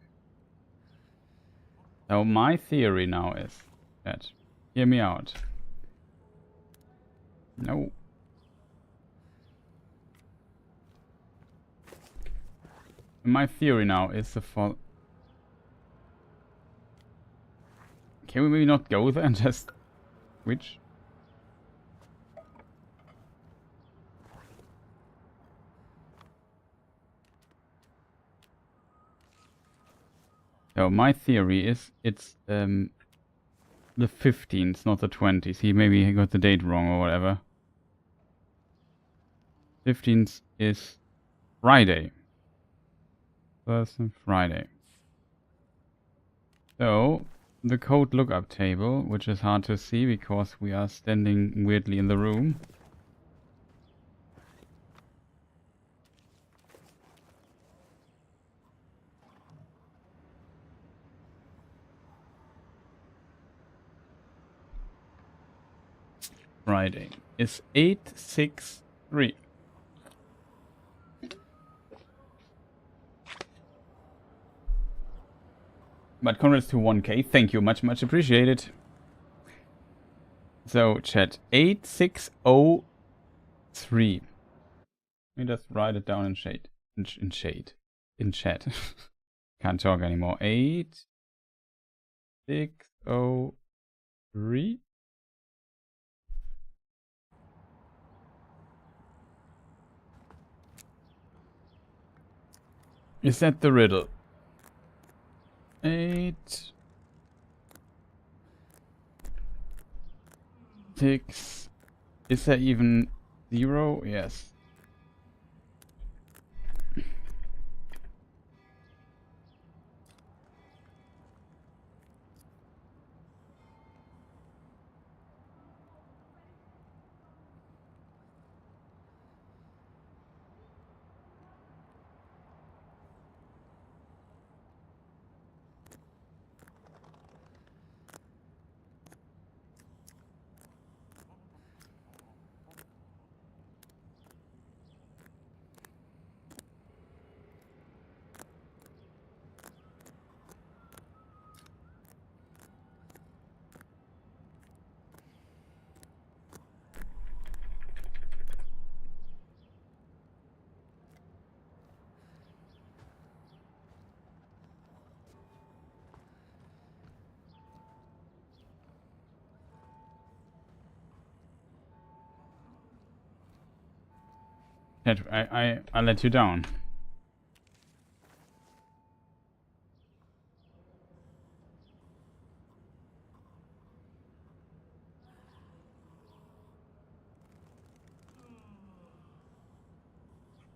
So my theory now is that, hear me out. No. My theory now is the fall. Can we maybe not go there and just switch? So my theory is it's the 15th, not the 20th. He got the date wrong or whatever. 15th is Friday. Thursday, Friday. So the code lookup table, which is hard to see because we are standing weirdly in the room. Friday is 863. But congrats to 1K. Thank you, much appreciated. So, chat, 8603. Let me just write it down in shade. In chat. Can't talk anymore. 8603. Is that the riddle? 8 6. Is there even 0? Yes. I let you down.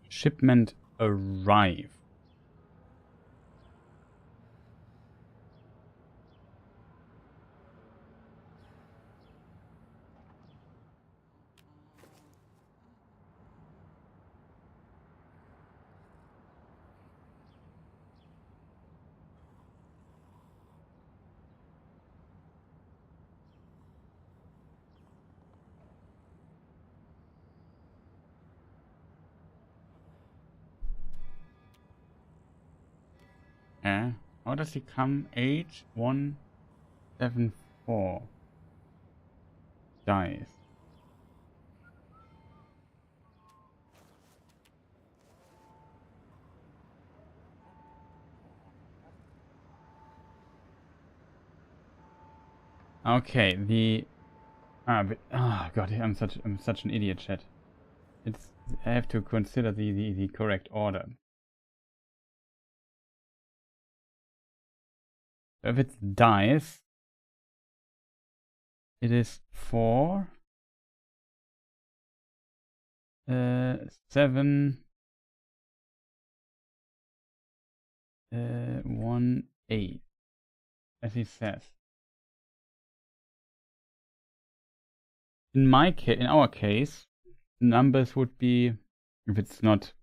Shipment arrive. How does he come? H174 dice. Okay, but, oh god, I'm such an idiot, chat. I have to consider the correct order. If it's dice, it is 4, 7, 1, 8, as he says. In our case, numbers would be, if it's not,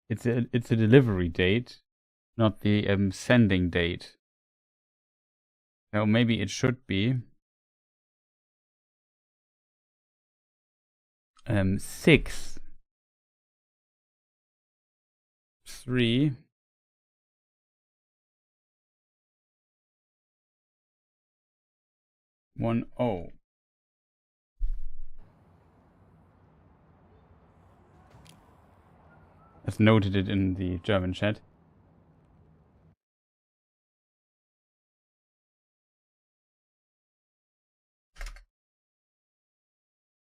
it's a delivery date, not the sending date. So maybe it should be 6, 3, 1, 0. As noted it in the German chat.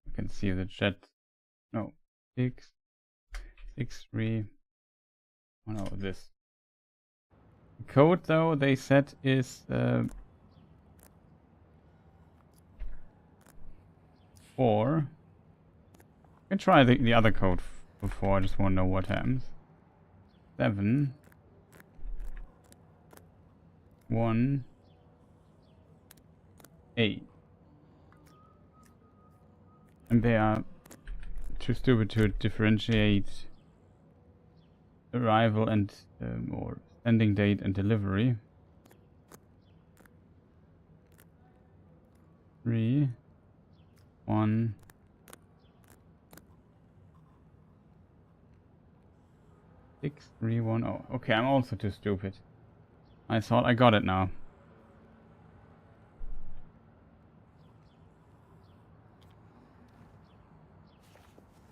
You can see the chat. No, 6, 6, 3, 1, 0. This code, though, they said is 4. I can try the other code before. I just want to know what happens. 7, 1, 8. And they are too stupid to differentiate arrival and or sending date and delivery. 3, 1, 6, 3, 1, 0. Okay, I'm also too stupid. I thought I got it now.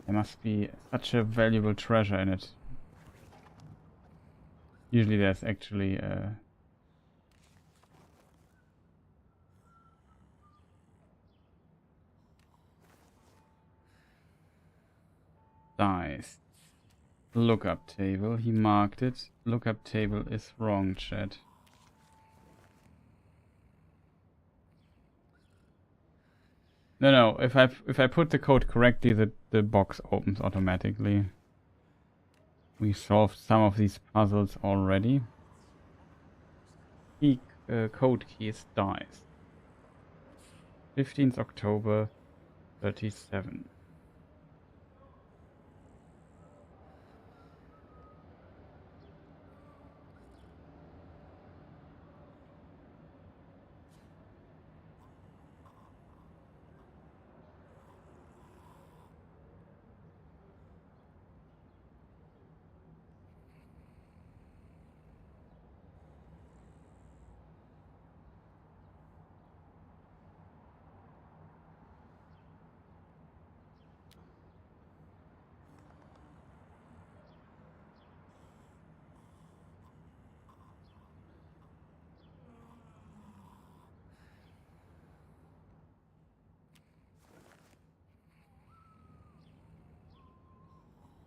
There must be such a valuable treasure in it. Usually there's actually dice. Lookup table. He marked it. Lookup table is wrong, chat. No, if I put the code correctly, the box opens automatically. We solved some of these puzzles already. Key, code key is dice. 15th October 37.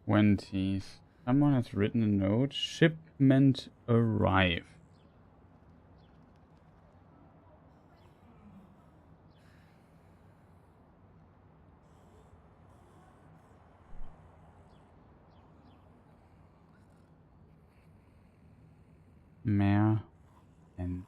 Twenties. Someone has written a note. Shipment arrive. Mehr than.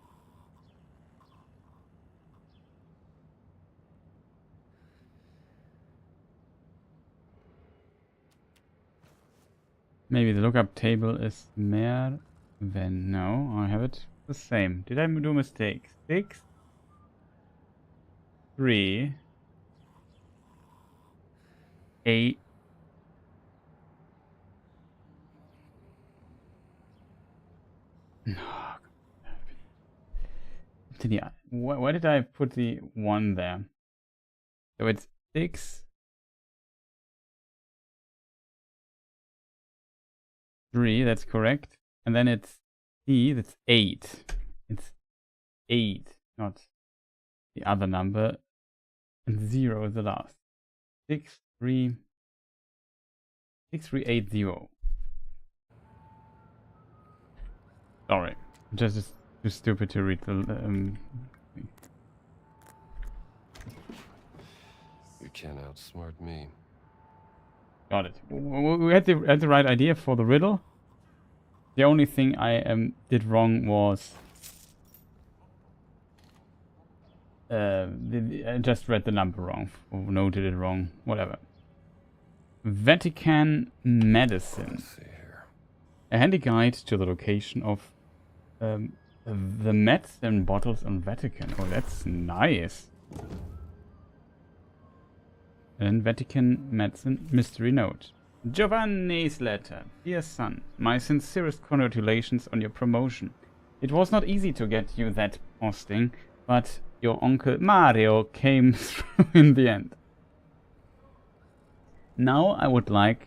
Maybe the lookup table is mehr than. No, I have it the same. Did I do a mistake? 6, 3, 8. No. Why did I put the 1 there? So it's 6, 3, that's correct. And then it's C, that's 8. It's 8, not the other number. And 0 is the last. 6380. Sorry, just too stupid to read the.
You can't outsmart me.
Got it. We had the right idea for the riddle. The only thing I did wrong was I just read the number wrong or noted it wrong. Whatever. Vatican medicine.
Let's see here.
A handy guide to the location of the medicine bottles on Vatican. Oh, that's nice. And Vatican medicine mystery note. Giovanni's letter. Dear son, my sincerest congratulations on your promotion. It was not easy to get you that posting, but your uncle Mario came through in the end. Now I would like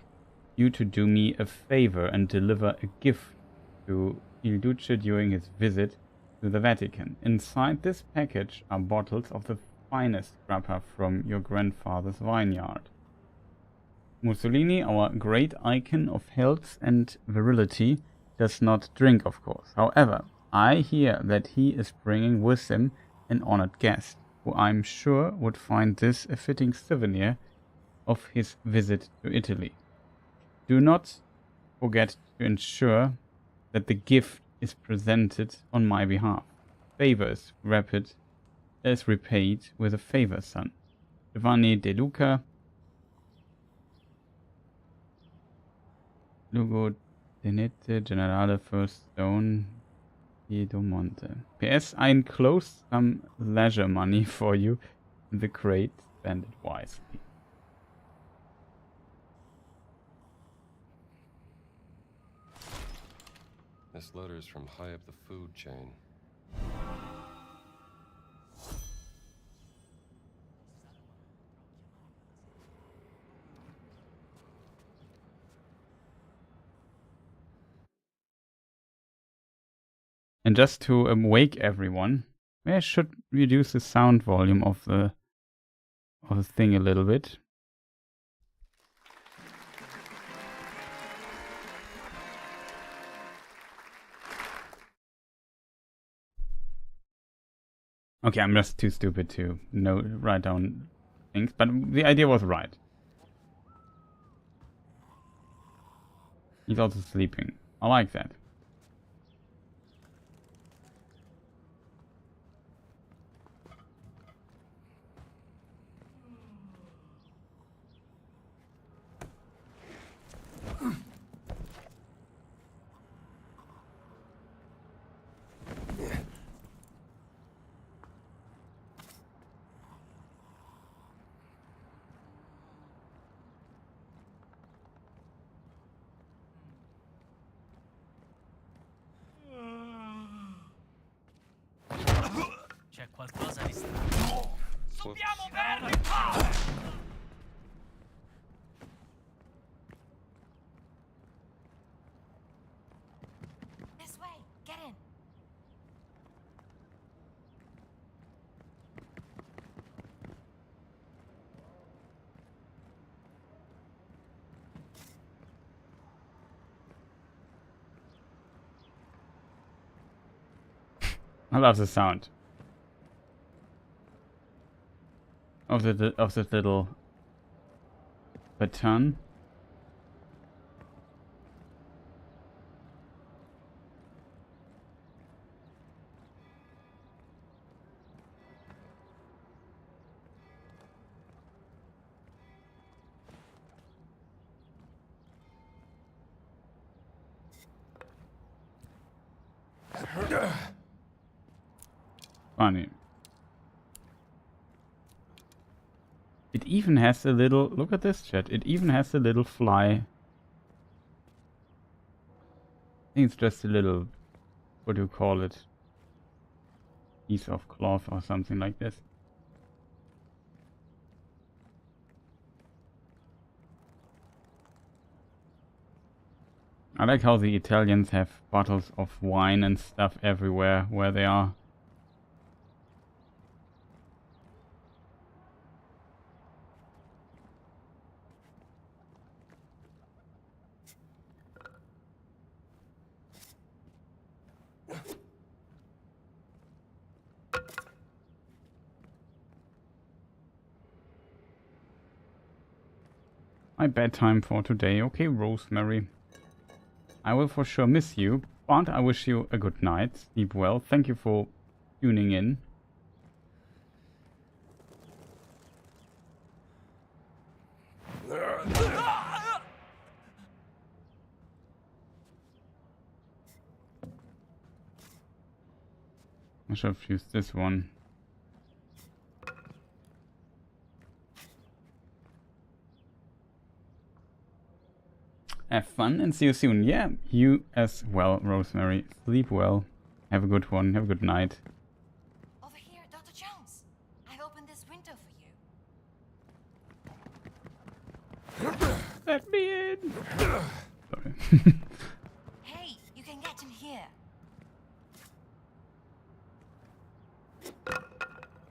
you to do me a favor and deliver a gift to Il Duce during his visit to the Vatican. Inside this package are bottles of the finest grappa from your grandfather's vineyard. Mussolini, our great icon of health and virility, does not drink, of course. However, I hear that he is bringing with him an honored guest, who I'm sure would find this a fitting souvenir of his visit to Italy. Do not forget to ensure that the gift is presented on my behalf. Favor is repaid with a favor, son. Giovanni De Luca, Lugo Tenente Generale First Stone, Piedomonte. PS, I enclosed some leisure money for you in the crate. Spend it wisely.
This letter's from high up the food chain.
And just to wake everyone, I should reduce the sound volume of the thing a little bit. Okay, I'm just too stupid to write down things, but the idea was right. He's also sleeping. I like that.
C'è qualcosa di strano. Dobbiamo verli qua!
This way, get in.
I love the sound of this little baton. Funny. It even has a little... Look at this, chat. It even has a little fly. I think it's just a little... What do you call it? Piece of cloth or something like this. I like how the Italians have bottles of wine and stuff everywhere where they are. My bedtime for today. Okay, Rosemary. I will for sure miss you, but I wish you a good night. Sleep well. Thank you for tuning in. I should have used this one. Have fun and see you soon. Yeah, you as well, Rosemary. Sleep well. Have a good one. Have a good night.
Over here, Dr. Jones. I've opened this window for you.
Let me in. Sorry.
Hey, you can get in here.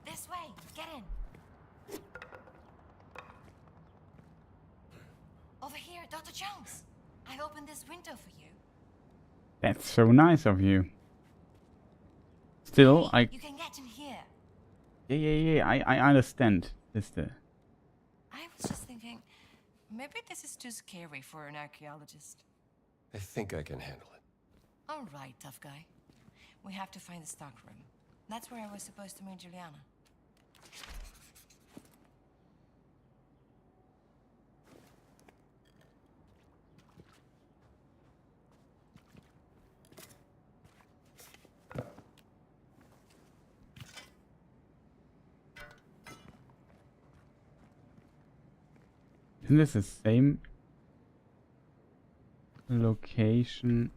This way, get in. Over here, Dr. Jones. I've opened this window for you.
That's so nice of you. Still,
Hey, you can get in here.
Yeah. I understand, sister.
I was just thinking, maybe this is too scary for an archaeologist.
I think I can handle it.
All right, tough guy. We have to find the stockroom. That's where I was supposed to meet Juliana.
Isn't this the same location?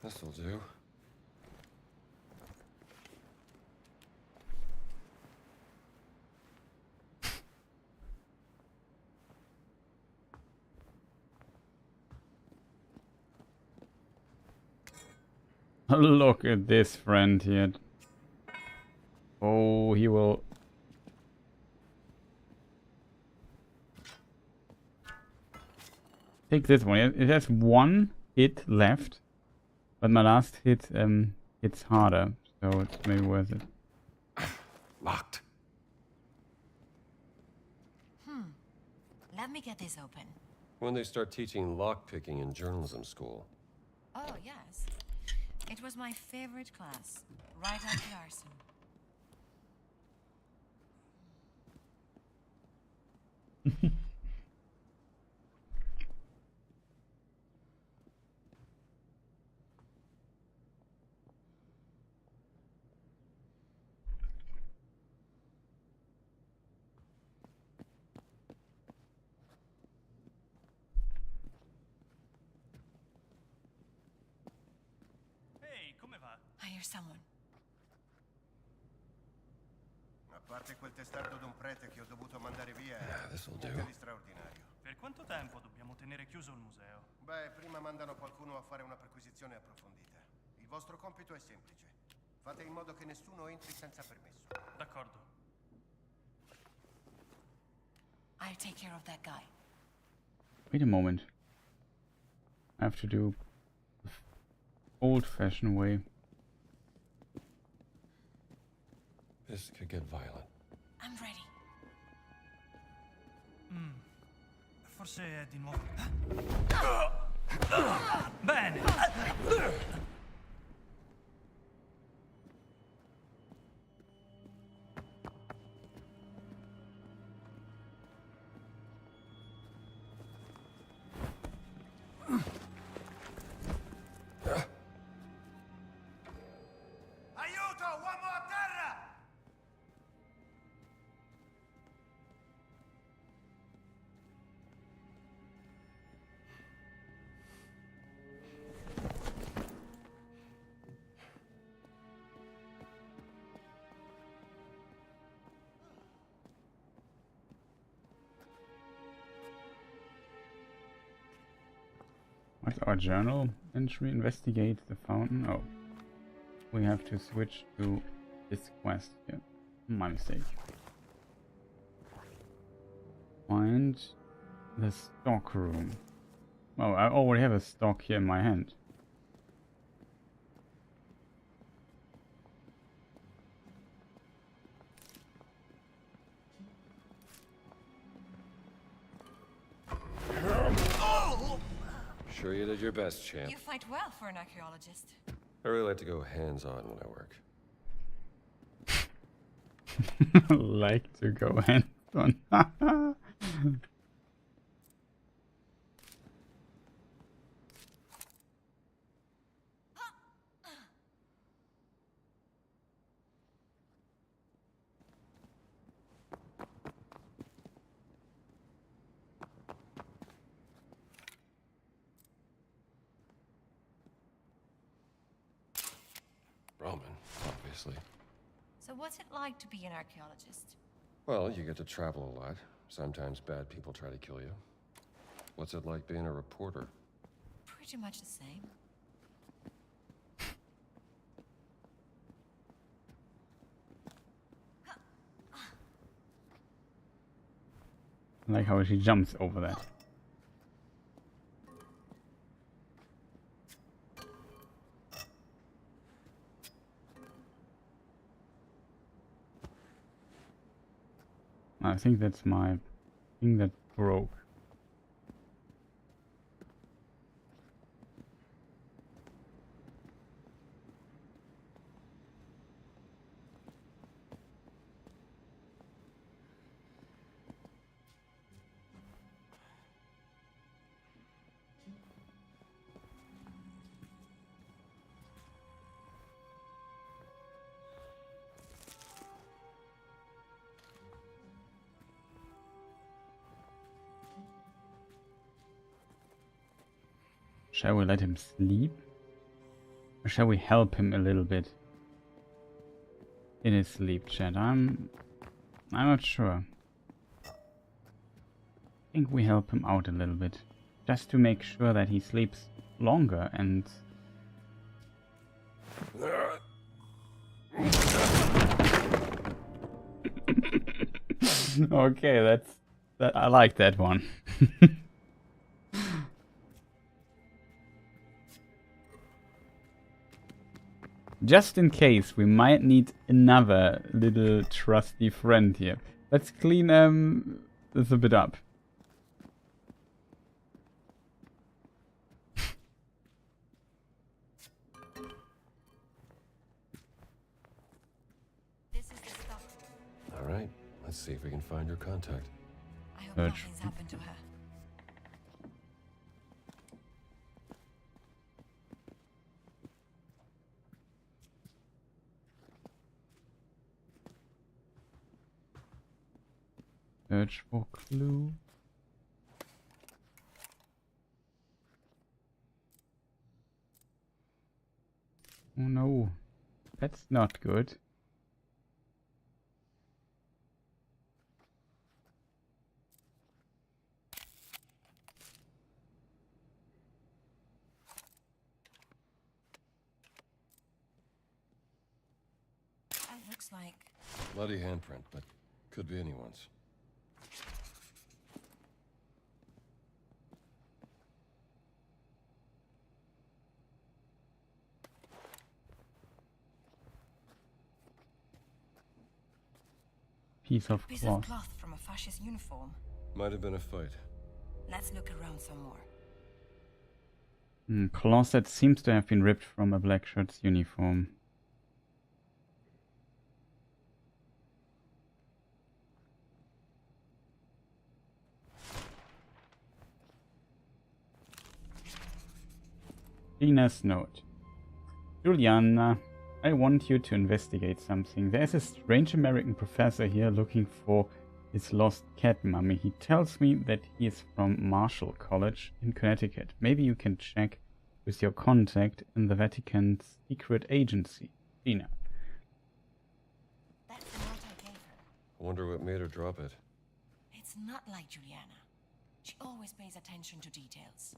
This'll do.
Look at this friend here. Oh, he will... Take this one. It has one hit left. But my last hit hits harder. So it's maybe worth it.
Locked.
Let me get this open.
When they start teaching lockpicking in journalism school.
Oh, yes. It was my favorite class, right after arson.
Ehi, come va?
I hear someone.
A parte quel testardo d'un prete che ho dovuto mandare via,
this'll do.
niente di straordinario.
Per quanto tempo dobbiamo tenere chiuso il museo?
Beh, prima mandano qualcuno a fare una perquisizione approfondita. Il vostro compito è semplice. Fate in modo che nessuno entri senza permesso.
D'accordo.
I'll take care of that guy.
Wait a moment. I have to do the old-fashioned way.
This could get violent.
I'm ready.
Forse è di nuovo. Bene.
Aiuto, uomo a terra!
What's our journal entry? Investigate the fountain. Oh. We have to switch to this quest here. My mistake. Find the stock room. Oh, I already have a stock here in my hand.
Sure you did your best, champ.
You fight well for an archaeologist.
I really like to go hands-on when I work.
Like to go hands-on.
Roman, obviously.
So what's it like to be an archaeologist?
Well, you get to travel a lot. Sometimes bad people try to kill you. What's it like being a reporter?
Pretty much the same.
I like how she jumps over that. I think that's my thing that broke. Shall we let him sleep? Or shall we help him a little bit in his sleep, chat? I'm not sure. I think we help him out a little bit. Just to make sure that he sleeps longer and Okay, that. I like that one. Just in case, we might need another little trusty friend here. Let's clean this a bit up.
This is the stuff.
All right, let's see if we can find your contact.
I hope
Search.
nothing's happened to her.
Search for clue. Oh no, that's not good.
It looks like
Bloody handprint, but could be anyone's.
Piece of
piece
cloth.
of cloth from a fascist uniform.
Might have been a fight.
Let's look around some more.
Cloth that seems to have been ripped from a black shirt's uniform. Tina's note. Juliana, I want you to investigate something. There's a strange American professor here looking for his lost cat mummy. He tells me that he is from Marshall College in Connecticut. Maybe you can check with your contact in the Vatican's secret agency. Tina.
That's the note I gave her.
I wonder what made her drop it.
It's not like Juliana. She always pays attention to details.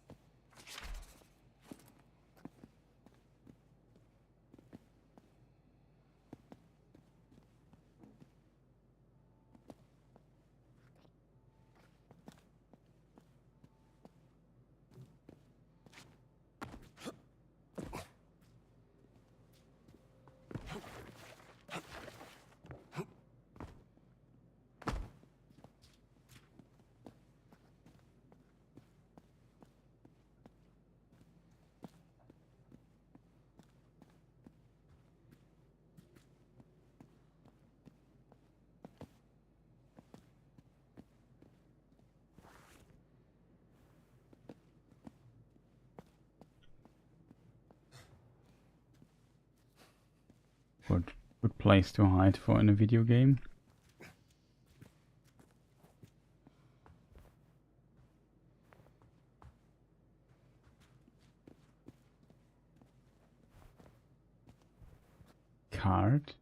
Good place to hide for in a video game. Card.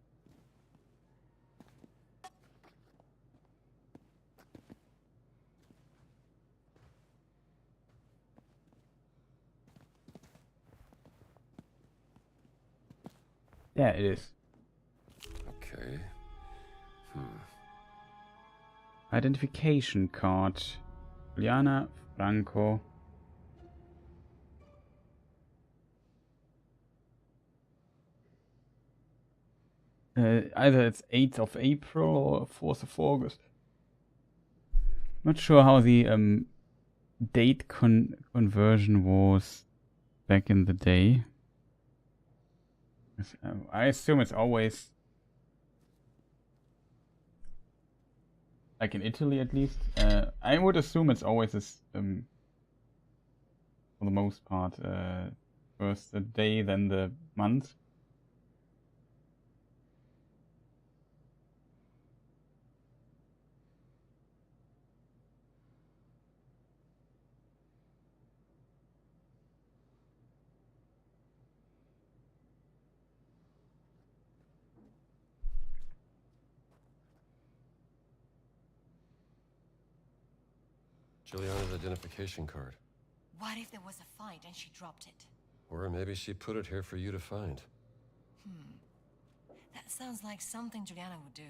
There it is.
Okay.
Identification card. Juliana Franco. Either it's 8th of April or 4th of August. Not sure how the date conversion was back in the day. I assume it's always, like in Italy at least, I would assume it's always this, for the most part, first the day, then the month.
Juliana's identification card.
What if there was a fight and she dropped it?
Or maybe she put it here for you to find.
That sounds like something Juliana would do.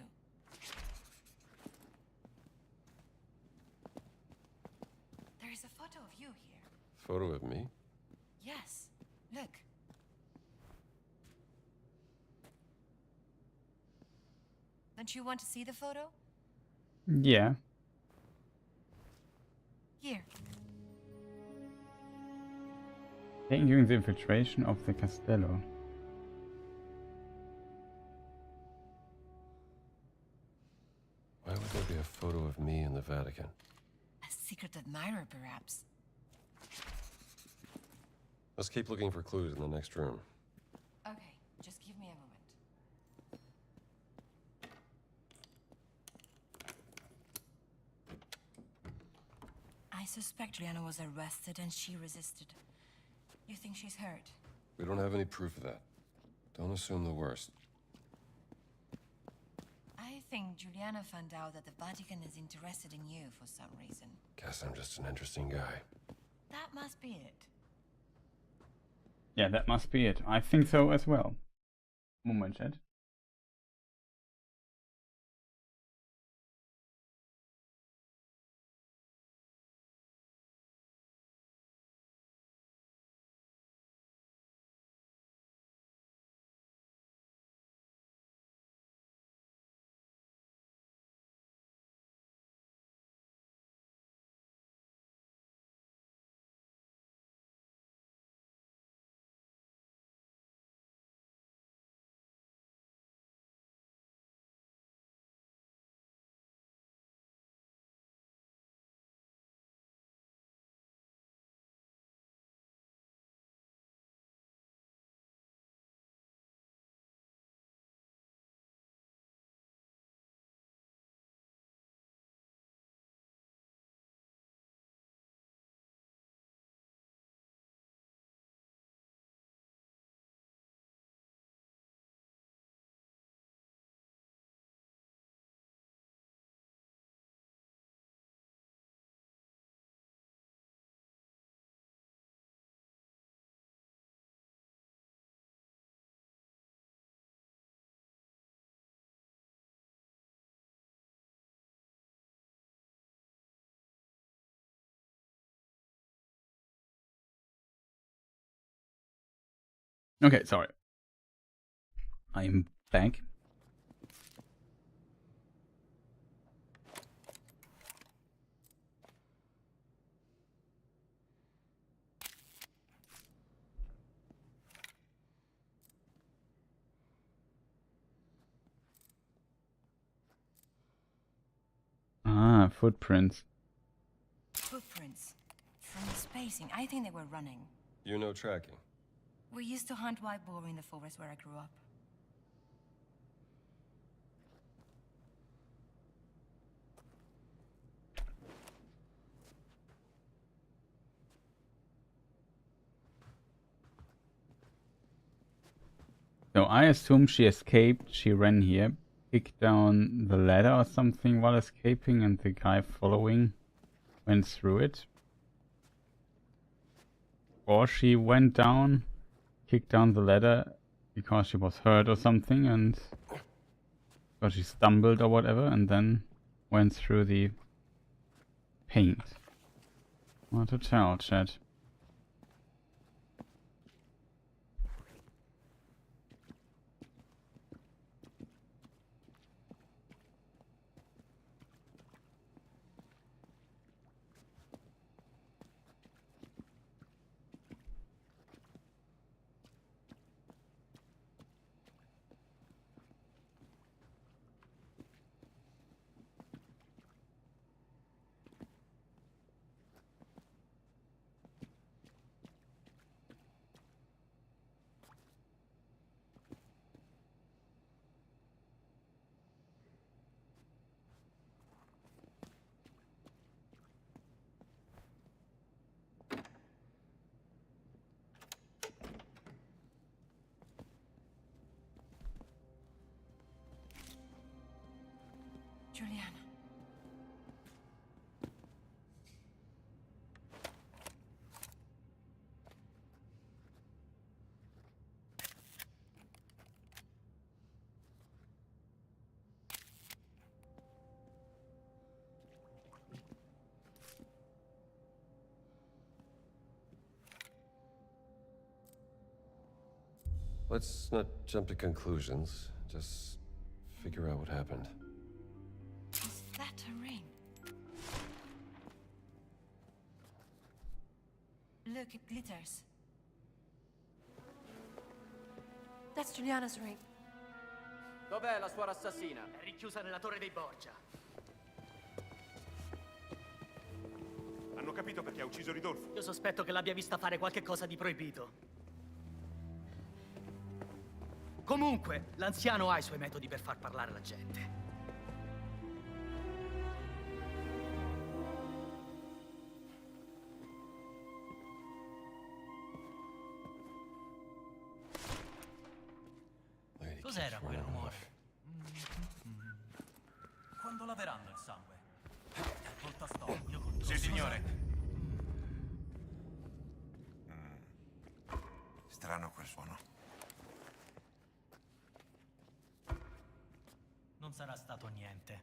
There is a photo of you here.
Photo of me?
Yes. Look. Don't you want to see the photo?
Yeah.
Here.
Taking during the infiltration of the Castello.
Why would there be a photo of me in the Vatican?
A secret admirer, perhaps.
Let's keep looking for clues in the next room.
Okay, just give me a moment. I suspect Juliana was arrested and she resisted. You think she's hurt?
We don't have any proof of that. Don't assume the worst.
I think Juliana found out that the Vatican is interested in you for some reason.
Guess I'm just an interesting guy.
That must be it.
Yeah, that must be it. I think so as well. Moment, chat. Okay, sorry. I'm back. Ah, footprints.
Footprints. From the spacing, I think they were running.
You know tracking.
We used to hunt white boar in the forest where I grew up.
So I assume she escaped, she ran here, kicked down the ladder or something while escaping, and the guy following went through it. Or she went down, kicked down the ladder because she was hurt or something, and because she stumbled or whatever, and then went through the paint. Hard to tell, chat.
Juliana.
Let's not jump to conclusions. Just figure out what happened.
Is that a ring? Look, it glitters. That's Juliana's ring.
Dov'è la suora assassina?
È rinchiusa nella torre dei Borgia.
Hanno capito perché ha ucciso Ridolfo?
Io sospetto che l'abbia vista fare qualche cosa di proibito. Comunque, l'anziano ha i suoi metodi per far parlare la gente. Cos'era quel rumore?
Quando laveranno il sangue? Col tastone, io col
Sì, signore. Strano quel suono.
Non sarà stato niente.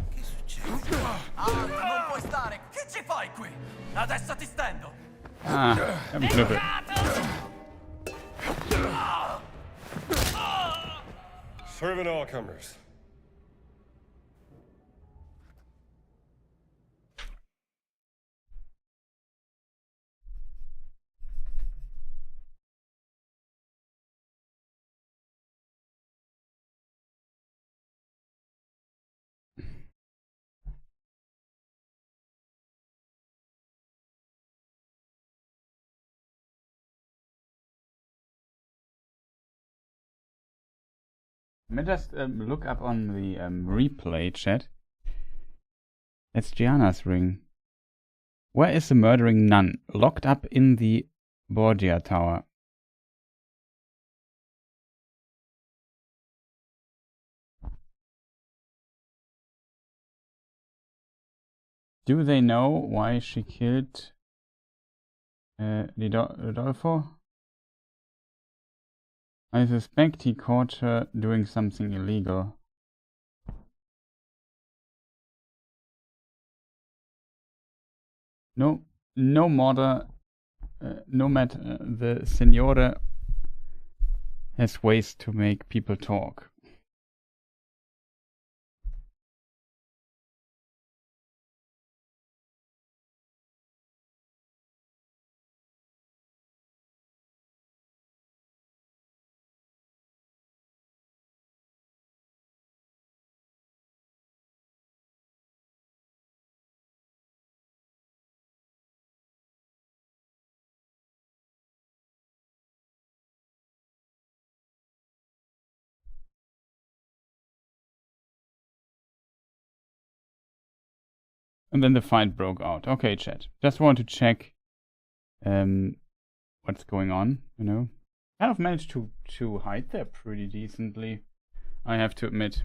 Che succede?
Non puoi stare! Che ci fai qui? Adesso ti stendo!
Ah, I'm clever.
Serving all comers.
Let me just look up on the replay chat. That's Gianna's ring. Where is the murdering nun? Locked up in the Borgia Tower. Do they know why she killed Rodolfo? I suspect he caught her doing something illegal. No matter, the Signore has ways to make people talk. And then the fight broke out. Okay, chat. Just want to check what's going on, you know. Kind of managed to hide there pretty decently, I have to admit.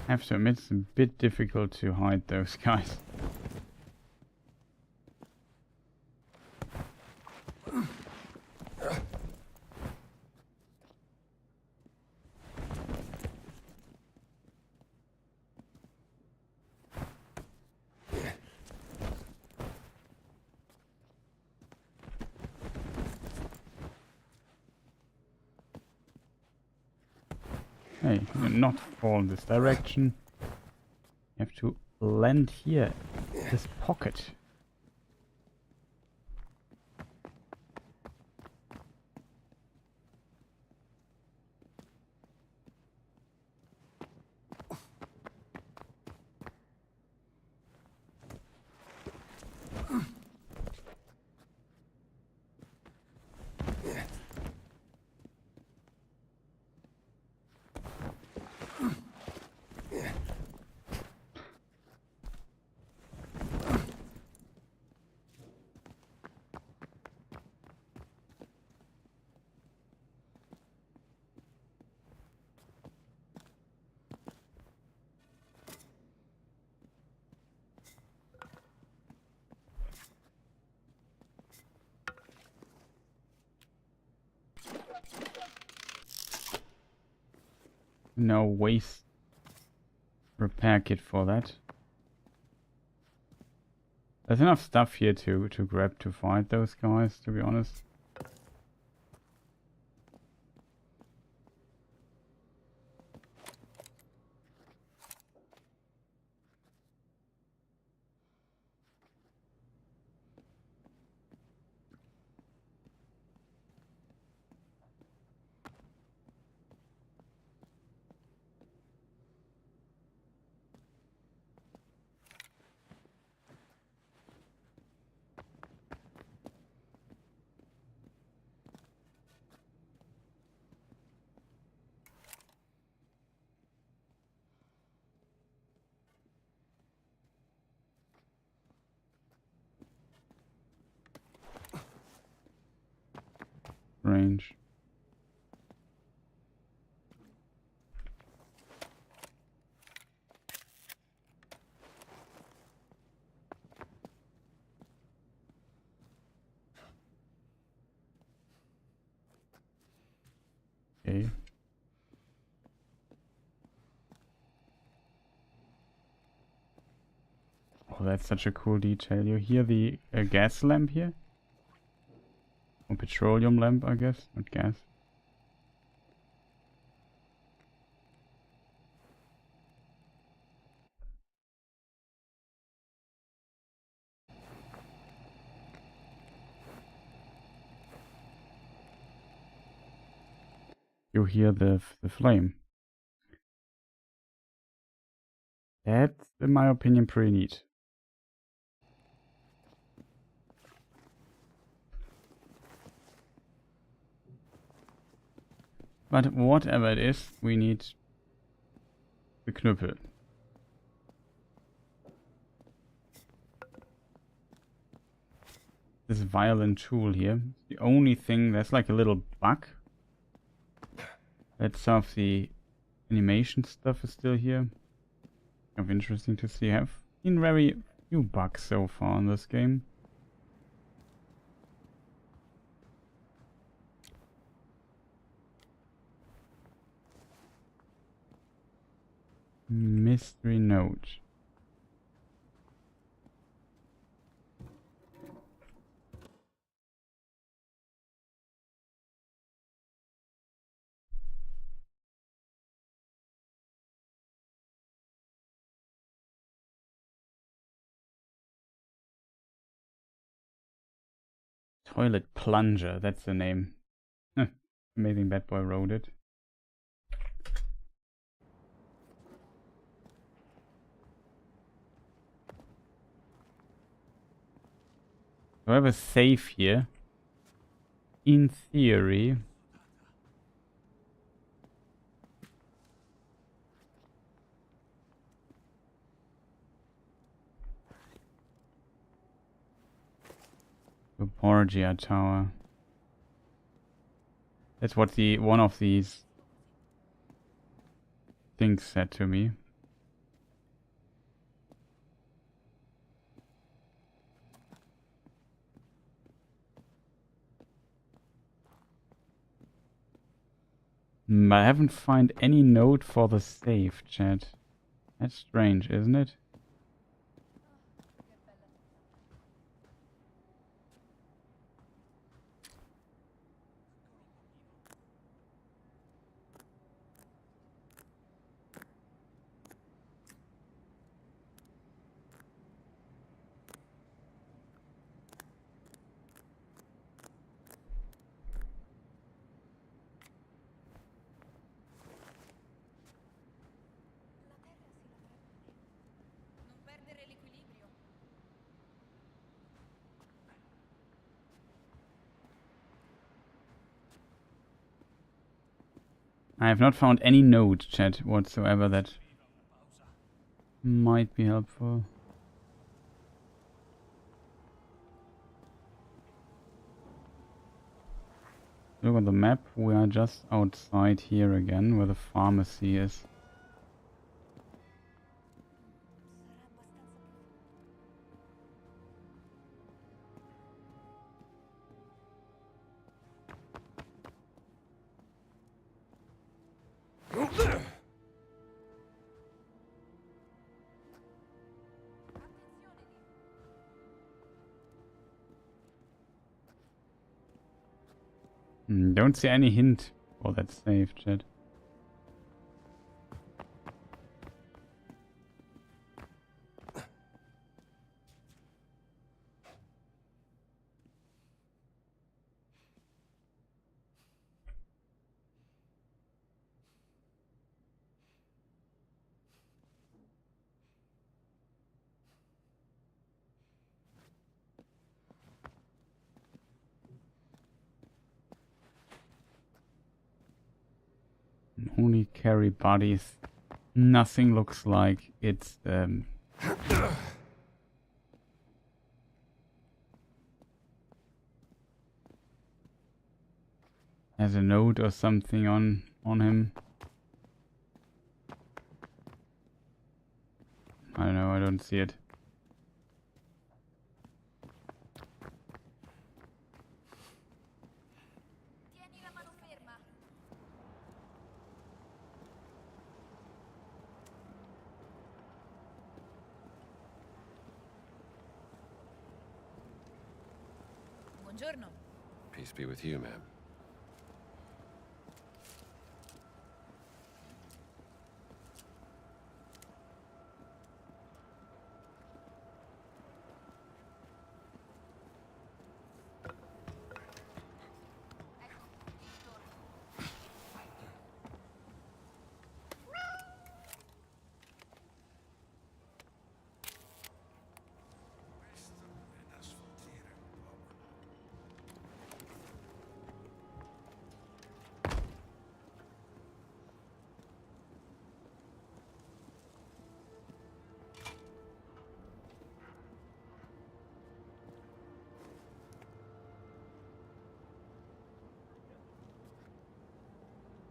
I have to admit, it's a bit difficult to hide those guys. Hey, you not fall in this direction. You have to land here, this pocket. No waste repair kit for that. There's enough stuff here to grab to fight those guys, to be honest. Range. Okay. Oh, that's such a cool detail. You hear the gas lamp here? Or petroleum lamp, I guess, not gas. You hear the flame. That's, in my opinion, pretty neat. But whatever it is, we need the Knüppel. This violent tool here. The only thing, there's like a little bug. That some of the animation stuff is still here. Kind of interesting to see. I've seen very few bugs so far in this game. Mystery note. Toilet plunger, that's the name. Amazing Bad Boy wrote it. So I have a safe here. In theory. The Borgia Tower. That's what one of these things said to me. I haven't found any note for the safe, chat. That's strange, isn't it? I have not found any node chat whatsoever that might be helpful. Look on the map, we are just outside here again, where the pharmacy is. Don't see any hint for that safe, chat. Only carry bodies. Nothing looks like it's has a note or something on him. I don't know, I don't see it.
Buongiorno.
Peace be with you, ma'am.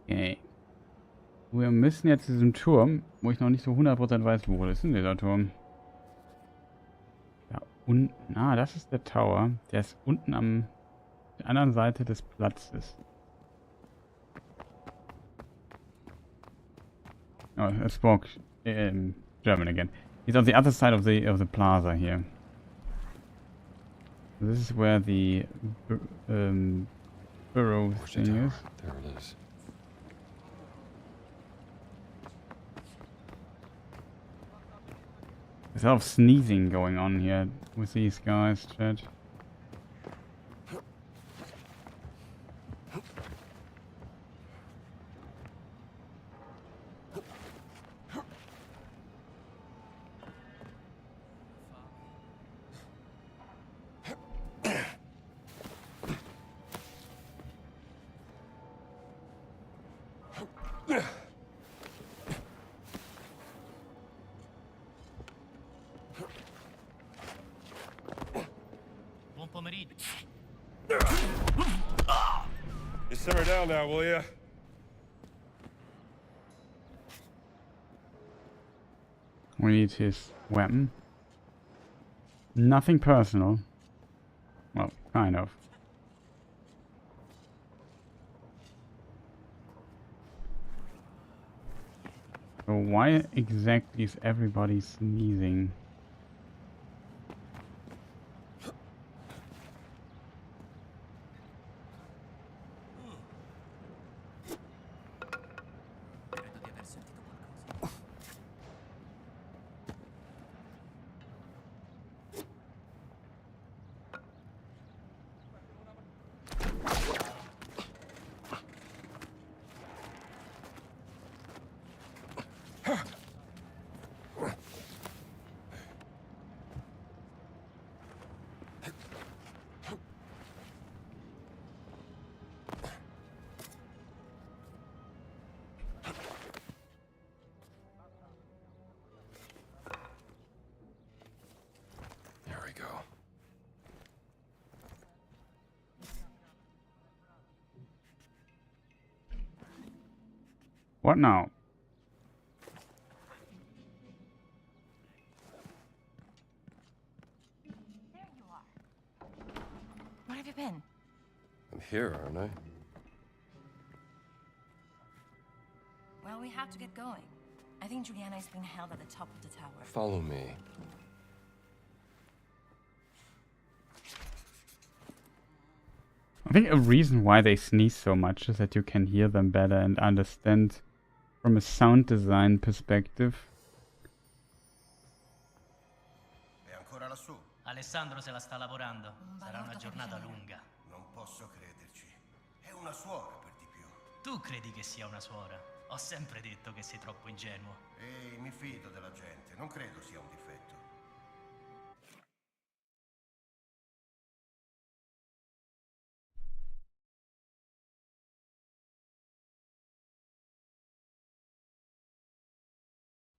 Okay. Wir müssen jetzt diesen Turm, wo ich noch nicht so 100% weiß, wo ist denn dieser Turm? Da unten. Ah, das ist der Tower. Der ist unten am der anderen Seite des Platzes. Oh, I spoke German again. He's on the other side of the plaza here. This is where the burrow thing is.
There it is.
There's a lot of sneezing going on here with these guys, chat.
Buon pomeriggio.
You simmer down now, will ya?
We need his weapon. Nothing personal. Well, kind of. So why exactly is everybody sneezing? What now?
There you are. Where have you been?
I'm here, aren't I?
Well, we have to get going. I think Juliana is being held at the top of the tower.
Follow me.
I think a reason why they sneeze so much is that you can hear them better and understand from a sound design perspective.
È ancora lassù?
Alessandro se la sta lavorando. Sarà una giornata lunga.
Non posso crederci. È una suora per di più.
Tu credi che sia una suora? Ho sempre detto che sei troppo ingenuo.
Ehi, mi fido della gente, non credo sia un difetto.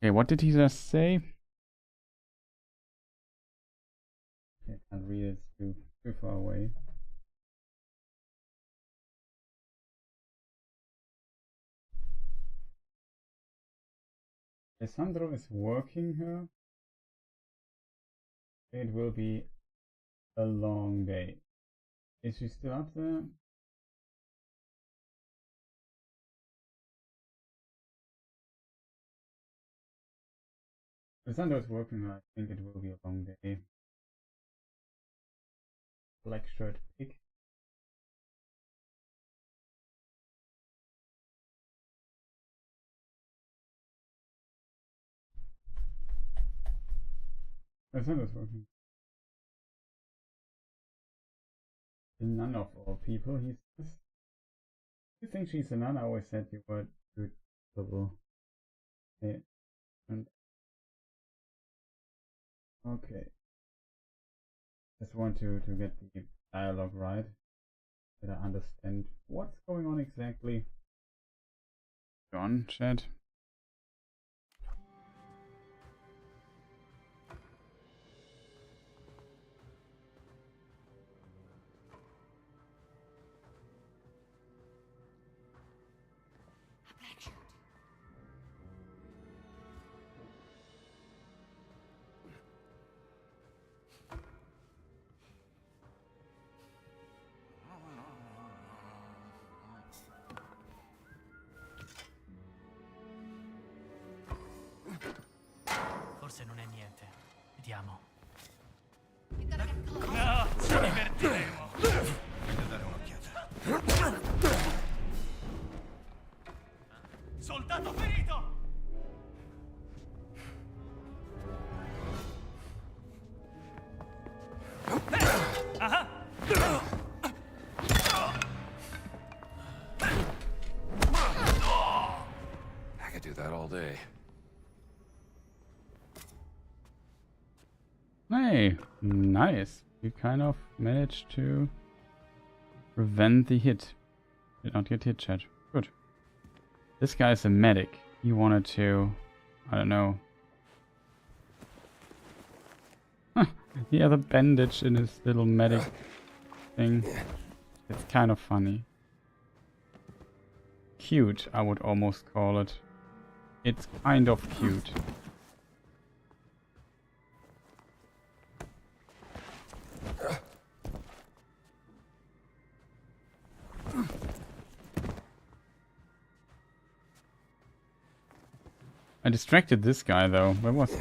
Okay, what did he just say? I can't read it, it's too far away. Alessandro is working her. It will be a long day. Is she still up there? Alessandro is working her. I think it will be a long day. Black shirt pick. Alessandro is working. None of all people, he says. You think she's a nun? I always said you were too double. Okay. And okay. Just want to get the dialogue right. That I understand what's going on exactly. John, chat.
Forse non è niente. Vediamo. No, ci divertiremo.
Voglio dare un'occhiata.
Soldato ferito! Ah!
I could do that all day.
Hey, nice. We kind of managed to prevent the hit. Did not get hit, chat. Good. This guy's a medic. He wanted to, I don't know. He has a bandage in his little medic thing. It's kind of funny. Cute, I would almost call it. It's kind of cute. I distracted this guy though. That was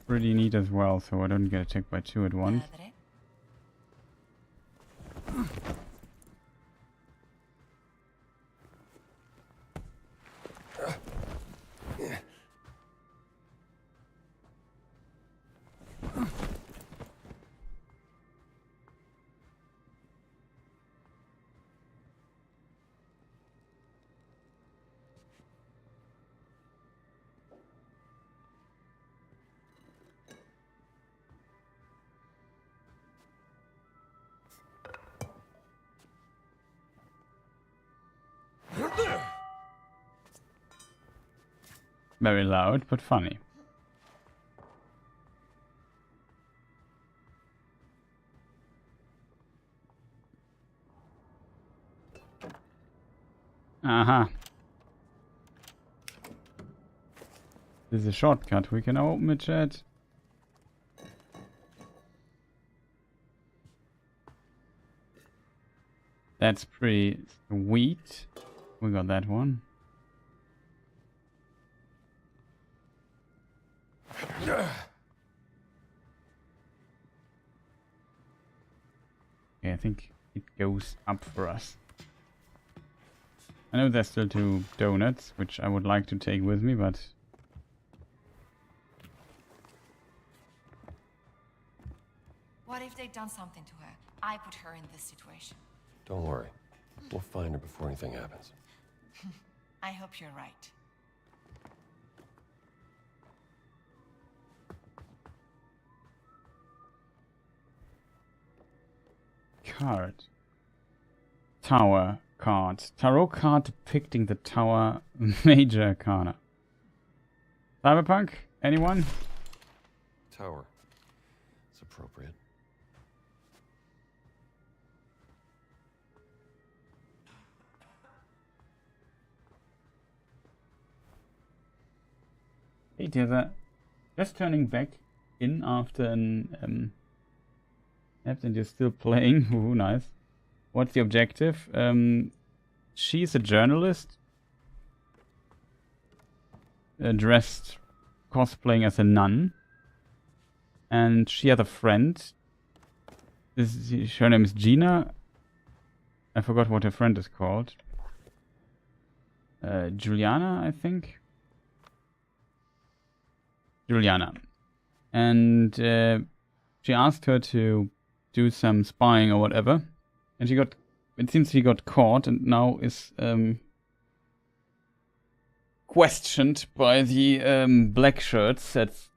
pretty neat as well, so I don't get attacked by two at once. Very loud, but funny. Aha. This is a shortcut. We can open it, chat. That's pretty sweet. We got that one. Okay, I think it goes up for us. I know there's still 2 donuts, which I would like to take with me, but...
What if they'd done something to her? I put her in this situation.
Don't worry. We'll find her before anything happens.
I hope you're right.
Card. Tower card. Tarot card depicting the Tower Major Arcana. Cyberpunk? Anyone?
Tower. It's appropriate.
Hey, Tether. Just turning back in after an nap and you're still playing. Ooh, nice. What's the objective? She's a journalist. Dressed, cosplaying as a nun. And she has a friend. Her name is Gina. I forgot what her friend is called. Juliana, I think. Juliana. And she asked her to do some spying or whatever. And she got... It seems she got caught and now is questioned by the black shirts. That's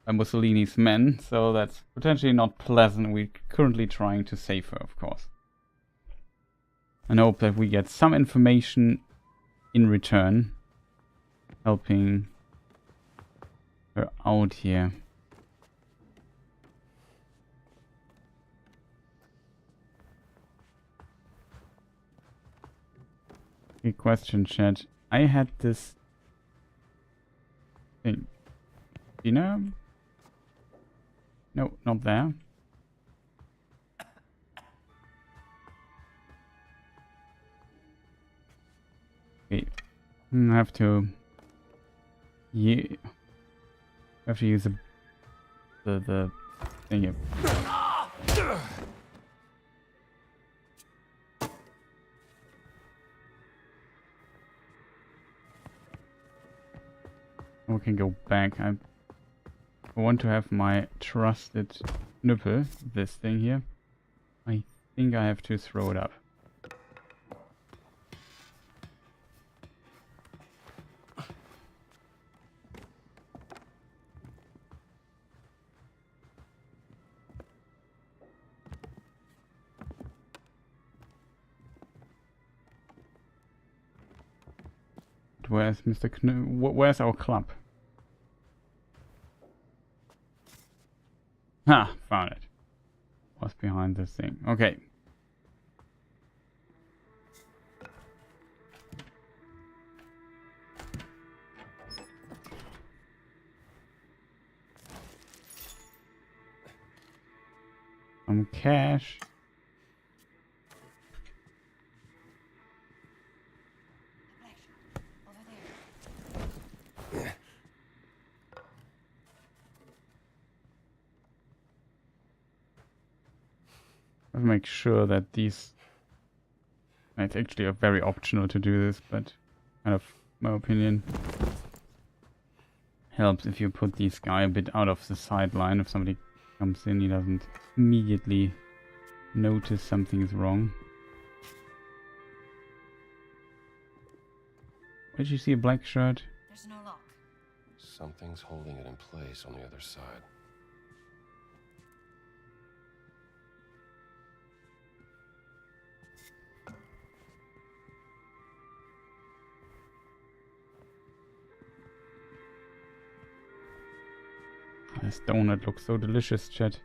by Mussolini's men. So that's potentially not pleasant. We're currently trying to save her, of course. And hope that we get some information in return. Helping her out here. Good question, chat. I had this thing. Dinner? No, not there. Okay. I have to... Yeah. I have to use the thing here. We can go back. I want to have my trusted nipple, this thing here. I think I have to throw it up. Where's Mr. Where's our club? Ha! Found it. What's behind this thing? Okay. Some cash. Let's make sure that these... It's actually very optional to do this, but kind of, my opinion, helps if you put this guy a bit out of the sideline. If somebody comes in, he doesn't immediately notice something is wrong. Did you see a black shirt?
There's no lock.
Something's holding it in place on the other side.
This donut looks so delicious, chat.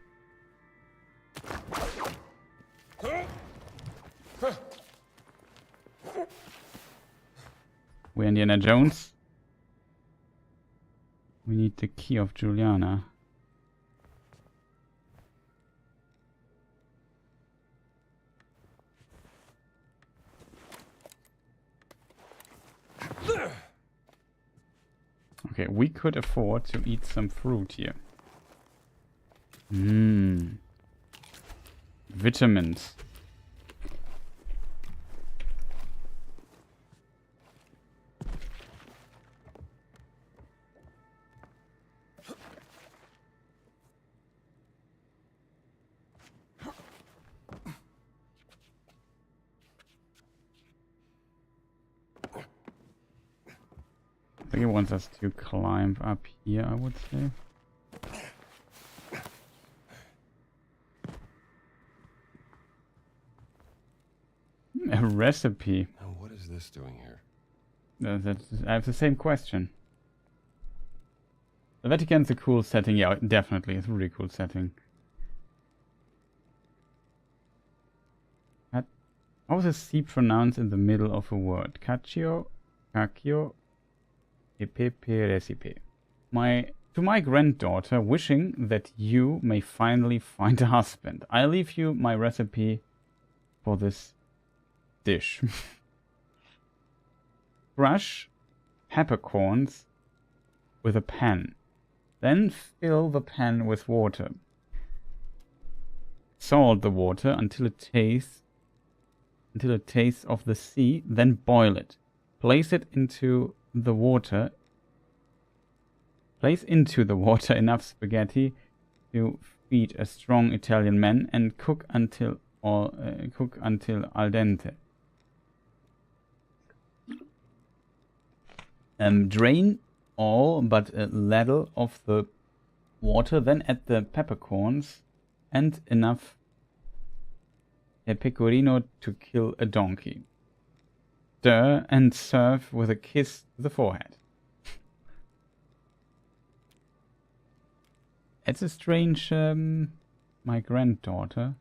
We're Indiana Jones. We need the key of Juliana. Okay, we could afford to eat some fruit here. Vitamins. I think he wants us to climb up here, I would say. A recipe.
Now, what is this doing here?
I have the same question. The Vatican's a cool setting. Yeah, definitely. It's a really cool setting. How is a C pronounced in the middle of a word? Caccio, cacchio, e pepe recipe. To my granddaughter, wishing that you may finally find a husband. I leave you my recipe for this dish. Crush peppercorns with a pan. Then fill the pan with water. Salt the water until it tastes of the sea, then boil it. Place into the water enough spaghetti to feed a strong Italian man and cook until al dente. Drain all but a ladle of the water, then add the peppercorns and enough pecorino to kill a donkey. Stir and serve with a kiss to the forehead. It's a strange, my granddaughter.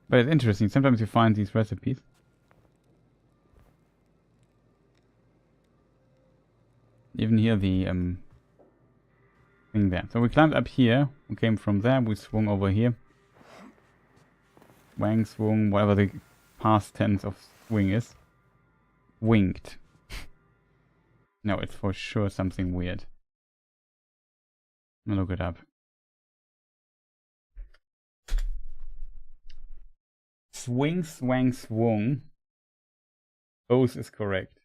But it's interesting, sometimes you find these recipes. Even here the thing there. So we climbed up here, we came from there, we swung over here. Swang, swung, whatever the past tense of swing is. Winked. No, it's for sure something weird. I'll look it up. Swing, swang, swung. Both is correct.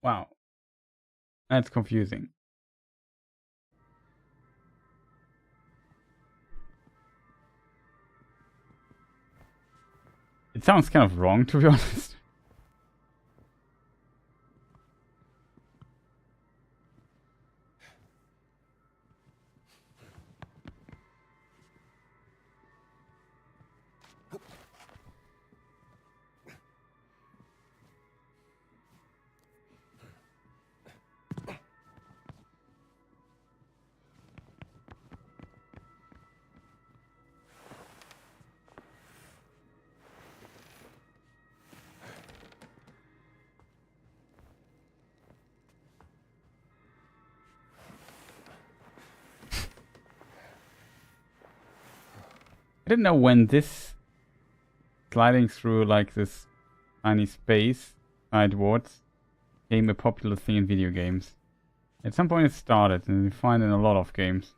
Wow. That's confusing. It sounds kind of wrong, to be honest. I didn't know when this sliding through like this tiny space sidewards became a popular thing in video games. At some point it started, and you find it in a lot of games.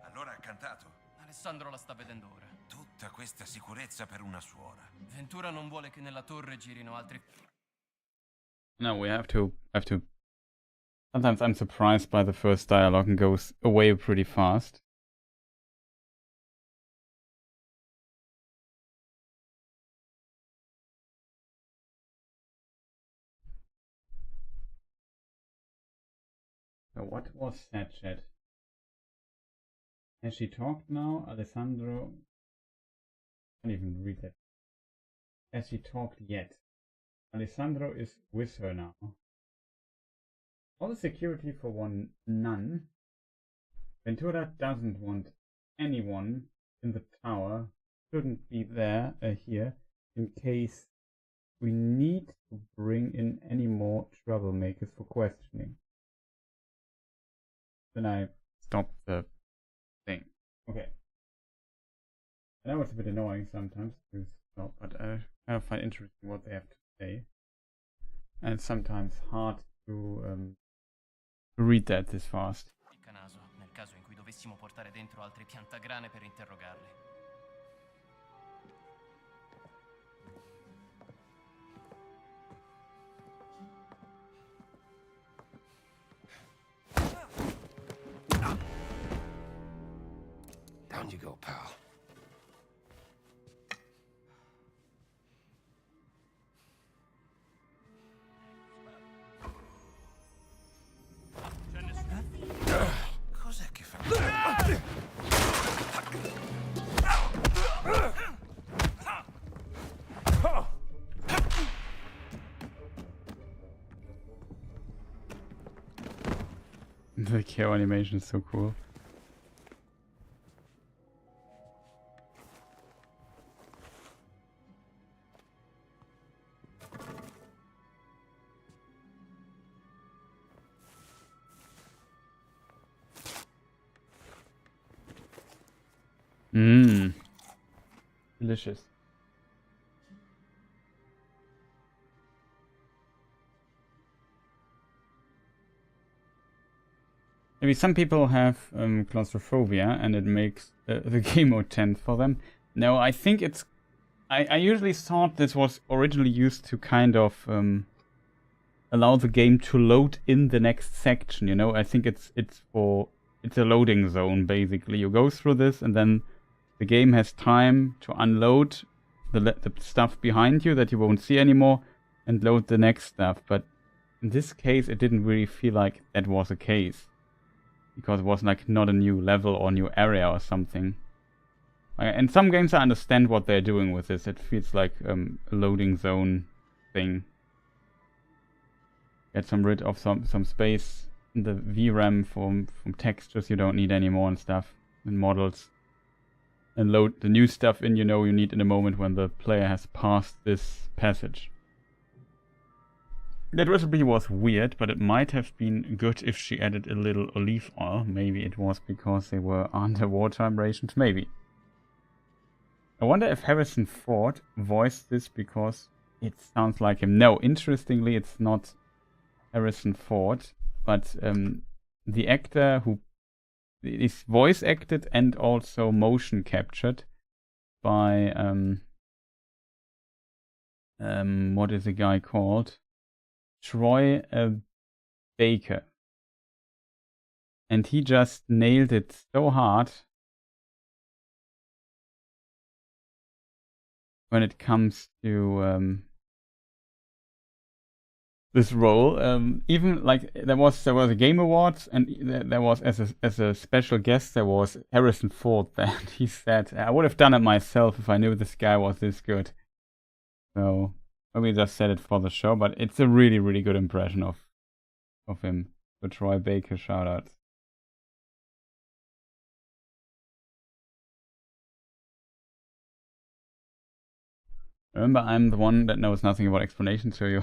Allora ha cantato.
Alessandro la sta vedendo ora.
Tutta questa sicurezza per una suora.
Ventura non vuole che nella torre girino altri...
No, we have to. Sometimes I'm surprised by the first dialogue and goes away pretty fast. So what was that, chat? Has she talked now? Alessandro... I can't even read that. Has she talked yet? Alessandro is with her now. All the security for one none. Ventura doesn't want anyone in the tower. Shouldn't be there here in case we need to bring in any more troublemakers for questioning. Then I stopped the thing. Okay. And that was a bit annoying sometimes to stop, but I kind of find interesting what they have to say. And it's sometimes hard to read that this fast.
Naso, nel caso in cui dovessimo portare dentro altri piantagrane per interrogarli.
Down you go, pal.
Cos'è che fa?
The KO animation is so cool. Mmm. Delicious. Maybe some people have claustrophobia and it makes the game more tense for them. No, I think it's... I usually thought this was originally used to kind of allow the game to load in the next section, you know? I think it's a loading zone, basically. You go through this and then the game has time to unload the stuff behind you that you won't see anymore and load the next stuff. But in this case, it didn't really feel like that was the case. Because it was like not a new level or new area or something. And some games I understand what they're doing with this. It feels like a loading zone thing. Get rid of some space in the VRAM from textures you don't need anymore and stuff. And models. And load the new stuff in you know you need in a moment when the player has passed this passage. That recipe was weird, but it might have been good if she added a little olive oil. Maybe it was because they were under wartime rations. Maybe. I wonder if Harrison Ford voiced this because it sounds like him. No, interestingly, it's not Harrison Ford, but the actor who is voice acted and also motion captured by what is the guy called? Troy Baker. And he just nailed it so hard when it comes to this role. Even like there was a Game Awards, and there was as a special guest there was Harrison Ford there. And he said, "I would have done it myself if I knew this guy was this good." So maybe just said it for the show, but it's a really, really good impression of him. So Troy Baker, shout out. Remember, I'm the one that knows nothing about explanation, so you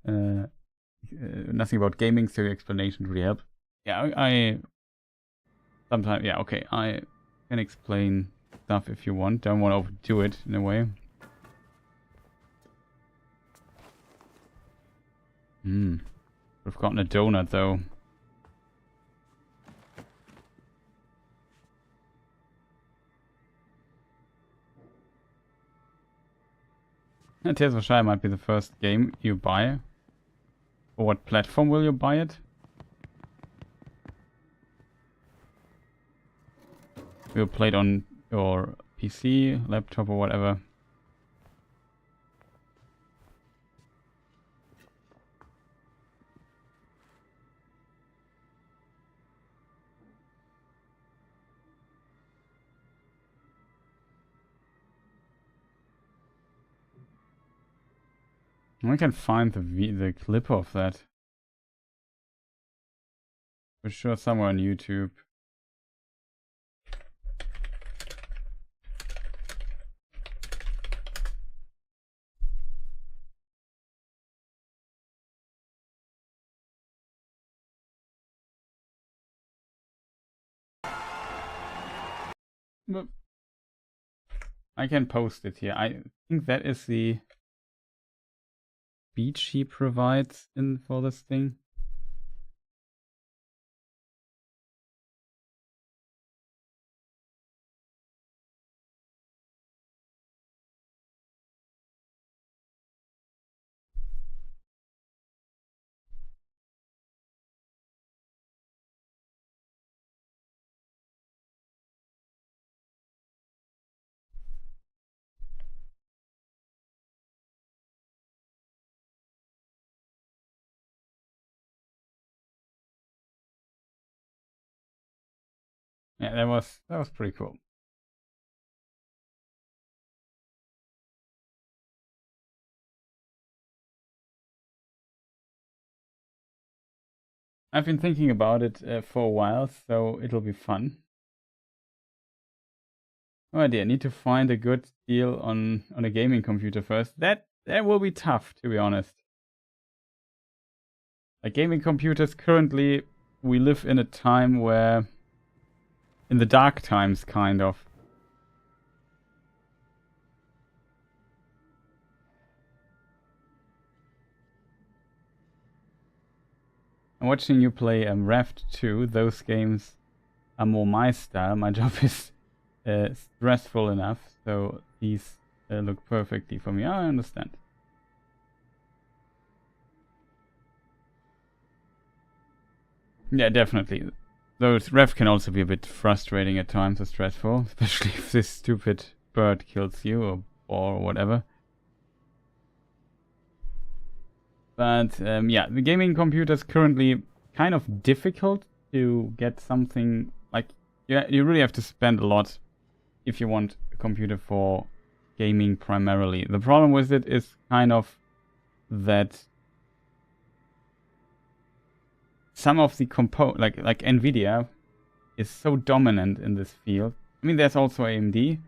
nothing about gaming, so your explanation really help. Yeah, I sometimes, yeah, okay, I can explain stuff if you want. Don't want to overdo it in a way. We've gotten a donut though. Tears of Shire might be the first game you buy. For what platform will you buy it? Will you play it on your PC, laptop or whatever? I can find the clip of that. For sure, somewhere on YouTube. But I can post it here. I think that is the speech he provides in for this thing. Yeah, that was pretty cool. I've been thinking about it for a while, so it'll be fun. Oh dear, need to find a good deal on a gaming computer first. That will be tough, to be honest. Like gaming computers currently, we live in a time where, in the dark times, kind of. I'm watching you play Raft 2. Those games are more my style. My job is stressful enough, so these look perfectly for me. I understand. Yeah, definitely. Those Raft can also be a bit frustrating at times, or stressful, especially if this stupid bird kills you or whatever. But yeah, the gaming computer is currently kind of difficult to get something like, you really have to spend a lot if you want a computer for gaming primarily. The problem with it is kind of that some of the like Nvidia is so dominant in this field. I mean, there's also AMD,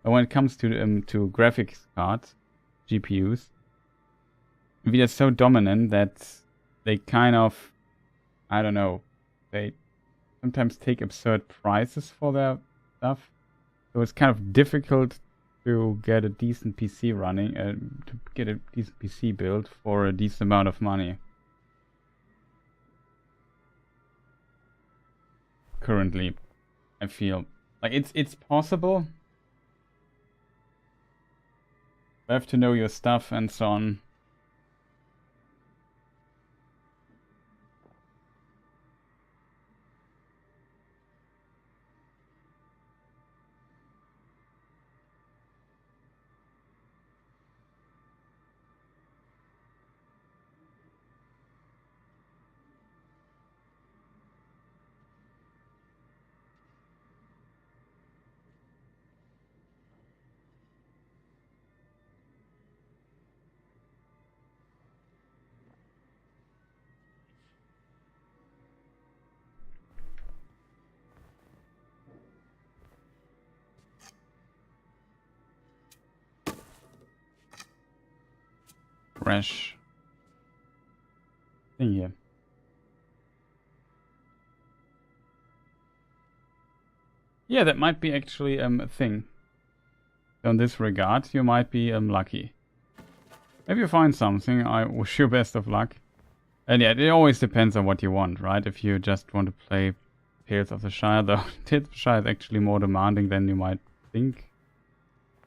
but when it comes to graphics cards, GPUs, Nvidia is so dominant that they kind of, I don't know, they sometimes take absurd prices for their stuff. So it's kind of difficult to get a decent PC running, to get a decent PC built for a decent amount of money. Currently, I feel like it's possible. You have to know your stuff and so on. Fresh thing here. Yeah, that might be actually a thing. In this regard, you might be lucky. If you find something, I wish you best of luck. And yeah, it always depends on what you want, right? If you just want to play Tales of the Shire, though Tales of the Shire is actually more demanding than you might think.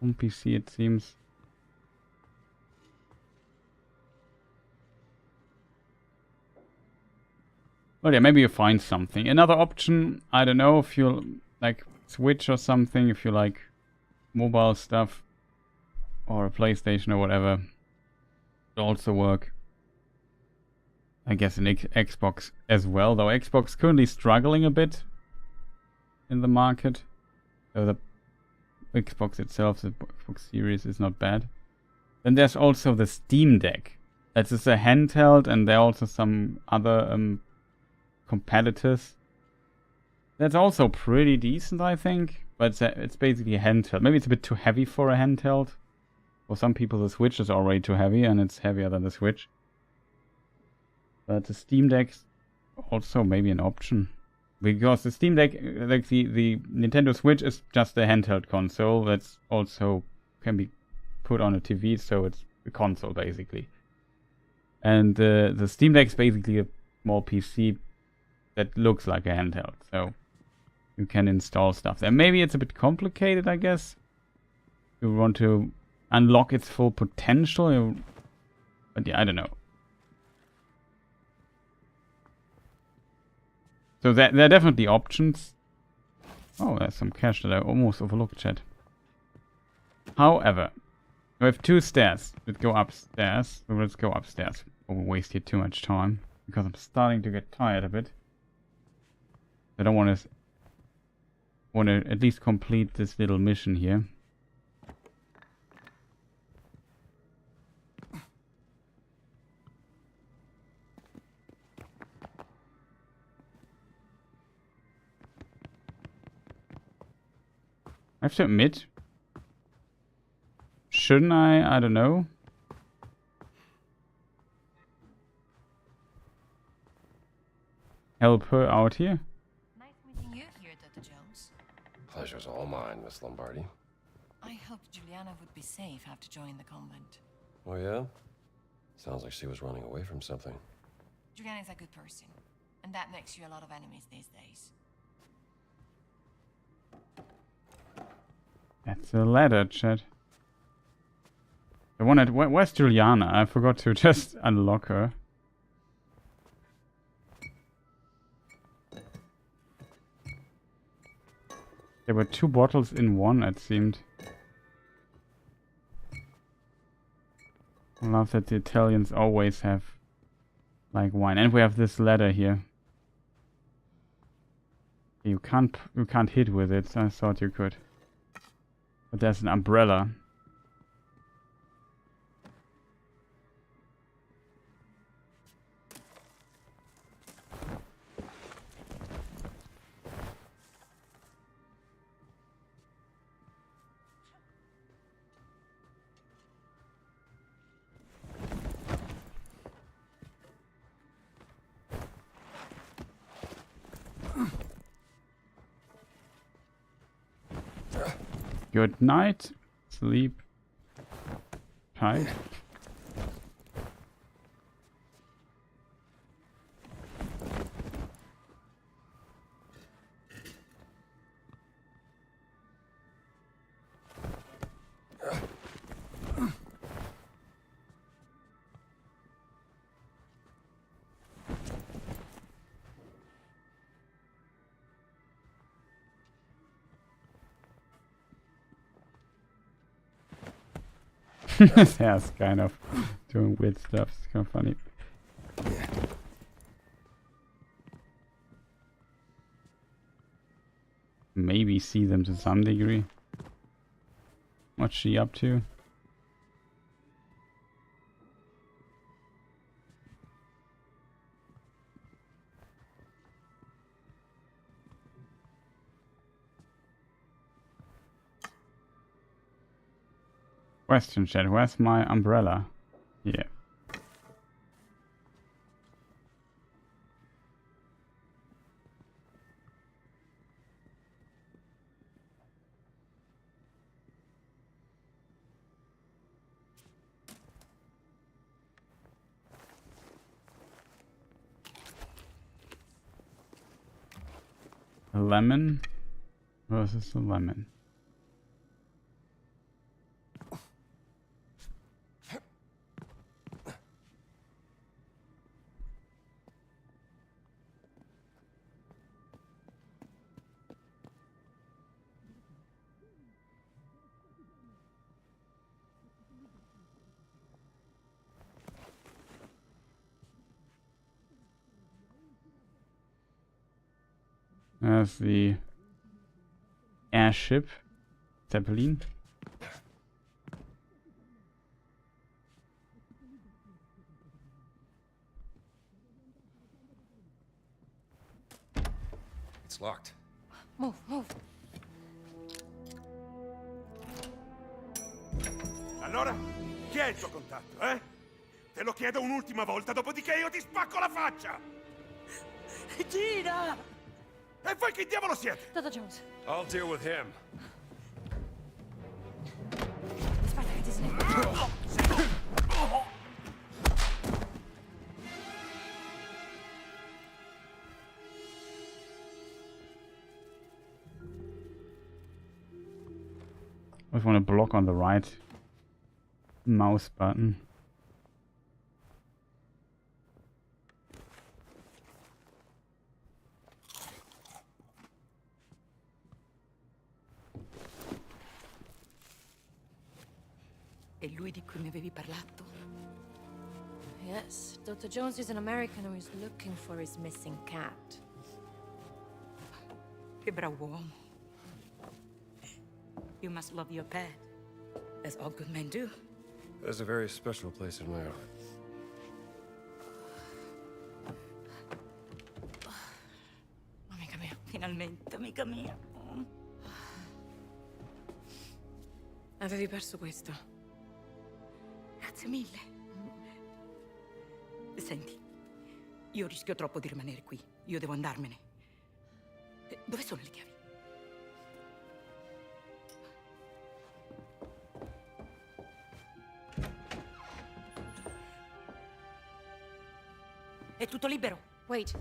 On PC, it seems. Well, yeah, maybe you find something. Another option, I don't know, if you like Switch or something, if you like mobile stuff, or a PlayStation or whatever, it'll also work. I guess an Xbox as well, though Xbox currently struggling a bit in the market. So the Xbox itself, the Xbox Series, is not bad. Then there's also the Steam Deck. That's just a handheld, and there are also some other competitors. That's also pretty decent, I think. But it's basically a handheld. Maybe it's a bit too heavy for a handheld. For some people, the Switch is already too heavy, and it's heavier than the Switch. But the Steam Deck's also maybe an option. Because the Steam Deck, like the Nintendo Switch is just a handheld console that's also can be put on a TV, so it's a console basically. And the Steam Deck is basically a small PC that looks like a handheld, so you can install stuff there. Maybe it's a bit complicated, I guess. You want to unlock its full potential, but yeah, I don't know. So there are definitely options. Oh, there's some cache that I almost overlooked, chat. However, we have 2 stairs that go upstairs. So let's go upstairs. Oh, we wasted too much time because I'm starting to get tired a bit. I don't want to at least complete this little mission here. I have to admit, shouldn't I don't know. Help her out here?
Nice meeting you here, Dr. Jones.
Pleasure's all mine, Miss Lombardi.
I hoped Juliana would be safe after joining the convent.
Oh, yeah? Sounds like she was running away from something.
Juliana's a good person, and that makes you a lot of enemies these days.
That's a ladder, chat. The one at... Where's Juliana? I forgot to just unlock her. There were 2 bottles in one, it seemed. I love that the Italians always have, like, wine. And we have this ladder here. You can't hit with it. I thought you could. But there's an umbrella. Good night. Sleep tight. Yeah, it's kind of doing weird stuff. It's kind of funny. Maybe see them to some degree. What's she up to? Question chat, where's my umbrella? Yeah. A lemon versus a lemon. There's the airship, Zeppelin.
locked.
Move, move.
Allora, chi è il tuo contatto, eh? Te lo chiedo un'ultima volta, dopodiché io ti spacco la faccia!
Gina!
E voi chi diavolo siete?
Dr. Jones.
I'll deal with him.
Aspetta che ti snello.
I just want to block on the right mouse button.
È lui di cui mi avevi parlato? Yes, Dr. Jones is an American who is looking for his missing cat.
Che bravo uomo. You must love your pet, as all good men do.
There's a very special place in my heart.
Amica mia, finalmente, amica mia. Avevi perso questo. Grazie mille. Senti, io rischio troppo di rimanere qui. Io devo andarmene. Dove sono le chiavi? È tutto libero.
Wait,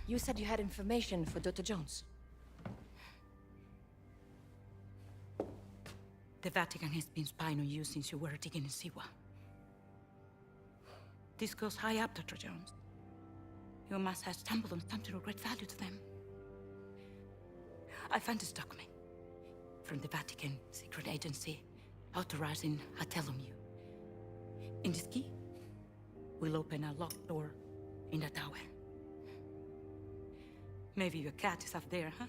you said you had information for Dr. Jones.
The Vatican has been spying on you since you were digging in Siwa. This goes high up, Dr. Jones. You must have stumbled on something of great value to them. I found this document from the Vatican secret agency authorizing a telomere. In this key, we'll open a locked door in the tower. Maybe your cat is up there, huh?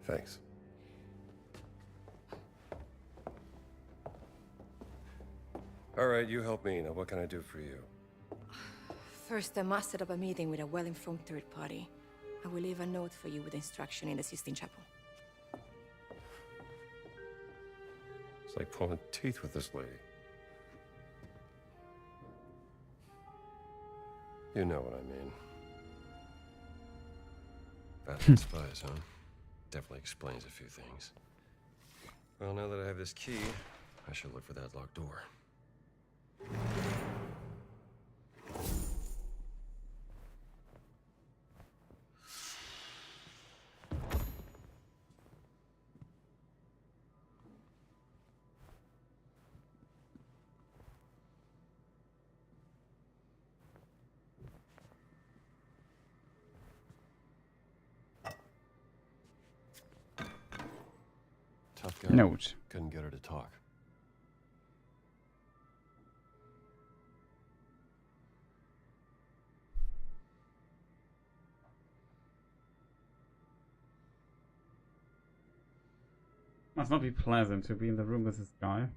Thanks. All right, you help me. Now, what can I do for you?
First, I must set up a meeting with a well-informed third party. I will leave a note for you with instruction in the Sistine Chapel.
It's like pulling teeth with this lady. You know what I mean. Vatican spies, huh? Definitely explains a few things. Well, now that I have this key, I should look for that locked door. Tough guy.
Note.
Couldn't get her to talk.
Must not be pleasant to be in the room with this guy.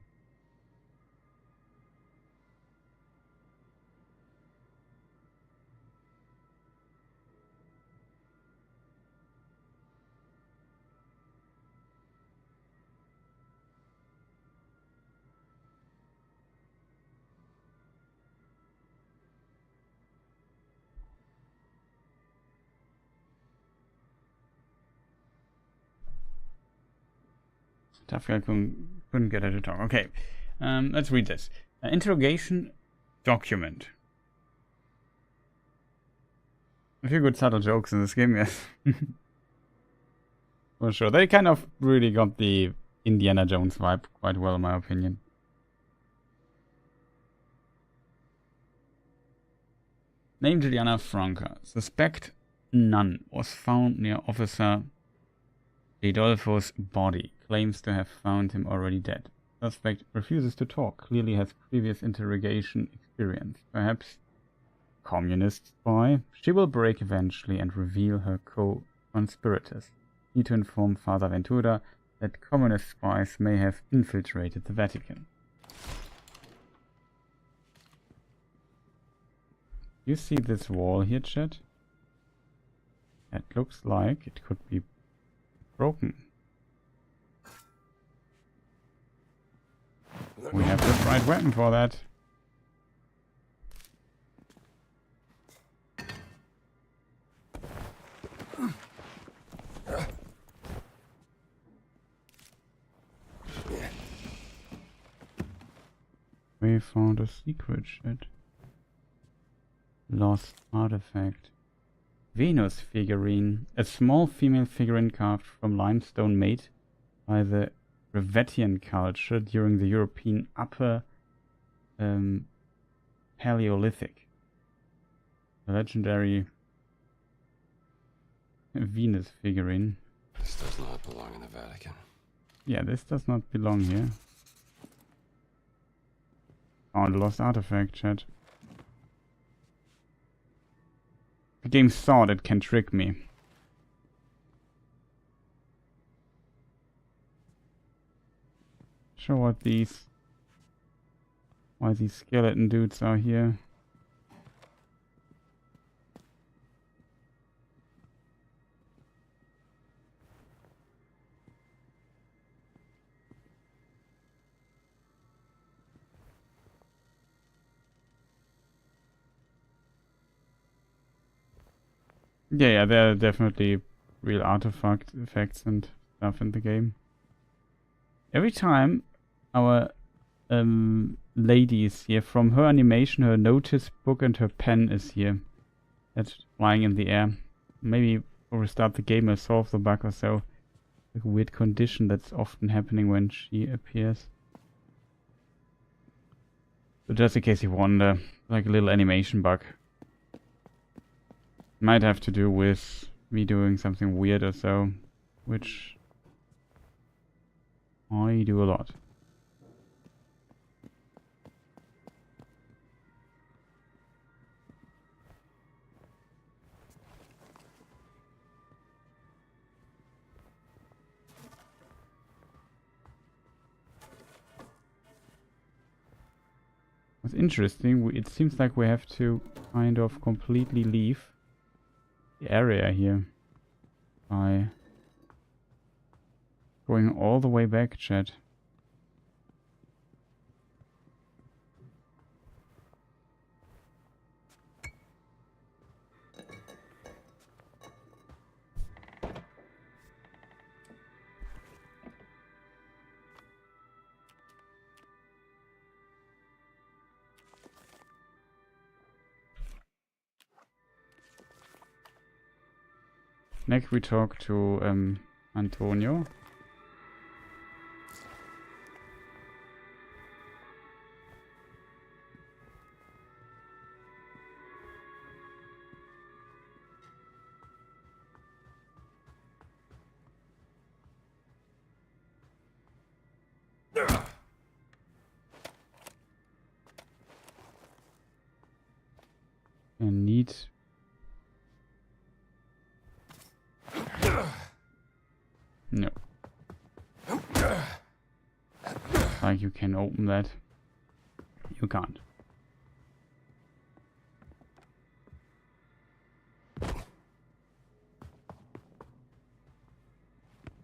Tough guy couldn't get her to talk. Okay, let's read this. Interrogation document. A few good subtle jokes in this game, yes. For sure. They kind of really got the Indiana Jones vibe quite well, in my opinion. Name Juliana Franca. Suspect none was found near Officer Adolfo's body. Claims to have found him already dead. Suspect refuses to talk. Clearly has previous interrogation experience. Perhaps communist spy? She will break eventually and reveal her co-conspirators. Need to inform Father Ventura that communist spies may have infiltrated the Vatican. You see this wall here, chat? That looks like it could be broken. We have the right weapon for that. We found a secret shit. Lost artifact. Venus figurine. A small female figurine carved from limestone made by the Revetian culture during the European Upper Paleolithic. A legendary Venus figurine.
This does not belong in the Vatican.
Yeah, this does not belong here. Found a lost artifact, chat. The game thought it can trick me. Sure what why these skeleton dudes are here. Yeah, there are definitely real artifact effects and stuff in the game. Every time our lady is here, from her animation, her notice book and her pen is here. That's flying in the air. Maybe we'll restart the game or solve the bug or so. Like a weird condition that's often happening when she appears. But just in case you wonder, like a little animation bug. Might have to do with me doing something weird or so, which I do a lot. What's interesting, it seems like we have to kind of completely leave the area here by going all the way back, chat. Next we talk to Antonio. I need no. Like you can open that. You can't.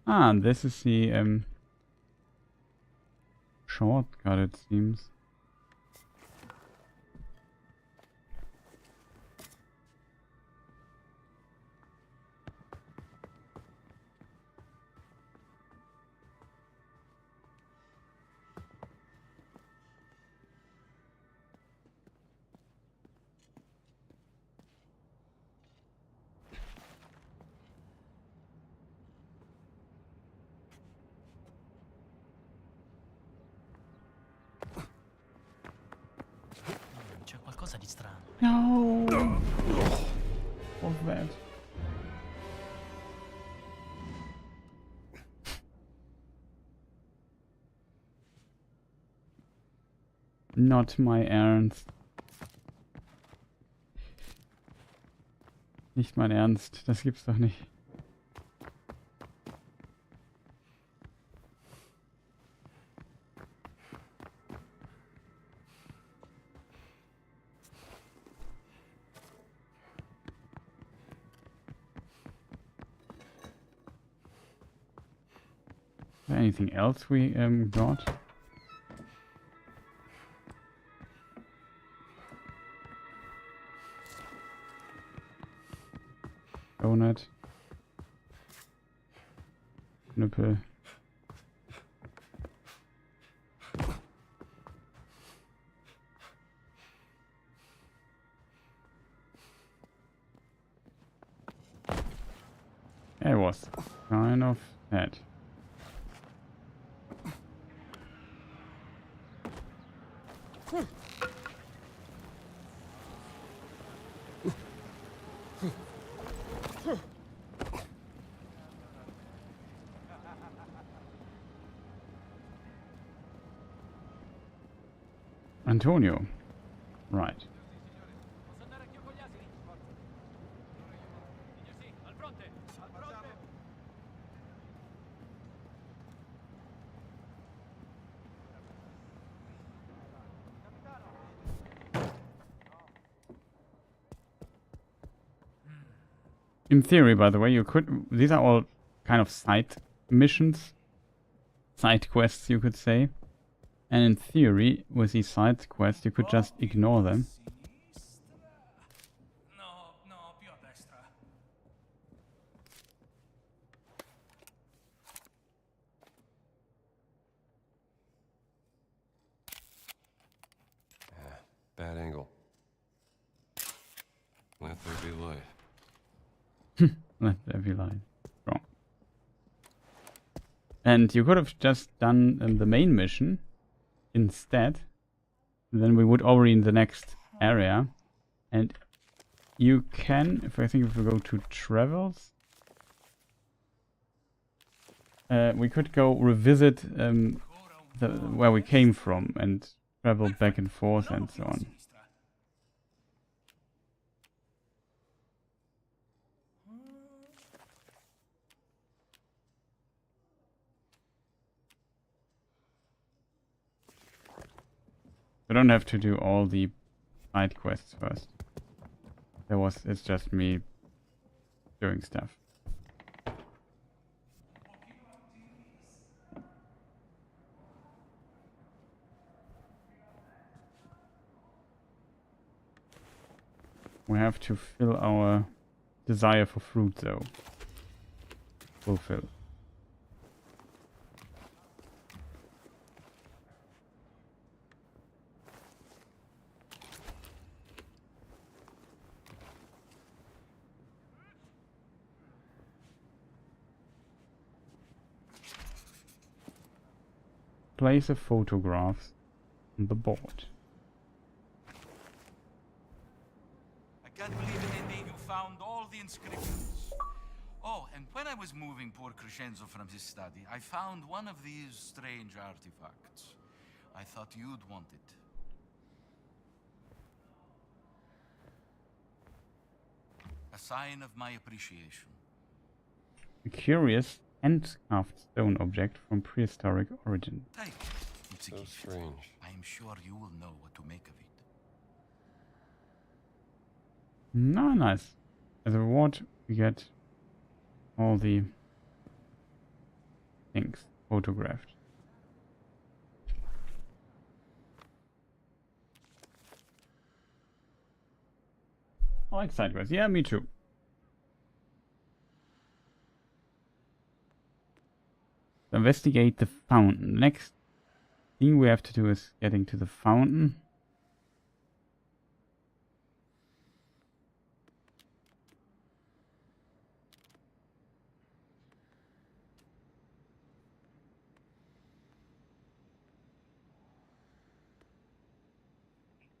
Ah, this is the shortcut, it seems.
C'è qualcosa di strano.
No. What's that? Not my Ernst. Nicht mein Ernst, das gibt's doch nicht. there anything else we got? Donut. Nipple. It was kind of bad. Antonio. Right. In theory, by the way, you could... These are all kind of side missions. Side quests, you could say. And in theory, with these side quests, you could just ignore them.
Bad angle. Let there be light.
Let there be light. Wrong. And you could have just done the main mission instead. Then we would already in the next area. And you can, if we go to travels, we could go revisit where we came from and travel back and forth and so on. We don't have to do all the side quests first. It's just me doing stuff. We have to fill our desire for fruit though. Fulfill. Place the photographs on the board.
I can't believe it, Andy. You found all the inscriptions. Oh, and when I was moving poor Crescenzo from his study, I found one of these strange artifacts. I thought you'd want it. A sign of my appreciation.
A curious hand-carved stone object from prehistoric origin.
Take it. It's a
So
gift.
strange.
I am sure you will know what to make of it.
No, nice. As a reward, we get all the things photographed. I like side quests. Yeah, me too. Investigate the fountain. Next thing we have to do is getting to the fountain.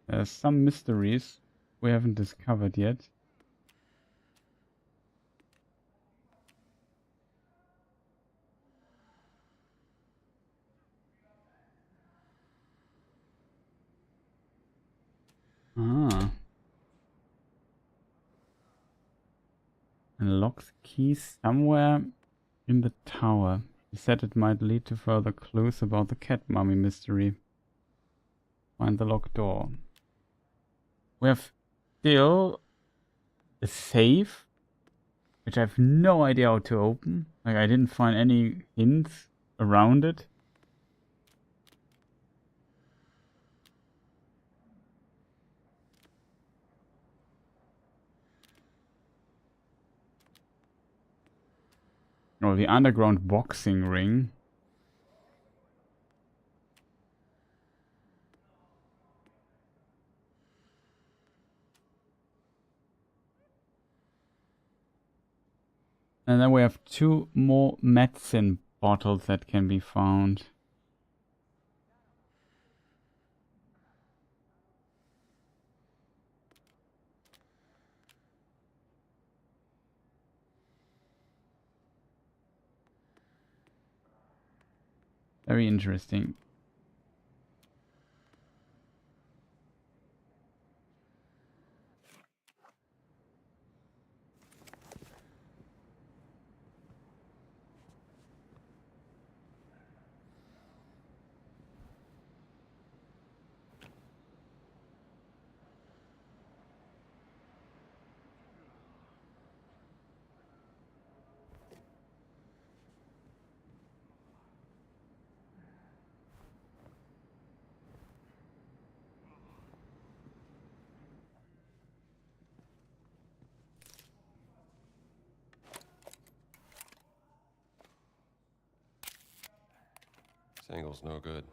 There's some mysteries we haven't discovered yet. Ah. Unlocks keys somewhere in the tower. He said it might lead to further clues about the cat mummy mystery. Find the locked door. We have still a safe, which I have no idea how to open. Like, I didn't find any hints around it. Oh, the underground boxing ring. And then we have 2 more medicine bottles that can be found. Very interesting.
This angle's no good.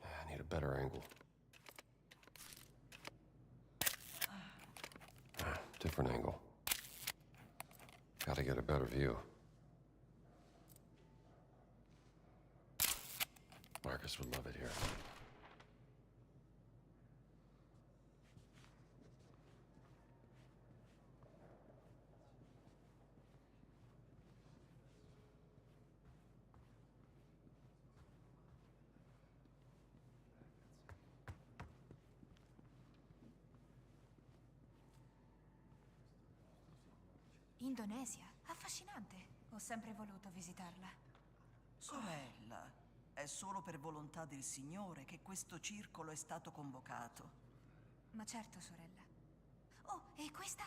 I need a better angle. Different angle. Gotta get a better view. Marcus would love it here.
Indonesia? Affascinante. Ho sempre voluto visitarla.
Sorella, è solo per volontà del Signore che questo circolo è stato convocato.
Ma certo, sorella. Oh, e questa?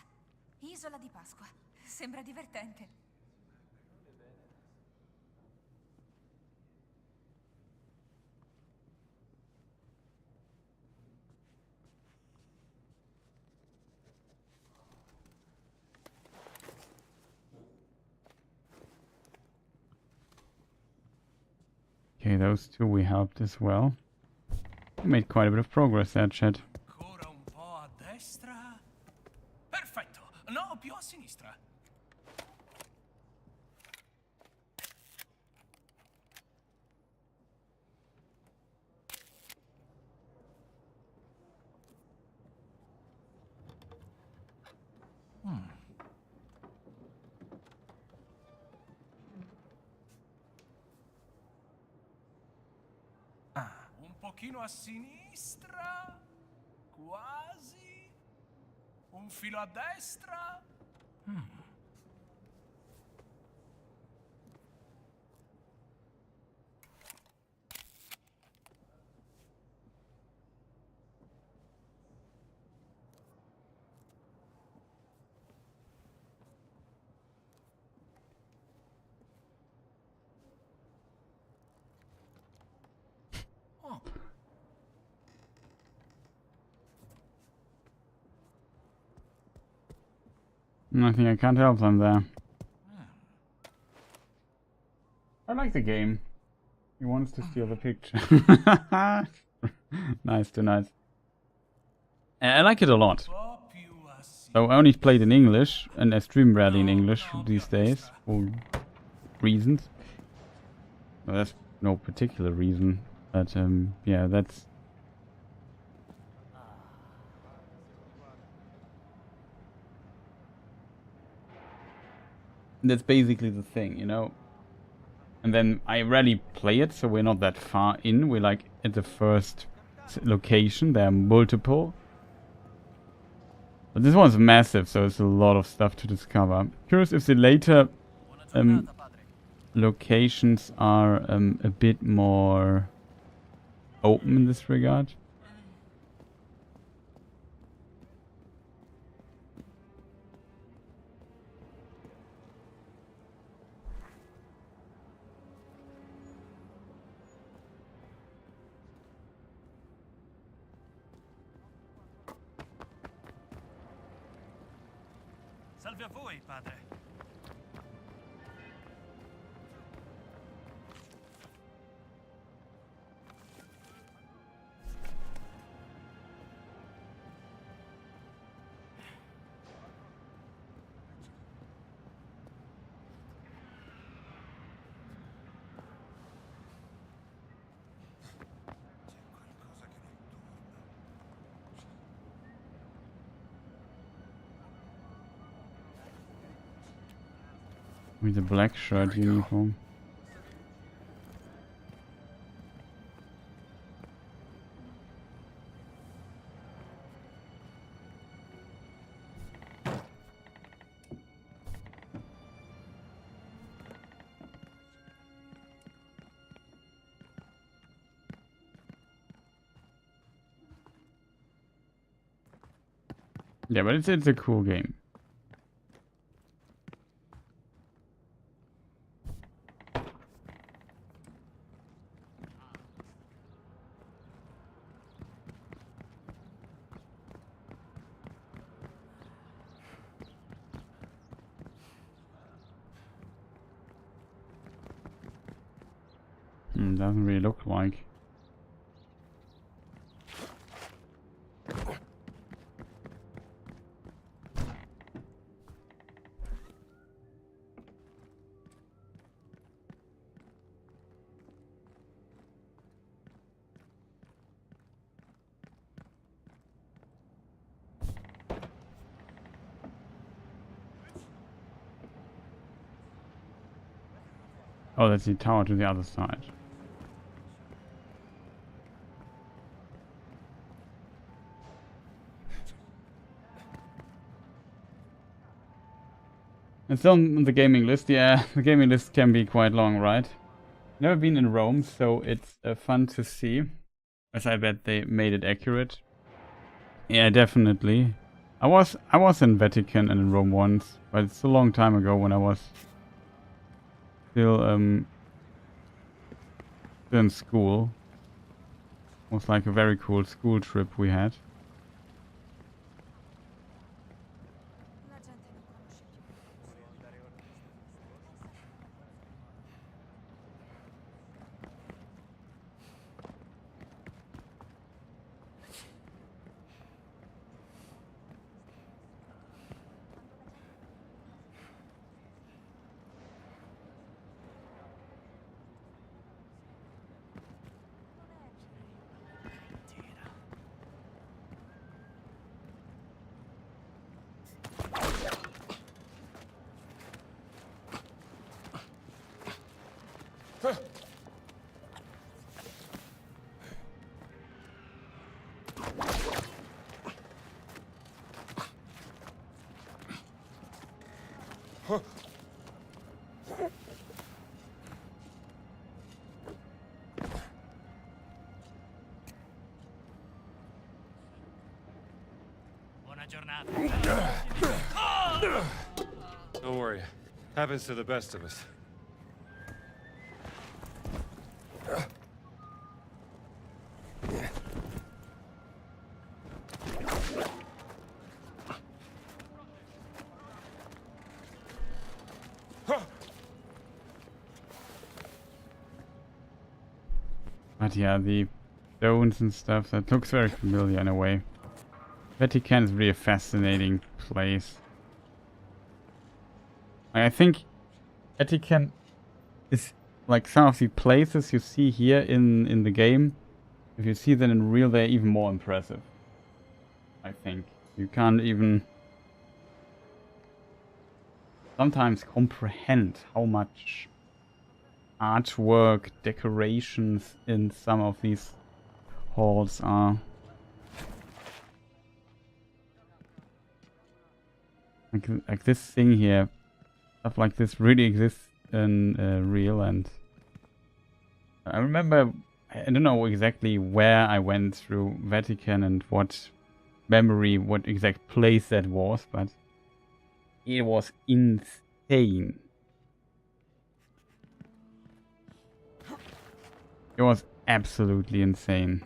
Isola di Pasqua. Sembra divertente.
Okay, those 2 we helped as well. We made quite a bit of progress there, chat.
Ancora un po' a destra. Perfetto. No, più a sinistra. Un pochino a sinistra. Quasi. Un filo a destra.
I think I can't help them there. I like the game. He wants to steal the picture. Nice to nice. I like it a lot. So I only played in English, and I stream rarely in English these days, for reasons. Well, that's no particular reason, but yeah, that's... That's basically the thing, you know? And then I rarely play it, so we're not that far in. We're like at the first location. There are multiple. But this one's massive, so it's a lot of stuff to discover. Curious if the later locations are a bit more open in this regard.
Salve a voi, padre.
With the black shirt uniform. Yeah, but it's a cool game. Doesn't really look like. Oh, that's the tower to the other side. It's on the gaming list. Yeah, the gaming list can be quite long, right? Never been in Rome, so it's fun to see. As I bet they made it accurate. Yeah, definitely. I was in Vatican and in Rome once, but it's a long time ago when I was still in school. It was like a very cool school trip we had.
Buona giornata.
Don't worry. Happens to the best of us.
But yeah, the stones and stuff, that looks very familiar in a way. Vatican is really a fascinating place. I think Vatican is like some of the places you see here in the game. If you see them in real, they're even more impressive. I think. You can't even sometimes comprehend how much artwork, decorations in some of these halls are. Like this thing here, stuff like this really exists in real, and I remember, I don't know exactly where I went through Vatican and what exact place that was, but it was insane. It was absolutely insane.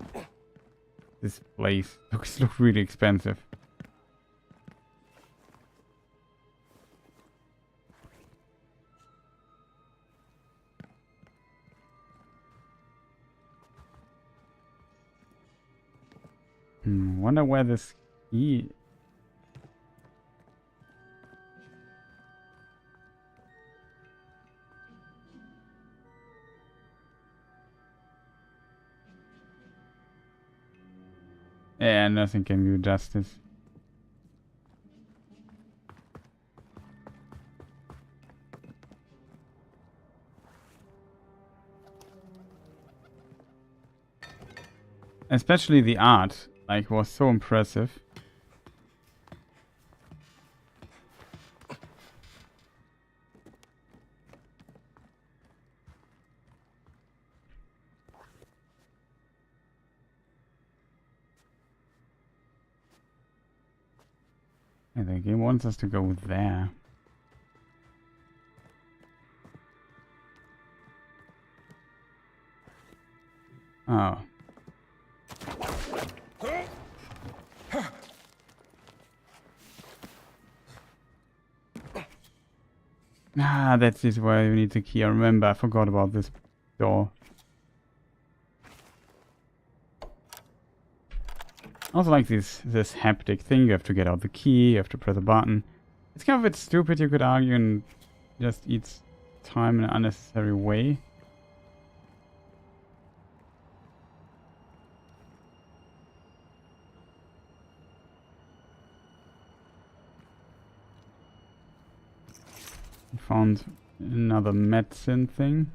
This place looked really expensive. Wonder where this key... Yeah, nothing can do justice. Especially the art, like, was so impressive. I think he wants us to go there. Oh. Ah, that's just why we need the key. I remember, I forgot about this door. Also like this haptic thing, you have to get out the key, you have to press a button. It's kind of a bit stupid, you could argue, and just eats time in an unnecessary way. Found another medicine thing.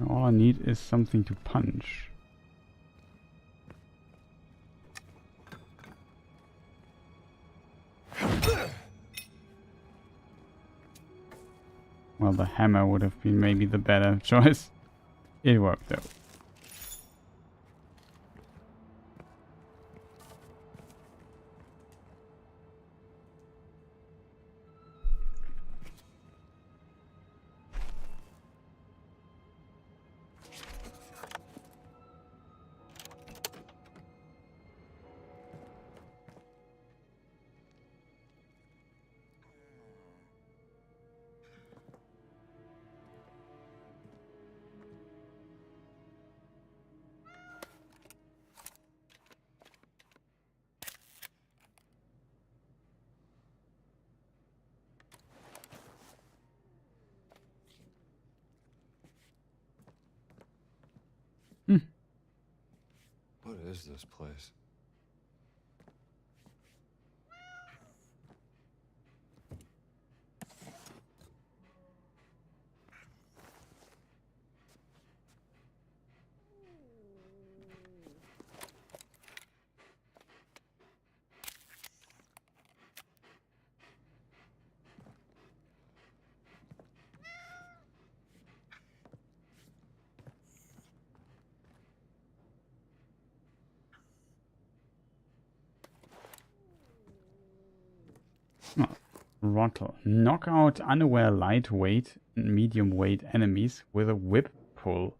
All I need is something to punch. Well, the hammer would have been maybe the better choice. It worked though.
What is this place?
Oh, Rottle. Knock out unaware lightweight and medium weight enemies with a whip pull.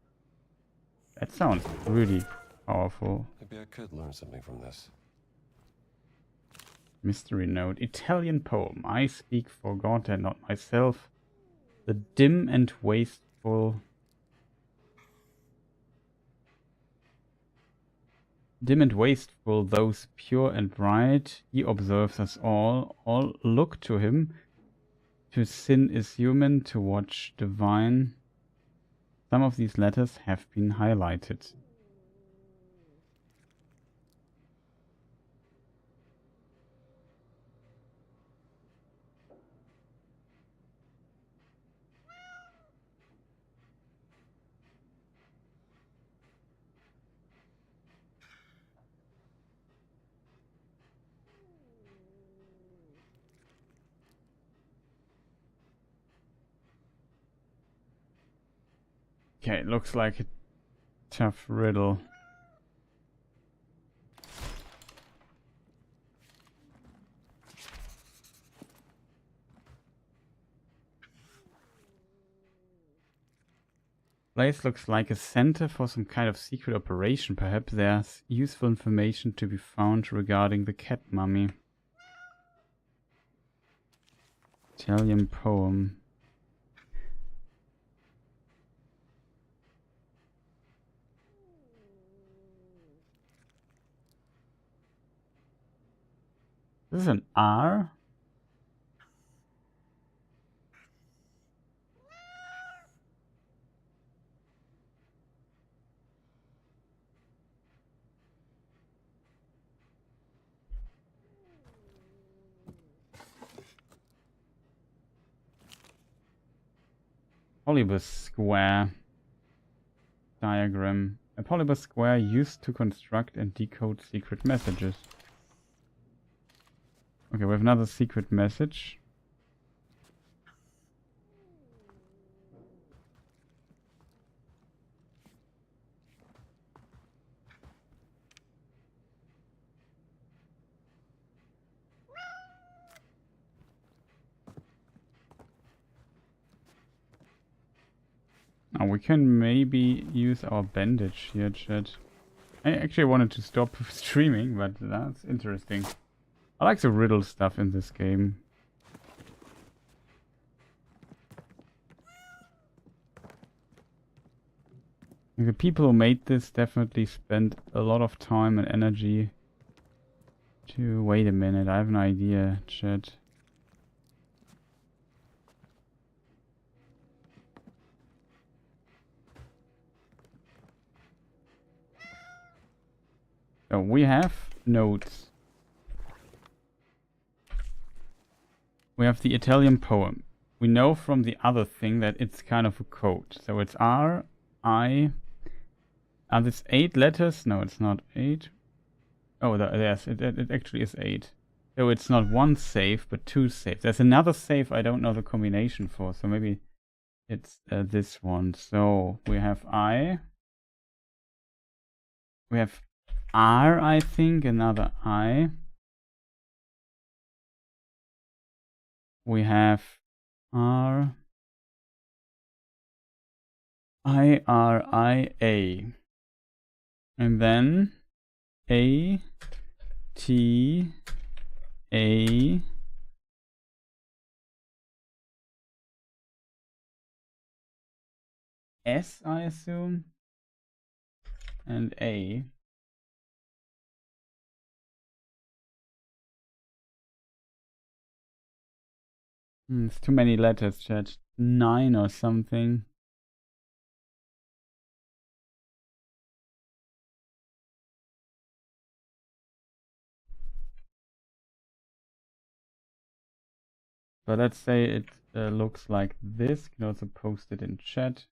That sounds really powerful.
Maybe I could learn something from this.
Mystery note. Italian poem. I speak for God and not myself. The dim and wasteful... Dim and wasteful, those pure and bright, he observes us all look to him. To sin is human, to watch divine. Some of these letters have been highlighted. Okay, looks like a tough riddle. Place looks like a center for some kind of secret operation. Perhaps there's useful information to be found regarding the cat mummy. Italian poem. This is an R. Polybus square diagram. A polybus square used to construct and decode secret messages. Okay, we have another secret message. Now we can maybe use our bandage here, chat. I actually wanted to stop streaming, but that's interesting. I like the riddle stuff in this game. The people who made this definitely spent a lot of time and energy to... Wait a minute, I have an idea, chat. So we have notes. We have the Italian poem. We know from the other thing that it's kind of a code. So it's R, I... Are this 8 letters? No, it's not 8. Oh, yes, it actually is 8. So it's not one safe, but 2 safe. There's another safe I don't know the combination for, so maybe it's this one. So we have I. We have R, I think, another I. We have R. I-R-I-A. And then A, T, A, S, I assume, and A. It's too many letters, chat. 9 or something. But let's say it looks like this. You can also post it in chat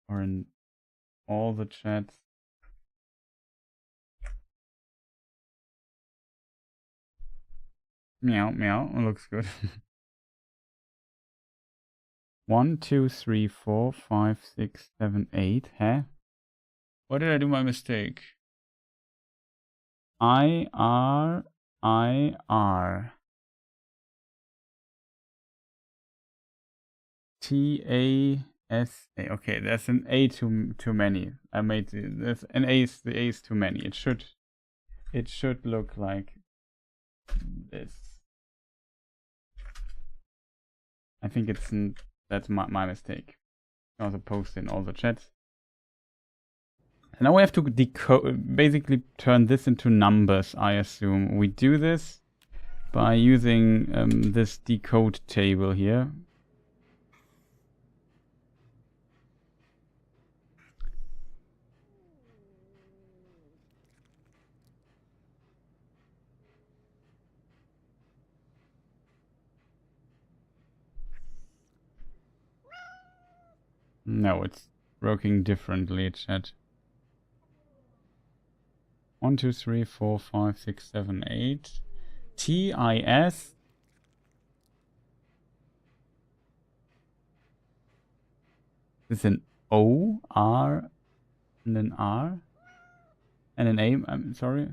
or in all the chats. Meow, meow. It looks good. 1, 2, 3, 4, 5, 6, 7, 8. Huh? What did I do my mistake? I-R-I-R. T-A-S-A. Okay, there's an A too many. I made there's an A. The A is too many. It should look like this. I think that's my mistake. I also post in all the chats. And now we have to decode, basically turn this into numbers, I assume. We do this by using this decode table here. No, it's working differently, chat. 1, 2, 3, 4, 5, 6, 7, 8. T-I-S. This is an O, R, and an R. And an A, I'm sorry.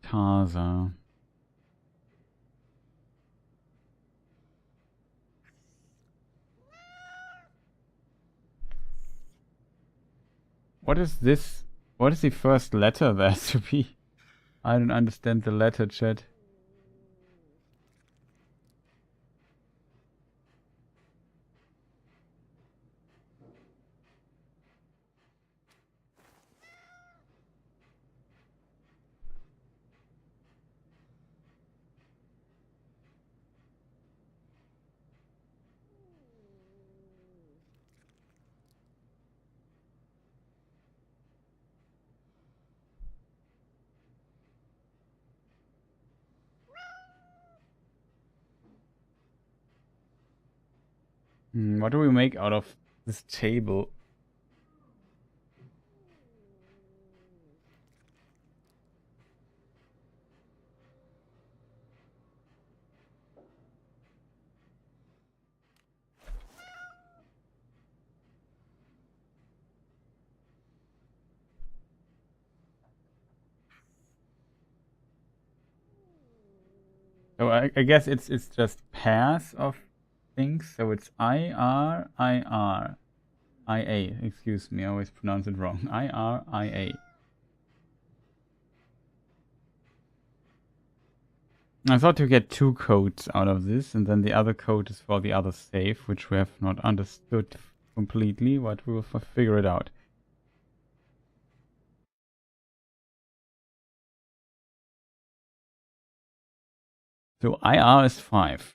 Taza. What is this? What is the first letter there to be? I don't understand the letter, chat. What do we make out of this table? So I guess it's just pairs of things. So it's IR, IR, IA. Excuse me, I always pronounce it wrong. IR, IA. I thought to get 2 codes out of this, and then the other code is for the other safe, which we have not understood completely, but we will figure it out. So IR is 5.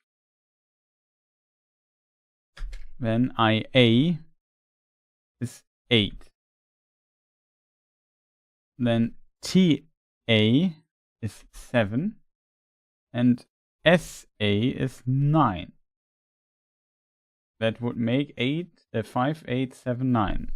Then IA is 8. Then TA is 7. And SA is 9. That would make 5, 8, 7, 9.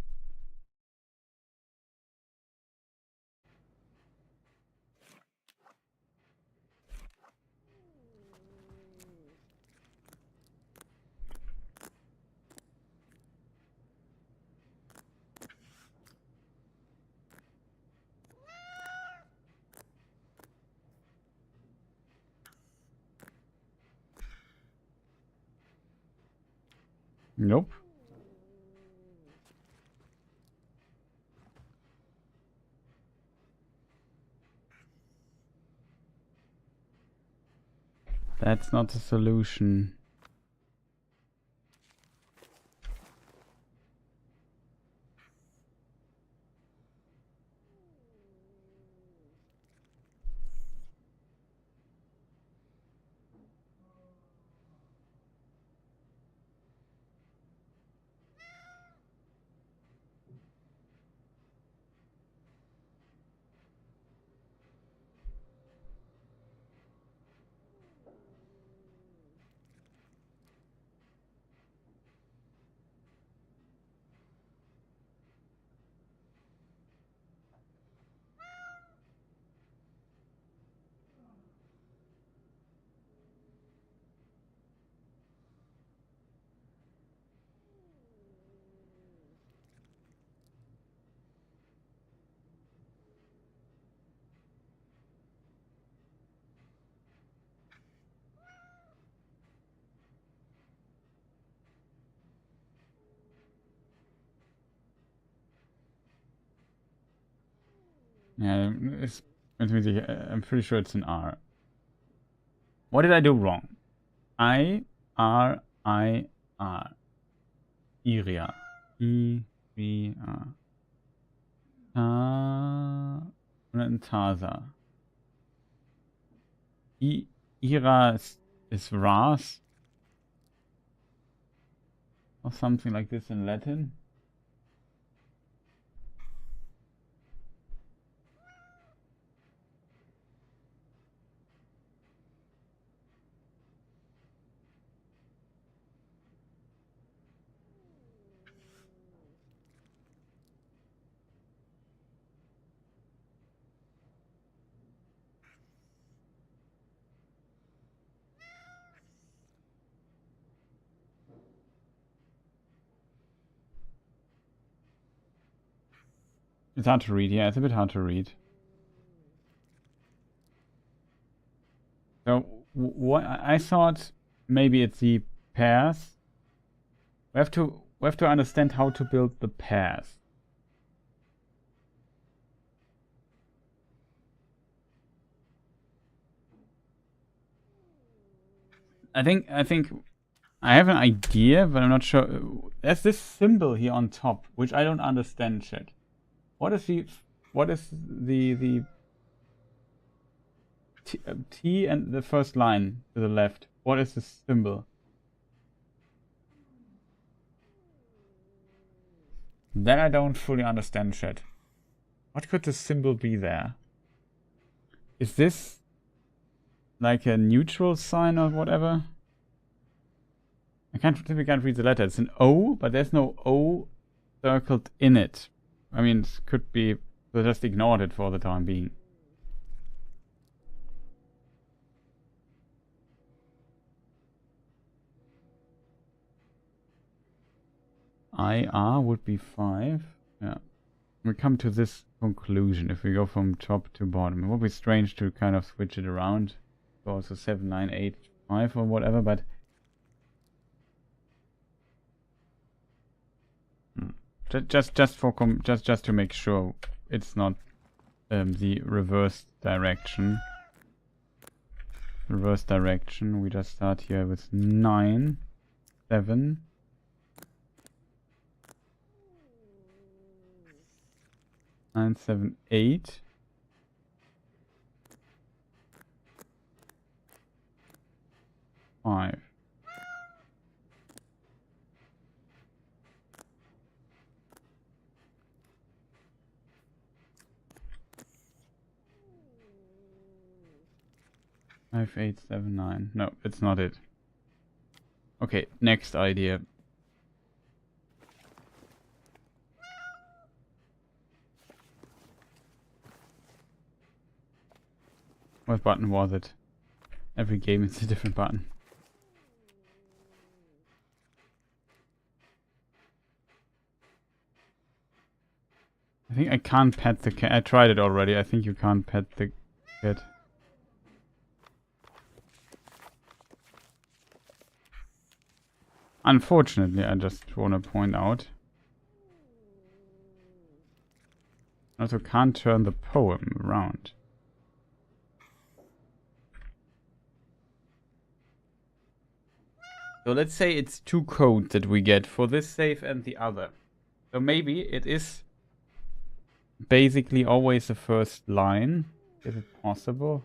Nope. That's not the solution. Yeah, I'm pretty sure it's an R. What did I do wrong? IRIR. Iria. Iria. And Taza. Ira is Ras. Or something like this in Latin. It's hard to read, yeah, it's a bit hard to read. So, what I thought maybe it's the pairs. We have to understand how to build the pairs. I think I have an idea, but I'm not sure. There's this symbol here on top, which I don't understand shit. What is the T and the first line to the left? What is the symbol? That I don't fully understand shit. What could the symbol be there? Is this like a neutral sign or whatever? simply can't read the letter. It's an O, but there's no O circled in it. I mean, it could be, so just ignored it for the time being. IR would be 5. Yeah. We come to this conclusion if we go from top to bottom. It would be strange to kind of switch it around. Go also 7, 9, 8, 5 or whatever, but just to make sure it's not the reverse direction. Reverse direction. We just start here with 9, 7. 9, 7, 8. Five. Five, 8, 7, 9. No, it's not it. Okay, next idea. What button was it? Every game is a different button. I think I can't pet the cat. I tried it already. I think you can't pet the cat. Unfortunately, I just want to point out. I also can't turn the poem around. So let's say it's 2 codes that we get for this save and the other. So maybe it is basically always the first line. Is it possible?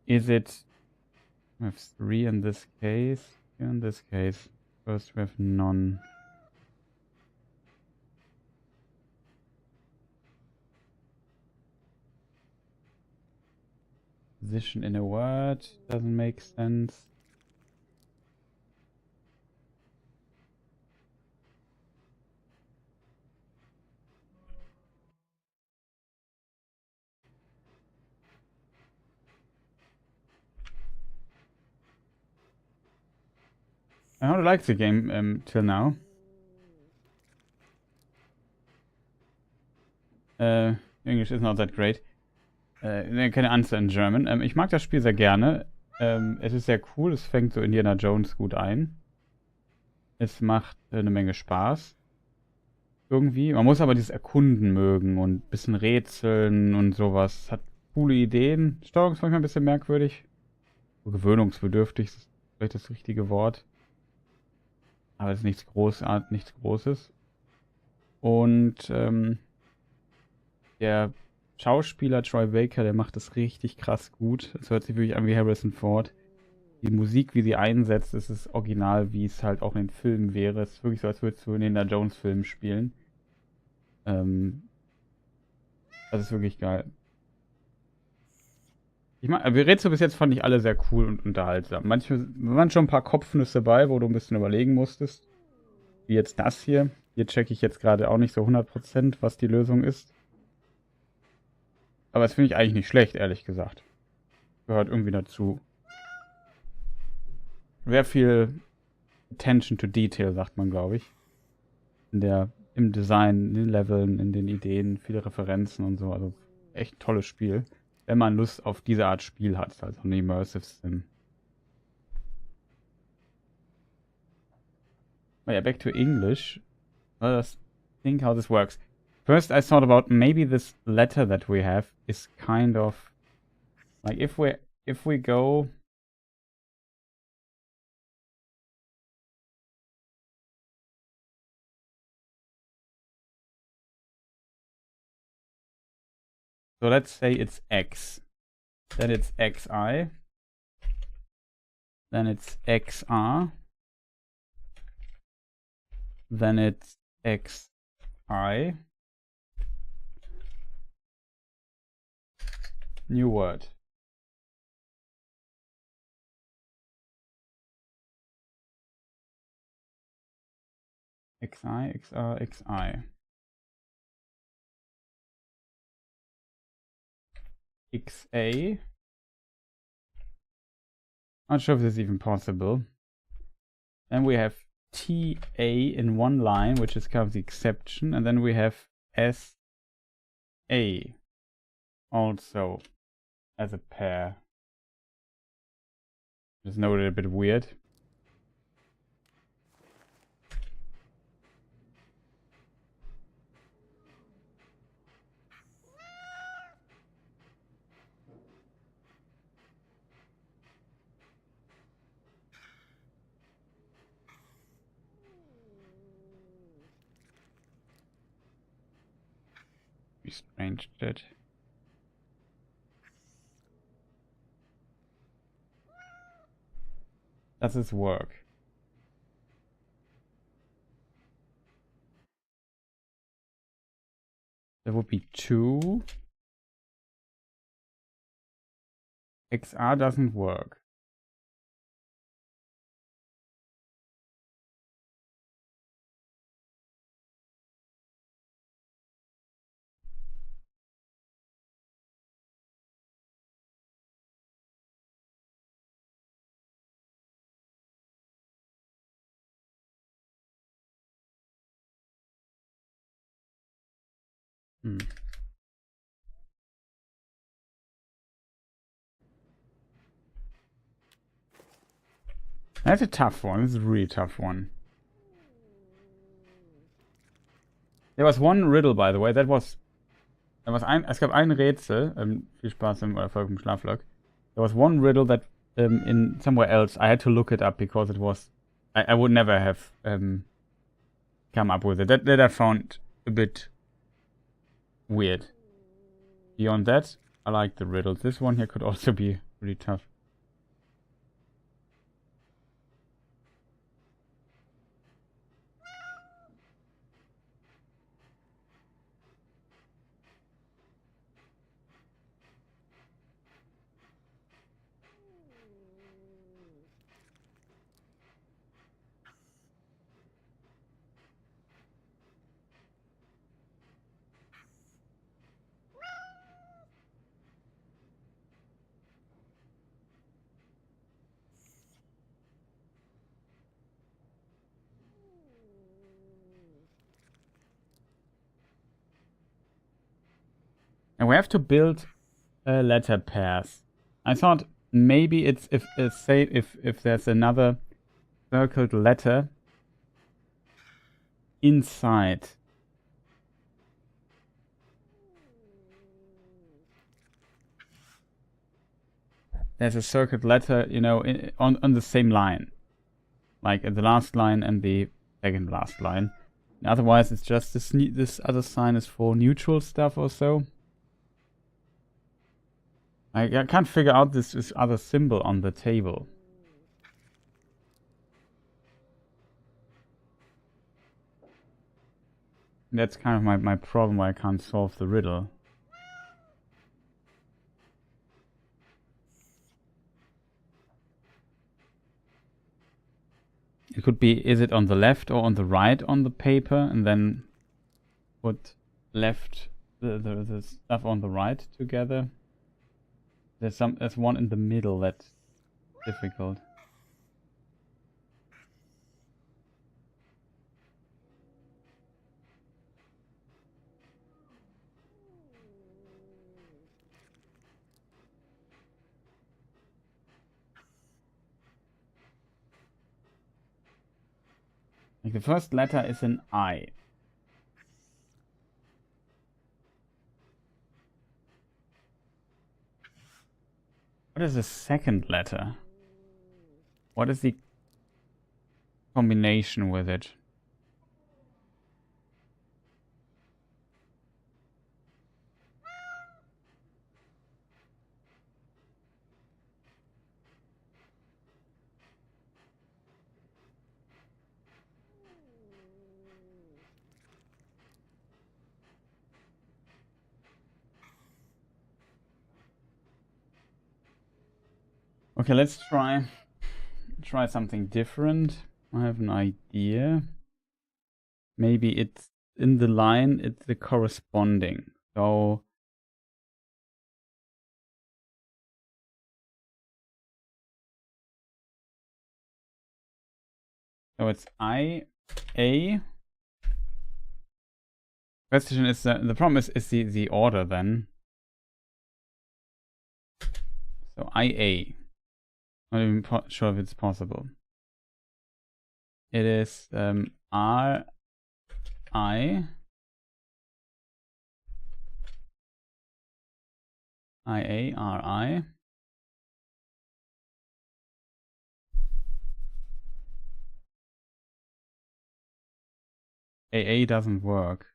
Is it... We have 3 in this case. In this case, first we have none. Position in a word doesn't make sense. I don't like the game till now. English is not that great. Keine Answer in German. Ich mag das Spiel sehr gerne. Es ist sehr cool. Es fängt so Indiana Jones gut ein. Es macht eine Menge Spaß. Irgendwie. Man muss aber dieses Erkunden mögen und ein bisschen rätseln und sowas. Hat coole Ideen. Steuerung ist manchmal ein bisschen merkwürdig. So gewöhnungsbedürftig ist vielleicht das richtige Wort. Aber es ist nichts Großes. Und der Schauspieler Troy Baker, der macht das richtig krass gut. Es hört sich wirklich an wie Harrison Ford. Die Musik, wie sie einsetzt, ist das Original, wie es halt auch in den Filmen wäre. Es ist wirklich so, als würdest du in den Indiana Jones Filmen spielen. Das ist wirklich geil. Ich meine, wir Rätsel bis jetzt fand ich alle sehr cool und unterhaltsam. Manche waren schon ein paar Kopfnüsse dabei, wo du ein bisschen überlegen musstest. Wie jetzt das hier. Hier checke ich jetzt gerade auch nicht so 100%, was die Lösung ist. Aber das finde ich eigentlich nicht schlecht, ehrlich gesagt. Gehört irgendwie dazu. Sehr viel Attention to Detail, sagt man, glaube ich. Im Design, in den Leveln, in den Ideen, viele Referenzen und so. Also echt tolles Spiel. Wenn man Lust auf diese Art Spiel hat, also ein Immersive Sim. But yeah, back to English. Let's think how this works. First, I thought about maybe this letter that we have is kind of like if we go. So let's say it's X. Then it's XI. Then it's XR. Then it's XI. New word. XI, XR, XI. XA. Not sure if this is even possible. Then we have TA in one line, which is kind of the exception, and then we have SA also as a pair. Just noted a bit weird. Be strange that. Does this work? There would be 2. XR doesn't work. That's a tough one. This is a really tough one. There was one riddle, by the way. Es gab ein Rätsel. Viel Spaß im Erfolg im Schlaflog. There was one riddle that in somewhere else I had to look it up because it was I would never have come up with it. That I found a bit weird. Beyond that, I like the riddles. This one here could also be really tough. And we have to build letter pairs. I thought maybe it's if there's another circled letter inside. There's a circled letter, you know, on the same line, like at the last line and the second last line. And otherwise, it's just this other sign is for neutral stuff or so. I can't figure out this other symbol on the table. That's kind of my problem why I can't solve the riddle. It could be, is it on the left or on the right on the paper, and then put left the stuff on the right together. There's one in the middle that's difficult. Like the first letter is an I. What is the second letter? What is the combination with it? Okay, let's try something different. I have an idea. maybe it's in the line, it's the corresponding. So it's IA. Question is the problem is the order then. So IA. Not even sure if it's possible. It is RI. IA, RI. AA doesn't work.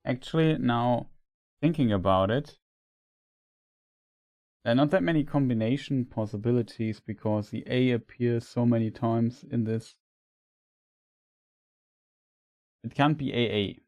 Actually, now thinking about it, there are not that many combination possibilities because the A appears so many times in this. It can't be AA.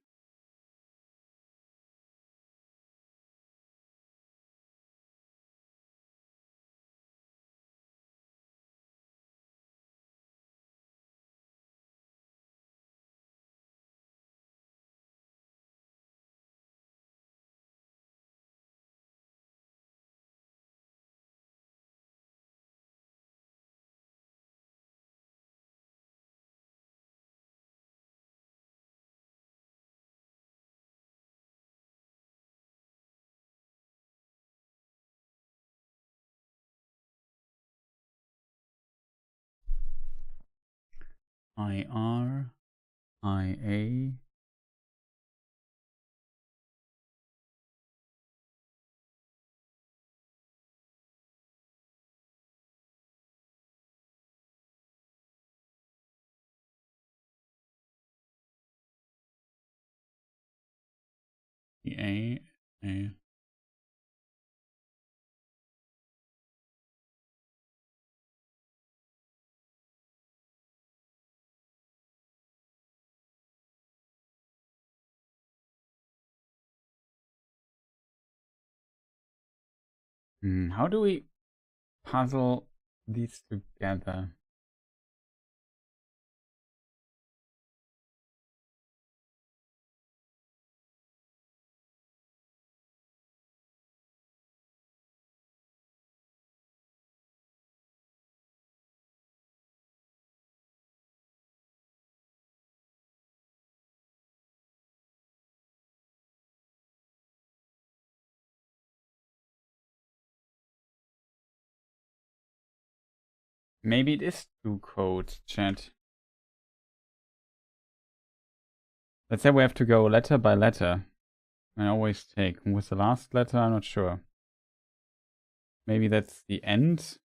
IR, IA. A. How do we puzzle these together? Maybe it is two codes, chat. Let's say we have to go letter by letter. I always take. With the last letter, I'm not sure. Maybe that's the end.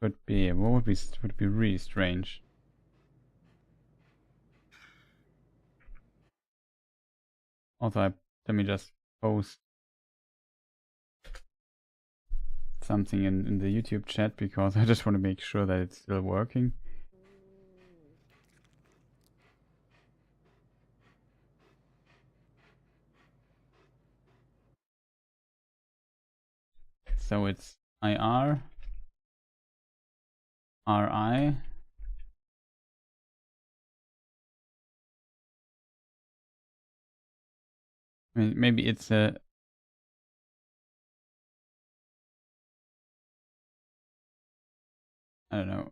Could be. What would be really strange? Also, let me just post something in the YouTube chat because I just want to make sure that it's still working. So it's IR, RI, I mean, maybe it's a I don't know.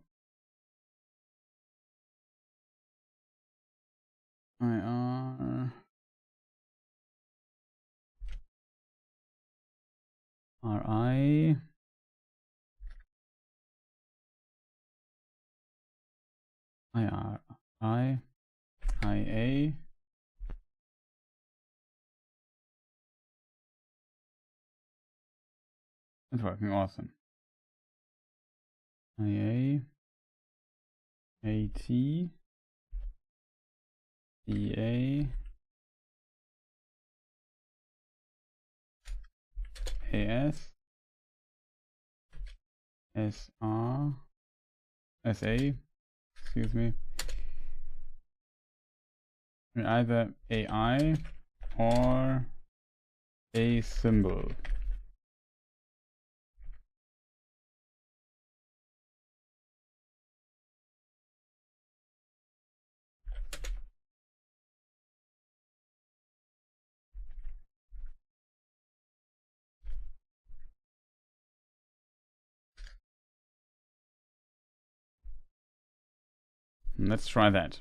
IR, RI, IR, IA. It's working awesome. IA, AT, EA, AS, SR, SA, excuse me. Either AI or a symbol. Let's try that.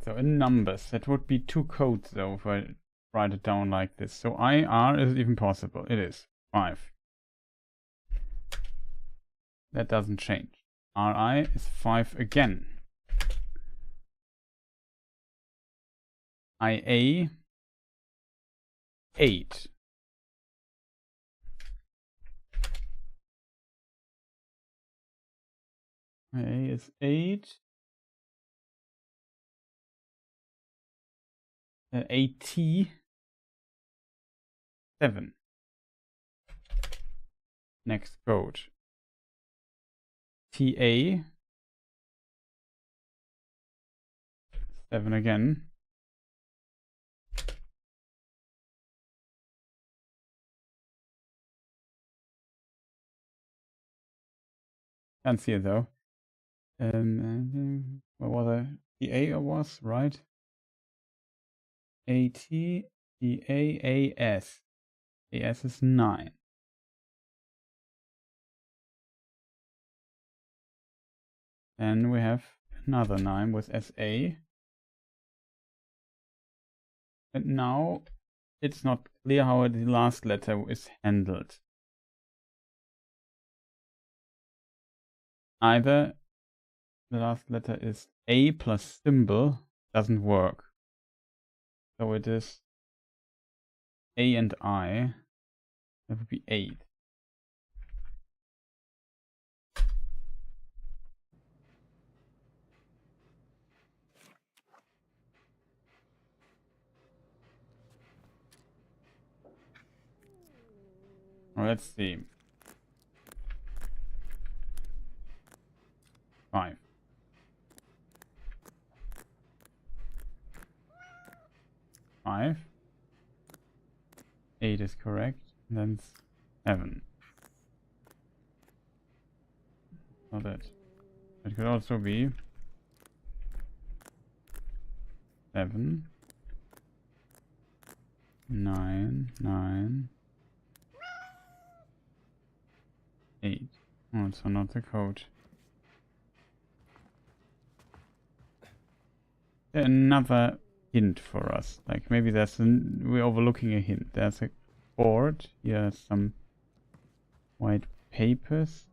So in numbers, that would be 2 codes though if I write it down like this. So IR is even possible. It is 5. That doesn't change. RI is 5 again. IA 8. IA is 8. AT 7. Next code. TA 7 again. Can't see it though. What was it? TA was right. AT TA AS. AS is 9. Then we have another 9 with SA. And now it's not clear how the last letter is handled. Either the last letter is A plus symbol, doesn't work. So it is A and I. That would be 8. Well, let's see. 5. 5. 8 is correct. And then 7. So that. It could also be 7. 9. 9. 8. Oh, it's not the code. Another hint for us. Like maybe we're overlooking a hint. There's a board. Here are some white papers.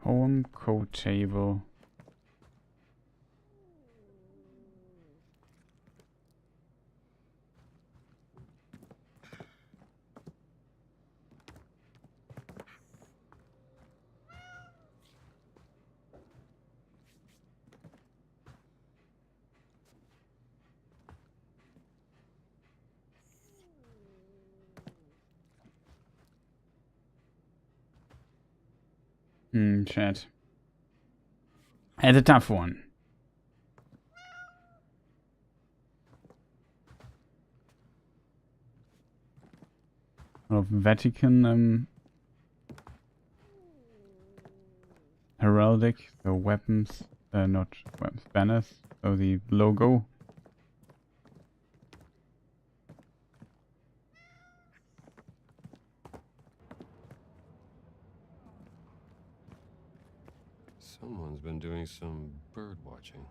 Home code table. Chat. It's a tough one. of Vatican heraldic, so weapons, not weapons, banners, so the logo.
Someone's been doing some bird watching.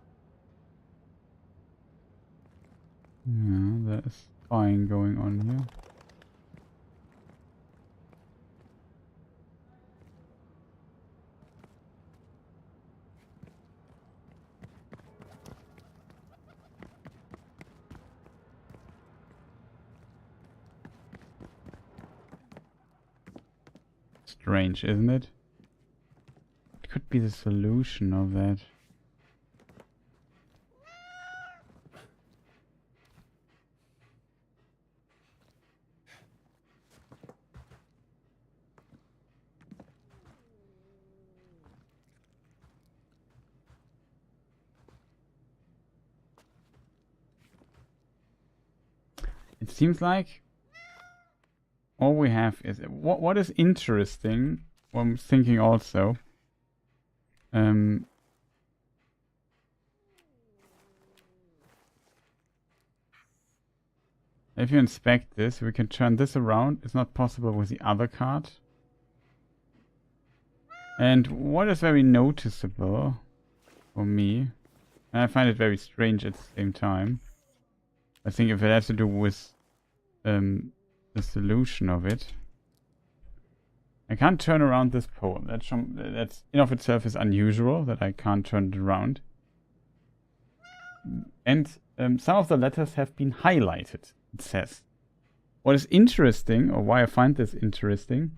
Yeah, there's spying going on here. Strange, isn't it? It could be the solution of that. It seems like all we have is what is interesting. What I'm thinking also. If you inspect this, we can turn this around. It's not possible with the other card. And what is very noticeable for me, and I find it very strange at the same time. I think if it has to do with the solution of it. I can't turn around this pole. That's in of itself is unusual that I can't turn it around. And some of the letters have been highlighted, it says. What is interesting, or why I find this interesting,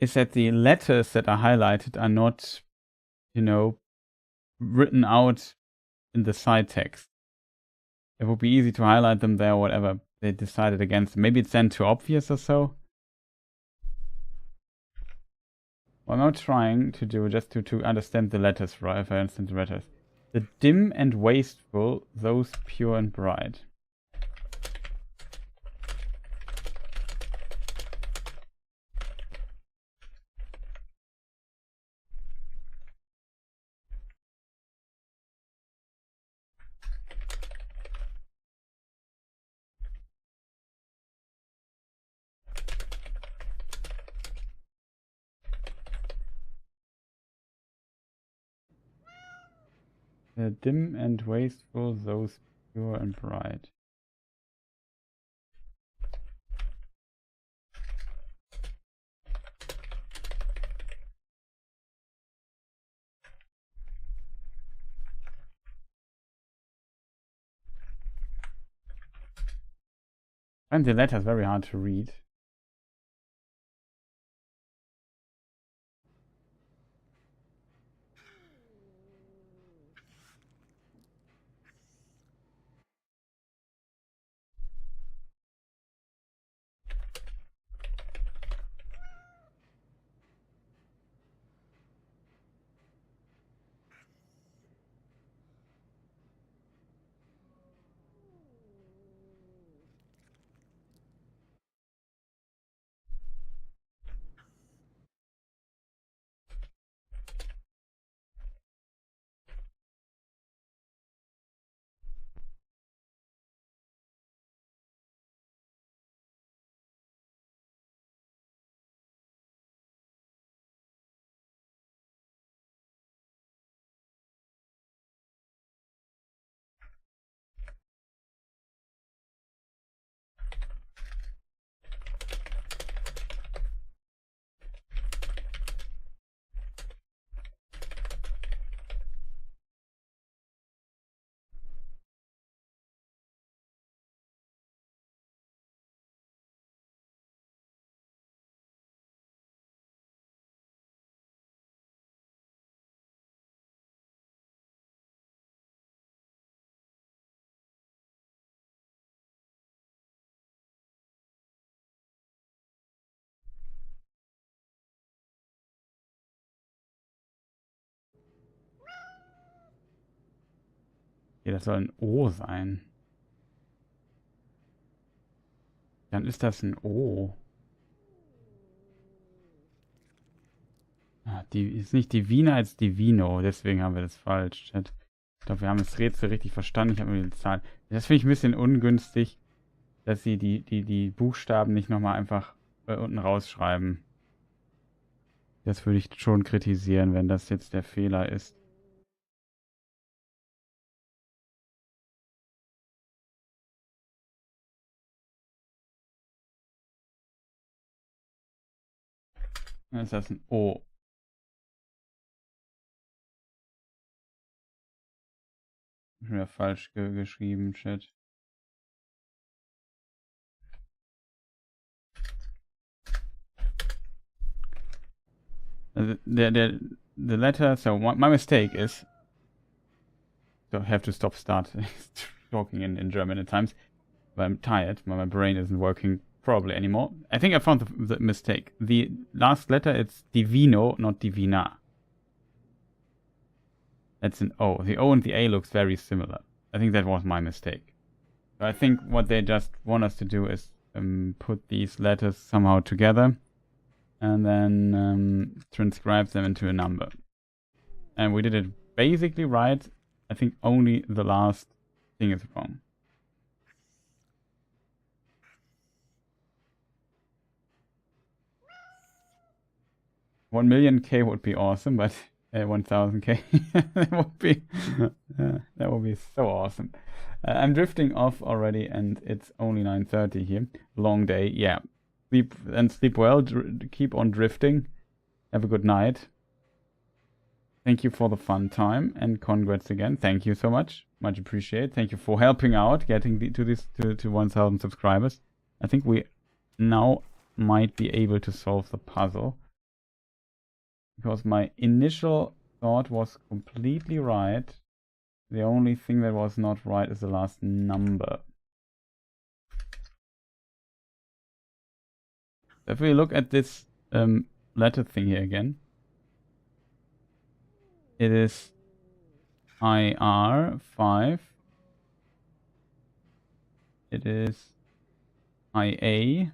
is that the letters that are highlighted are not, you know, written out in the side text. It would be easy to highlight them there or whatever. They decided against it. Maybe it's then too obvious or so. What I'm now trying to do, just to understand the letters, right? If I understand the letters. The dim and wasteful, those pure and bright. The dim and wasteful, those pure and bright. I find the letters very hard to read. Okay, das soll ein O sein. Dann ist das ein O. Ah, die ist nicht Divina als Divino, deswegen haben wir das falsch, Chat. Ich glaube, wir haben das Rätsel richtig verstanden. Ich habe nur die Zahl. Das finde ich ein bisschen ungünstig, dass sie die Buchstaben nicht nochmal einfach unten rausschreiben. Das würde ich schon kritisieren, wenn das jetzt der Fehler ist. Dann ist das ein O. Schon wieder falsch geschrieben, Chat. Also the letter, so my mistake is, so I have to stop talking in German at times, but I'm tired, my brain isn't working probably anymore. I think I found the mistake. The last letter, it's Divino, not Divina. That's an O. The O and the A looks very similar. I think that was my mistake. So I think what they just want us to do is put these letters somehow together and then transcribe them into a number. And we did it basically right. I think only the last thing is wrong. 1 million K would be awesome, but 1000 K that would be so awesome. I'm drifting off already, and it's only 9:30 here. Long day, yeah. Sleep well. Keep on drifting. Have a good night. Thank you for the fun time, and congrats again. Thank you so much. Much appreciated. Thank you for helping out, getting to 1000 subscribers. I think we now might be able to solve the puzzle, because my initial thought was completely right. The only thing that was not right is the last number. If we look at this letter thing here again, it is IR5. It is IA7.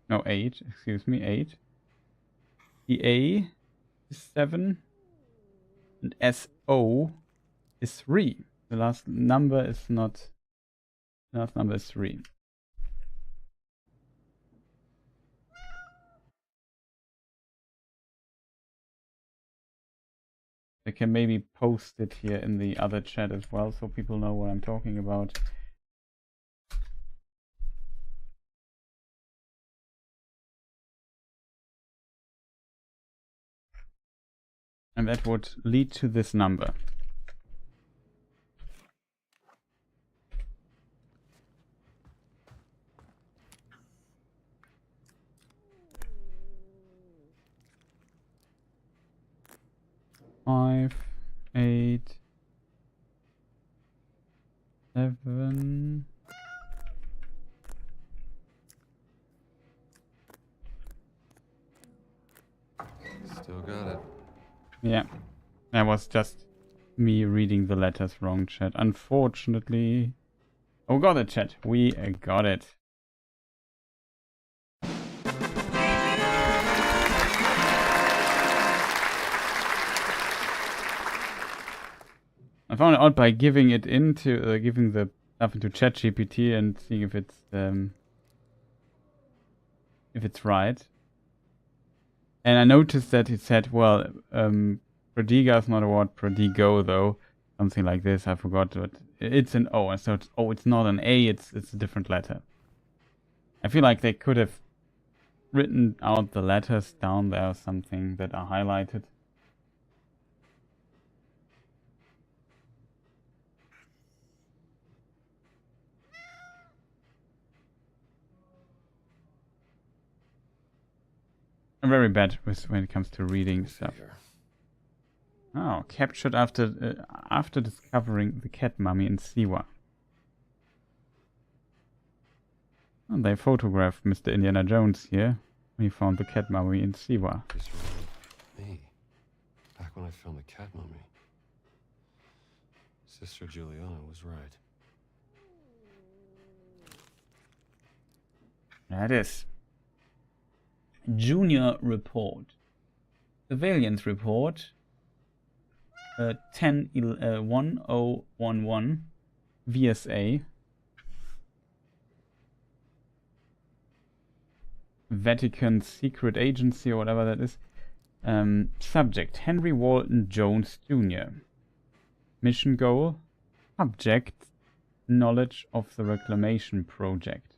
No, 8. Excuse me, 8. EA is 7. And SO is 3. The last number is not... The last number is 3. I can maybe post it here in the other chat as well, so people know what I'm talking about. And that would lead to this number. Five, 8, 7.
Still got it.
Yeah, that was just me reading the letters wrong, chat. Unfortunately. Oh, got it, chat. We got it. I found it out by giving it into giving the stuff into ChatGPT and seeing if it's right. And I noticed that it said, well, Prodiga is not a word, Prodigo though, something like this. I forgot, but it's an O, and so it's not an A. It's a different letter. I feel like they could have written out the letters down there or something that are highlighted. I'm very bad when it comes to reading stuff. Oh, captured after discovering the cat mummy in Siwa. Oh, they photographed Mr. Indiana Jones here when he found the cat mummy in Siwa.
me. Back when I filmed the cat mummy. Sister Juliana was right.
That is. Junior report. Surveillance report. 1011 VSA. Vatican Secret Agency or whatever that is. Subject Henry Walton Jones Jr. Mission goal. Subject knowledge of the reclamation project.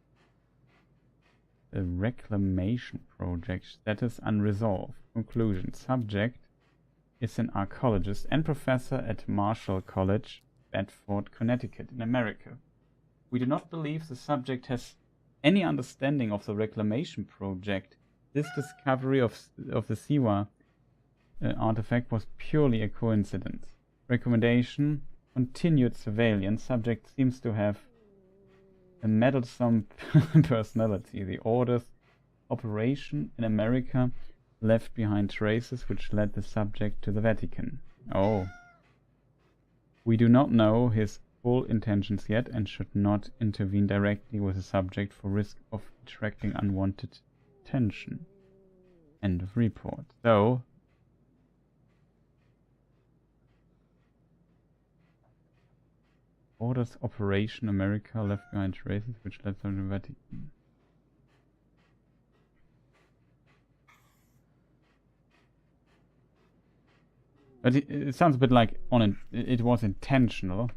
The reclamation project status unresolved. Conclusion. Subject is an archaeologist and professor at Marshall College, Bedford, Connecticut, in America. We do not believe the subject has any understanding of the reclamation project. This discovery of the Siwa artifact was purely a coincidence. Recommendation: continued surveillance. Subject seems to have a meddlesome personality. The order's operation in America left behind traces which led the subject to the Vatican. Oh. We do not know his full intentions yet and should not intervene directly with the subject for risk of attracting unwanted attention. End of report. So, orders operation America left behind traces which led to the Vatican. But it sounds a bit like it was intentional.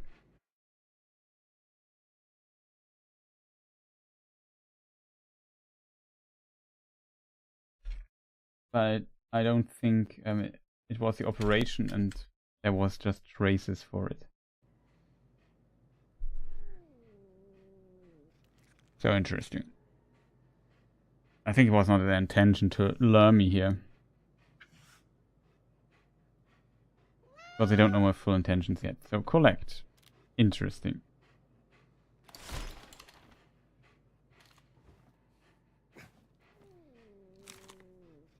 But I don't think it was the operation and there was just traces for it. So interesting. I think it was not their intention to lure me here. Because they don't know my full intentions yet. So collect. Interesting.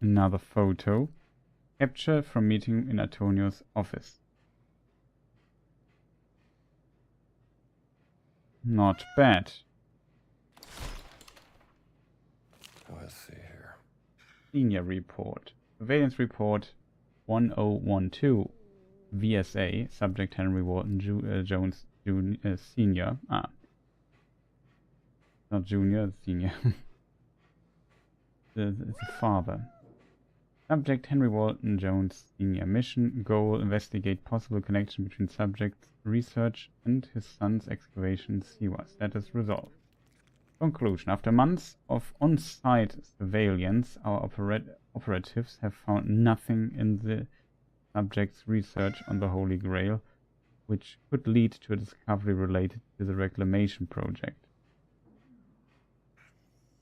Another photo. Capture from meeting in Antonio's office. Not bad.
Let's see here.
Senior report. Surveillance report 1012. VSA. Subject Henry Walton Jones Senior. Not junior, senior. It's a father. Subject Henry Walton Jones Senior. Mission goal: investigate possible connection between subject's research and his son's excavation in Siwa. Status resolved. Conclusion. After months of on-site surveillance, our operatives have found nothing in the subject's research on the Holy Grail which could lead to a discovery related to the reclamation project.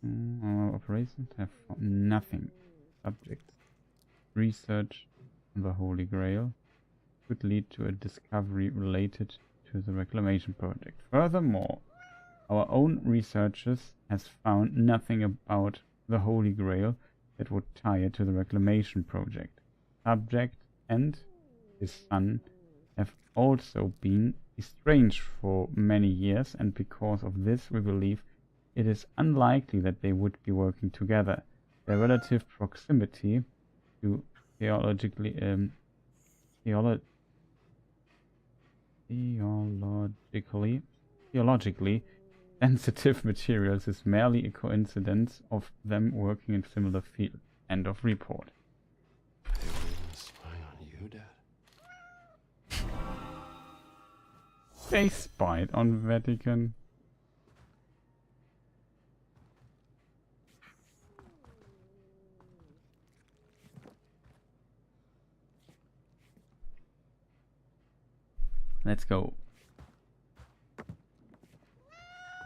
Our operations have found nothing. Subject's research on the Holy Grail could lead to a discovery related to the reclamation project. Furthermore, our own researchers has found nothing about the Holy Grail that would tie it to the reclamation project. Subject and his son have also been estranged for many years, and because of this we believe it is unlikely that they would be working together. Their relative proximity to theologically sensitive materials is merely a coincidence of them working in similar fields. End of report.
They were even spying on you, Dad?
They spied on Vatican. Let's go.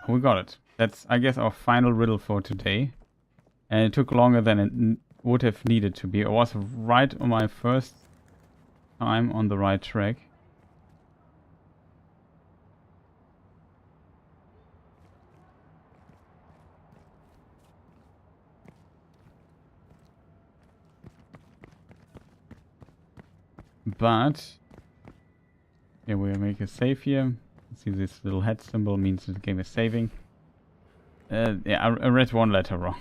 We got it. That's, I guess, our final riddle for today. And it took longer than it would have needed to be. I was right on my first time on the right track. But yeah, we'll make a save here. See, this little head symbol means that the game is saving. Yeah, I read one letter wrong.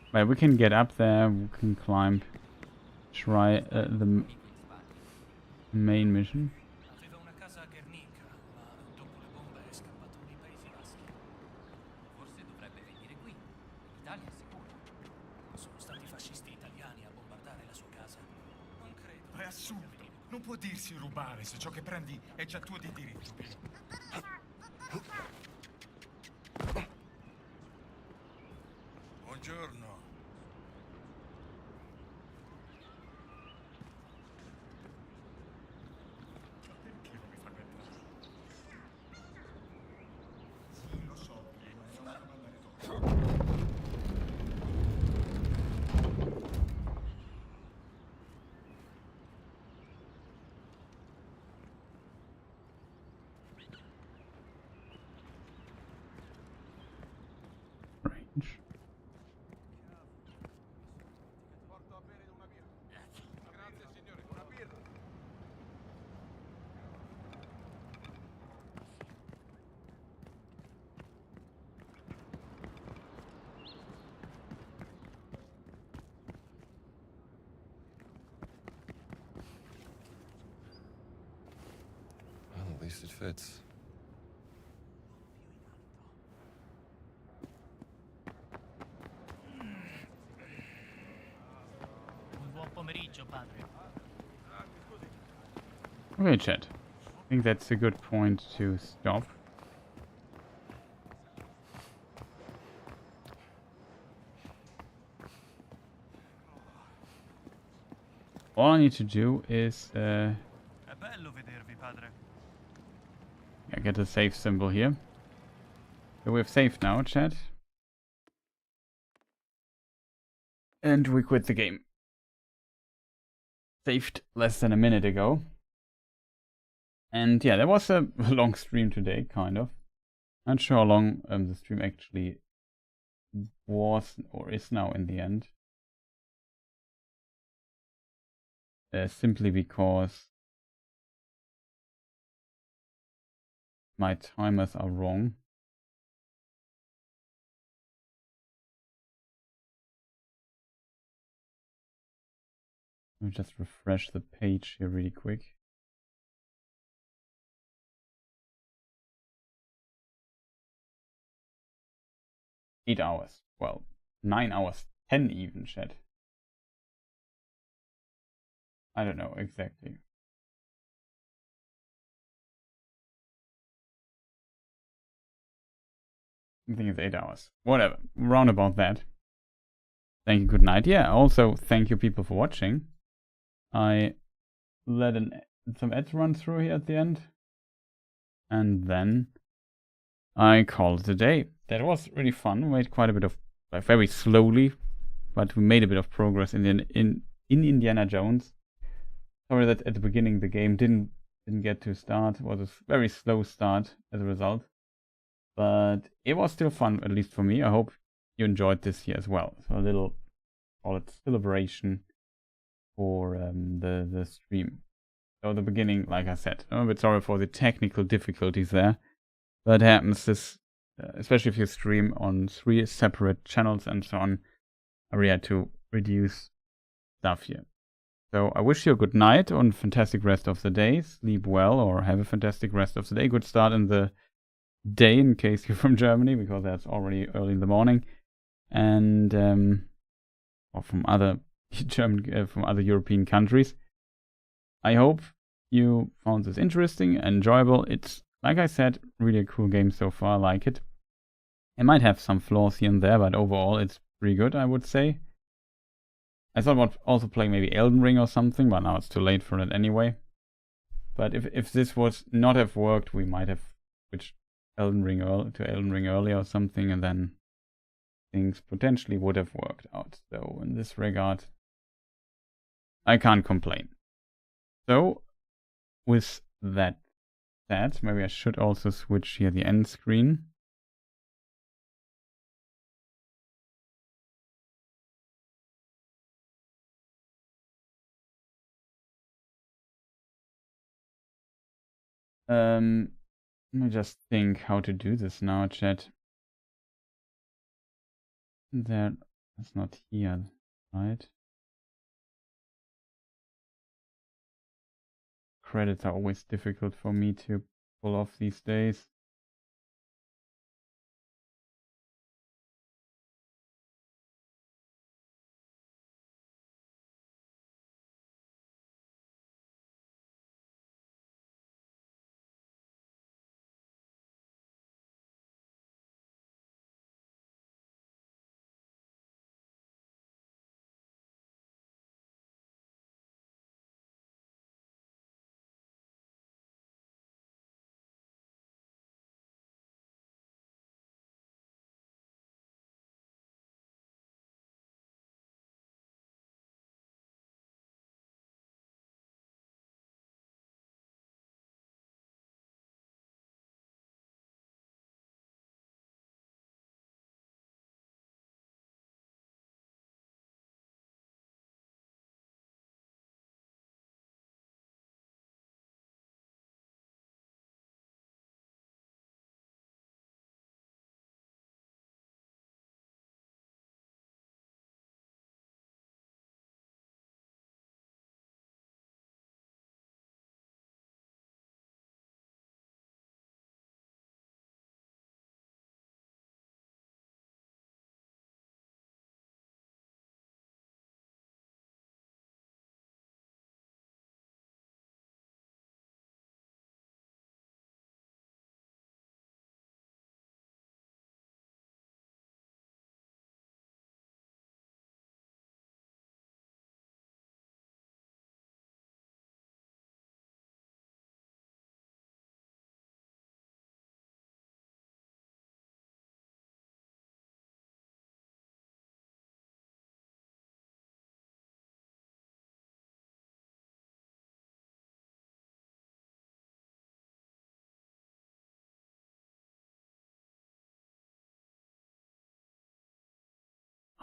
But we can get up there, we can climb, try the main mission.
Aveva una casa a Guernica, ma dopo le bombe è scappato nei Paesi Baschi.
Forse dovrebbe venire qui. In Italia è sicuro.
Sono stati i fascisti italiani a bombardare la sua casa. Non credo. È assurdo. Non può dirsi rubare se ciò che prendi è già tuo di diritto.
Buongiorno.
Perché non mi fanno entrare?
Sì, lo so, non so come andare dopo.
Range.
Porto a bere una birra. Grazie signore, una birra.
Well, at least it fits.
Un buon pomeriggio, padre.
Okay, chat. I think that's a good point to stop. All I need to do is
È bello vedervi, padre.
yeah, get a save symbol here. So we've saved now, chat. And we quit the game. Saved less than a minute ago. And yeah, there was a long stream today, kind of. Not sure how long the stream actually was or is now in the end. Simply because my timers are wrong. Let me just refresh the page here really quick. Eight hours. Well, 9 hours. 10 even, chat. I don't know exactly. I think it's 8 hours. Whatever. Round about that. Thank you, good night. Yeah, also thank you people for watching. I let some ads run through here at the end. And then I called it a day. That was really fun. We made quite a bit of, very slowly, but we made a bit of progress in Indiana Jones. Sorry that at the beginning the game didn't get to start. It was a very slow start as a result. But it was still fun, at least for me. I hope you enjoyed this here as well. So a little, call it celebration for the stream. So the beginning, like I said, I'm a bit sorry for the technical difficulties there. But it happens, this, especially if you stream on 3 separate channels and so on. I really had to reduce stuff here. So I wish you a good night and fantastic rest of the day. Sleep well or have a fantastic rest of the day. Good start in the day in case you're from Germany, because that's already early in the morning. And or from other from other European countries. I hope you found this interesting and enjoyable. It's, like I said, really a cool game so far. I like it. It might have some flaws here and there, but overall it's pretty good, I would say. I thought about also playing maybe Elden Ring or something, but now it's too late for it anyway. But if this was not have worked, we might have switched Elden Ring to Elden Ring earlier or something, and then things potentially would have worked out. So in this regard, I can't complain. So with that said, maybe I should also switch here the end screen. Let me just think how to do this now, chat. That's not here, right? Credits are always difficult for me to pull off these days.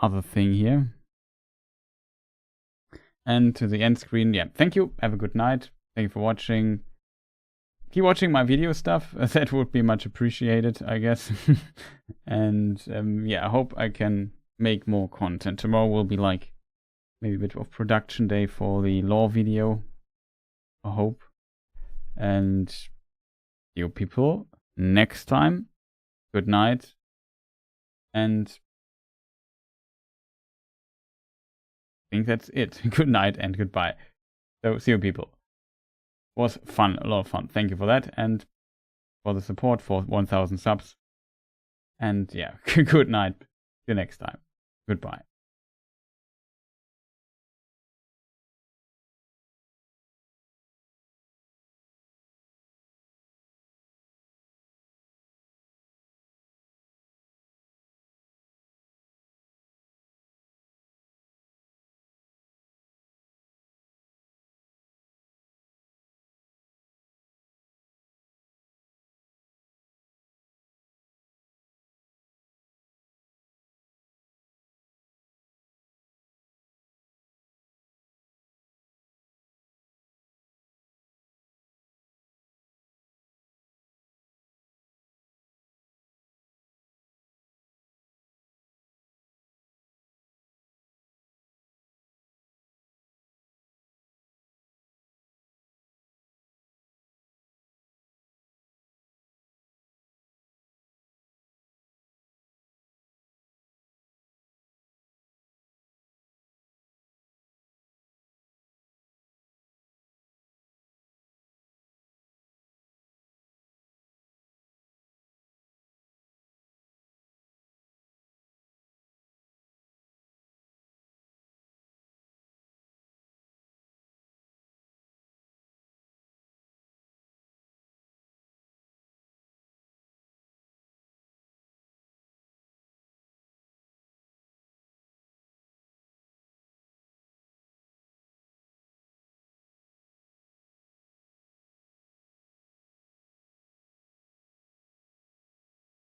Other thing here. And to the end screen, yeah, thank you. Have a good night. Thank you for watching. Keep watching my video stuff. That would be much appreciated, I guess. And yeah, I hope I can make more content. Tomorrow will be like maybe a bit of production day for the lore video. I hope. And see you people next time. Good night. And I think that's it. Good night and goodbye. So see you people. Was fun, a lot of fun. Thank you for that and for the support for 1000 subs. And yeah, good night. See you next time. Goodbye.